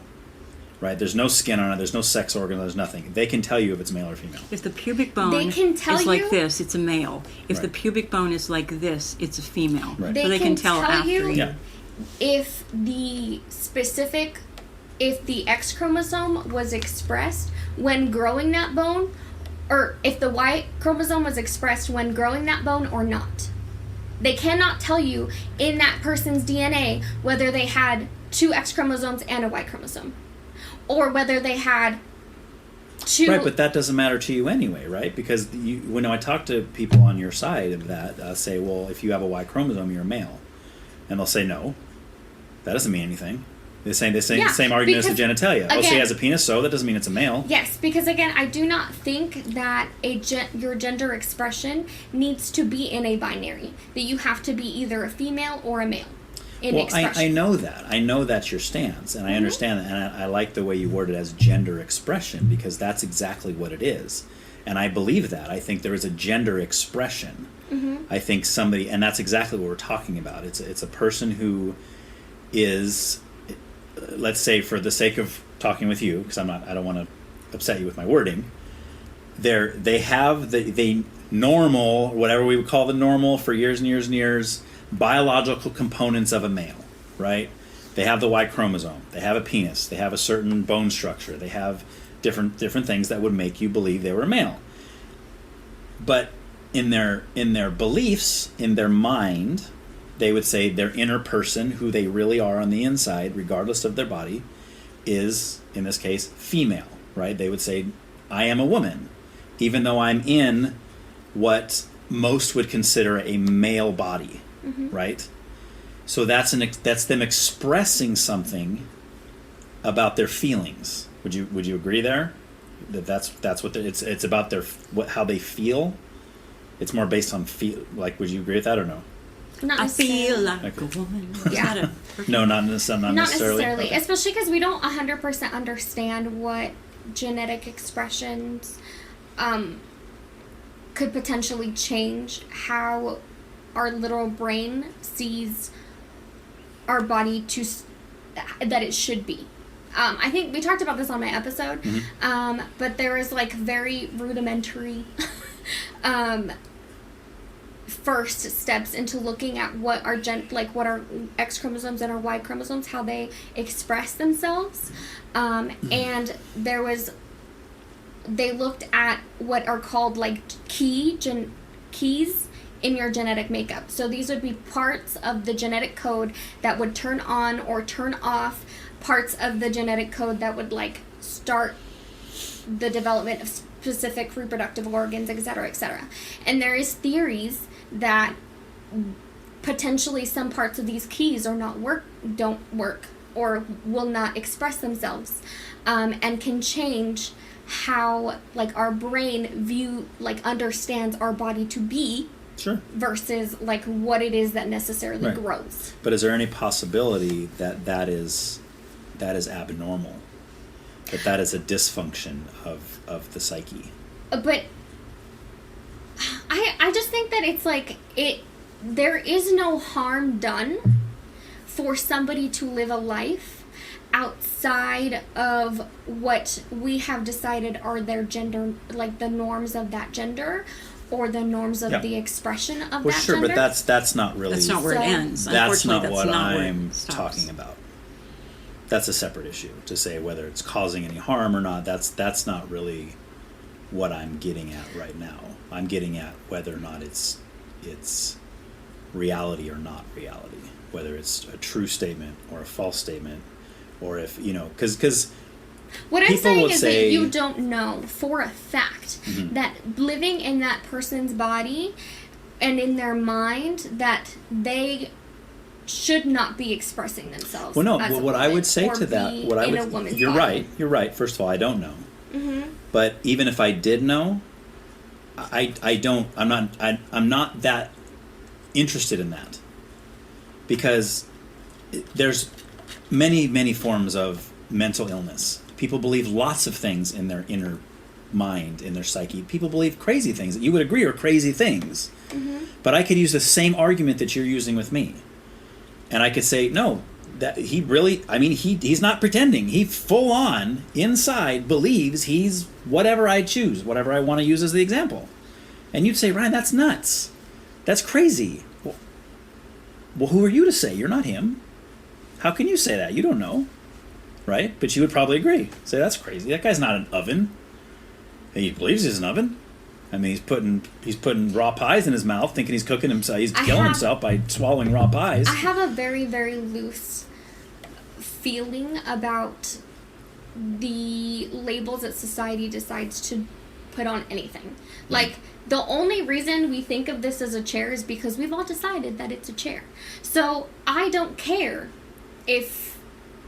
right? There's no skin on it. There's no sex organ. There's nothing. They can tell you if it's male or female. If the pubic bone is like this, it's a male. If the pubic bone is like this, it's a female. Right. So they can tell after you if the X chromosome was expressed when growing that bone, or if the Y chromosome was expressed when growing that bone or not. They cannot tell you in that person's DNA whether they had 2 X chromosomes and a Y chromosome, or whether they had 2. Right, but that doesn't matter to you anyway, right? Because when I talk to people on your side of that, say, well, if you have a Y chromosome, you're a male. And they'll say, no, that doesn't mean anything. They say the same argument as the genitalia. Again, say he has a penis, so that doesn't mean it's a male. Yes, because again, I do not think that your gender expression needs to be in a binary. That you have to be either a female or a male in expression. I know that. I know that's your stance, and I understand that, and I like the way you word it as gender expression, because that's exactly what it is. And I believe that. I think there is a gender expression. I think somebody, and that's exactly what we're talking about. It's a person who is, let's say, for the sake of talking with you, because I don't want to upset you with my wording. They have the normal, whatever we would call the normal for years and years and years, biological components of a male, right? They have the Y chromosome. They have a penis. They have a certain bone structure. They have different things that would make you believe they were a male. But in their beliefs, in their mind, they would say their inner person, who they really are on the inside, regardless of their body, is, in this case, female, right? They would say, I am a woman, even though I'm in what most would consider a male body, right? So that's them expressing something about their feelings. Would you agree there? That's what it's about how they feel. It's more based on feel. Like, would you agree with that or no? I feel like a woman. Yeah. No, not necessarily. Not necessarily, Okay. especially because we don't 100% understand what genetic expressions could potentially change how our little brain sees our body that it should be. I think we talked about this on my episode, but there is like very rudimentary first steps into looking at what our what our X chromosomes and our Y chromosomes, how they express themselves, and they looked at what are called like keys in your genetic makeup. So these would be parts of the genetic code that would turn on or turn off parts of the genetic code that would like start the development of specific reproductive organs, etc., etc. And there is theories that potentially some parts of these keys don't work or will not express themselves, and can change how like our brain understands our body to be. Sure. Versus like what it is that necessarily grows. But is there any possibility that is abnormal? That is a dysfunction of the psyche? But I just think that it's like there is no harm done for somebody to live a life outside of what we have decided are their gender, like the norms of that gender, or the norms of the expression of that sure, gender. but that's not really. That's not where it ends. That's not what where I'm talking about. That's a separate issue. To say whether it's causing any harm or not, that's not really what I'm getting at right now. I'm getting at whether or not it's reality or not reality. Whether it's a true statement or a false statement, or if because. What I'm saying is that you don't know for a fact that living in that person's body and in their mind that they should not be expressing themselves. Well, no. As What I would say to that, you're right. You're right. First of all, I don't know. But even if I did know, I'm not that interested in that. because there's many forms of mental illness. People believe lots of things in their inner mind, in their psyche. People believe crazy things that you would agree are crazy things. Mm-hmm. But I could use the same argument that you're using with me. And I could say, no, that he really, I mean, he's not pretending. He full on, inside, believes he's whatever I choose, whatever I want to use as the example. And you'd say, Ryan, that's nuts. That's crazy. Well, who are you to say? You're not him. How can you say that? You don't know. Right? But you would probably agree. Say, that's crazy. That guy's not an oven. He believes he's an oven. I mean, he's putting raw pies in his mouth, thinking he's cooking himself. He's killing himself by swallowing raw pies. I have a very, very loose feeling about the labels that society decides to put on anything. Like, the only reason we think of this as a chair is because we've all decided that it's a chair. So I don't care if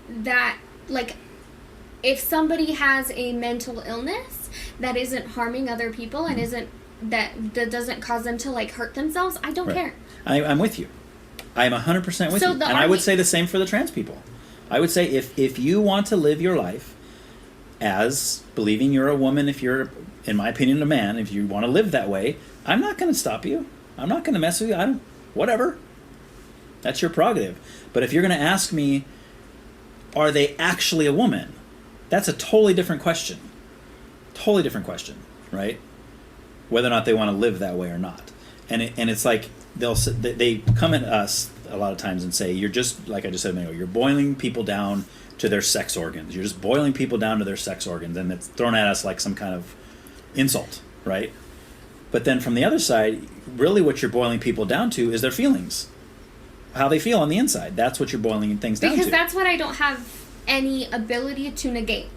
that, like, if somebody has a mental illness that isn't harming other people and isn't that doesn't cause them to like hurt themselves, I don't care. I'm with you. I'm 100% with you. And I would say the same for the trans people. I would say if you want to live your life as believing you're a woman, if you're, in my opinion, a man, if you want to live that way, I'm not going to stop you. I'm not going to mess with you. Whatever. That's your prerogative. But if you're going to ask me, are they actually a woman? That's a totally different question. Totally different question, right? Whether or not they want to live that way or not. And it's like they come at us a lot of times and say, you're just, like I just said a minute ago, you're boiling people down to their sex organs. You're just boiling people down to their sex organs, and it's thrown at us like some kind of insult, right? But then from the other side, really what you're boiling people down to is their feelings. How they feel on the inside. That's what you're boiling things down to. Because that's what I don't have any ability to negate.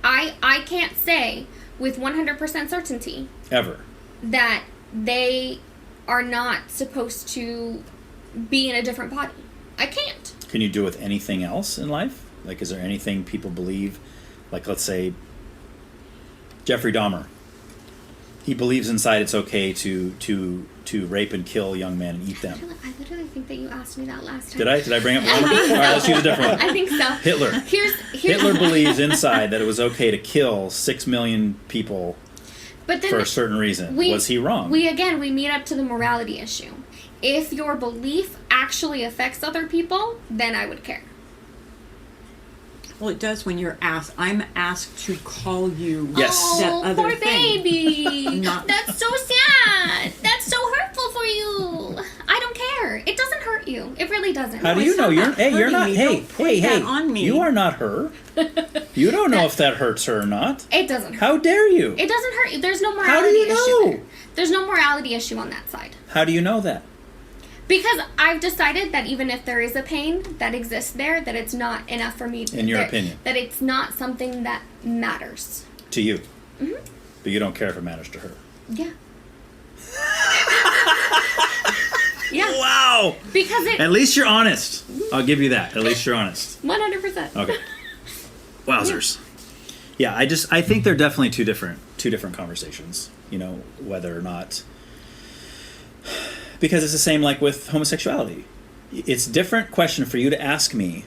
I can't say with 100% certainty ever that they are not supposed to be in a different body. I can't. Can you do it with anything else in life? Like, is there anything people believe? Like, let's say Jeffrey Dahmer. He believes inside it's okay to rape and kill young men and eat them. I literally think that you asked me that last time. Did I bring up one? All right, let's use a different one. I think so. Hitler. Hitler believes inside that it was okay to kill 6 million people for a certain reason. Was he wrong? We meet up to the morality issue. If your belief actually affects other people, then I would care. Well, it does when you're asked. I'm asked to call you yes. that other poor thing. baby. That's so sad. That's so hurtful for you. I don't care. It doesn't hurt you. It really doesn't. How do you know? You're not. Hey. On me. You are not her. You don't know if that hurts her or not. It doesn't hurt. How dare you? It doesn't hurt you. There's no morality How do you know? issue there. There's no morality issue on that side. How do you know that? Because I've decided that even if there is a pain that exists there, that it's not enough for me. In your opinion. That it's not something that matters. To you. Mm-hmm. But you don't care if it matters to her. Yeah. Yeah. Wow. Because it... At least you're honest. I'll give you that. At least you're honest. 100%. Okay. Wowzers. Yeah, I think they're definitely two different conversations. You know, whether or not... Because it's the same like with homosexuality. It's a different question for you to ask me,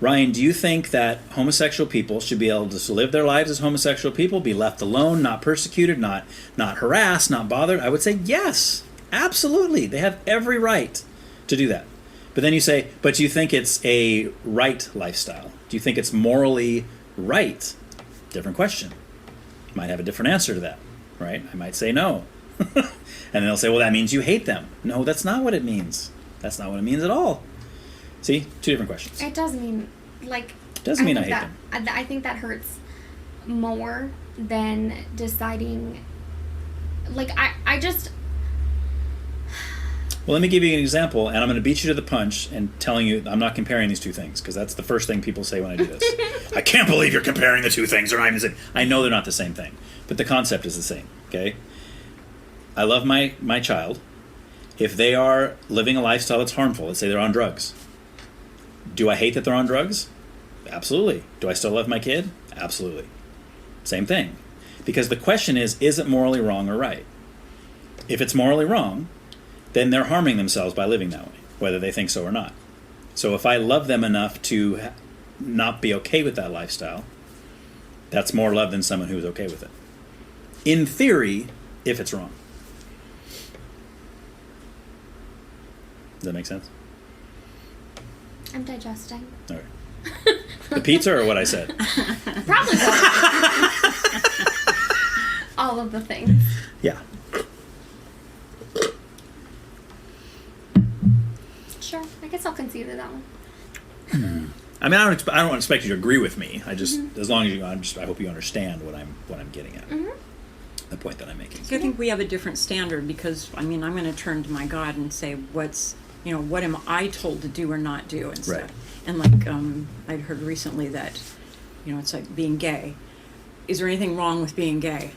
Ryan, do you think that homosexual people should be able to live their lives as homosexual people, be left alone, not persecuted, not harassed, not bothered? I would say yes, absolutely. They have every right to do that. But then you say, but do you think it's a right lifestyle? Do you think it's morally right? Different question. Might have a different answer to that, right? I might say no. And then they'll say, well, that means you hate them. No, that's not what it means. That's not what it means at all. See? Two different questions. It does mean, like... Doesn't mean I hate them. I think that hurts more than deciding... Like, I just... Well, let me give you an example, and I'm going to beat you to the punch and telling you I'm not comparing these two things, because that's the first thing people say when I do this. I can't believe you're comparing the two things. They're not even the same. I know they're not the same thing, but the concept is the same, okay? I love my child. If they are living a lifestyle that's harmful, let's say they're on drugs. Do I hate that they're on drugs? Absolutely. Do I still love my kid? Absolutely. Same thing. Because the question is it morally wrong or right? If it's morally wrong, then they're harming themselves by living that way. whether they think so or not. So if I love them enough to not be okay with that lifestyle, that's more love than someone who's okay with it. In theory, if it's wrong. Does that make sense? I'm digesting. All right. The pizza or what I said? Probably both. All of the things. Yeah. Sure, I guess I'll concede to that one. I mean, I don't expect you to agree with me. I just, as long as you, I hope you understand what I'm getting at. The point that I'm making. I think we have a different standard because, I mean, I'm going to turn to my God and say, what am I told to do or not do and stuff. Right. And like, I'd heard recently that, it's like being gay. Is there anything wrong with being gay?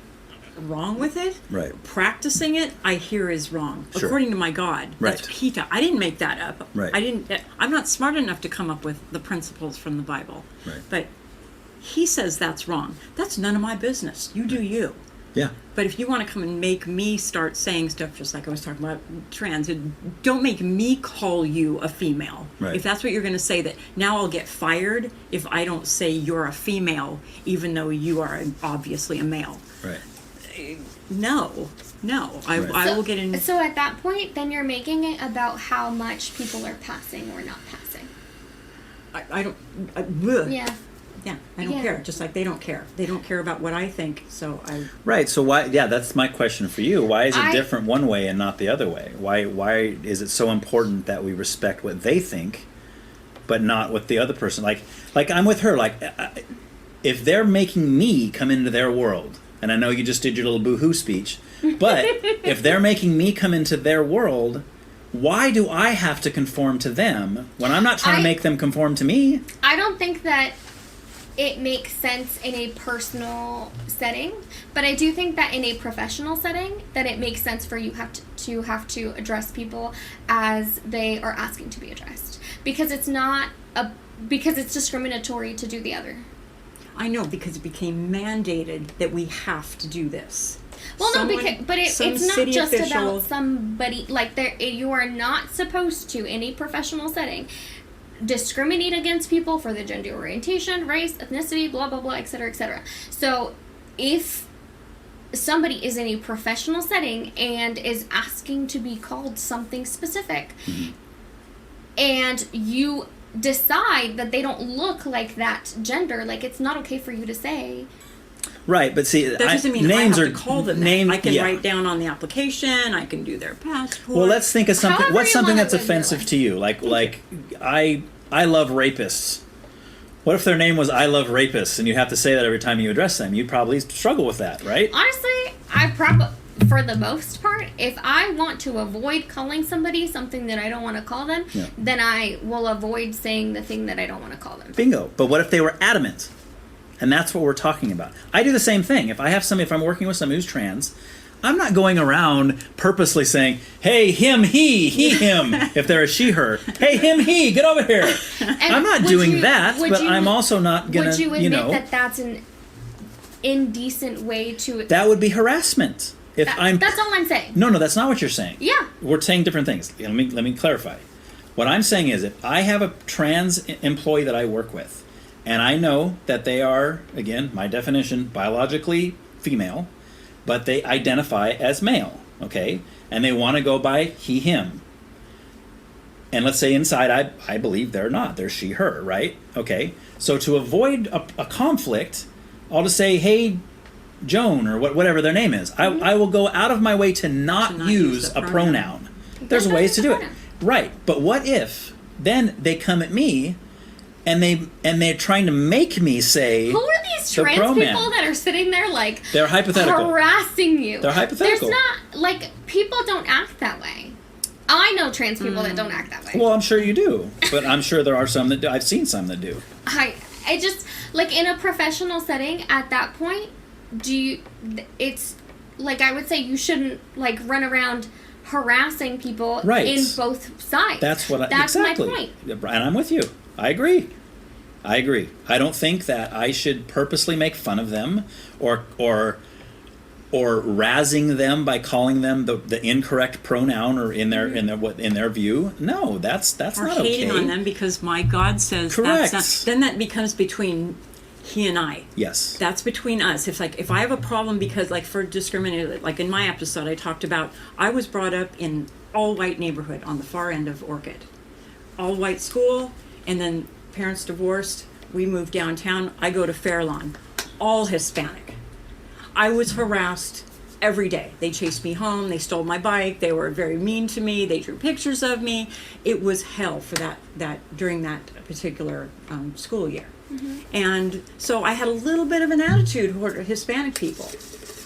Wrong with it? Right. Practicing it, I hear is wrong. Sure. According to my God. Right. That's Peter. I didn't make that up. Right. I'm not smart enough to come up with the principles from the Bible. Right. But he says that's wrong. That's none of my business. You do you. Yeah. But if you want to come and make me start saying stuff just like I was talking about trans, don't make me call you a female. Right. If that's what you're going to say, that now I'll get fired if I don't say you're a female, even though you are obviously a male. Right. No. Right. I will get in. So at that point, then you're making it about how much people are passing or not passing. I don't. Yeah. Yeah, I don't care. Just like they don't care. They don't care about what I think. So I. Right. So why? Yeah, that's my question for you. Why is it different one way and not the other way? Why is it so important that we respect what they think, but not what the other person like? Like I'm with her. Like if they're making me come into their world, and I know you just did your little boo-hoo speech, but if they're making me come into their world, why do I have to conform to them when I'm not trying to make them conform to me? I don't think that it makes sense in a personal setting, but I do think that in a professional setting, that it makes sense for you have to address people as they are asking to be addressed, because it's discriminatory to do the other. I know, because it became mandated that we have to do this. Well, it's not just about somebody you are not supposed to in a professional setting discriminate against people for the gender orientation, race, ethnicity, blah blah blah, etc., etc. So if somebody is in a professional setting and is asking to be called something specific, and you decide that they don't look like that gender, like it's not okay for you to say. Right, but see, that doesn't mean names I have to call them names. I can write down on the application. I can do their passport. Well, let's think of something. However What's something that's live your offensive life. to you? Like I love rapists. What if their name was I love rapists, and you have to say that every time you address them? You'd probably struggle with that, right? Honestly, for the most part, if I want to avoid calling somebody something that I don't want to call them, then I will avoid saying the thing that I don't want to call them. Bingo. But what if they were adamant? And that's what we're talking about. I do the same thing. If I'm working with somebody who's trans, I'm not going around purposely saying, hey, him, he, him, if they're a she, her. Hey, him, he, get over here. I'm not doing that, but I'm also not going to, Would you admit that that's an indecent way to... That would be harassment. That's all I'm saying. No, that's not what you're saying. Yeah. We're saying different things. Let me clarify. What I'm saying is, if I have a trans employee that I work with, and I know that they are, again, my definition, biologically female, but they identify as male, okay? And they want to go by he, him. And let's say inside, I believe they're not. They're she, her, right? Okay. So to avoid a conflict, I'll just say, hey, Joan, or whatever their name is. I will go out of my way to not use a pronoun. There's ways to do it. Right. But what if then they come at me and they're trying to make me say, who are these trans people that are sitting there like they're hypothetical, harassing you? They're hypothetical. There's not people don't act that way. I know trans people that don't act that way. Well, I'm sure you do, but I'm sure there are some that do. I've seen some that do. I just in a professional setting at that point, it's like I would say you shouldn't run around harassing people in both sides. That's exactly my point. And I'm with you. I agree. I don't think that I should purposely make fun of them or or razzing them by calling them the incorrect pronoun or in their view. No, that's or not okay. hating on them because my God says Correct. that's not, then that becomes between he and I. Yes. That's between us. If I have a problem because for discriminating, like in my episode I talked about, I was brought up in all white neighborhood on the far end of Orchid. All white school, and then parents divorced, we moved downtown, I go to Fairlawn, all Hispanic. I was harassed every day. They chased me home, they stole my bike, they were very mean to me, they drew pictures of me. It was hell for that during that particular school year. And so I had a little bit of an attitude toward Hispanic people.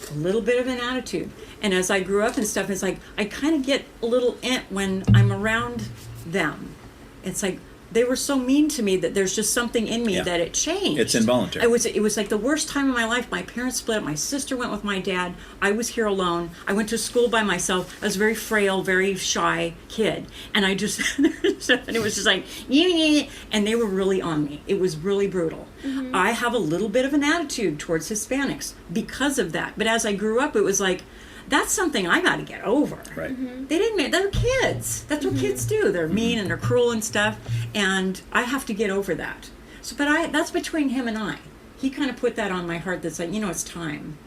A little bit of an attitude. And as I grew up and stuff, it's like I kind of get a little when I'm around them. It's like they were so mean to me that there's just something in me that it changed. It's involuntary. It was like the worst time of my life. My parents split up. My sister went with my dad. I was here alone. I went to school by myself. I was a very frail, very shy kid. And I just, and it was just like, and they were really on me. It was really brutal. I have a little bit of an attitude towards Hispanics because of that. But as I grew up, it was like, that's something I got to get over. Right. They're kids. That's what kids do. They're mean and they're cruel and stuff. And I have to get over that. So, but that's between him and I. He kind of put that on my heart. That's like, it's time.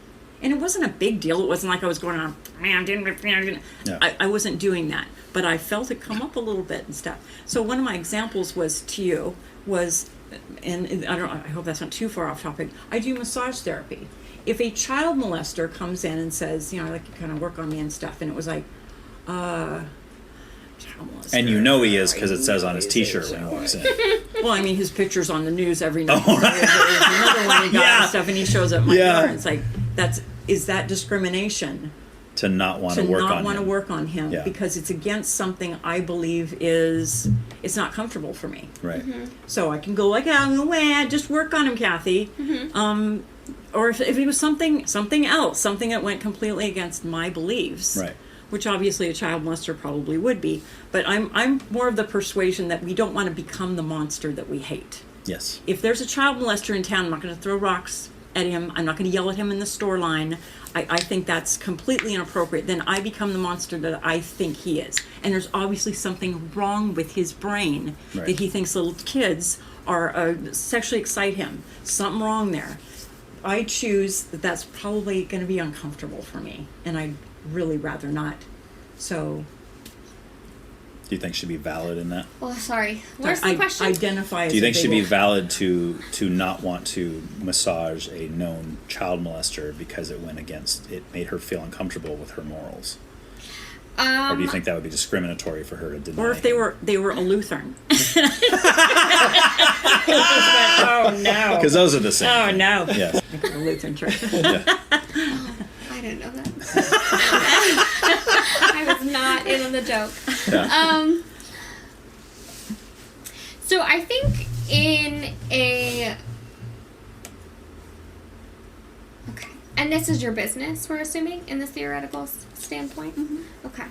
And it wasn't a big deal. It wasn't like I was going on, I wasn't doing that. But I felt it come up a little bit and stuff. So one of my examples and I hope that's not too far off topic, I do massage therapy. If a child molester comes in and says, I'd like to kind of work on me and stuff, and it was like, child molester. And he is because it says on his T-shirt when he walks in. Well, I mean, his picture's on the news every night. There's another one he got and stuff, and he shows up at my door. And it's like, is that discrimination? To not want to work on him. To not want to work on him because it's against something I believe it's not comfortable for me. Right. So I can go like, just work on him, Kathy. Or if it was something else, something that went completely against my beliefs, right? Which obviously a child molester probably would be. But I'm more of the persuasion that we don't want to become the monster that we hate. Yes. If there's a child molester in town, I'm not going to throw rocks at him. I'm not going to yell at him in the store line. I think that's completely inappropriate. Then I become the monster that I think he is. And there's obviously something wrong with his brain that he thinks little kids are sexually excite him. Something wrong there. I choose that's probably going to be uncomfortable for me, and I'd really rather not. So, do you think should be valid in that? Well, sorry. Where's the question? Identify. Do you think should be valid to not want to massage a known child molester because it made her feel uncomfortable with her morals? Or do you think that would be discriminatory for her to deny? Or if they were a Lutheran. Oh no! Because those are the same. Oh no! Yes. A Lutheran church. I didn't know that. I was not in on the joke. Yeah. So I think okay, and this is your business, we're assuming, in this theoretical standpoint? Okay.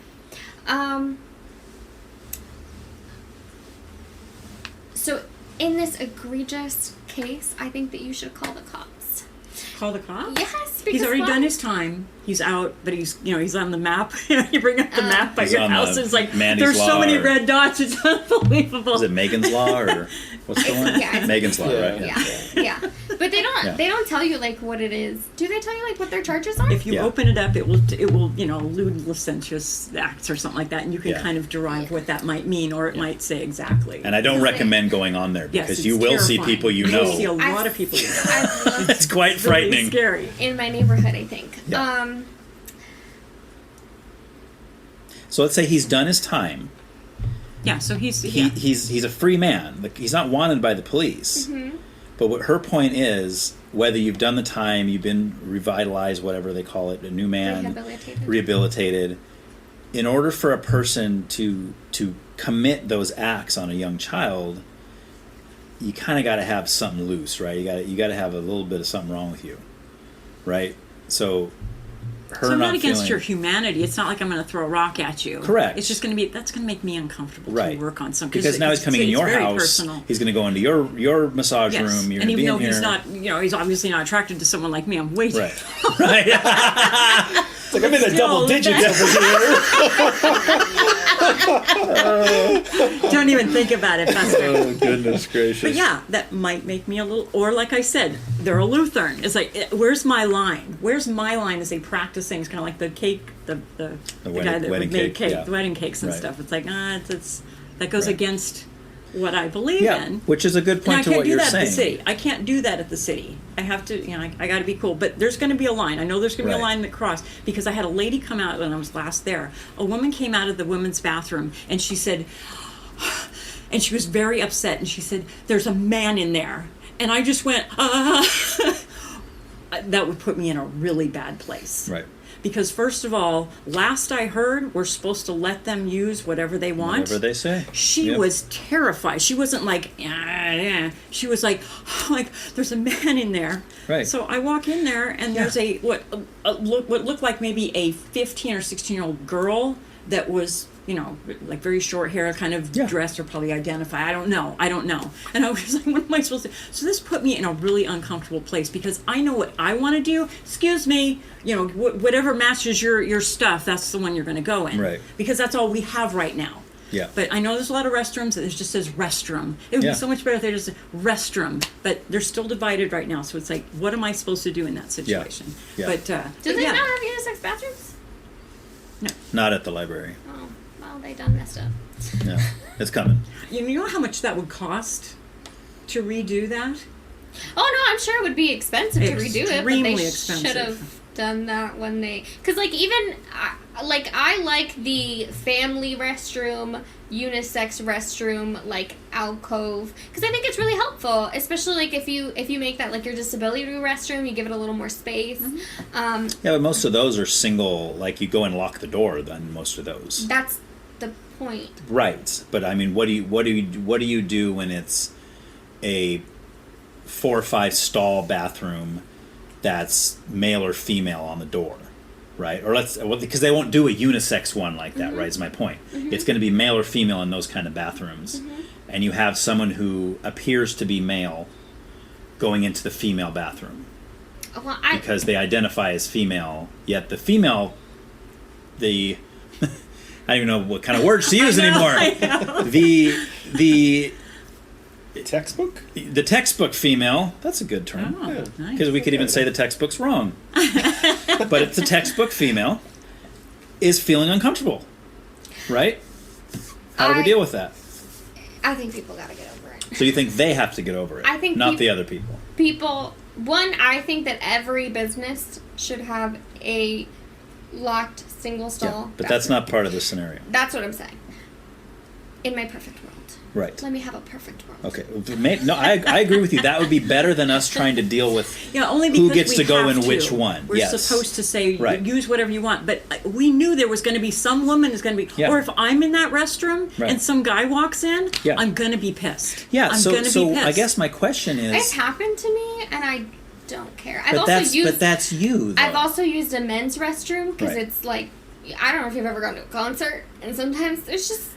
So in this egregious case, I think that you should call the cops. Call the cops? Yes, because he's already done his time. He's out, but he's on the map. You bring up the map by your house. It's like there's so many red dots. It's unbelievable. Is it Megan's Law or what's the one? Yeah, Megan's Law, right? Yeah. But they don't tell you like what it is. Do they tell you like what their charges are? If you open it up, it will lewd licentious acts or something like that, and you can kind of derive what that might mean, or it might say exactly. And I don't recommend going on there because you will see people you know. You'll see a lot of people you know. It's quite frightening. Really scary. In my neighborhood, I think. Yeah. So let's say he's done his time. Yeah, so he's a free man. He's not wanted by the police. Mm-hmm. But what her point is, whether you've done the time, you've been revitalized, whatever they call it, a new man, rehabilitated, in order for a person to commit those acts on a young child, you kind of got to have something loose, right? You got to have a little bit of something wrong with you, right? So her So I'm not not against feeling... your humanity. It's not like I'm going to throw a rock at you. Correct. It's just going to be, that's going to make me uncomfortable Right. to work on something. Because now he's coming in your house. Personal. He's going to go into your massage Yes. room. You're And going to be even in though here. he's not, he's obviously not attracted to someone like me, I'm waiting. Right. Right. It's like I'm in the double digits over here. Don't even think about it, Buster. Oh, goodness gracious. But yeah, that might make me a little, or like I said, they're a Lutheran. It's like, where's my line? Where's my line as they practice things? Kind of like the cake, the guy that wedding made cake, yeah. the wedding cakes and Right. stuff. It's like, it's that goes Right. against what I believe Yeah, in. which is a good point to what you're saying. I can't do that at the city. I can't do that at the city. I have to, I got to be cool. But there's going to be a line. I know there's going to be a Right. line that crossed because I had a lady come out when I was last there. A woman came out of the women's bathroom and she said, and she was very upset and she said, "There's a man in there." And I just went, that would put me in a really bad place. Right. Because first of all, last I heard, we're supposed to let them use whatever they want. Whatever they say. She Yep. was terrified. She wasn't like, she was like, there's a man in there. Right. So I walk in there and there's what looked like maybe a 15 or 16-year-old girl that was, like very short hair, kind of dressed or probably identify. I don't know. And I was like, what am I supposed to do? So this put me in a really uncomfortable place because I know what I want to do. Excuse me, whatever matches your stuff, that's the one you're going to go in. Right. Because that's all we have right now. Yeah. But I know there's a lot of restrooms that it just says restroom. It would Yeah. be so much better if they just said restroom. But they're still divided right now. So it's like, what am I supposed to do in that situation? Yeah. But Do they not have unisex bathrooms? Not at the library. Oh, well, they done messed up. No, it's coming. You know how much that would cost to redo that? Oh no, I'm sure it would be expensive to redo it, but Extremely they expensive. should have done that when they, because I like the family restroom, unisex restroom, like alcove, because I think it's really helpful, especially like if you make that like your disability restroom, you give it a little more space. Yeah, but most of those are single. Like you go and lock the door. Then most of those. That's the point. Right, but I mean, what do you do when it's a 4 or 5 stall bathroom that's male or female on the door, right? Or because they won't do a unisex one like that, right? Is my point. It's going to be male or female in those kind of bathrooms, and you have someone who appears to be male going into the female bathroom Well, because they identify as female, yet the female, I don't even know what kind of words to use anymore. The textbook? The textbook female, that's a good term. Because we could even say the textbook's wrong. But it's the textbook female is feeling uncomfortable. Right? How do we deal with that? I think people gotta get over it. So you think they have to get over it, I think not the other people? I think that every business should have a locked single stall. But that's not part of the scenario. That's what I'm saying. In my perfect world. Right. Let me have a perfect world. Okay. No, I agree with you. That would be better than us trying to deal with only because who gets we to go have in to. which one. We're Yes. supposed to say Right. use whatever you want, but we knew there was going to be some woman is going to be, or if I'm in that restroom and some guy walks in, I'm going to be pissed. Yeah. I'm So going to be pissed. I guess my question is. It's happened to me, and I don't care. But that's you. Though. I've also used a men's restroom because Right. it's like, I don't know if you've ever gone to a concert, and sometimes there's just.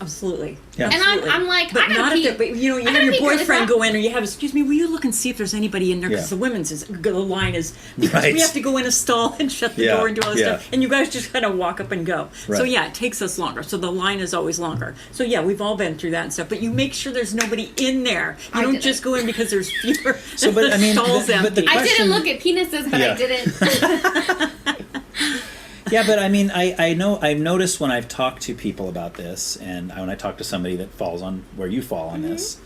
Absolutely. Yeah. And I'm like, but I gotta not pee. if but you I have gotta your pee really boyfriend fast. go in, or you have, excuse me, will you look and see if there's anybody in there? Because the women's the line is because Right. we have to go in a stall and shut the door and do all this stuff, and you guys just kind of walk up and go. So Right. it takes us longer. So the line is always longer. So we've all been through that and stuff. But you make sure there's nobody in there. You don't just go in because there's fewer. So, but I mean, stalls empty. I didn't look at penises, but I didn't. Yeah, but I mean, I know I've noticed when I've talked to people about this, and when I talk to somebody that falls on where you fall on this,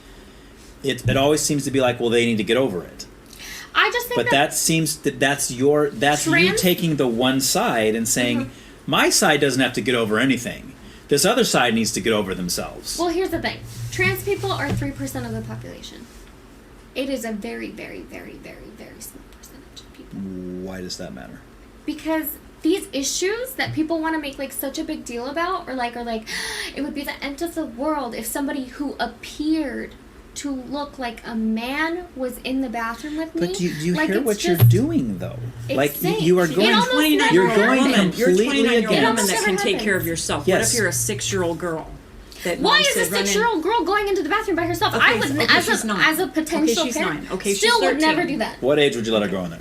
it always seems to be like, well, they need to get over it. I just think But that seems that's you taking the one side and saying, my side doesn't have to get over anything. This other side needs to get over themselves. Well, here's the thing. Trans people are 3% of the population. It is a very, very, very, very, very small percentage of people. Why does that matter? Because these issues that people want to make like such a big deal about, or like it would be the end of the world if somebody who appeared to look like a man was in the bathroom with me. But do you like, hear it's what just, you're doing, though? Like, you are going... You're going completely 29-year-old woman against... that can take care of yourself. Yes. What if you're a 6-year-old girl? Why is a 6-year-old girl going into the bathroom by herself? I would, as a potential parent, still would never do that. What age would you let her go in there?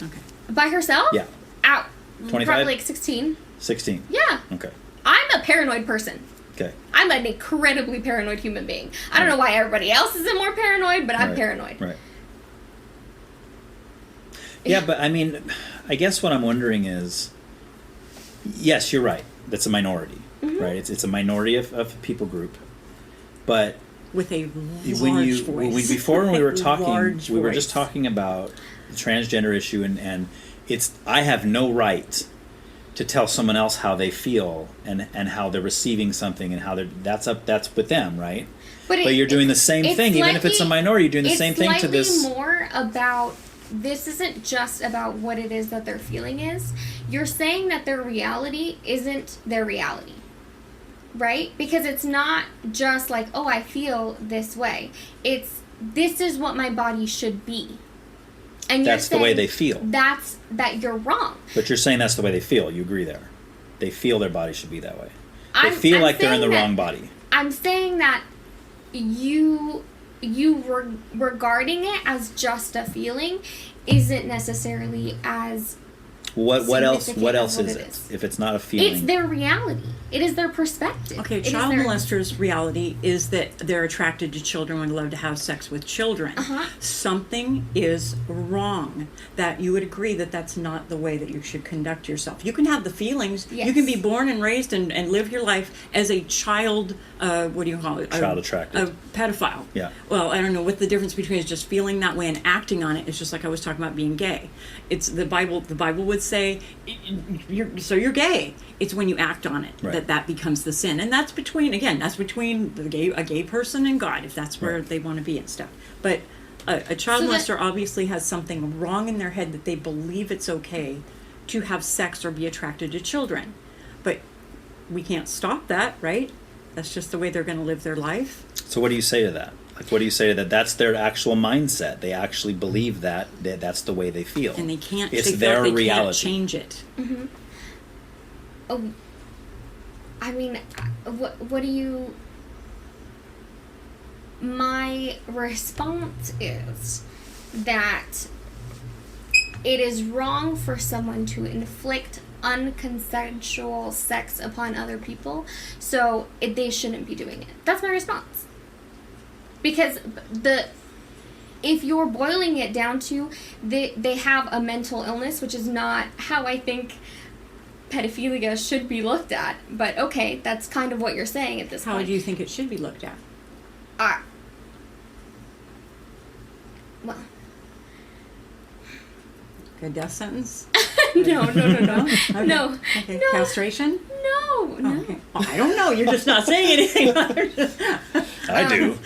By herself? Yeah. Out. 25? Probably like 16. 16? Yeah. Okay. I'm a paranoid person. Okay. I'm an incredibly paranoid human being. I don't know why everybody else isn't more paranoid, but I'm paranoid. Right. Yeah, but I mean, I guess what I'm wondering is, yes, you're right. That's a minority, right? It's a minority of people group, but with a large voice. Before when we were talking, Large we were voice. just talking about the transgender issue, and it's I have no right to tell someone else how they feel and how they're receiving something and how that's with them, right? But you're doing the same thing, even if it's a minority. You're doing the same thing to this. It's slightly more about. This isn't just about what it is that their feeling is. You're saying that their reality isn't their reality, right? Because it's not just like, oh, I feel this way. It's this is what my body should be. And that's the way they feel. That you're wrong. But you're saying that's the way they feel. You agree there. They feel their body should be that way. They feel like they're in the wrong body. I'm saying that you regarding it as just a feeling isn't necessarily as what else is it if it's not a feeling? It's their reality. It is their perspective. Okay, child molesters' reality is that they're attracted to children and would love to have sex with children. Something is wrong. That you would agree that that's not the way that you should conduct yourself. You can have the feelings. Yes. You can be born and raised and live your life as a child. What do you call it? Child attracted. A pedophile. Yeah. Well, I don't know what the difference between is just feeling that way and acting on it. It's just like I was talking about being gay. It's the Bible. The Bible would say, you're gay. It's when you act on it that becomes the sin, and that's between a gay person and God, if that's where they want to be and stuff. But a child molester obviously has something wrong in their head that they believe it's okay to have sex or be attracted to children, but we can't stop that, right? That's just the way they're going to live their life. So what do you say to that? Like, what do you say to that? That's their actual mindset. They actually believe that's the way they feel. And they can't. It's their reality. Can't change it. Mm-hmm. Oh, I mean, what do you... My response is that it is wrong for someone to inflict unconsensual sex upon other people, so they shouldn't be doing it. That's my response. Because if you're boiling it down to they have a mental illness, which is not how I think pedophilia should be looked at, but okay, that's kind of what you're saying at this point. How do you think it should be looked at? Well, a death sentence? No. Okay. No. Okay. No. Castration? No. Okay. Well, I don't know. You're just not saying anything. I do.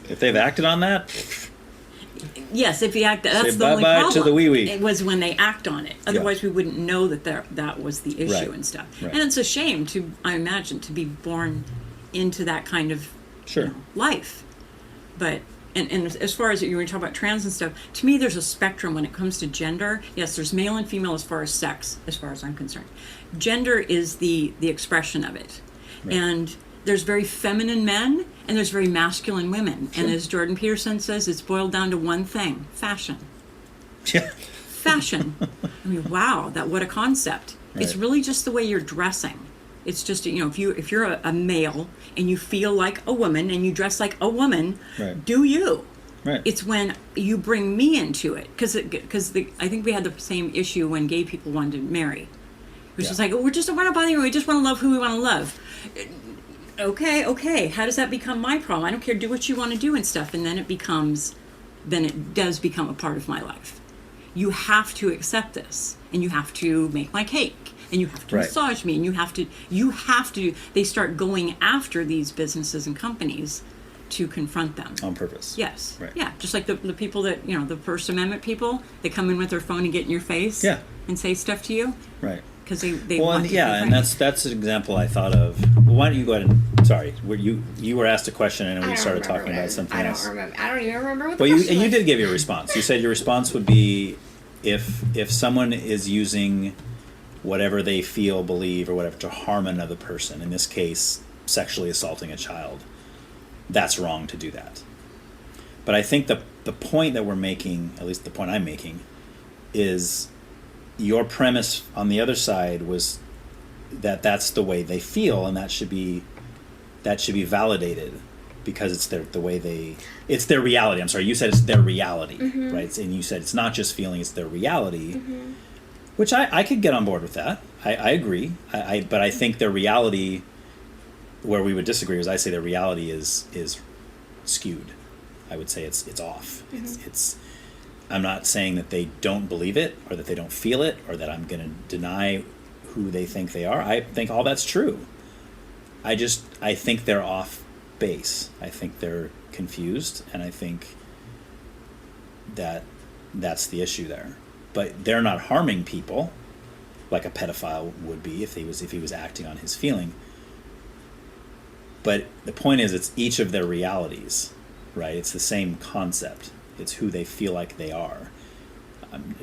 If they've acted on that, yes. If you act, that's say the only bye-bye problem. to the wee-wee. It was when they act on it. Otherwise, we wouldn't know that was the issue and stuff. Right. And it's a shame I imagine, to be born into that kind of life. But and as far as you were talking about trans and stuff, to me, there's a spectrum when it comes to gender. Yes, there's male and female as far as sex, as far as I'm concerned. Gender is the expression of it, and there's very feminine men and there's very masculine women. And as Jordan Peterson says, it's boiled down to one thing: fashion. Yeah. Fashion. I mean, wow, what a concept. It's really just the way you're dressing. It's just, if you're a male and you feel like a woman and you dress like a woman, do you? Right. It's when you bring me into it, because I think we had the same issue when gay people wanted to marry. It was just like, we just don't want to bother you. We just want to love who we want to love. Okay. How does that become my problem? I don't care. Do what you want to do and stuff. And then it does become a part of my life. You have to accept this, and you have to make my cake. And you have to massage me, and you have to. They start going after these businesses and companies to confront them on purpose. Yes, right. Yeah, just like the people that the First Amendment people. They come in with their phone and get in your face, and say stuff to you, right? Because they well, want and that's an example I thought of. Well, why don't you go ahead and Sorry, you were asked a question and we started talking about something else. I don't even remember what the Well, question you was. did give your response. You said your response would be if someone is using whatever they feel, believe, or whatever to harm another person, in this case, sexually assaulting a child, that's wrong to do that. But I think the point that we're making, at least the point I'm making, is your premise on the other side was that that's the way they feel, and that should be validated because it's it's their reality. I'm sorry, you said it's their reality, right? And you said it's not just feeling, it's their reality, which I could get on board with that. I agree. But I think their reality, where we would disagree, is I say their reality is skewed. I would say it's off. It's I'm not saying that they don't believe it or that they don't feel it or that I'm going to deny who they think they are. I think all that's true. I think they're off base. I think they're confused, and I think that's the issue there. But they're not harming people like a pedophile would be if he was acting on his feeling. But the point is, it's each of their realities, right? It's the same concept. It's who they feel like they are.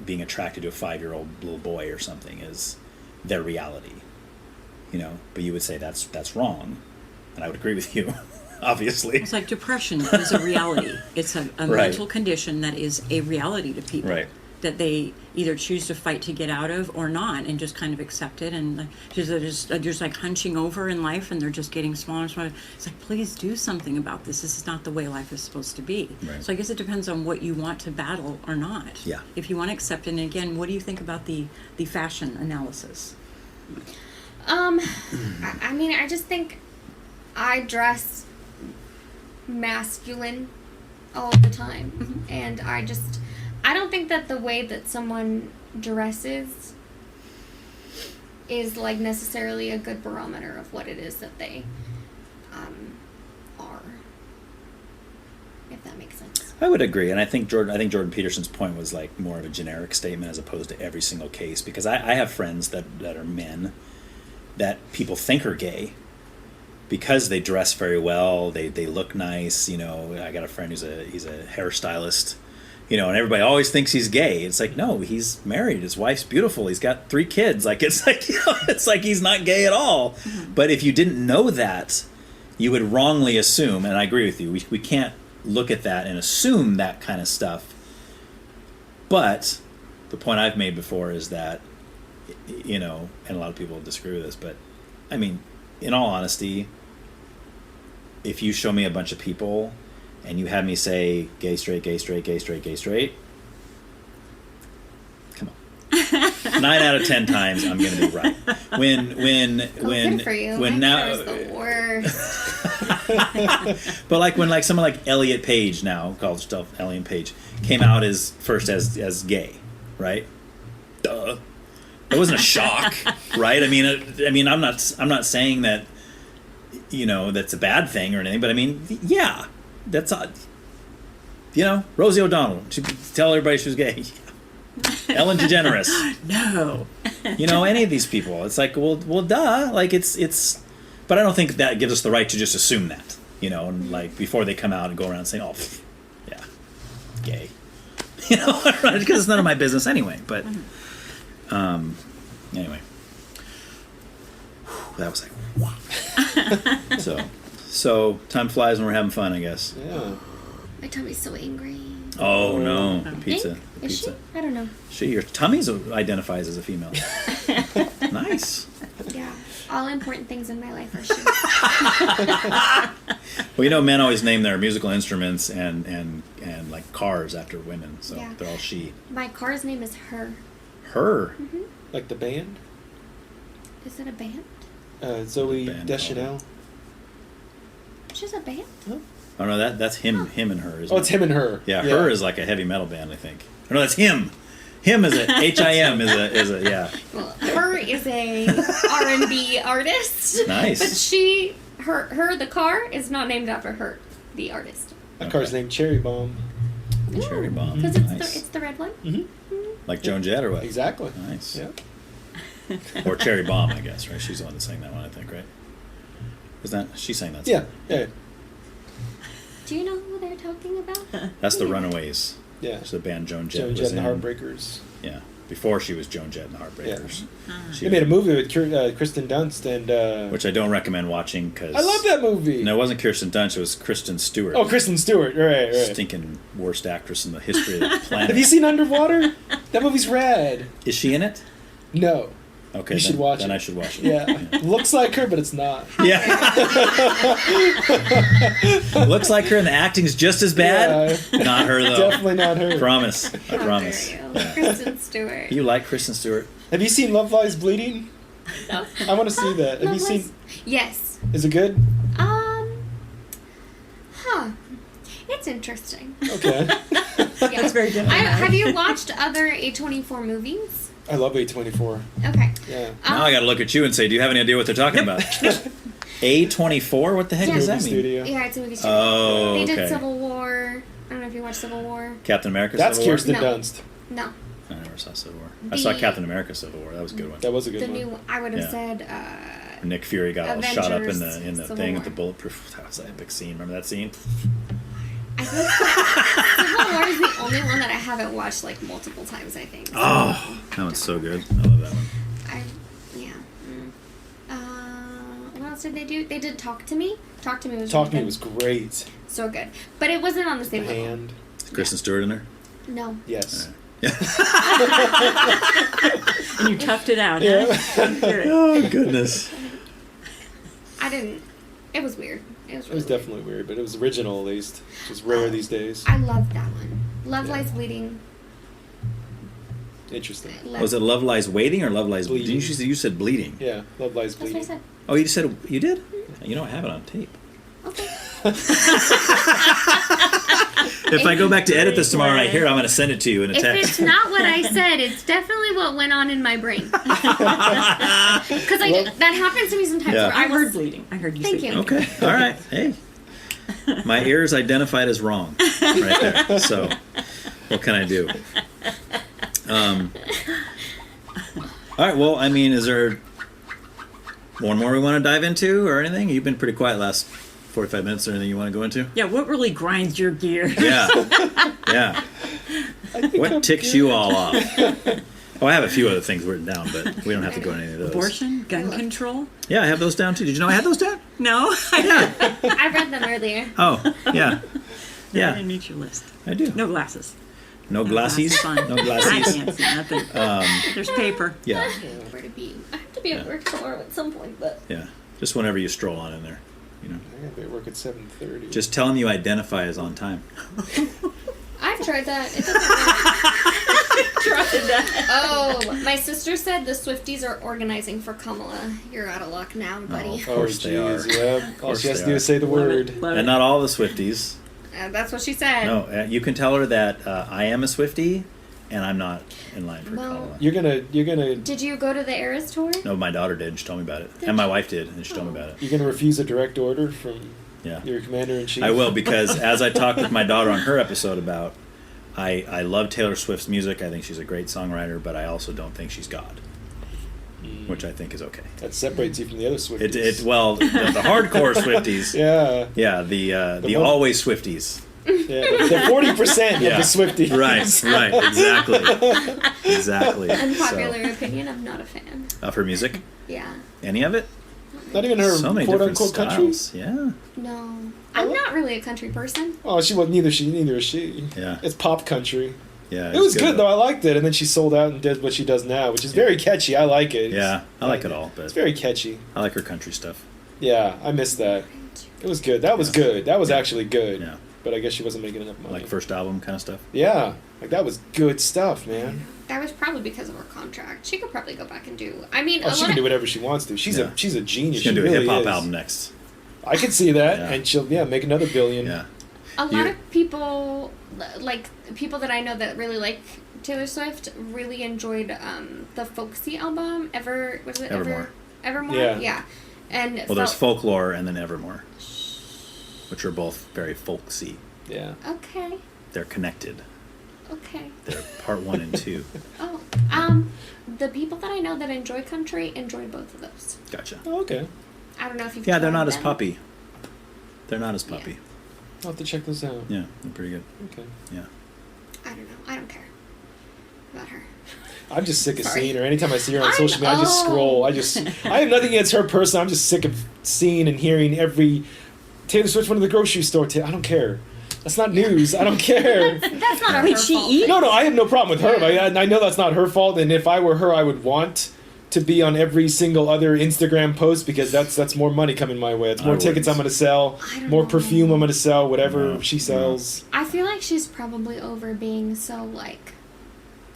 Being attracted to a 5-year-old little boy or something is their reality, But you would say that's wrong, and I would agree with you, obviously. It's like depression is a reality. It's a Right. mental condition that is a reality to people. Right. That they either choose to fight to get out of or not, and just kind of accept it, and they're just like hunching over in life, and they're just getting smaller and smaller. It's like, please do something about this. This is not the way life is supposed to be. Right. So I guess it depends on what you want to battle or not. Yeah. If you want to accept it, and again, what do you think about the fashion analysis? I mean, I just think I dress masculine all the time, and I don't think that the way that someone dresses is like necessarily a good barometer of what it is that they are. If that makes sense. I would agree, and I think Jordan Peterson's point was like more of a generic statement as opposed to every single case, because I have friends that are men that people think are gay because they dress very well, they look nice. I got a friend he's a hairstylist. And everybody always thinks he's gay. It's like, no, he's married. His wife's beautiful. He's got 3 kids. Like, it's like, it's like he's not gay at all. But if you didn't know that, you would wrongly assume, and I agree with you, we can't look at that and assume that kind of stuff. But the point I've made before is that, and a lot of people disagree with this, but I mean, in all honesty, if you show me a bunch of people and you have me say gay, straight, gay, straight, gay, straight, gay, straight, come on. 9 out of 10 times I'm going to be right. Good for you. When My now, hair is the worst. but like when someone like Elliot Page now calls himself Elliot Page came out as first gay, right? Duh. It wasn't a shock, right? I mean, I'm not saying that, that's a bad thing or anything, but I mean, yeah. That's odd. Rosie O'Donnell. She tell everybody she was gay. Ellen DeGeneres. No. Any of these people. It's like, well, duh. Like it's. But I don't think that gives us the right to just assume that. And like before they come out and go around saying, "Oh, yeah, gay." Right? Because it's none of my business anyway. But, anyway, that was like, wow. So time flies when we're having fun, I guess. Yeah. My tummy's so angry. Oh no, the pizza. The Is pizza. she? I don't know. Your tummy identifies as a female. Nice. Yeah. All important things in my life are shoes. Well, men always name their musical instruments and like cars after women, so Yeah. they're all she. My car's name is Her. Her. Like the band? Is it a band? Zoe Band, Deschanel. She's a band? Oh no, that's him and her. Isn't Oh, it's him and her. Yeah, her is like a heavy metal band, I think. Oh, no, that's him. Him is a HIM is a yeah. Well, Her is a R&B artist. Nice. But her the car is not named after her, the artist. That car's named Cherry Bomb. Cherry Bomb. Because Nice. it's the red one. Like Joan Jett or what? Exactly. Nice. Yeah. Or Cherry Bomb, I guess, right? She's the one that sang that one, I think, right? Is that she sang that? Yeah, Song? yeah, Do you know who they're talking about? That's the Runaways. yeah. It's the band Joan Jett Joan was Jett and the in. Heartbreakers. Yeah, before she was Joan Jett and the Heartbreakers. They made a movie with Kristen Dunst and. Which I don't recommend watching because I love that movie. No, it wasn't Kirsten Dunst. It was Kristen Stewart. Oh, Kristen Stewart. Right. Stinking worst actress in the history of the planet. Have you seen Underwater? That movie's rad. Is she in it? No. Okay, You should watch then it. I should watch it. Yeah. Looks like her, but it's not. Yeah. Looks like her, and the acting's just as bad. Yeah. Not her though. Definitely not her. Promise. I How promise. dare you. Kristen Stewart. You like Kristen Stewart? Have you seen Love Lies Bleeding? No. I want to see that. Have you Love seen? Lies- Yes. Is it good? It's interesting. Okay. Yeah. That's very different. Have you watched other A24 movies? I love A24. Okay. Yeah. Now I got to look at you and say, do you have any idea what they're talking about? A24? What the heck Yeah. does that Movie mean? studio. Yeah, it's a movie studio. Oh, They okay. did Civil War. I don't know if you watched Civil War. Captain America That's Civil War? Kirsten No. Dunst. No. I never saw Civil War. I saw The- Captain America Civil War. That was a good one. That was a good The one. new, I would have Yeah. said, Nick Fury got all shot up in the Avengers Civil thing War. with the bulletproof. That was an epic scene. Remember that scene? I think Civil War is the only one that I haven't watched like multiple times, I think. Oh, that one's so good. I love that one. Yeah. What else did they do? They did Talk to Me. Talk to Me was Talk to really Me was great. so good, but it wasn't on the same level. Hand. Is Kristen Stewart in there? No. Yes. Yeah. And you toughed it out, Yeah. huh? Good. Oh, goodness. I didn't. It was weird. It was It really was definitely weird, but it was original at least, which is rare these days. I loved that one. Love Yeah. Lies Bleeding. Interesting. Was it Love Lies Waiting or Love Lies Bleeding? Bleeding? You said Bleeding. Yeah, Love Lies That's what I Bleeding. said. Oh, you said you did? You know I have it on tape. Okay. If I go back to edit this tomorrow and I hear it, I'm going to send it to you in a If text. it's not what I said, it's definitely what went on in my brain. Because that happens to me sometimes. Yeah. Where I I heard was, bleeding. I heard you Thank say you. Okay. All right. Hey. My ears identified as wrong right there. So, what can I do? All right. Well, I mean, is there one more we want to dive into or anything? You've been pretty quiet last 45 minutes. Is there anything you want to go into? Yeah, what really grinds your gears? Yeah. Yeah. What ticks you all off? Oh, I have a few other things written down, but we don't have to go into any of those. Abortion, gun control. Yeah, I have those down too. Did you know I had those down? No, Yeah. I read them earlier. Oh, yeah. I Yeah, didn't meet your list. I do. No glasses. No glasses? Fine. No I glasses? can't see nothing. There's paper. Yeah, Where to be? I have to be at work tomorrow at some point, but yeah. Just whenever you stroll on in there, you know. I gotta be at work at 7:30. Just tell them you identify as on time. I've tried that. It doesn't work. Oh, my sister said the Swifties are organizing for Kamala. You're out of luck now, buddy. Of course they are. Yeah. All course she has they to do are. is say the word. Love And it. not all the Swifties. That's what she said. No, you can tell her that I am a Swiftie, and I'm not in line for Well- Kamala. You're gonna Did you go to the Eras tour? No, my daughter did. She told me about it, and my wife did, and she told me about it. you're gonna refuse a direct order from Yeah. your commander in chief. I will, because as I talked with my daughter on her episode about, I love Taylor Swift's music. I think she's a great songwriter, but I also don't think she's God, which I think is okay. That separates you from the other Swifties. Well, the hardcore Swifties. Yeah. Yeah, the one- always Swifties. Yeah. They're 40% of Yeah. the Swifties. Right, exactly. Exactly. Unpopular opinion, I'm not a fan. Of her music? Yeah. Any of it? Not even her So many quote different unquote country. styles. Yeah. No. I'm not really a country person. Oh, she was neither is she. Yeah. It's pop country. Yeah. It was good though. I liked it, and then she sold out and did what she does now, which is very catchy. I like it. Yeah, I like it all, It's but very catchy. I like her country stuff. Yeah, I missed that. It was good. That was good. That was actually good. Yeah. But I guess she wasn't making enough money. Like first album kind of stuff. Yeah, like that was good stuff, man. That was probably because of her contract. She could probably go back and do. I mean, Oh, a she lot can do of, whatever she wants to. She's Yeah. a genius. She's gonna do She a really hip hop is. album next. I could see that, Yeah. and she'll make another billion. Yeah. a lot of people, like people that I know that really like Taylor Swift, really enjoyed the Folksy album. Evermore. Evermore. Yeah. And Well, there's Folklore and then Evermore, which are both very folksy. Yeah. Okay. They're connected. Okay. They're part 1 and 2. Oh, the people that I know that enjoy country enjoy both of those. Gotcha. Oh, okay. I don't know if you've Yeah, they're tried not as them. puppy. They're not as puppy. I'll have to check those out. Yeah, they're pretty good. Okay. Yeah. I don't know. I don't care about her. I'm just sick of Sorry. seeing her. Anytime I see her on social media, I just scroll. I have nothing against her person. I'm just sick of seeing and hearing every Taylor Swift went to the grocery store. I don't care. That's not news. I don't care. That's not her fault. No, I have no problem with her. I know that's not her fault, and if I were her, I would want to be on every single other Instagram post because that's more money coming my way. It's more tickets I'm going to sell, more perfume I'm going to sell, whatever she sells. I feel like she's probably over being so, like,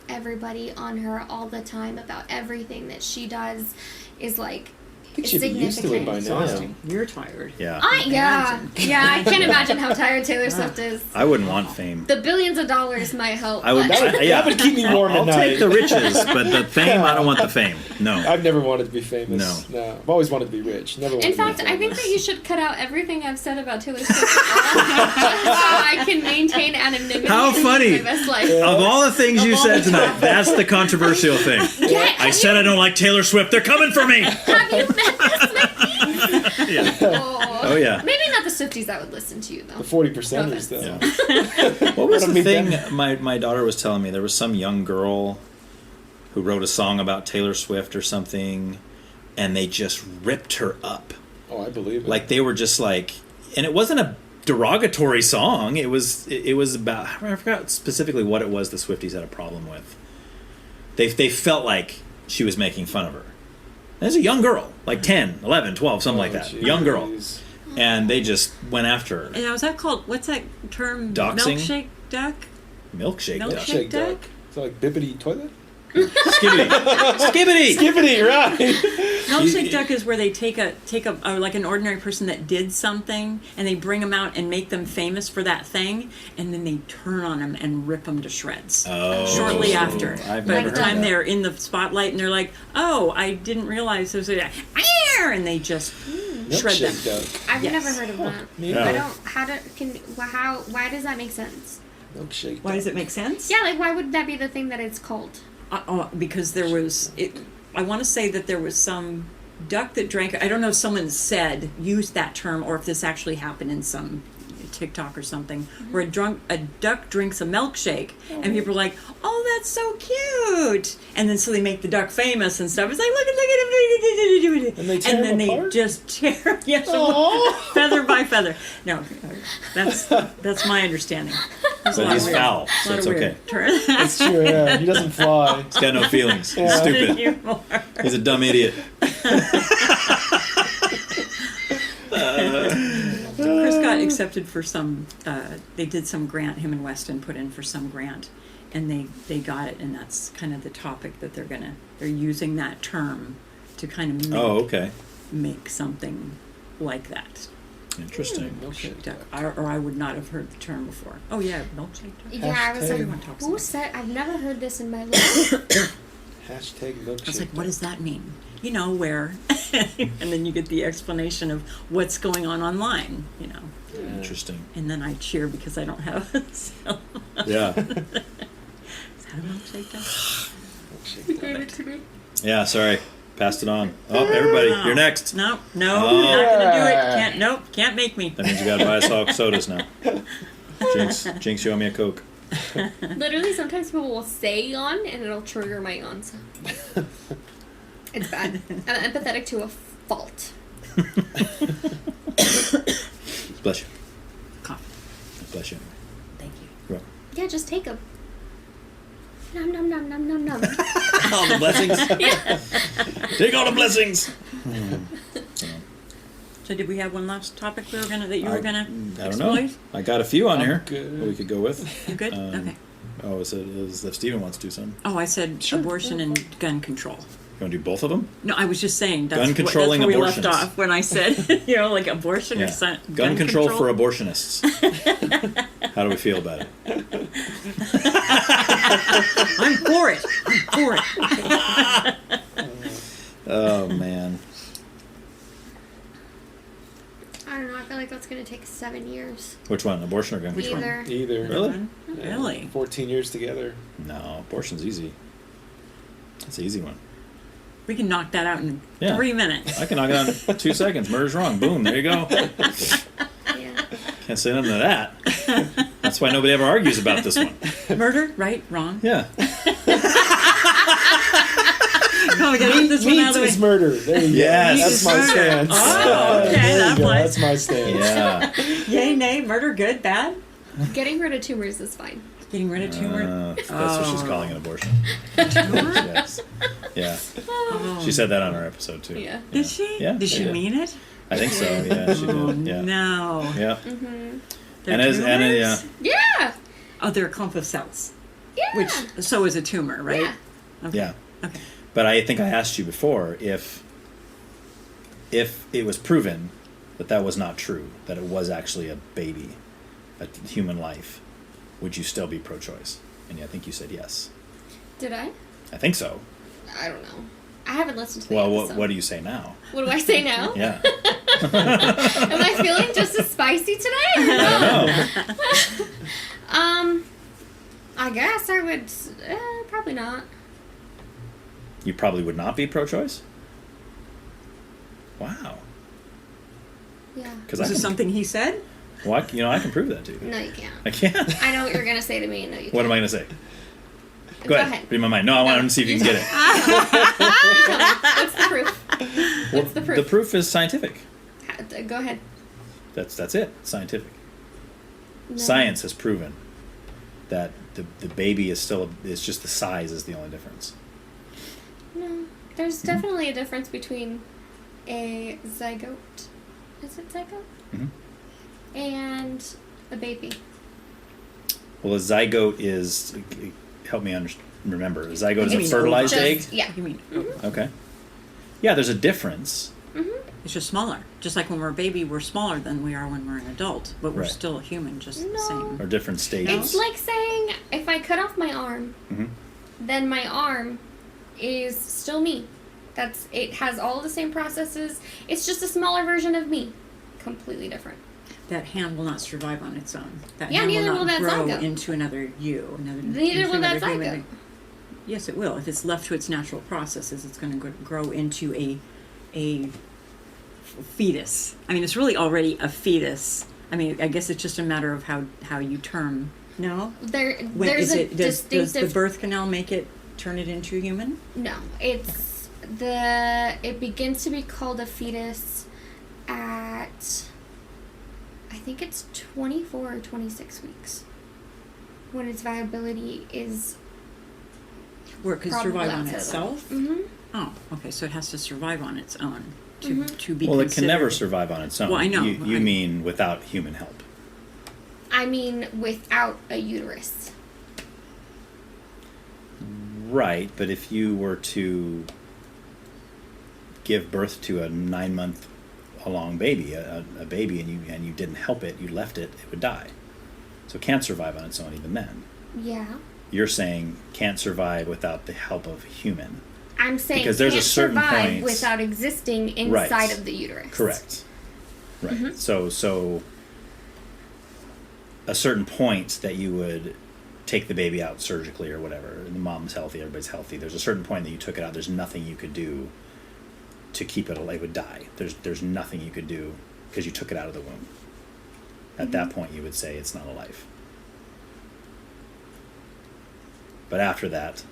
everybody on her all the time about everything that she does is, like, I think she'd be used to it by now. You're tired. Yeah. Yeah, I can't imagine how tired Taylor Swift is. I wouldn't want fame. The billions of dollars might help. I would. but- Yeah. That would keep me warm I'll at night. take the riches, but the fame, I don't want the fame. No. I've never wanted to be famous. No. I've always wanted to be rich. Never wanted In to be fact, famous. I think that you should cut out everything I've said about Taylor Swift so I can maintain anonymity. How and funny! live my best life. Of all the things you Of all said the tonight, topics. that's the controversial thing. I said I don't like Taylor Swift. They're coming for me. Have you met the Swifties? Yeah. Oh yeah. Maybe not the Swifties that would listen to you though. The 40%ers, though. Yeah. What was Gotta the meet thing them. my daughter was telling me? There was some young girl who wrote a song about Taylor Swift or something, and they just ripped her up. Oh, I believe it. Like they were just like, and it wasn't a derogatory song. It was about, I forgot specifically what it was the Swifties had a problem with. They felt like she was making fun of her. There's a young girl, like 10, 11, 12, something like that. Geez. Young girl. And they just went after her. And was that called, what's that term? Doxing? Milkshake duck? Milkshake duck. Milkshake duck? Is that like bippity toilet? Skibbity. Skibbity! Skibbity, right. Milkshake duck is where they take a like an ordinary person that did something and they bring them out and make them famous for that thing, and then they turn on them and rip them to shreds. Oh. Shortly after. I've By never the time heard that. they're in the spotlight and they're like, "Oh, I didn't realize there was a," and they just shred them. Milkshake duck. I've Yes. never heard of that. Yeah. I don't. Why does that make sense? Milkshake Why duck. does it make sense? Yeah, like why would that be the thing that it's called? Because there was I want to say that there was some duck that drank. I don't know if someone used that term or if this actually happened in some TikTok or something, where a duck drinks a milkshake and people are like, "Oh, that's so cute!" And then so they make the duck famous and stuff. It's like, look at him, And they tear then him apart? they just tear feather by feather. No, that's my understanding. There's a But lot he's of weird- foul, a so lot it's of okay. weird terms. That's true, yeah. He doesn't fly. He's got no feelings. He's Yeah. stupid. Humor. He's a dumb idiot. Chris got accepted for some. They did some grant. Him and Weston put in for some grant, and they got it. And that's kind of the topic that they're using that term to kind of make something like that. Interesting. Milkshake Duck. Or I would not have heard the term before. Oh yeah, milkshake duck. Yeah, I was like, Everyone talks who about it. said? I've never heard this in my life. Hashtag milkshake I was like, what duck. does that mean? You know, where, and then you get the explanation of what's going on online. You know. Interesting. And then I cheer because I don't have a cell. Yeah. Is that a milkshake duck? You gave it to me. Yeah, sorry. Passed it on. Oh, everybody, you're next. No, Oh. you're not gonna do it. Can't make me. That means you gotta buy us all sodas now. Jinx, you owe me a Coke. Literally, sometimes people will say yawn and it'll trigger my yawns. It's bad. I'm empathetic to a fault. Bless you. Cough. Bless you. Thank you. You're welcome. Yeah, just take them. Nom nom nom nom nom nom. All the blessings. Take all the blessings. So did we have one last topic that you were gonna I don't know. exploit? I got a few on here good. that we could go with. You good? Okay. Oh, is if Steven wants to do something. Oh, I said abortion and gun control. You want to do both of them? No, I was just saying that's Gun controlling that's where we abortions. left off when I said like abortion or something. Gun control for abortionists. How do we feel about it? I'm for it. I'm for it. Oh man. I don't know. I feel like that's gonna take 7 years. Which one? Abortion or gun control? Either. Really? Yeah, Really? 14 years together. No, abortion's easy. That's an easy one. We can knock that out in Yeah. 3 minutes. I can knock it out in 2 seconds. Murder's wrong. Boom. There you go. Can't say nothing to that. That's why nobody ever argues about this one. Murder, right, wrong. Yeah. No, we gotta get this one out of the way. Meat is murder. There you Yes. go. That's my Murder. stance. Oh, okay, There that you go. applies. That's my stance. Yeah. Yay, nay, murder, good, bad? Getting rid of tumors is fine. Getting rid of tumor? That's what she's calling an abortion. Yes. Yeah. She said that on our episode, too. Yeah. Did she? Yeah, Did she she did. mean it? I think so. Yeah, she did. Yeah. No. Yeah. They're yeah. Yeah. Oh, they're a clump of cells. Yeah. Which, so is a tumor, right? Yeah. Okay. Yeah. Okay. But I think I asked you before if it was proven that was not true, that it was actually a baby, a human life, would you still be pro-choice? And I think you said yes. Did I? I think so. I don't know. I haven't listened to the Well, episode. what do you say now? What do I say now? Yeah. Am I feeling just as spicy today? I don't know. I guess I would. Probably not. You probably would not be pro-choice? Wow. Yeah. Because Is this something he said? Well, I can prove that to you. No, you can't. I can't. I know what you're gonna say to me. No, you can't. What am I going to say? Go ahead. Read my mind. No, I want to see if you can get it. What's the proof? What's the proof? The proof is scientific. Go ahead. That's it. Scientific. No. Science has proven that the baby is still it's just the size is the only difference. No, there's definitely a difference between a zygote. Is it zygote? Mm-hmm. And a baby. Well, a zygote is help me remember. A zygote You is mean a fertilized Just- egg. Yeah. You mean Okay. Yeah, there's a difference. it's just smaller. Just like when we're a baby, we're smaller than we are when we're an adult, but we're Right. still a human, just the No. same. Or different stages. It's like saying if I cut off my arm, Mhm. then my arm is still me. It has all the same processes. It's just a smaller version of me. Completely different. That hand will not survive on its own. That Yeah, hand neither will will not that grow zygote. into another you. Neither into will that another human zygote. being. Yes, it will. If it's left to its natural processes, it's going to grow into a fetus. I mean, it's really already a fetus. I mean, I guess it's just a matter of how you term. No? There's a Does the distinctive. birth canal turn it into a human? No, it's it begins to be called a fetus at I think it's 24 or 26 weeks when its viability is Where it could probably survive on outside of itself? Mm-hmm. Oh, okay. So it has to survive on its own to be Well, it can never considered- survive on its own. Well, I know. You mean without human help? I mean, without a uterus. Right, but if you were to give birth to a 9-month-along baby, a baby, and you didn't help it, you left it, it would die. So it can't survive on its own even then. Yeah. You're saying can't survive without the help of a human. I'm saying Because there's a can't certain survive point- without existing Right. inside of the uterus. Correct. Right. Mhm. So a certain point that you would take the baby out surgically or whatever, and the mom's healthy, everybody's healthy. There's a certain point that you took it out. There's nothing you could do to keep it alive. It would die. There's nothing you could do because you took it out of the womb. At that point, you would say it's not a life. But after that,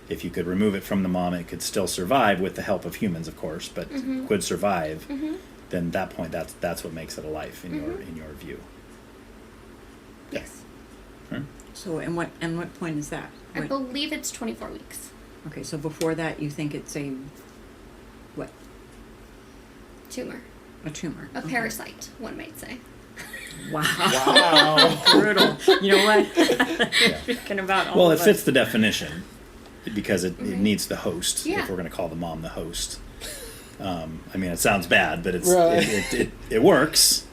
if you could remove it from the mom, it could still survive with the help of humans, of course, but Mhm. could survive. Mhm. Then at that point, that's what makes it a life in your view. Yes. So, and what point is that? I What- believe it's 24 weeks. Okay, so before that, you think it's a what? Tumor. A tumor. A Okay. parasite, one might say. Wow. Wow. Brutal. You know what? Thinking about all Well, of it fits us. the definition because it needs the host. Yeah. If we're going to call the mom the host, I mean, it sounds bad, but Right. it works.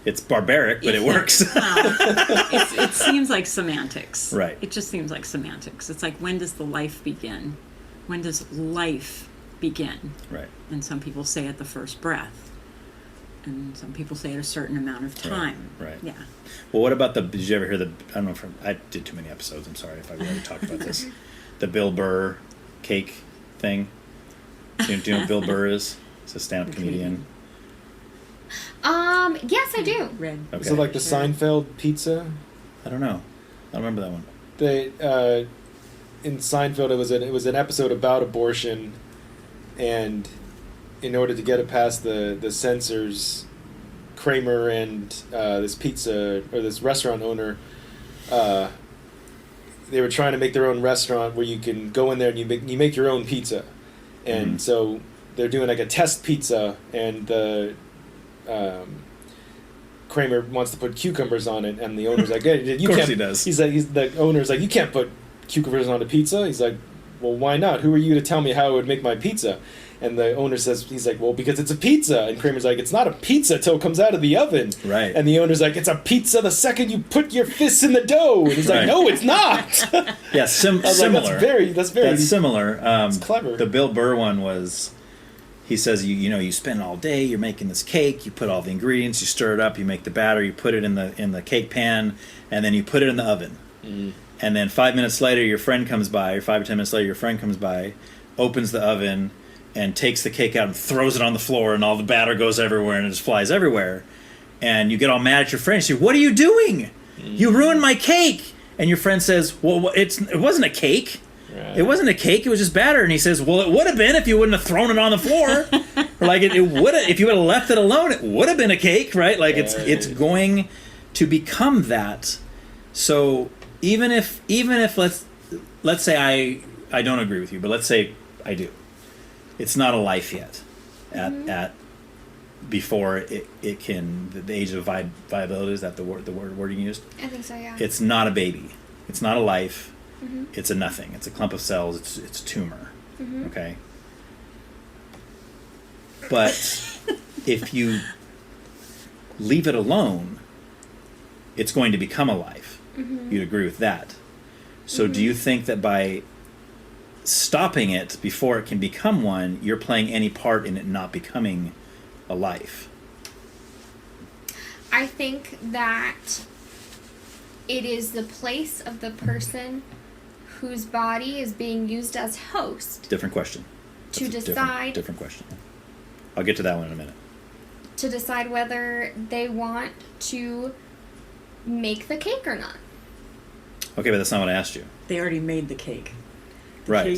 It's barbaric, but it works. It seems like semantics. Right. It just seems like semantics. It's like, when does the life begin? When does life begin? Right. And some people say at the first breath. And some people say at a certain amount of time. Right. Yeah. Well, what about did you ever hear I don't know if I did too many episodes. I'm sorry if I've already talked about this. The Bill Burr cake thing. Do you know what Bill Burr is? He's a stand-up comedian. Yes, I do. Red. Okay. Is it like the Seinfeld pizza? I don't know. I don't remember that one. They in Seinfeld it was an episode about abortion, and in order to get it past the censors, Kramer and this pizza or this restaurant owner, they were trying to make their own restaurant where you can go in there and you make your own pizza, and so they're doing like a test pizza, and the Kramer wants to put cucumbers on it, and the owner's like, hey, you of course can't. he does. The owner's like, you can't put cucumbers on a pizza. He's like, well, why not? Who are you to tell me how I would make my pizza? And the owner says, he's like, well, because it's a pizza. And Kramer's like, it's not a pizza till it comes out of the oven. Right. And the owner's like, it's a pizza the second you put your fists in the dough. And he's like, no, it's not. Yeah, similar. Like, that's similar. It's clever. The Bill Burr one was, he says, you spend all day, you're making this cake, you put all the ingredients, you stir it up, you make the batter, you put it in the cake pan, and then you put it in the oven. And then 5 minutes later, your friend comes by, or 5 or 10 minutes later, your friend comes by, opens the oven, and takes the cake out and throws it on the floor, and all the batter goes everywhere, and it just flies everywhere. And you get all mad at your friend. You say, what are you doing? You ruined my cake. And your friend says, well, it wasn't a cake. Right. It wasn't a cake. It was just batter. And he says, well, it would have been if you wouldn't have thrown it on the floor. Or like it would have, if you would have left it alone, it would have been a cake, right? Like it's going to become that. So even if let's say I don't agree with you, but let's say I do. It's not a life yet. At before it can, the age of viability, is that the wording used? I think so, yeah. It's not a baby. It's not a life. It's a nothing. It's a clump of cells. It's a tumor. Okay? But if you leave it alone, it's going to become a life. You'd agree with that. So do you think that by stopping it before it can become one, you're playing any part in it not becoming a life? I think that it is the place of the person whose body is being used as host. Different question. To decide. Different question. I'll get to that one in a minute. To decide whether they want to make the cake or not. Okay, but that's not what I asked you. They already made the cake. Right.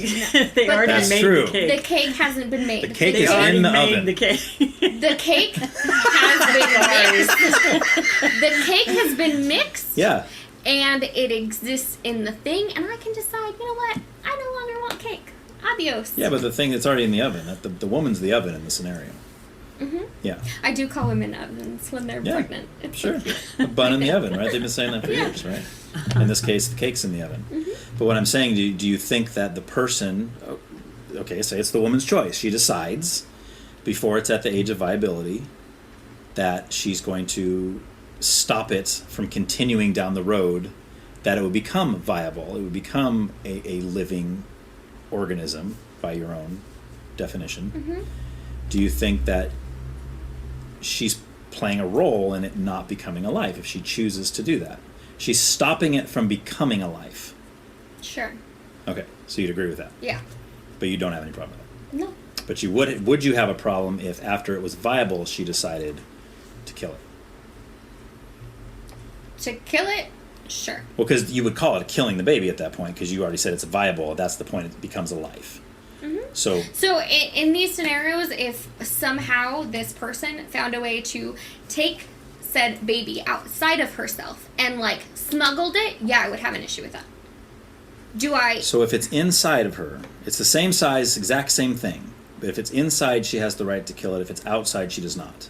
They already That's made true. the cake. The cake hasn't been made. The cake is in the oven. The cake. The cake has been mixed. The cake has been mixed. Yeah. And it exists in the thing, and I can decide, you know what? I no longer want cake. Adios. Yeah, but the thing that's already in the oven, the woman's the oven in the scenario. Yeah. I do call women ovens when they're pregnant. It's Sure. A bun in the oven, right? They've been saying that for years, right? In this case, the cake's in the oven. But what I'm saying, do you think that the person, okay, say it's the woman's choice. She decides, before it's at the age of viability, that she's going to stop it from continuing down the road, that it would become viable. It would become a living organism by your own definition. Do you think that she's playing a role in it not becoming a life if she chooses to do that? She's stopping it from becoming a life. Sure. Okay, so you'd agree with that? Yeah. But you don't have any problem with it? No. But you would you have a problem if after it was viable she decided to kill it? To kill it? Sure. Well, because you would call it killing the baby at that point, because you already said it's viable. That's the point. It becomes a life. So in these scenarios, if somehow this person found a way to take said baby outside of herself and like smuggled it, yeah, I would have an issue with that. So if it's inside of her, it's the same size, exact same thing. But if it's inside, she has the right to kill it. If it's outside, she does not.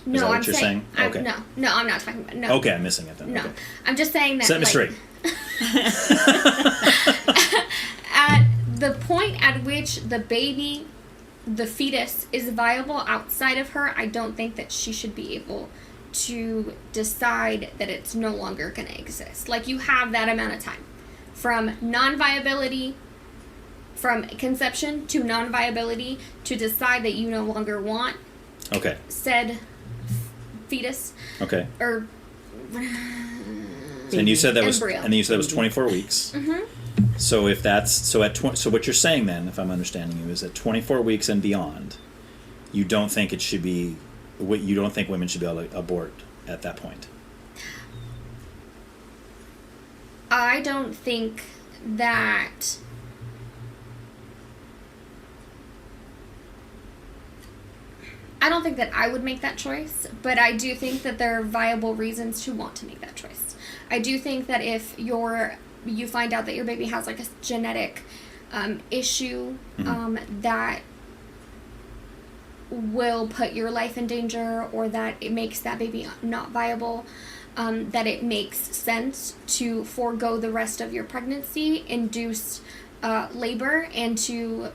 No, Is that what I'm you're saying? Okay. No, I'm not talking about no. Okay, I'm missing it then. No, Okay. I'm just saying that. Set me straight. At the point at which the baby, the fetus, is viable outside of her, I don't think that she should be able to decide that it's no longer going to exist. Like, you have that amount of time from non-viability, from conception to non-viability, to decide that you no longer want said fetus. Okay. Or and you said that embryo. was 24 weeks. So if that's so what you're saying then, if I'm understanding you, is at 24 weeks and beyond, you don't think it should be, you don't think women should be able to abort at that point. I don't think that I would make that choice, but I do think that there are viable reasons to want to make that choice. I do think that if you find out that your baby has like a genetic issue that will put your life in danger, or that it makes that baby not viable, that it makes sense to forego the rest of your pregnancy, induce labor, and to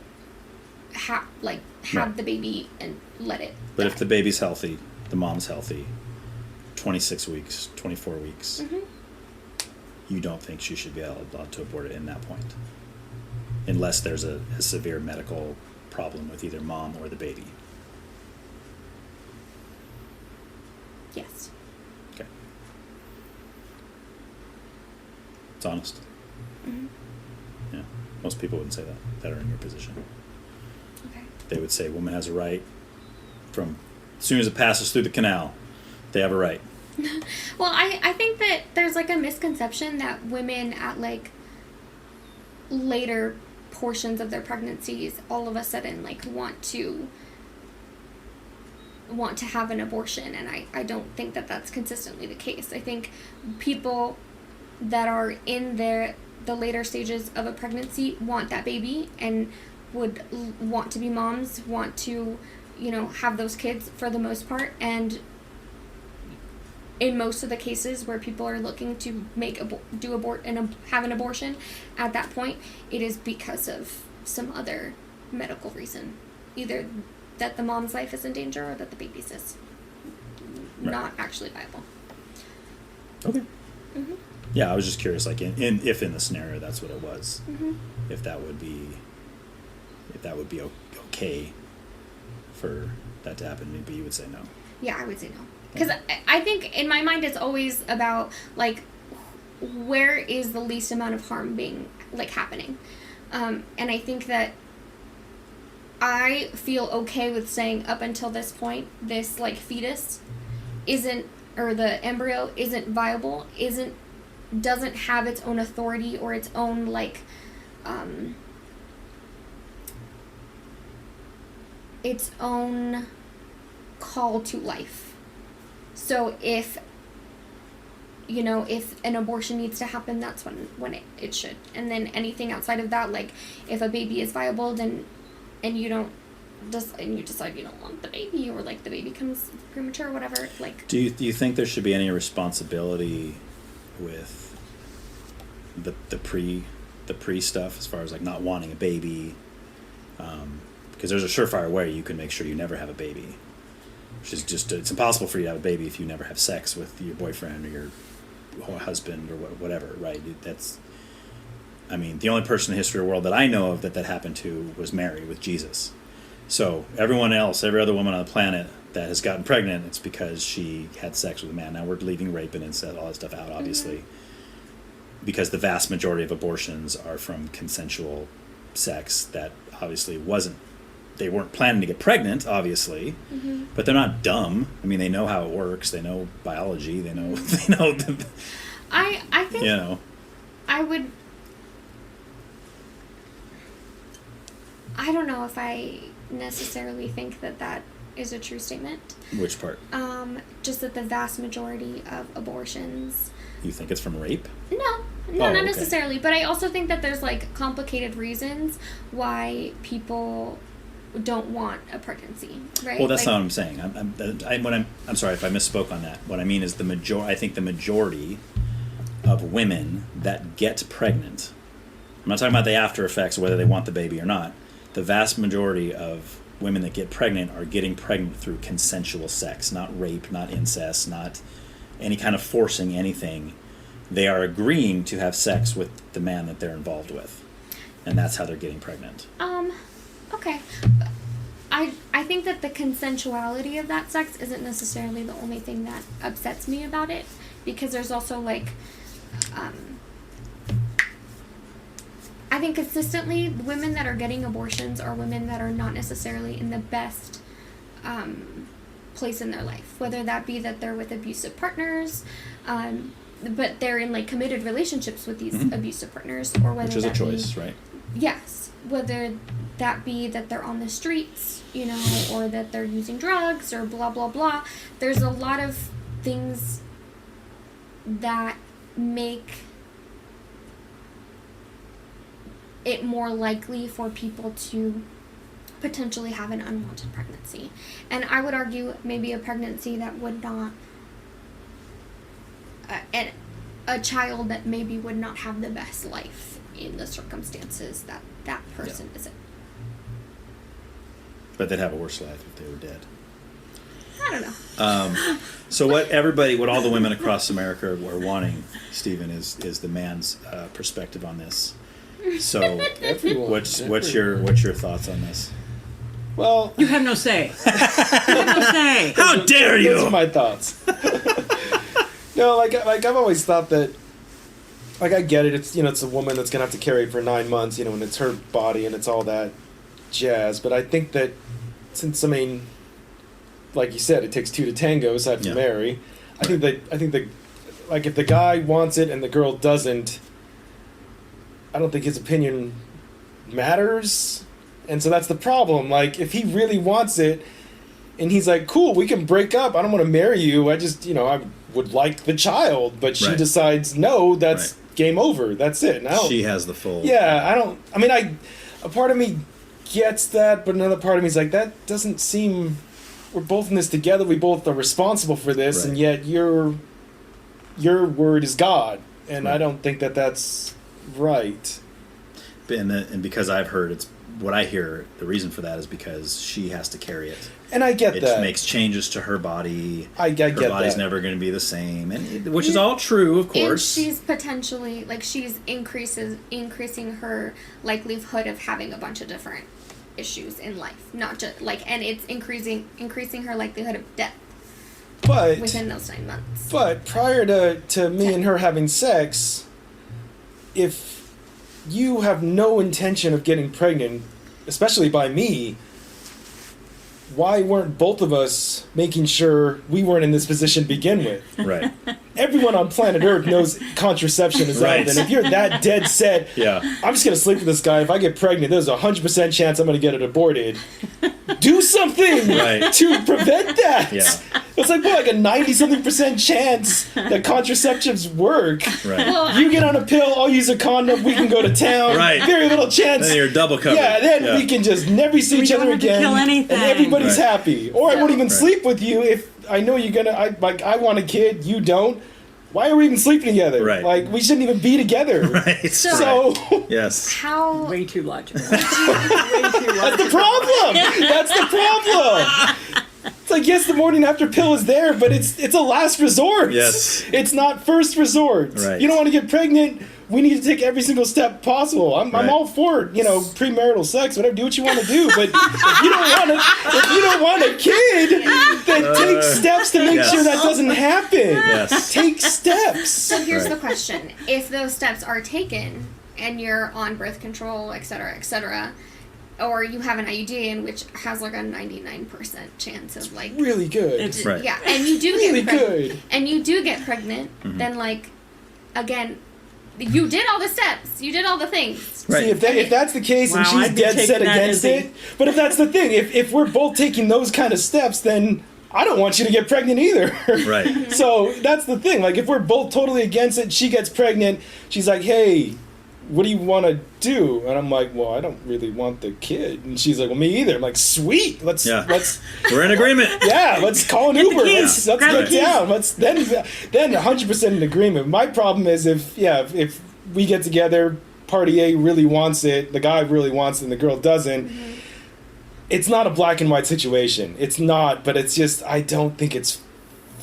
have the baby and let it But die. if the baby's healthy, the mom's healthy, 26 weeks, 24 weeks, you don't think she should be allowed to abort it in that point, unless there's a severe medical problem with either mom or the baby. Yes. Okay. It's honest. Yeah. Most people wouldn't say that are in your position. Okay. They would say woman has a right from as soon as it passes through the canal, they have a right. Well, I think that there's like a misconception that women at like later portions of their pregnancies all of a sudden like want to have an abortion, and I don't think that that's consistently the case. I think people that are in the later stages of a pregnancy want that baby and would want to be moms, want to, have those kids for the most part, and in most of the cases where people are looking to have an abortion, at that point, it is because of some other medical reason, either that the mom's life is in danger or that the baby's is not actually viable. Okay. Yeah, I was just curious, like if in the scenario that's what it was, if that would be okay for that to happen. Maybe you would say no. Yeah, I would say no. Because I think in my mind it's always about, like, where is the least amount of harm being, like, happening. And I think that I feel okay with saying up until this point, this, like, fetus or the embryo isn't viable, doesn't have its own authority or its own, like, its own call to life. So if an abortion needs to happen, that's when it should. And then anything outside of that, like if a baby is viable, then and you decide you don't want the baby, or like the baby comes premature or whatever, like. Do you think there should be any responsibility with the pre stuff, as far as like not wanting a baby? Because there's a surefire way you can make sure you never have a baby. Which is just, it's impossible for you to have a baby if you never have sex with your boyfriend or your husband or whatever, right? The only person in the history of the world that I know of that happened to was Mary with Jesus. So everyone else, every other woman on the planet that has gotten pregnant, it's because she had sex with a man. Now we're leaving rape and incest, all that stuff out, obviously, because the vast majority of abortions are from consensual sex that obviously they weren't planning to get pregnant, obviously, but they're not dumb. I mean, they know how it works. They know biology. They know. I think. I would. I don't know if I necessarily think that is a true statement. Which part? Just that the vast majority of abortions. You think it's from rape? No, not necessarily. But I also think that there's like complicated reasons why people don't want a pregnancy, right? Well, that's not what I'm saying. I'm sorry if I misspoke on that. What I mean is I think the majority of women that get pregnant, I'm not talking about the after effects, whether they want the baby or not. The vast majority of women that get pregnant are getting pregnant through consensual sex, not rape, not incest, not any kind of forcing anything. They are agreeing to have sex with the man that they're involved with, and that's how they're getting pregnant. Okay. I think that the consensuality of that sex isn't necessarily the only thing that upsets me about it, because there's also like I think consistently, women that are getting abortions are women that are not necessarily in the best place in their life. Whether that be that they're with abusive partners, but they're in like committed relationships with these abusive partners, or whether which is a choice, right? Yes, whether that be that they're on the streets, you know, or that they're using drugs, or blah blah blah. There's a lot of things that make it more likely for people to potentially have an unwanted pregnancy. And I would argue maybe a pregnancy that would not, and a child that maybe would not have the best life in the circumstances that that person is in. But they'd have a worse life if they were dead. I don't know. So what all the women across America are wanting, Stephen, is the man's perspective on this. So what's your thoughts on this? Well, you have no say. You have no say. How dare you? Those are my thoughts. No, like I've always thought that, like, I get it. It's, you know, it's a woman that's gonna have to carry it for 9 months, you know, and it's her body and it's all that jazz. But I think that since, I mean, like you said, it takes two to tango aside from Mary. I think that like if the guy wants it and the girl doesn't, I don't think his opinion matters. And so that's the problem. Like, if he really wants it and he's like, cool, we can break up, I don't want to marry you, I just, you know, I would like the child, but she decides no, that's game over, that's it. And she has the full... Yeah, a part of me gets that, but another part of me is like, that doesn't seem... We're both in this together, we both are responsible for this, and yet your word is God, and I don't think that that's right. And because I've heard what I hear, the reason for that is because she has to carry it. And I get that. It makes changes to her body. I get that. Her body's never going to be the same, which is all true, of course. And she's potentially, like, she's increasing her likelihood of having a bunch of different issues in life. Not just, like, and it's increasing her likelihood of death. But within those 9 months. But prior to me and her having sex, if you have no intention of getting pregnant, especially by me, why weren't both of us making sure we weren't in this position to begin with? Right. Everyone on planet Earth knows contraception is out. And if you're that dead set, I'm just going to sleep with this guy. If I get pregnant, there's a 100% chance I'm going to get it aborted. Do something to prevent that. Yeah. It's like, what, like a 90-something% chance that contraceptives work. Right. Well, you get on a pill, I'll use a condom, we can go to town. Right. Very little chance. Then you're double covered. Yeah, then we can just never see each other again. Kill anything. And everybody's happy. Or I won't even sleep with you if I know you're gonna, I want a kid, you don't. Why are we even sleeping together? Right. Like, we shouldn't even be together. Right. So yes. How... Way too logical. That's the problem. That's the problem. It's like, yes, the morning after pill is there, but it's a last resort. Yes. It's not first resort. Right. You don't want to get pregnant. We need to take every single step possible. I'm all for, you know, premarital sex, whatever. Do what you want to do, but if you don't want a kid, then take steps to make sure that doesn't happen. Yes. Take steps. So here's the question: if those steps are taken, and you're on birth control, et cetera, or you have an IUD in which has like a 99% chance of like really good. It's yeah, and you do really get pregnant, good. and you do get pregnant, then like again. You did all the steps. You did all the things. Right. See, if that's the case and she's I'd be dead set taking that against as a- it, but if that's the thing, if we're both taking those kind of steps, then I don't want you to get pregnant either. Right. So that's the thing. Like, if we're both totally against it, she gets pregnant, she's like, hey, what do you want to do? And I'm like, well, I don't really want the kid. And she's like, well, me either. I'm like, sweet. Let's we're in agreement. Yeah, let's call an Get the Uber. keys. Let's Grab the get keys. down. Let's then 100% in agreement. My problem is if we get together, party A really wants it, the guy really wants it, and the girl doesn't. It's not a black and white situation. It's not, but it's just, I don't think it's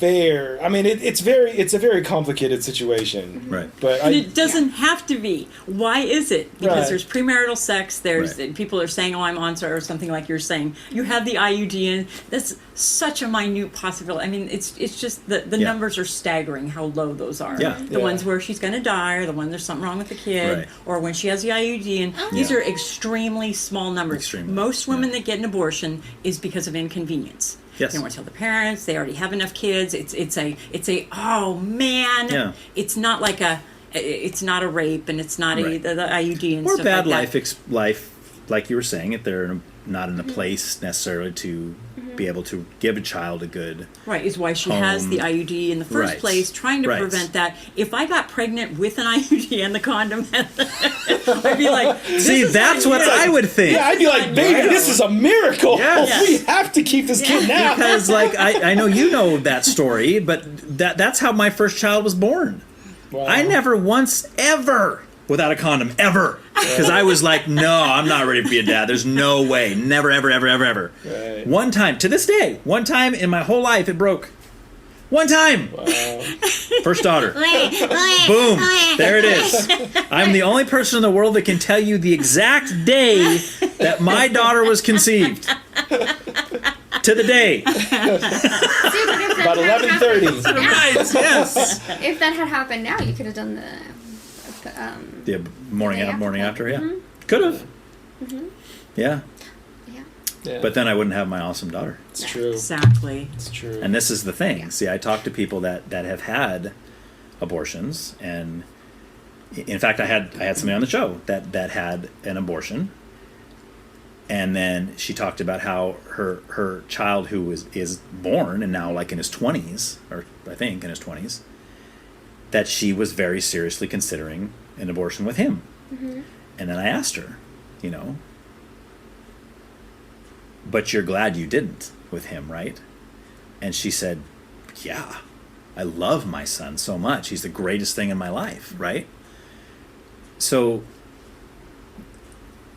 fair. I mean, it's a very complicated situation. Right. But And it doesn't have to be. Why is it? Because Right. there's premarital sex. There's people are saying, "Oh, I'm on," or something like you're saying. You have the IUD in. That's such a minute possibility. I mean, it's just the numbers are staggering how low those are. Yeah. The ones where she's going to die, or the one there's something wrong with the kid, Right. or when she has the IUD in. These are extremely small numbers. Extremely. Most women that get an abortion is because of inconvenience. Yes. They don't want to tell the parents. They already have enough kids. It's a oh man. Yeah. It's not like it's not a rape, and it's not Right. the IUD and Or stuff bad like that. life, like you were saying, if they're not in a place necessarily to be able to give a child a good Right, is why she has the IUD in the first Right. place, trying to Right. prevent that. If I got pregnant with an IUD and the condom, I'd be like, See, that's what I would think. Yeah, I'd be like, baby, this is a miracle. Yes. We have to keep this kid now. Because, like, I know you know that story, but that's how my first child was born. Wow. I never once, ever, without a condom, ever. Because I was like, no, I'm not ready to be a dad. There's no way. Never, ever, ever, ever, ever. Right. One time, to this day, one time in my whole life, it broke. One time. Wow. First daughter. Boom. There it is. I'm the only person in the world that can tell you the exact day that my daughter was conceived. To the day. About 11:30. Right, yes. If that had happened now, you could have done the. The morning day after, yeah. Could have. Yeah. Yeah. But then I wouldn't have my awesome daughter. It's true. Exactly. It's true. And this is the thing. See, I talk to people that have had abortions, and in fact, I had somebody on the show that had an abortion, and then she talked about how her child who is born and now like in his 20s, or I think in his 20s, that she was very seriously considering an abortion with him. And then I asked her, but you're glad you didn't with him, right? And she said, yeah, I love my son so much. He's the greatest thing in my life, right? So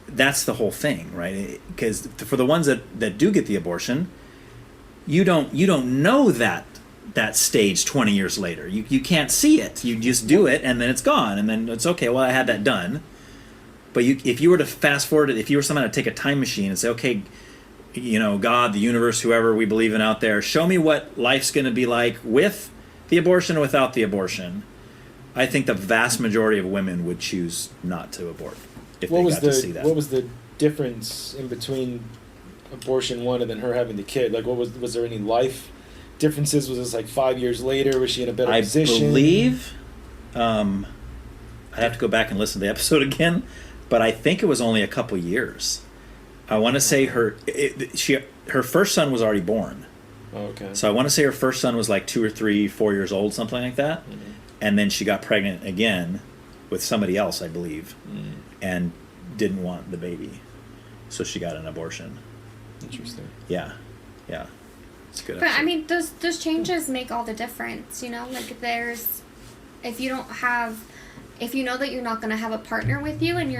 that's the whole thing, right? Because for the ones that do get the abortion, you don't know that stage 20 years later. You can't see it. You just do it, and then it's gone, and then it's okay. Well, I had that done. But if you were to fast forward it, if you were somehow to take a time machine and say, okay, God, the universe, whoever we believe in out there, show me what life's going to be like with the abortion and without the abortion, I think the vast majority of women would choose not to abort if they got to see that. What was the difference in between abortion one and then her having the kid? Like, was there any life differences? Was this like 5 years later? Was she in a better position? I believe, I'd have to go back and listen to the episode again, but I think it was only a couple years. I want to say her first son was already born. Oh, okay. So I want to say her first son was like 2 or 3, 4 years old, something like that. Mm-hmm. And then she got pregnant again with somebody else, I believe, and didn't want the baby. So she got an abortion. Interesting. Yeah. It's a good But episode. I mean, those changes make all the difference, Like if you know that you're not going to have a partner with you, and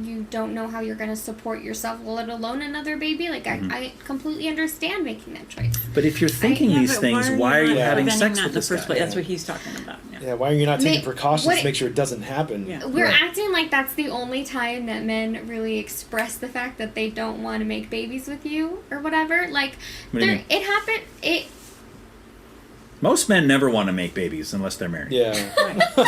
you don't know how you're going to support yourself, let alone another baby, I completely understand making that choice. But if you're thinking these things, why are you having sex with this guy? That's what he's talking about. Yeah, why are you not taking precautions to make sure it doesn't happen? Yeah. We're acting like that's the only time that men really express the fact that they don't want to make babies with you or whatever. Like, What do you mean? it happened. Most men never want to make babies unless they're married. Yeah.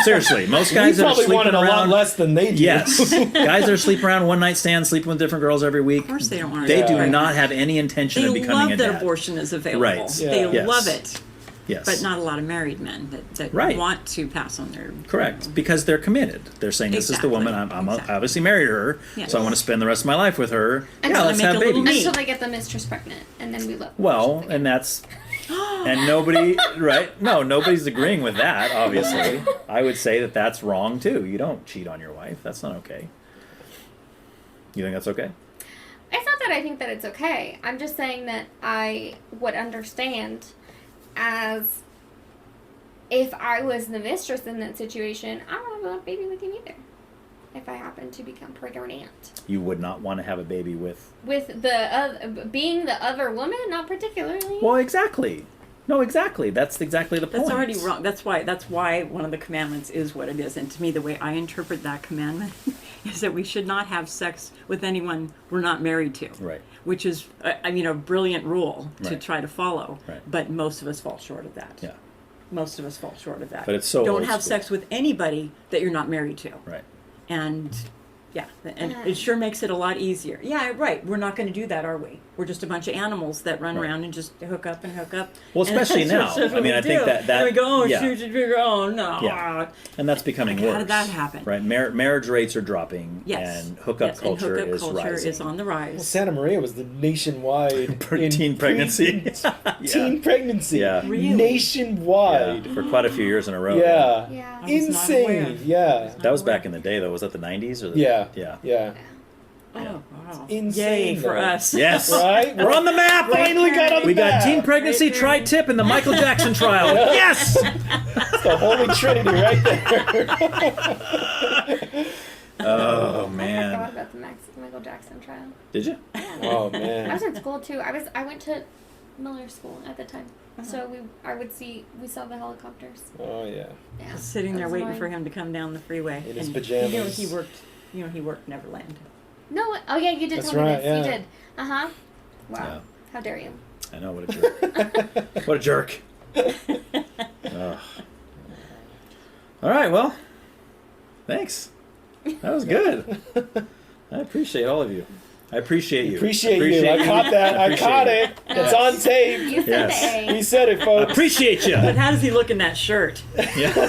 Seriously, most guys we are probably sleeping wanted a around. lot less than they do. Yes, guys that are sleeping around one night stands, sleeping with different girls every week. Of course they don't want to. They do Right. not have any intention of They becoming love a that dad. abortion is available. Right. Yeah. They Yes. love it. Yes, But not a lot of married men that Right. want to pass on their... correct, because they're committed. They're saying this is the woman. I'm Exactly. obviously married to her, Yes. so I want to spend the rest of my life with her. Until Let's they make have a little babies. meat. Until they get the mistress pregnant, and then we love. Well, and that's and nobody, right? No, nobody's agreeing with that. Obviously, I would say that that's wrong too. You don't cheat on your wife. That's not okay. You think that's okay? It's not that I think that it's okay. I'm just saying that I would understand as if I was the mistress in that situation, I don't want a baby with you either. If I happen to become pregnant. You would not want to have a baby with... With the being the other woman, not particularly. Well, exactly. No, exactly. That's exactly the point. That's already wrong. That's why one of the commandments is what it is. And to me, the way I interpret that commandment is that we should not have sex with anyone we're not married to. Right. Which is, a brilliant rule to Right. try to follow. Right. But most of us fall short of that. Yeah. Most of us fall short of that. But it's so Don't old have school. sex with anybody that you're not married to. Right. And yeah, and it sure makes it a lot easier. Yeah, right. We're not going to do that, are we? We're just a bunch of animals that run around and just hook up and hook up. Well, especially and now. that's what I mean, we I think do. that And we go, oh, yeah. shoot, oh, no. Yeah. And that's becoming worse. How did that happen? Right. Marriage rates are dropping. Yes. And hookup Yes, culture and hookup is culture rising. is on the rise. Well, Santa Maria was the nationwide teen pregnancy. Teen pregnancy. Yeah. Really? Nationwide. Yeah, for quite a few years in a row. Yeah. Yeah. I was not aware. Insane. Yeah. That was back in the day, though. Was that the 90s? Or the, Yeah. Yeah. Yeah. Oh, wow. Insane, Yay for though. us. Yes. Right? We're on the map. Finally got on the We got map. teen pregnancy, Right there. tri-tip, and the Michael Jackson trial. Yes. It's the Holy Trinity right there. Oh I forgot man. about the Michael Jackson trial. Did you? Oh I man. was in school too. I went to Miller School at the time, so we saw the helicopters. Oh yeah. Yeah. Sitting there That was waiting annoying. for him to come down the freeway. In his And pajamas. he worked Neverland. No. Oh yeah, you did That's tell me right, this. You yeah. did. Uh huh. Wow. Yeah. How dare you? I know, what a jerk. What a jerk. Ugh. All right, well, thanks. That was good. I appreciate all of you. I appreciate you. Appreciate you. I caught that. I caught it. It's on tape. You said Yes. the A. He said it, folks. Appreciate you. But how does he look in that shirt? Yeah. I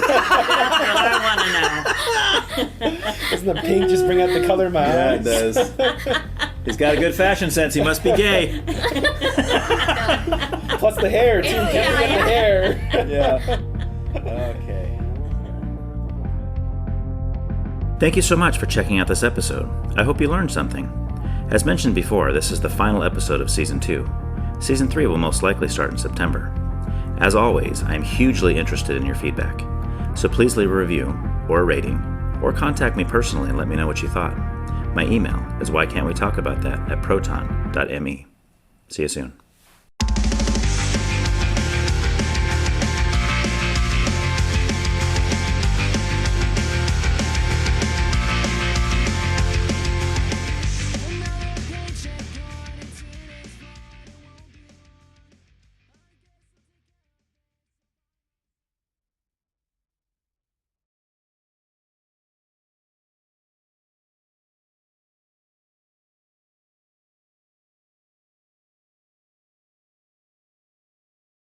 want to know. Doesn't the pink just bring out the color of my Yeah, it eyes? does. He's got a good fashion sense. He must be gay. Plus the hair, too. Ew, Can't yeah, forget yeah. the hair. Yeah. Okay. Thank you so much for checking out this episode. I hope you learned something. As mentioned before, this is the final episode of Season 2. Season 3 will most likely start in September. As always, I am hugely interested in your feedback, so please leave a review, or a rating, or contact me personally and let me know what you thought. My email is whycan'twetalkaboutthat@proton.me. See you soon.